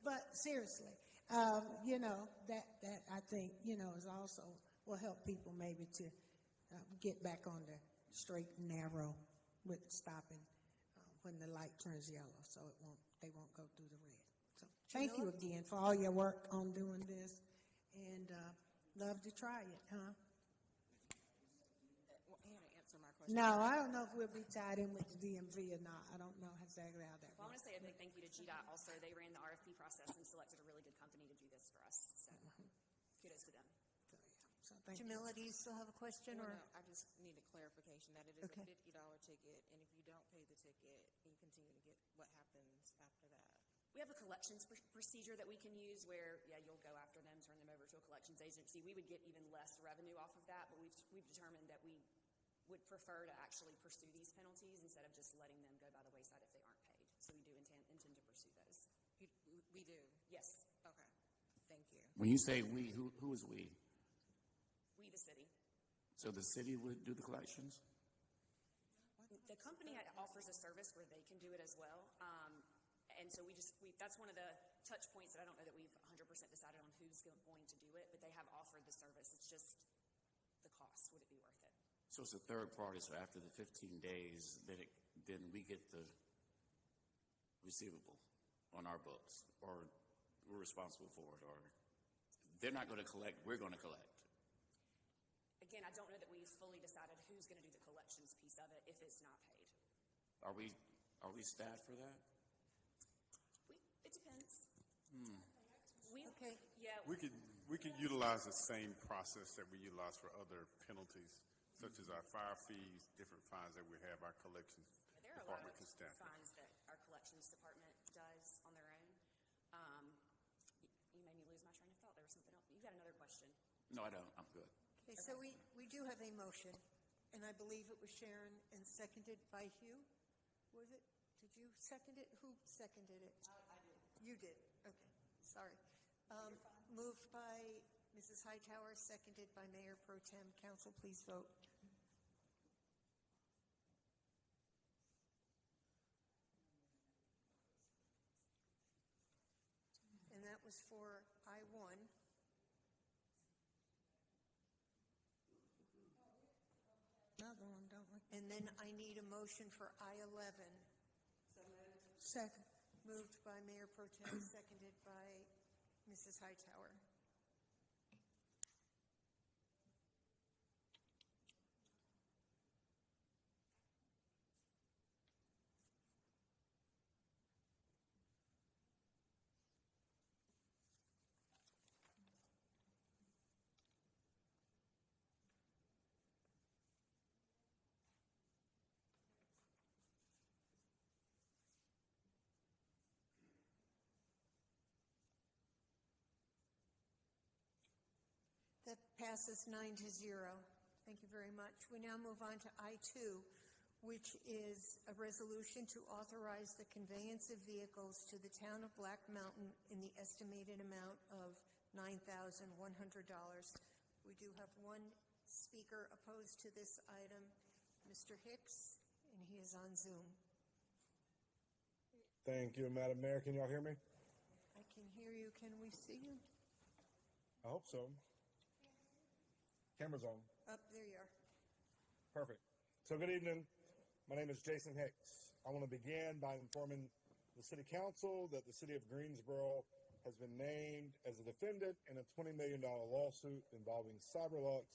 Speaker 3: But seriously, That I think, is also, will help people maybe to get back on the straight and narrow with stopping when the light turns yellow, so they won't go through the red. So thank you again for all your work on doing this, and love to try it, huh?
Speaker 17: Well, he had to answer my question.
Speaker 3: No, I don't know if we'll be tied in with the DMV or not. I don't know exactly how that
Speaker 11: Well, I want
Speaker 3: works.
Speaker 11: to say a big thank you to GDOT also. They ran the RFP process and selected a really good company to do this for us. So kudos to them.
Speaker 3: So thank you.
Speaker 1: Jamila, do you still have a question?
Speaker 17: Well,
Speaker 1: Or
Speaker 17: no, I just need a clarification that it is
Speaker 1: Okay.
Speaker 17: a $50 ticket, and if you don't pay the ticket, you continue to get, what happens after that?
Speaker 11: We have a collections procedure that we can use where, you'll go after them, turn them over to a collections agency. We would get even less revenue off of that, but we've determined that we would prefer to actually pursue these penalties instead of just letting them go by the wayside if they aren't paid. So we do intend to pursue those.
Speaker 17: We do?
Speaker 11: Yes.
Speaker 17: Okay, thank you.
Speaker 8: When you say we, who is we?
Speaker 11: We, the city.
Speaker 8: So the city would do the collections?
Speaker 11: The company offers a service where they can do it as well. And so that's one of the touch points that I don't know that we've 100% decided on who's going to do it, but they have offered the service. It's just the cost. Would it be worth it?
Speaker 8: So it's a third party, so after the 15 days, then we get the receivable on our books, or we're responsible for it, or they're not going to collect, we're going to collect.
Speaker 11: Again, I don't know that we've fully decided who's going to do the collections piece of it if it's not paid.
Speaker 8: Are we staffed for that?
Speaker 11: It depends.
Speaker 1: Okay.
Speaker 11: Yeah.
Speaker 14: We could utilize the same process that we utilize for other penalties, such as our fire fees, different fines that we have. Our collections
Speaker 11: There are a lot
Speaker 14: department
Speaker 11: of
Speaker 14: can staff it.
Speaker 11: fines that our collections department does on their own. You made me lose my train of thought. There was something else. You got another question?
Speaker 8: No, I don't. I'm good.
Speaker 1: Okay, so we do have a motion, and I believe it was Sharon and seconded by Hugh. Was it? Did you second it? Who seconded it?
Speaker 7: I did.
Speaker 1: You did. Okay, sorry. Moved by Mrs. Hightower, seconded by Mayor Pro Tem. Council, please vote. And that was for I-1.
Speaker 3: Another one, don't we?
Speaker 1: And then I need a motion for I-11.
Speaker 3: Second.
Speaker 1: Moved by Mayor Pro Tem, seconded by Mrs. Hightower. That passes 9-0. Thank you very much. We now move on to I-2, which is a resolution to authorize the conveyance of vehicles to the town of Black Mountain in the estimated amount of $9,100. We do have one speaker opposed to this item, Mr. Hicks, and he is on Zoom.
Speaker 22: Thank you, Madam Mayor. Can y'all hear me?
Speaker 1: I can hear you. Can we see you?
Speaker 22: I hope so. Camera's on.
Speaker 1: Up, there you are.
Speaker 22: Perfect. So good evening. My name is Jason Hicks. I want to begin by informing the City Council that the City of Greensboro has been named as a defendant in a $20 million lawsuit involving Cyberlux,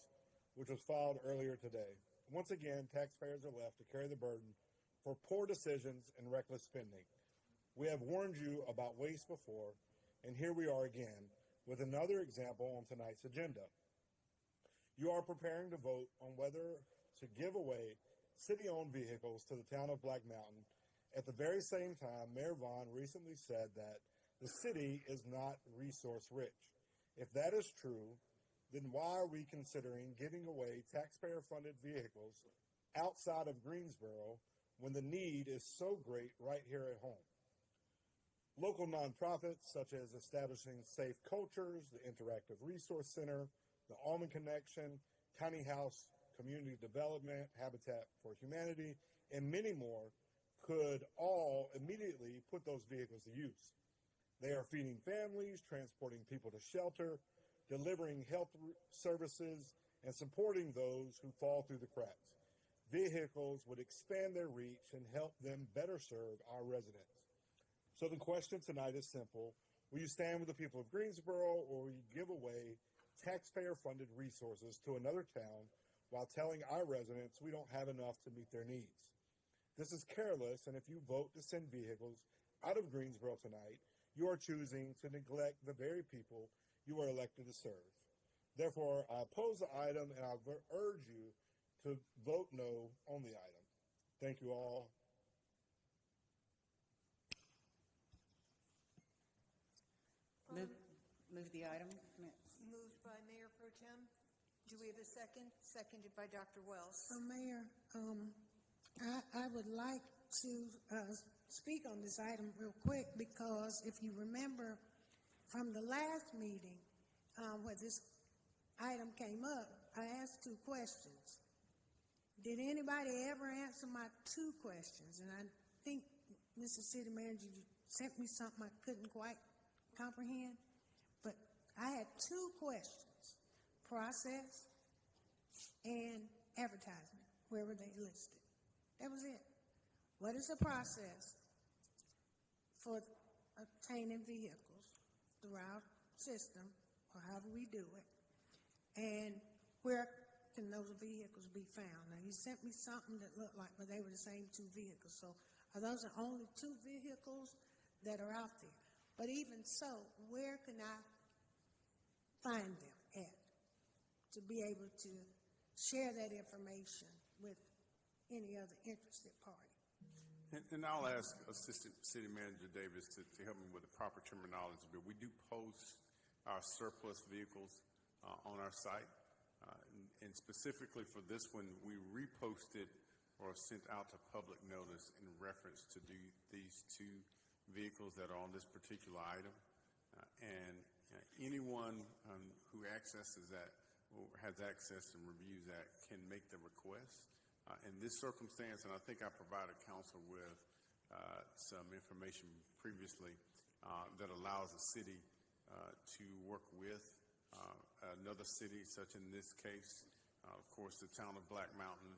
Speaker 22: which was filed earlier today. Once again, taxpayers are left to carry the burden for poor decisions and reckless spending. We have warned you about waste before, and here we are again with another example on tonight's agenda. You are preparing to vote on whether to give away city-owned vehicles to the town of Black Mountain at the very same time Mayor Vaughn recently said that the city is not resource-rich. If that is true, then why are we considering giving away taxpayer-funded vehicles outside of Greensboro when the need is so great right here at home? Local nonprofits such as Establishing Safe Cultures, the Interactive Resource Center, the Almond Connection, Tiny House Community Development, Habitat for Humanity, and many more could all immediately put those vehicles to use. They are feeding families, transporting people to shelter, delivering health services, and supporting those who fall through the cracks. Vehicles would expand their reach and help them better serve our residents. So the question tonight is simple. Will you stand with the people of Greensboro, or will you give away taxpayer-funded resources to another town while telling our residents we don't have enough to meet their needs? This is careless, and if you vote to send vehicles out of Greensboro tonight, you are choosing to neglect the very people you are elected to serve. Therefore, I oppose the item, and I urge you to vote no on the item. Thank you all.
Speaker 13: Move the item.
Speaker 1: Moved by Mayor Pro Tem. Do we have a second? Seconded by Dr. Wells.
Speaker 3: So, Mayor, I would like to speak on this item real quick, because if you remember from the last meeting where this item came up, I asked 2 questions. Did anybody ever answer my 2 questions? And I think, Mr. City Manager, you sent me something I couldn't quite comprehend. But I had 2 questions: process and advertisement. Where were they listed? That was it. What is the process for obtaining vehicles through our system, or however we do it? And where can those vehicles be found? Now, you sent me something that looked like, but they were the same 2 vehicles. So are those the only 2 vehicles that are out there? But even so, where can I find them at to be able to share that information with any other interested party?
Speaker 14: And I'll ask Assistant City Manager Davis to help me with the proper terminology, but we do post our surplus vehicles on our site. And specifically for this one, we reposted or sent out a public notice in reference to these 2 vehicles that are on this particular item. And anyone who accesses that or has access and reviews that can make the request. In this circumstance, and I think I provided council with some information previously that allows the city to work with another city, such in this case. Of course, the town of Black Mountain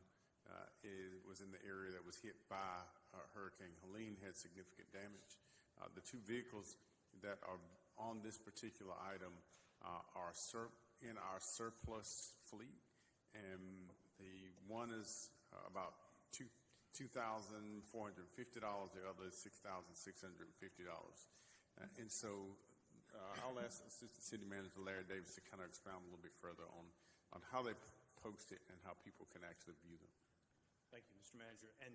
Speaker 14: was in the area that was hit by Hurricane Helene, had significant damage. The 2 vehicles that are on this particular item are in our surplus fleet, and the one is about $2,450, the other is $6,650. And so I'll ask Assistant City Manager Larry Davis to kind of expound a little bit further on how they post it and how people can actually view them.
Speaker 4: Thank you, Mr. Manager. And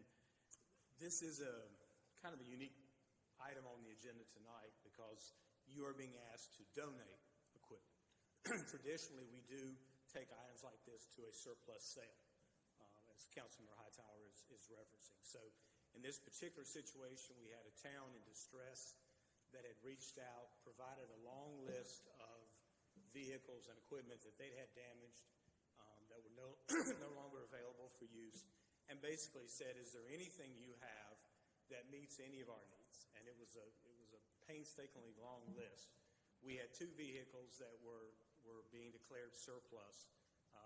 Speaker 4: this is a kind of a unique item on the agenda tonight because you are being asked to donate equipment. Traditionally, we do take items like this to a surplus sale, as Councilmember Hightower is referencing. So in this particular situation, we had a town in distress that had reached out, provided a long list of vehicles and equipment that they'd had damaged, that were no longer available for use, and basically said, is there anything you have that meets any of our needs? And it was a painstakingly long list. We had 2 vehicles that were being declared surplus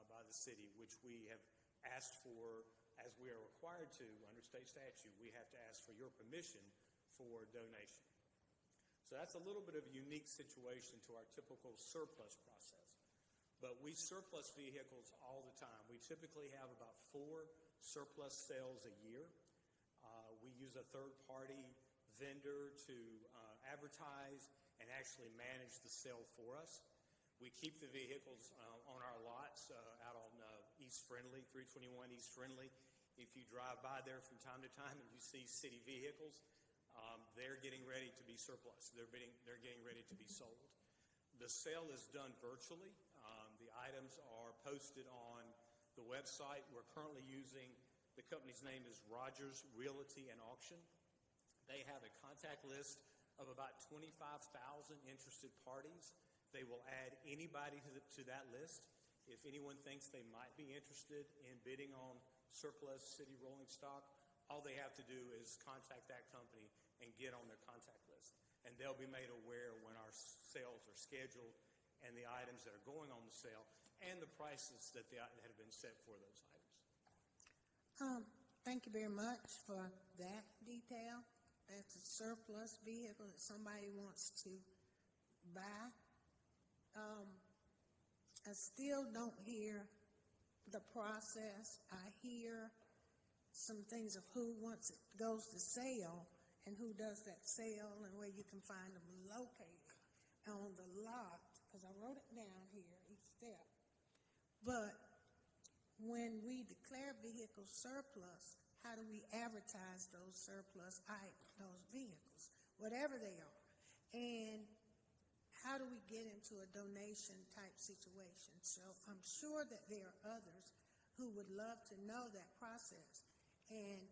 Speaker 4: by the city, which we have asked for, as we are required to under state statute. We have to ask for your permission for donation. So that's a little bit of a unique situation to our typical surplus process. But we surplus vehicles all the time. We typically have about 4 surplus sales a year. We use a third-party vendor to advertise and actually manage the sale for us. We keep the vehicles on our lots out on East Friendly, 321 East Friendly. If you drive by there from time to time and you see city vehicles, they're getting ready to be surplus. They're getting ready to be sold. The sale is done virtually. The items are posted on the website. We're currently using, the company's name is Rogers Realty and Auction. They have a contact list of about 25,000 interested parties. They will add anybody to that list. If anyone thinks they might be interested in bidding on surplus city rolling stock, all they have to do is contact that company and get on their contact list. and they'll be made aware when our sales are scheduled and the items that are going on the sale and the prices that have been set for those items.
Speaker 3: Thank you very much for that detail. That's a surplus vehicle that somebody wants to buy. I still don't hear the process. I hear some things of who once it goes to sale and who does that sale and where you can find them located on the lot, because I wrote it down here, each step. But when we declare vehicles surplus, how do we advertise those surplus items, those vehicles, whatever they are? And how do we get into a donation type situation? So I'm sure that there are others who would love to know that process and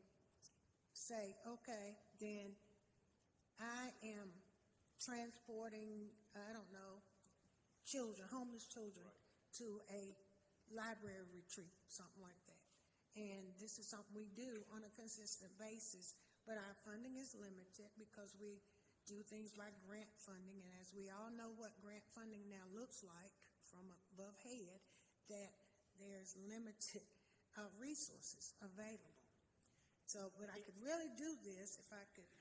Speaker 3: say, okay, then I am transporting, I don't know, children, homeless children, to a library retreat, something like that. And this is something we do on a consistent basis, but our funding is limited because we do things like grant funding, and as we all know what grant funding now looks like from above head, that there's limited resources available. So, but I could really do this if I could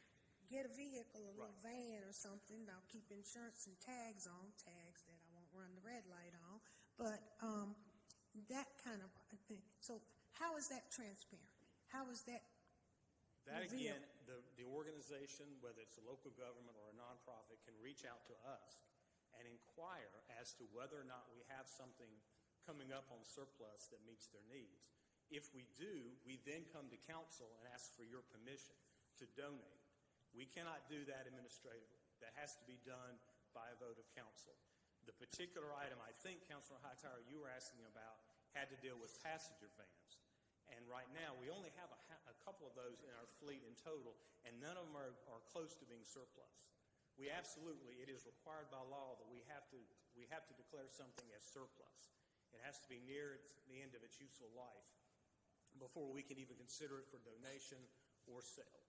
Speaker 3: get a vehicle, a little van or something. I'll keep insurance and tags that I won't run the red light on, but that kind of thing. So how is that transparent? How is that?
Speaker 4: That again, the organization, whether it's a local government or a nonprofit, can reach out to us and inquire as to whether or not we have something coming up on surplus that meets their needs. If we do, we then come to council and ask for your permission to donate. We cannot do that administratively. That has to be done by a vote of council. The particular item I think, Councilor Hightower, you were asking about had to deal with passenger vans. And right now, we only have a couple of those in our fleet in total, and none of them are close to being surplus. We absolutely, it is required by law that we have to declare something as surplus. It has to be near the end of its useful life before we can even consider it for donation or sale.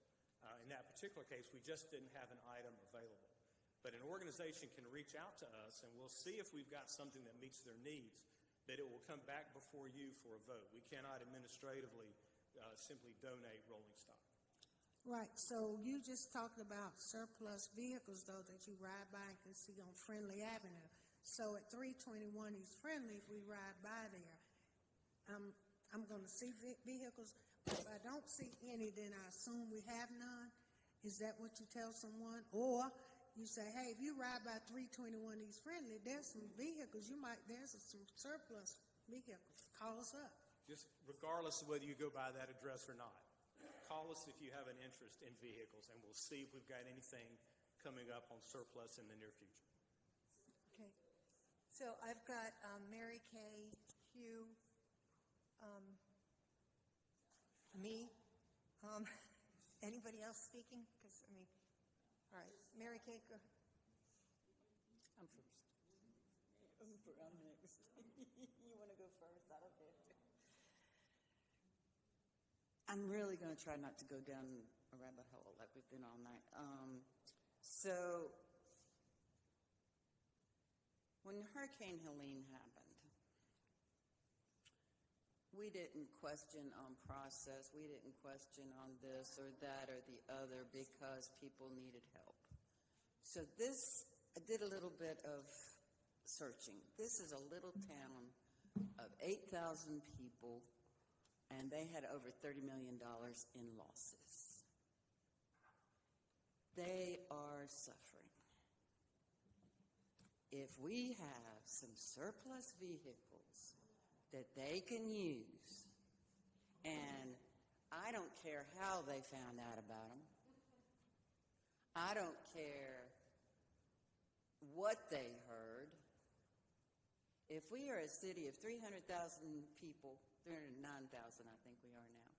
Speaker 4: In that particular case, we just didn't have an item available. But an organization can reach out to us, and we'll see if we've got something that meets their needs, but it will come back before you for a vote. We cannot administratively simply donate rolling stock.
Speaker 3: Right. So you just talked about surplus vehicles, though, that you ride by and can see on Friendly Avenue. So at 321 East Friendly, if we ride by there, I'm going to see vehicles. But if I don't see any, then I assume we have none. Is that what you tell someone? Or you say, hey, if you ride by 321 East Friendly, there's some vehicles. There's some surplus vehicles. Call us up.
Speaker 4: Just regardless of whether you go by that address or not, call us if you have an interest in vehicles, and we'll see if we've got anything coming up on surplus in the near future.
Speaker 1: Okay. So I've got Mary Kay, Hugh, me. Anybody else speaking? Because, all right. Mary Kay, go.
Speaker 13: I'm first. I'm next. You want to go first? I don't care. I'm really going to try not to go down a rabbit hole like we've been all night. So when Hurricane Helene happened, we didn't question on process. We didn't question on this or that or the other because people needed help. So I did a little bit of searching. This is a little town of 8,000 people, and they had over $30 million in losses. They are suffering. If we have some surplus vehicles that they can use, and I don't care how they found out about them, I don't care what they heard. If we are a city of 300,000 people, 309,000 I think we are now,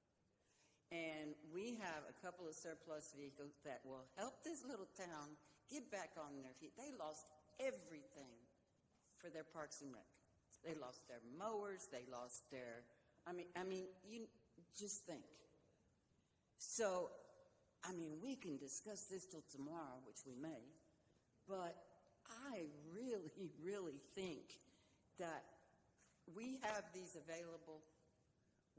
Speaker 13: and we have a couple of surplus vehicles that will help this little town get back on their feet. They lost everything for their parks and rec. They lost their mowers. They lost their, you just think. So I mean, we can discuss this till tomorrow, which we may, but I really, really think that we have these available.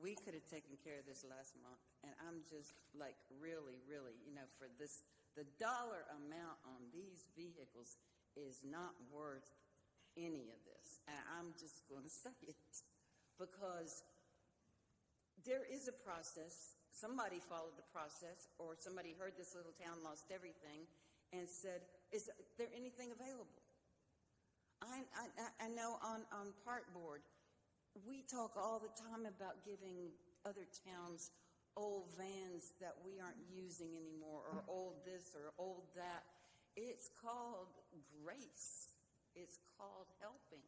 Speaker 13: We could have taken care of this last month, and I'm just like really, really, for this, the dollar amount on these vehicles is not worth any of this. And I'm just going to say it because there is a process. Somebody followed the process, or somebody heard this little town lost everything and said, is there anything available? I know on Park Board, we talk all the time about giving other towns old vans that we aren't using anymore, or old this or old that. It's called grace. It's called helping.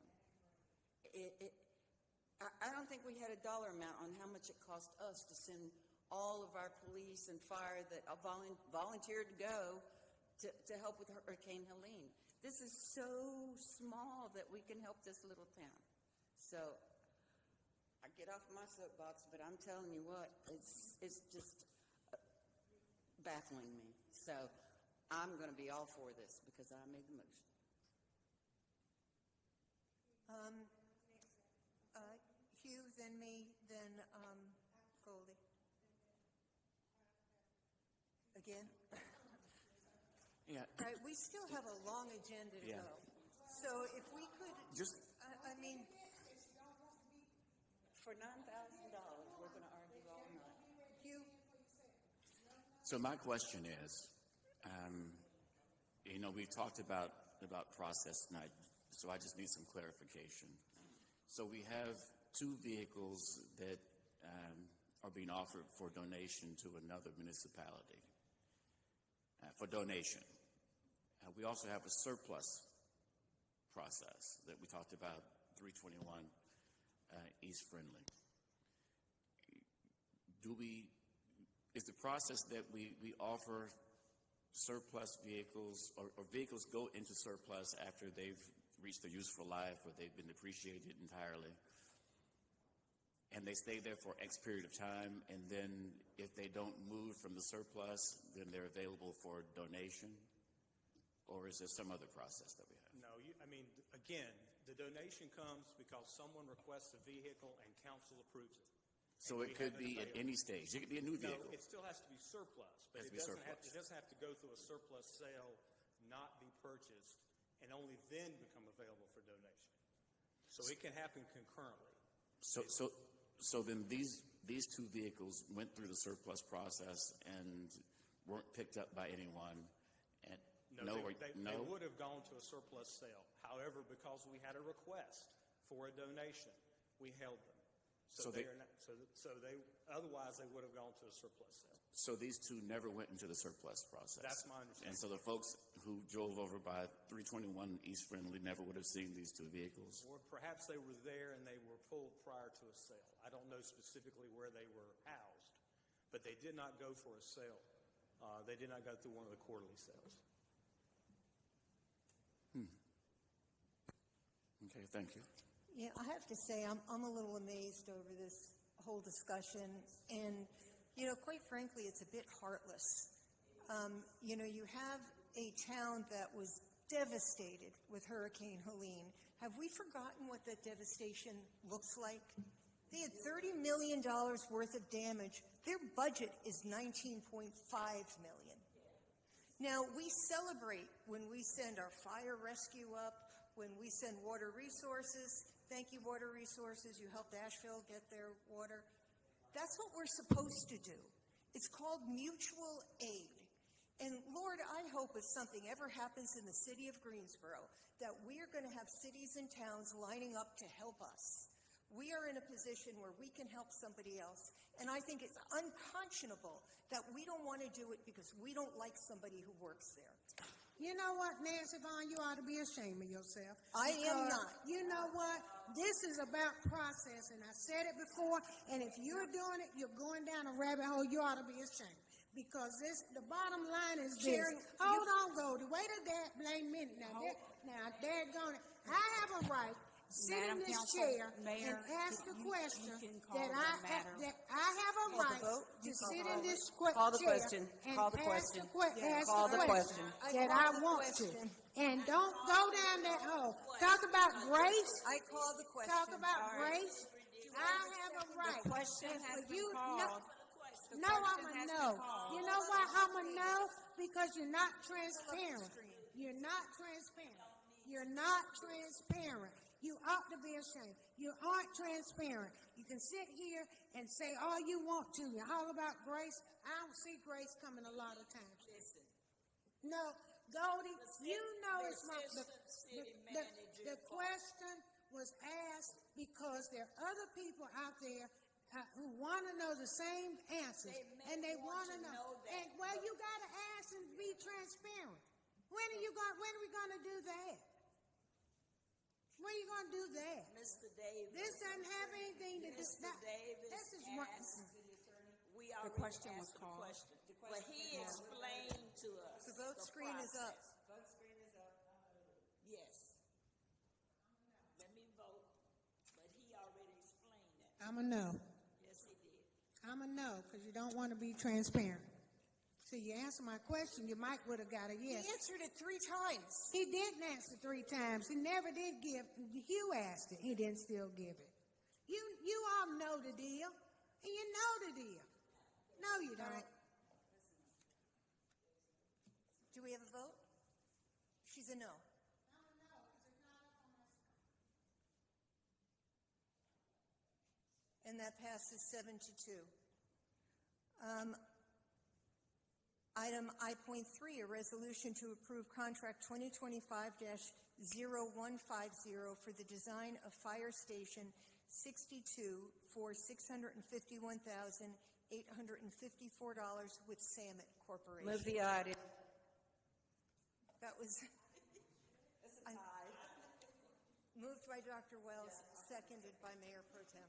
Speaker 13: I don't think we had a dollar amount on how much it cost us to send all of our police and fire that volunteered to go to help with Hurricane Helene. This is so small that we can help this little town. So I get off my soapbox, but I'm telling you what, it's just baffling me. So I'm going to be all for this because I made the motion.
Speaker 1: Hugh, then me, then Goldie. Again?
Speaker 8: Yeah.
Speaker 1: All right, we still have a long agenda to
Speaker 8: Yeah.
Speaker 1: go. So if we could,
Speaker 8: Just-
Speaker 1: I mean,
Speaker 13: For $9,000, we're going to argue all night.
Speaker 1: Hugh,
Speaker 8: So my question is, we talked about process tonight, so I just need some clarification. So we have two vehicles that are being offered for donation to another municipality, for donation. We also have a surplus process that we talked about, 321 East Friendly. Is the process that we offer surplus vehicles, or vehicles go into surplus after they've reached their useful life or they've been depreciated entirely, and they stay there for X period of time, and then if they don't move from the surplus, then they're available for donation? Or is there some other process that we have?
Speaker 4: No, again, the donation comes because someone requests a vehicle and council approves it.
Speaker 8: So it could be at any stage. It could be a new vehicle.
Speaker 4: No, it still has to be surplus, but it doesn't have to go through a surplus sale, not be purchased, and only then become available for donation. So it can happen concurrently.
Speaker 8: So then these two vehicles went through the surplus process and weren't picked up by anyone. And
Speaker 4: They would have gone to a surplus sale. However, because we had a request for a donation, we held them. Otherwise they would have gone to a surplus sale.
Speaker 8: So these two never went into the surplus process.
Speaker 4: That's my understanding.
Speaker 8: And so the folks who drove over by 321 East Friendly never would have seen these two vehicles.
Speaker 4: Or perhaps they were there and they were pulled prior to a sale. I don't know specifically where they were housed, but they did not go for a sale. They did not go through one of the quarterly sales.
Speaker 8: Okay, thank you.
Speaker 1: yeah, I have to say I'm a little amazed over this whole discussion, and quite frankly, it's a bit heartless. You have a town that was devastated with Hurricane Helene. Have we forgotten what that devastation looks like? They had $30 million worth of damage. Their budget is $19.5 million. Now, we celebrate when we send our fire rescue up, when we send water resources. Thank you, water resources. You helped Asheville get their water. That's what we're supposed to do. It's called mutual aid. And Lord, I hope if something ever happens in the city of Greensboro, that we are going to have cities and towns lining up to help us. We are in a position where we can help somebody else. And I think it's unconscionable that we don't want to do it because we don't like somebody who works there.
Speaker 3: You know what, Nancy Vaughn, you ought to be ashamed of yourself.
Speaker 1: I am not.
Speaker 3: You know what? This is about process, and I said it before, and if you're doing it, you're going down a rabbit hole, you ought to be ashamed. Because the bottom line is this. Hold on, Goldie. Wait a minute. Now, daggone it. I have a right, sit in
Speaker 16: Madam
Speaker 3: this
Speaker 16: Council,
Speaker 3: chair
Speaker 16: Mayor,
Speaker 3: and ask a
Speaker 16: you
Speaker 3: question
Speaker 16: can call
Speaker 3: that
Speaker 16: the matter.
Speaker 3: I have a
Speaker 17: Call the
Speaker 3: right
Speaker 17: vote.
Speaker 3: to
Speaker 17: You call
Speaker 3: sit
Speaker 17: the
Speaker 3: in
Speaker 17: vote.
Speaker 3: this
Speaker 17: Call the
Speaker 3: chair
Speaker 17: question.
Speaker 3: and
Speaker 17: Call the
Speaker 3: ask
Speaker 17: question.
Speaker 3: ask
Speaker 17: Call
Speaker 3: the
Speaker 17: the
Speaker 3: question
Speaker 17: question.
Speaker 3: that I want to. And don't go down that hole. Talk about grace.
Speaker 17: I call the question.
Speaker 3: Talk about
Speaker 17: All right.
Speaker 3: grace. I have a right.
Speaker 17: The question
Speaker 3: And
Speaker 17: has
Speaker 3: for
Speaker 17: been
Speaker 3: you,
Speaker 17: called. The
Speaker 3: No, I'm
Speaker 17: question
Speaker 3: a
Speaker 17: has
Speaker 3: no.
Speaker 17: been called.
Speaker 3: You know why I'm a no? Because you're not transparent. You're not transparent. You're not transparent. You ought to be ashamed. You aren't transparent. You can sit here and say all you want to. You're all about grace. I don't see grace coming a lot of times. No, Goldie, you know it's my the question was asked because there are other people out there who want to know the same answers, and they want to know. And well, you got to ask and be transparent. When are we going to do that? When are you going to do that?
Speaker 18: Mr. Davis.
Speaker 3: This doesn't have anything to do.
Speaker 18: Mr. Davis
Speaker 3: This is
Speaker 18: asked, we already
Speaker 16: question was
Speaker 18: asked
Speaker 16: called.
Speaker 18: the question. But he explained to us
Speaker 1: The vote screen is up.
Speaker 18: Vote screen is up. Yes. Let me vote, but he already explained that.
Speaker 3: I'm a no.
Speaker 18: Yes, he did.
Speaker 3: I'm a no because you don't want to be transparent. So you answer my question, you might would have got a yes.
Speaker 17: He answered it 3 times.
Speaker 3: He didn't answer 3 times. He never did give. Hugh asked it. He didn't still give it. You all know the deal, and you know the deal. No, you don't.
Speaker 1: Do we have a vote? She's a no. And that passes 7-2. Item I.3, a resolution to approve contract 2025-0150 for the design of Fire Station 62 for $651,854 with Samet Corporation.
Speaker 17: Move the item.
Speaker 1: That was moved by Dr. Wells, seconded by Mayor Pro Tem.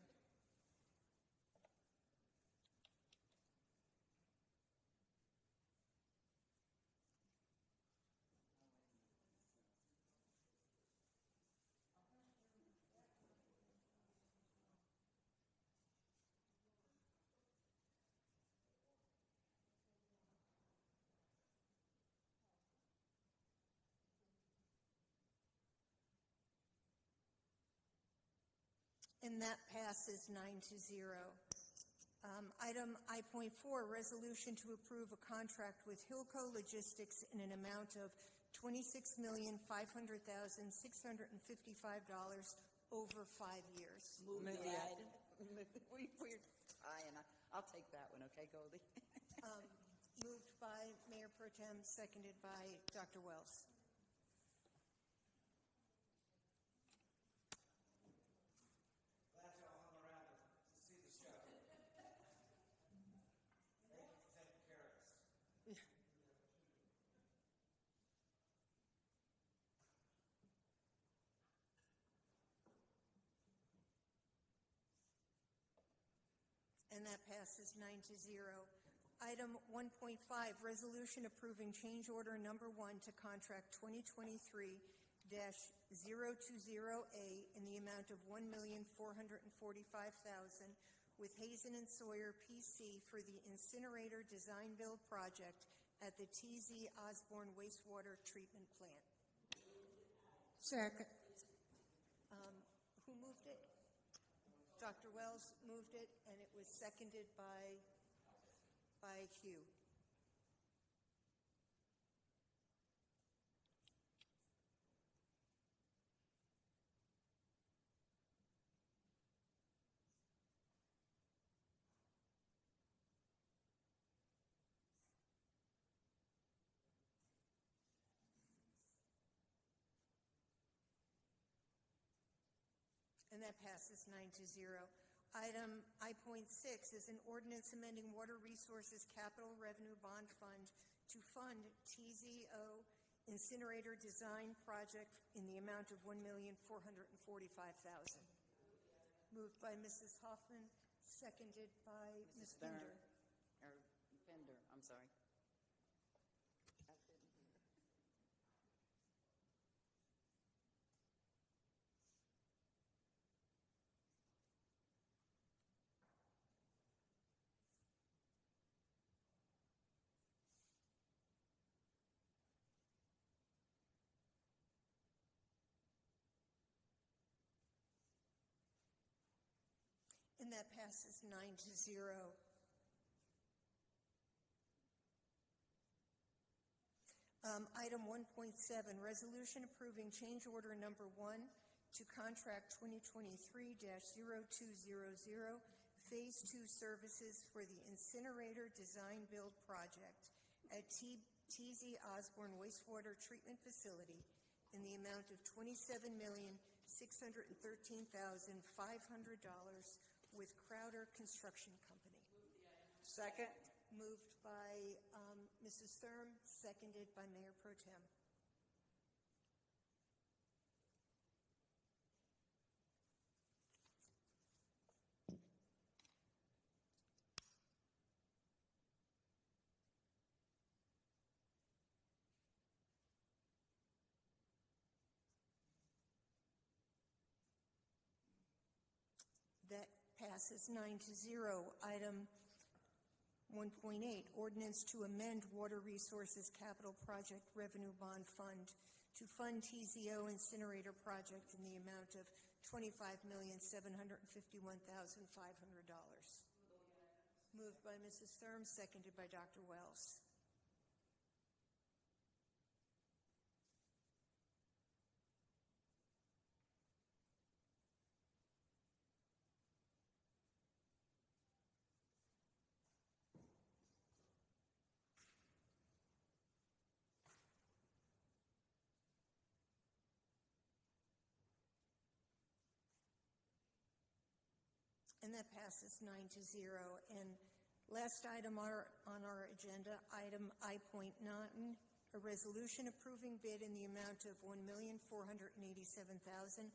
Speaker 1: And that passes 9-0. Item I.4, resolution to approve a contract with Hilco Logistics in an amount of $26,500,655 over 5 years.
Speaker 17: Move the item. We're tying. I'll take that one, okay, Goldie?
Speaker 1: Moved by Mayor Pro Tem, seconded by Dr. Wells. And that passes 9-0. Item 1.5, resolution approving change order number 1 to contract 2023-020A in the amount of $1,445,000 with Hazen and Sawyer PC for the incinerator design build project at the TZ Osborne wastewater treatment plant.
Speaker 3: Second.
Speaker 1: Who moved it? Dr. Wells moved it, and it was seconded by Hugh. And that passes 9-0. Item I.6 is an ordinance amending Water Resources Capital Revenue Bond Fund to fund TZO incinerator design project in the amount of $1,445,000. Moved by Mrs. Hoffman, seconded by Ms. Pinder.
Speaker 17: Pender, I'm sorry.
Speaker 1: that passes 9-0. Item 1.7, resolution approving change order number 1 to contract 2023-0200, Phase 2 services for the incinerator design build project at TZ Osborne Wastewater Treatment Facility in the amount of $27,613,500 with Crowder Construction Company.
Speaker 5: Second.
Speaker 1: Moved by Mrs. Thurm, seconded by Mayor Pro Tem. That passes 9-0. Item 1.8, ordinance to amend Water Resources Capital Project Revenue Bond Fund to fund TZO incinerator project in the amount of $25,751,500. Moved by Mrs. Thurm, seconded by Dr. Wells. And that passes 9-0. And last item on our agenda, item I.9, a resolution approving bid in the amount of $1,487,526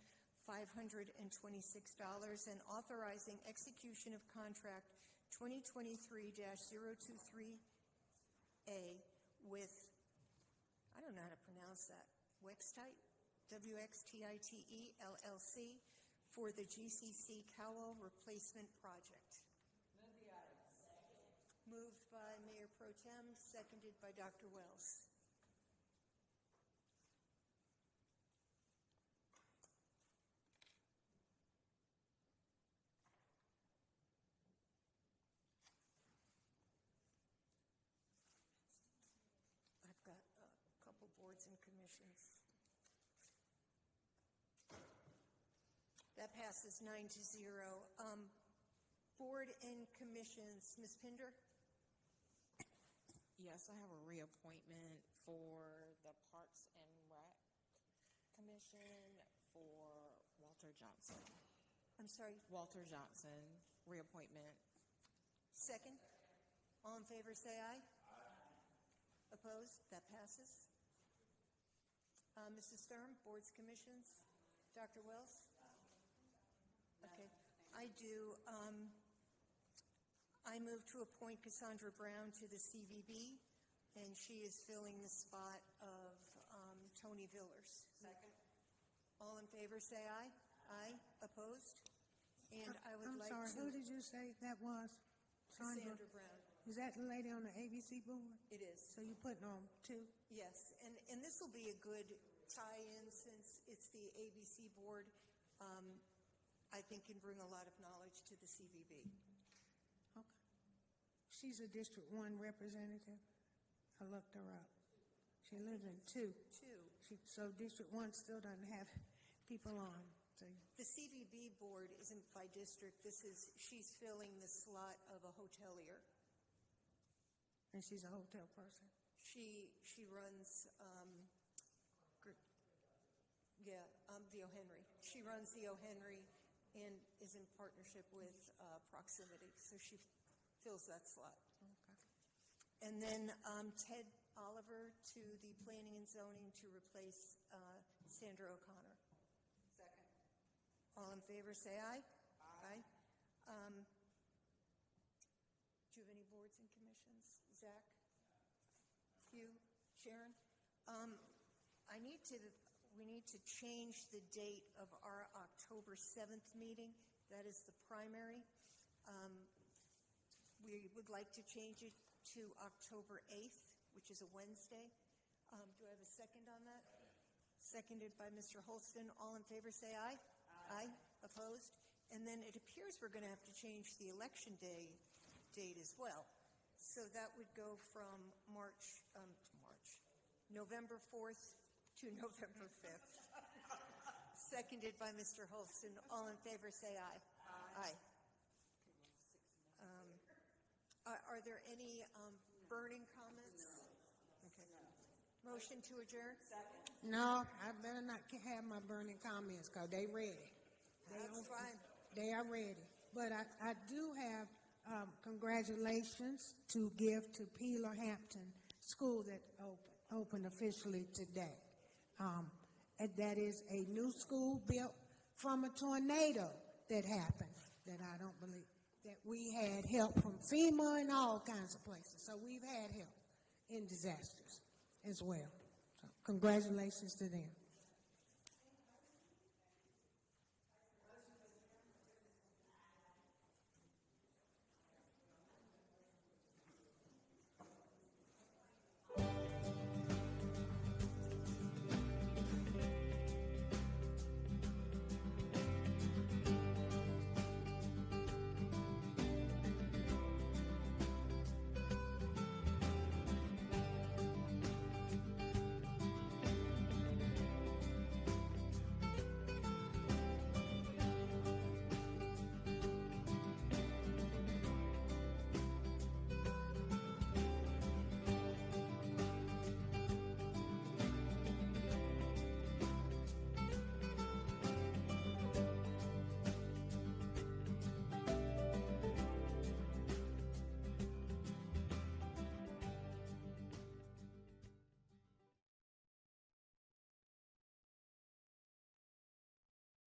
Speaker 1: and authorizing execution of contract 2023-023A with, I don't know how to pronounce that, Wextite, WXTITE LLC, for the GCC Cowell Replacement Project.
Speaker 18: Move the item.
Speaker 1: Moved by Mayor Pro Tem, seconded by Dr. Wells. I've got a couple boards and commissions. That passes 9-0. Board and commissions, Ms. Pinder?
Speaker 17: Yes, I have a reappointment for the Parks and Rec Commission for Walter Johnson.
Speaker 1: I'm sorry?
Speaker 17: Walter Johnson, reappointment.
Speaker 1: Second? All in favor, say aye. Aye. Opposed? That passes. Mrs. Thurm, boards, commissions. Dr. Wells? Okay, I do. I move to appoint Cassandra Brown to the CVB, and she is filling the spot of Tony Villers.
Speaker 18: Second.
Speaker 1: All in favor, say aye. Aye. Opposed? And I would like
Speaker 3: I'm sorry,
Speaker 1: to.
Speaker 3: who did you say that was?
Speaker 1: Cassandra Brown.
Speaker 3: Is that the lady on the ABC board?
Speaker 1: It is.
Speaker 3: So you putting on two?
Speaker 1: Yes, and this will be a good tie-in since it's the ABC board. I think can bring a lot of knowledge to the CVB.
Speaker 3: Okay. She's a District 1 representative. I looked her up. She lives in 2. So District 1 still doesn't have people on. So
Speaker 1: the CVB board isn't by district. She's filling the slot of a hotelier.
Speaker 3: And she's a hotel person.
Speaker 1: She runs the O'Henry. She runs the O'Henry and is in partnership with Proximity, so she fills that slot.
Speaker 3: Okay.
Speaker 1: And then Ted Oliver to the Planning and Zoning to replace Sandra O'Connor.
Speaker 18: Second.
Speaker 1: All in favor, say aye.
Speaker 18: Aye.
Speaker 1: Do you have any boards and commissions? Zach? Hugh? Sharon? We need to change the date of our October 7th meeting. That is the primary. We would like to change it to October 8th, which is a Wednesday. Do I have a second on that? Seconded by Mr. Holston. All in favor, say aye. Aye. Opposed? And then it appears we're going to have to change the election date as well. So that would go from November 4th to November 5th. Seconded by Mr. Holston. All in favor, say aye. Aye. Are there any burning comments? Okay. Motion to adjourn?
Speaker 3: No, I better not have my burning comments because they ready.
Speaker 1: That's fine.
Speaker 3: They are ready. But I do have congratulations to give to Peeler Hampton School that opened officially today. And that is a new school built from a tornado that happened that I don't believe. That we had help from FEMA and all kinds of places. So we've had help in disasters as well. So congratulations to them.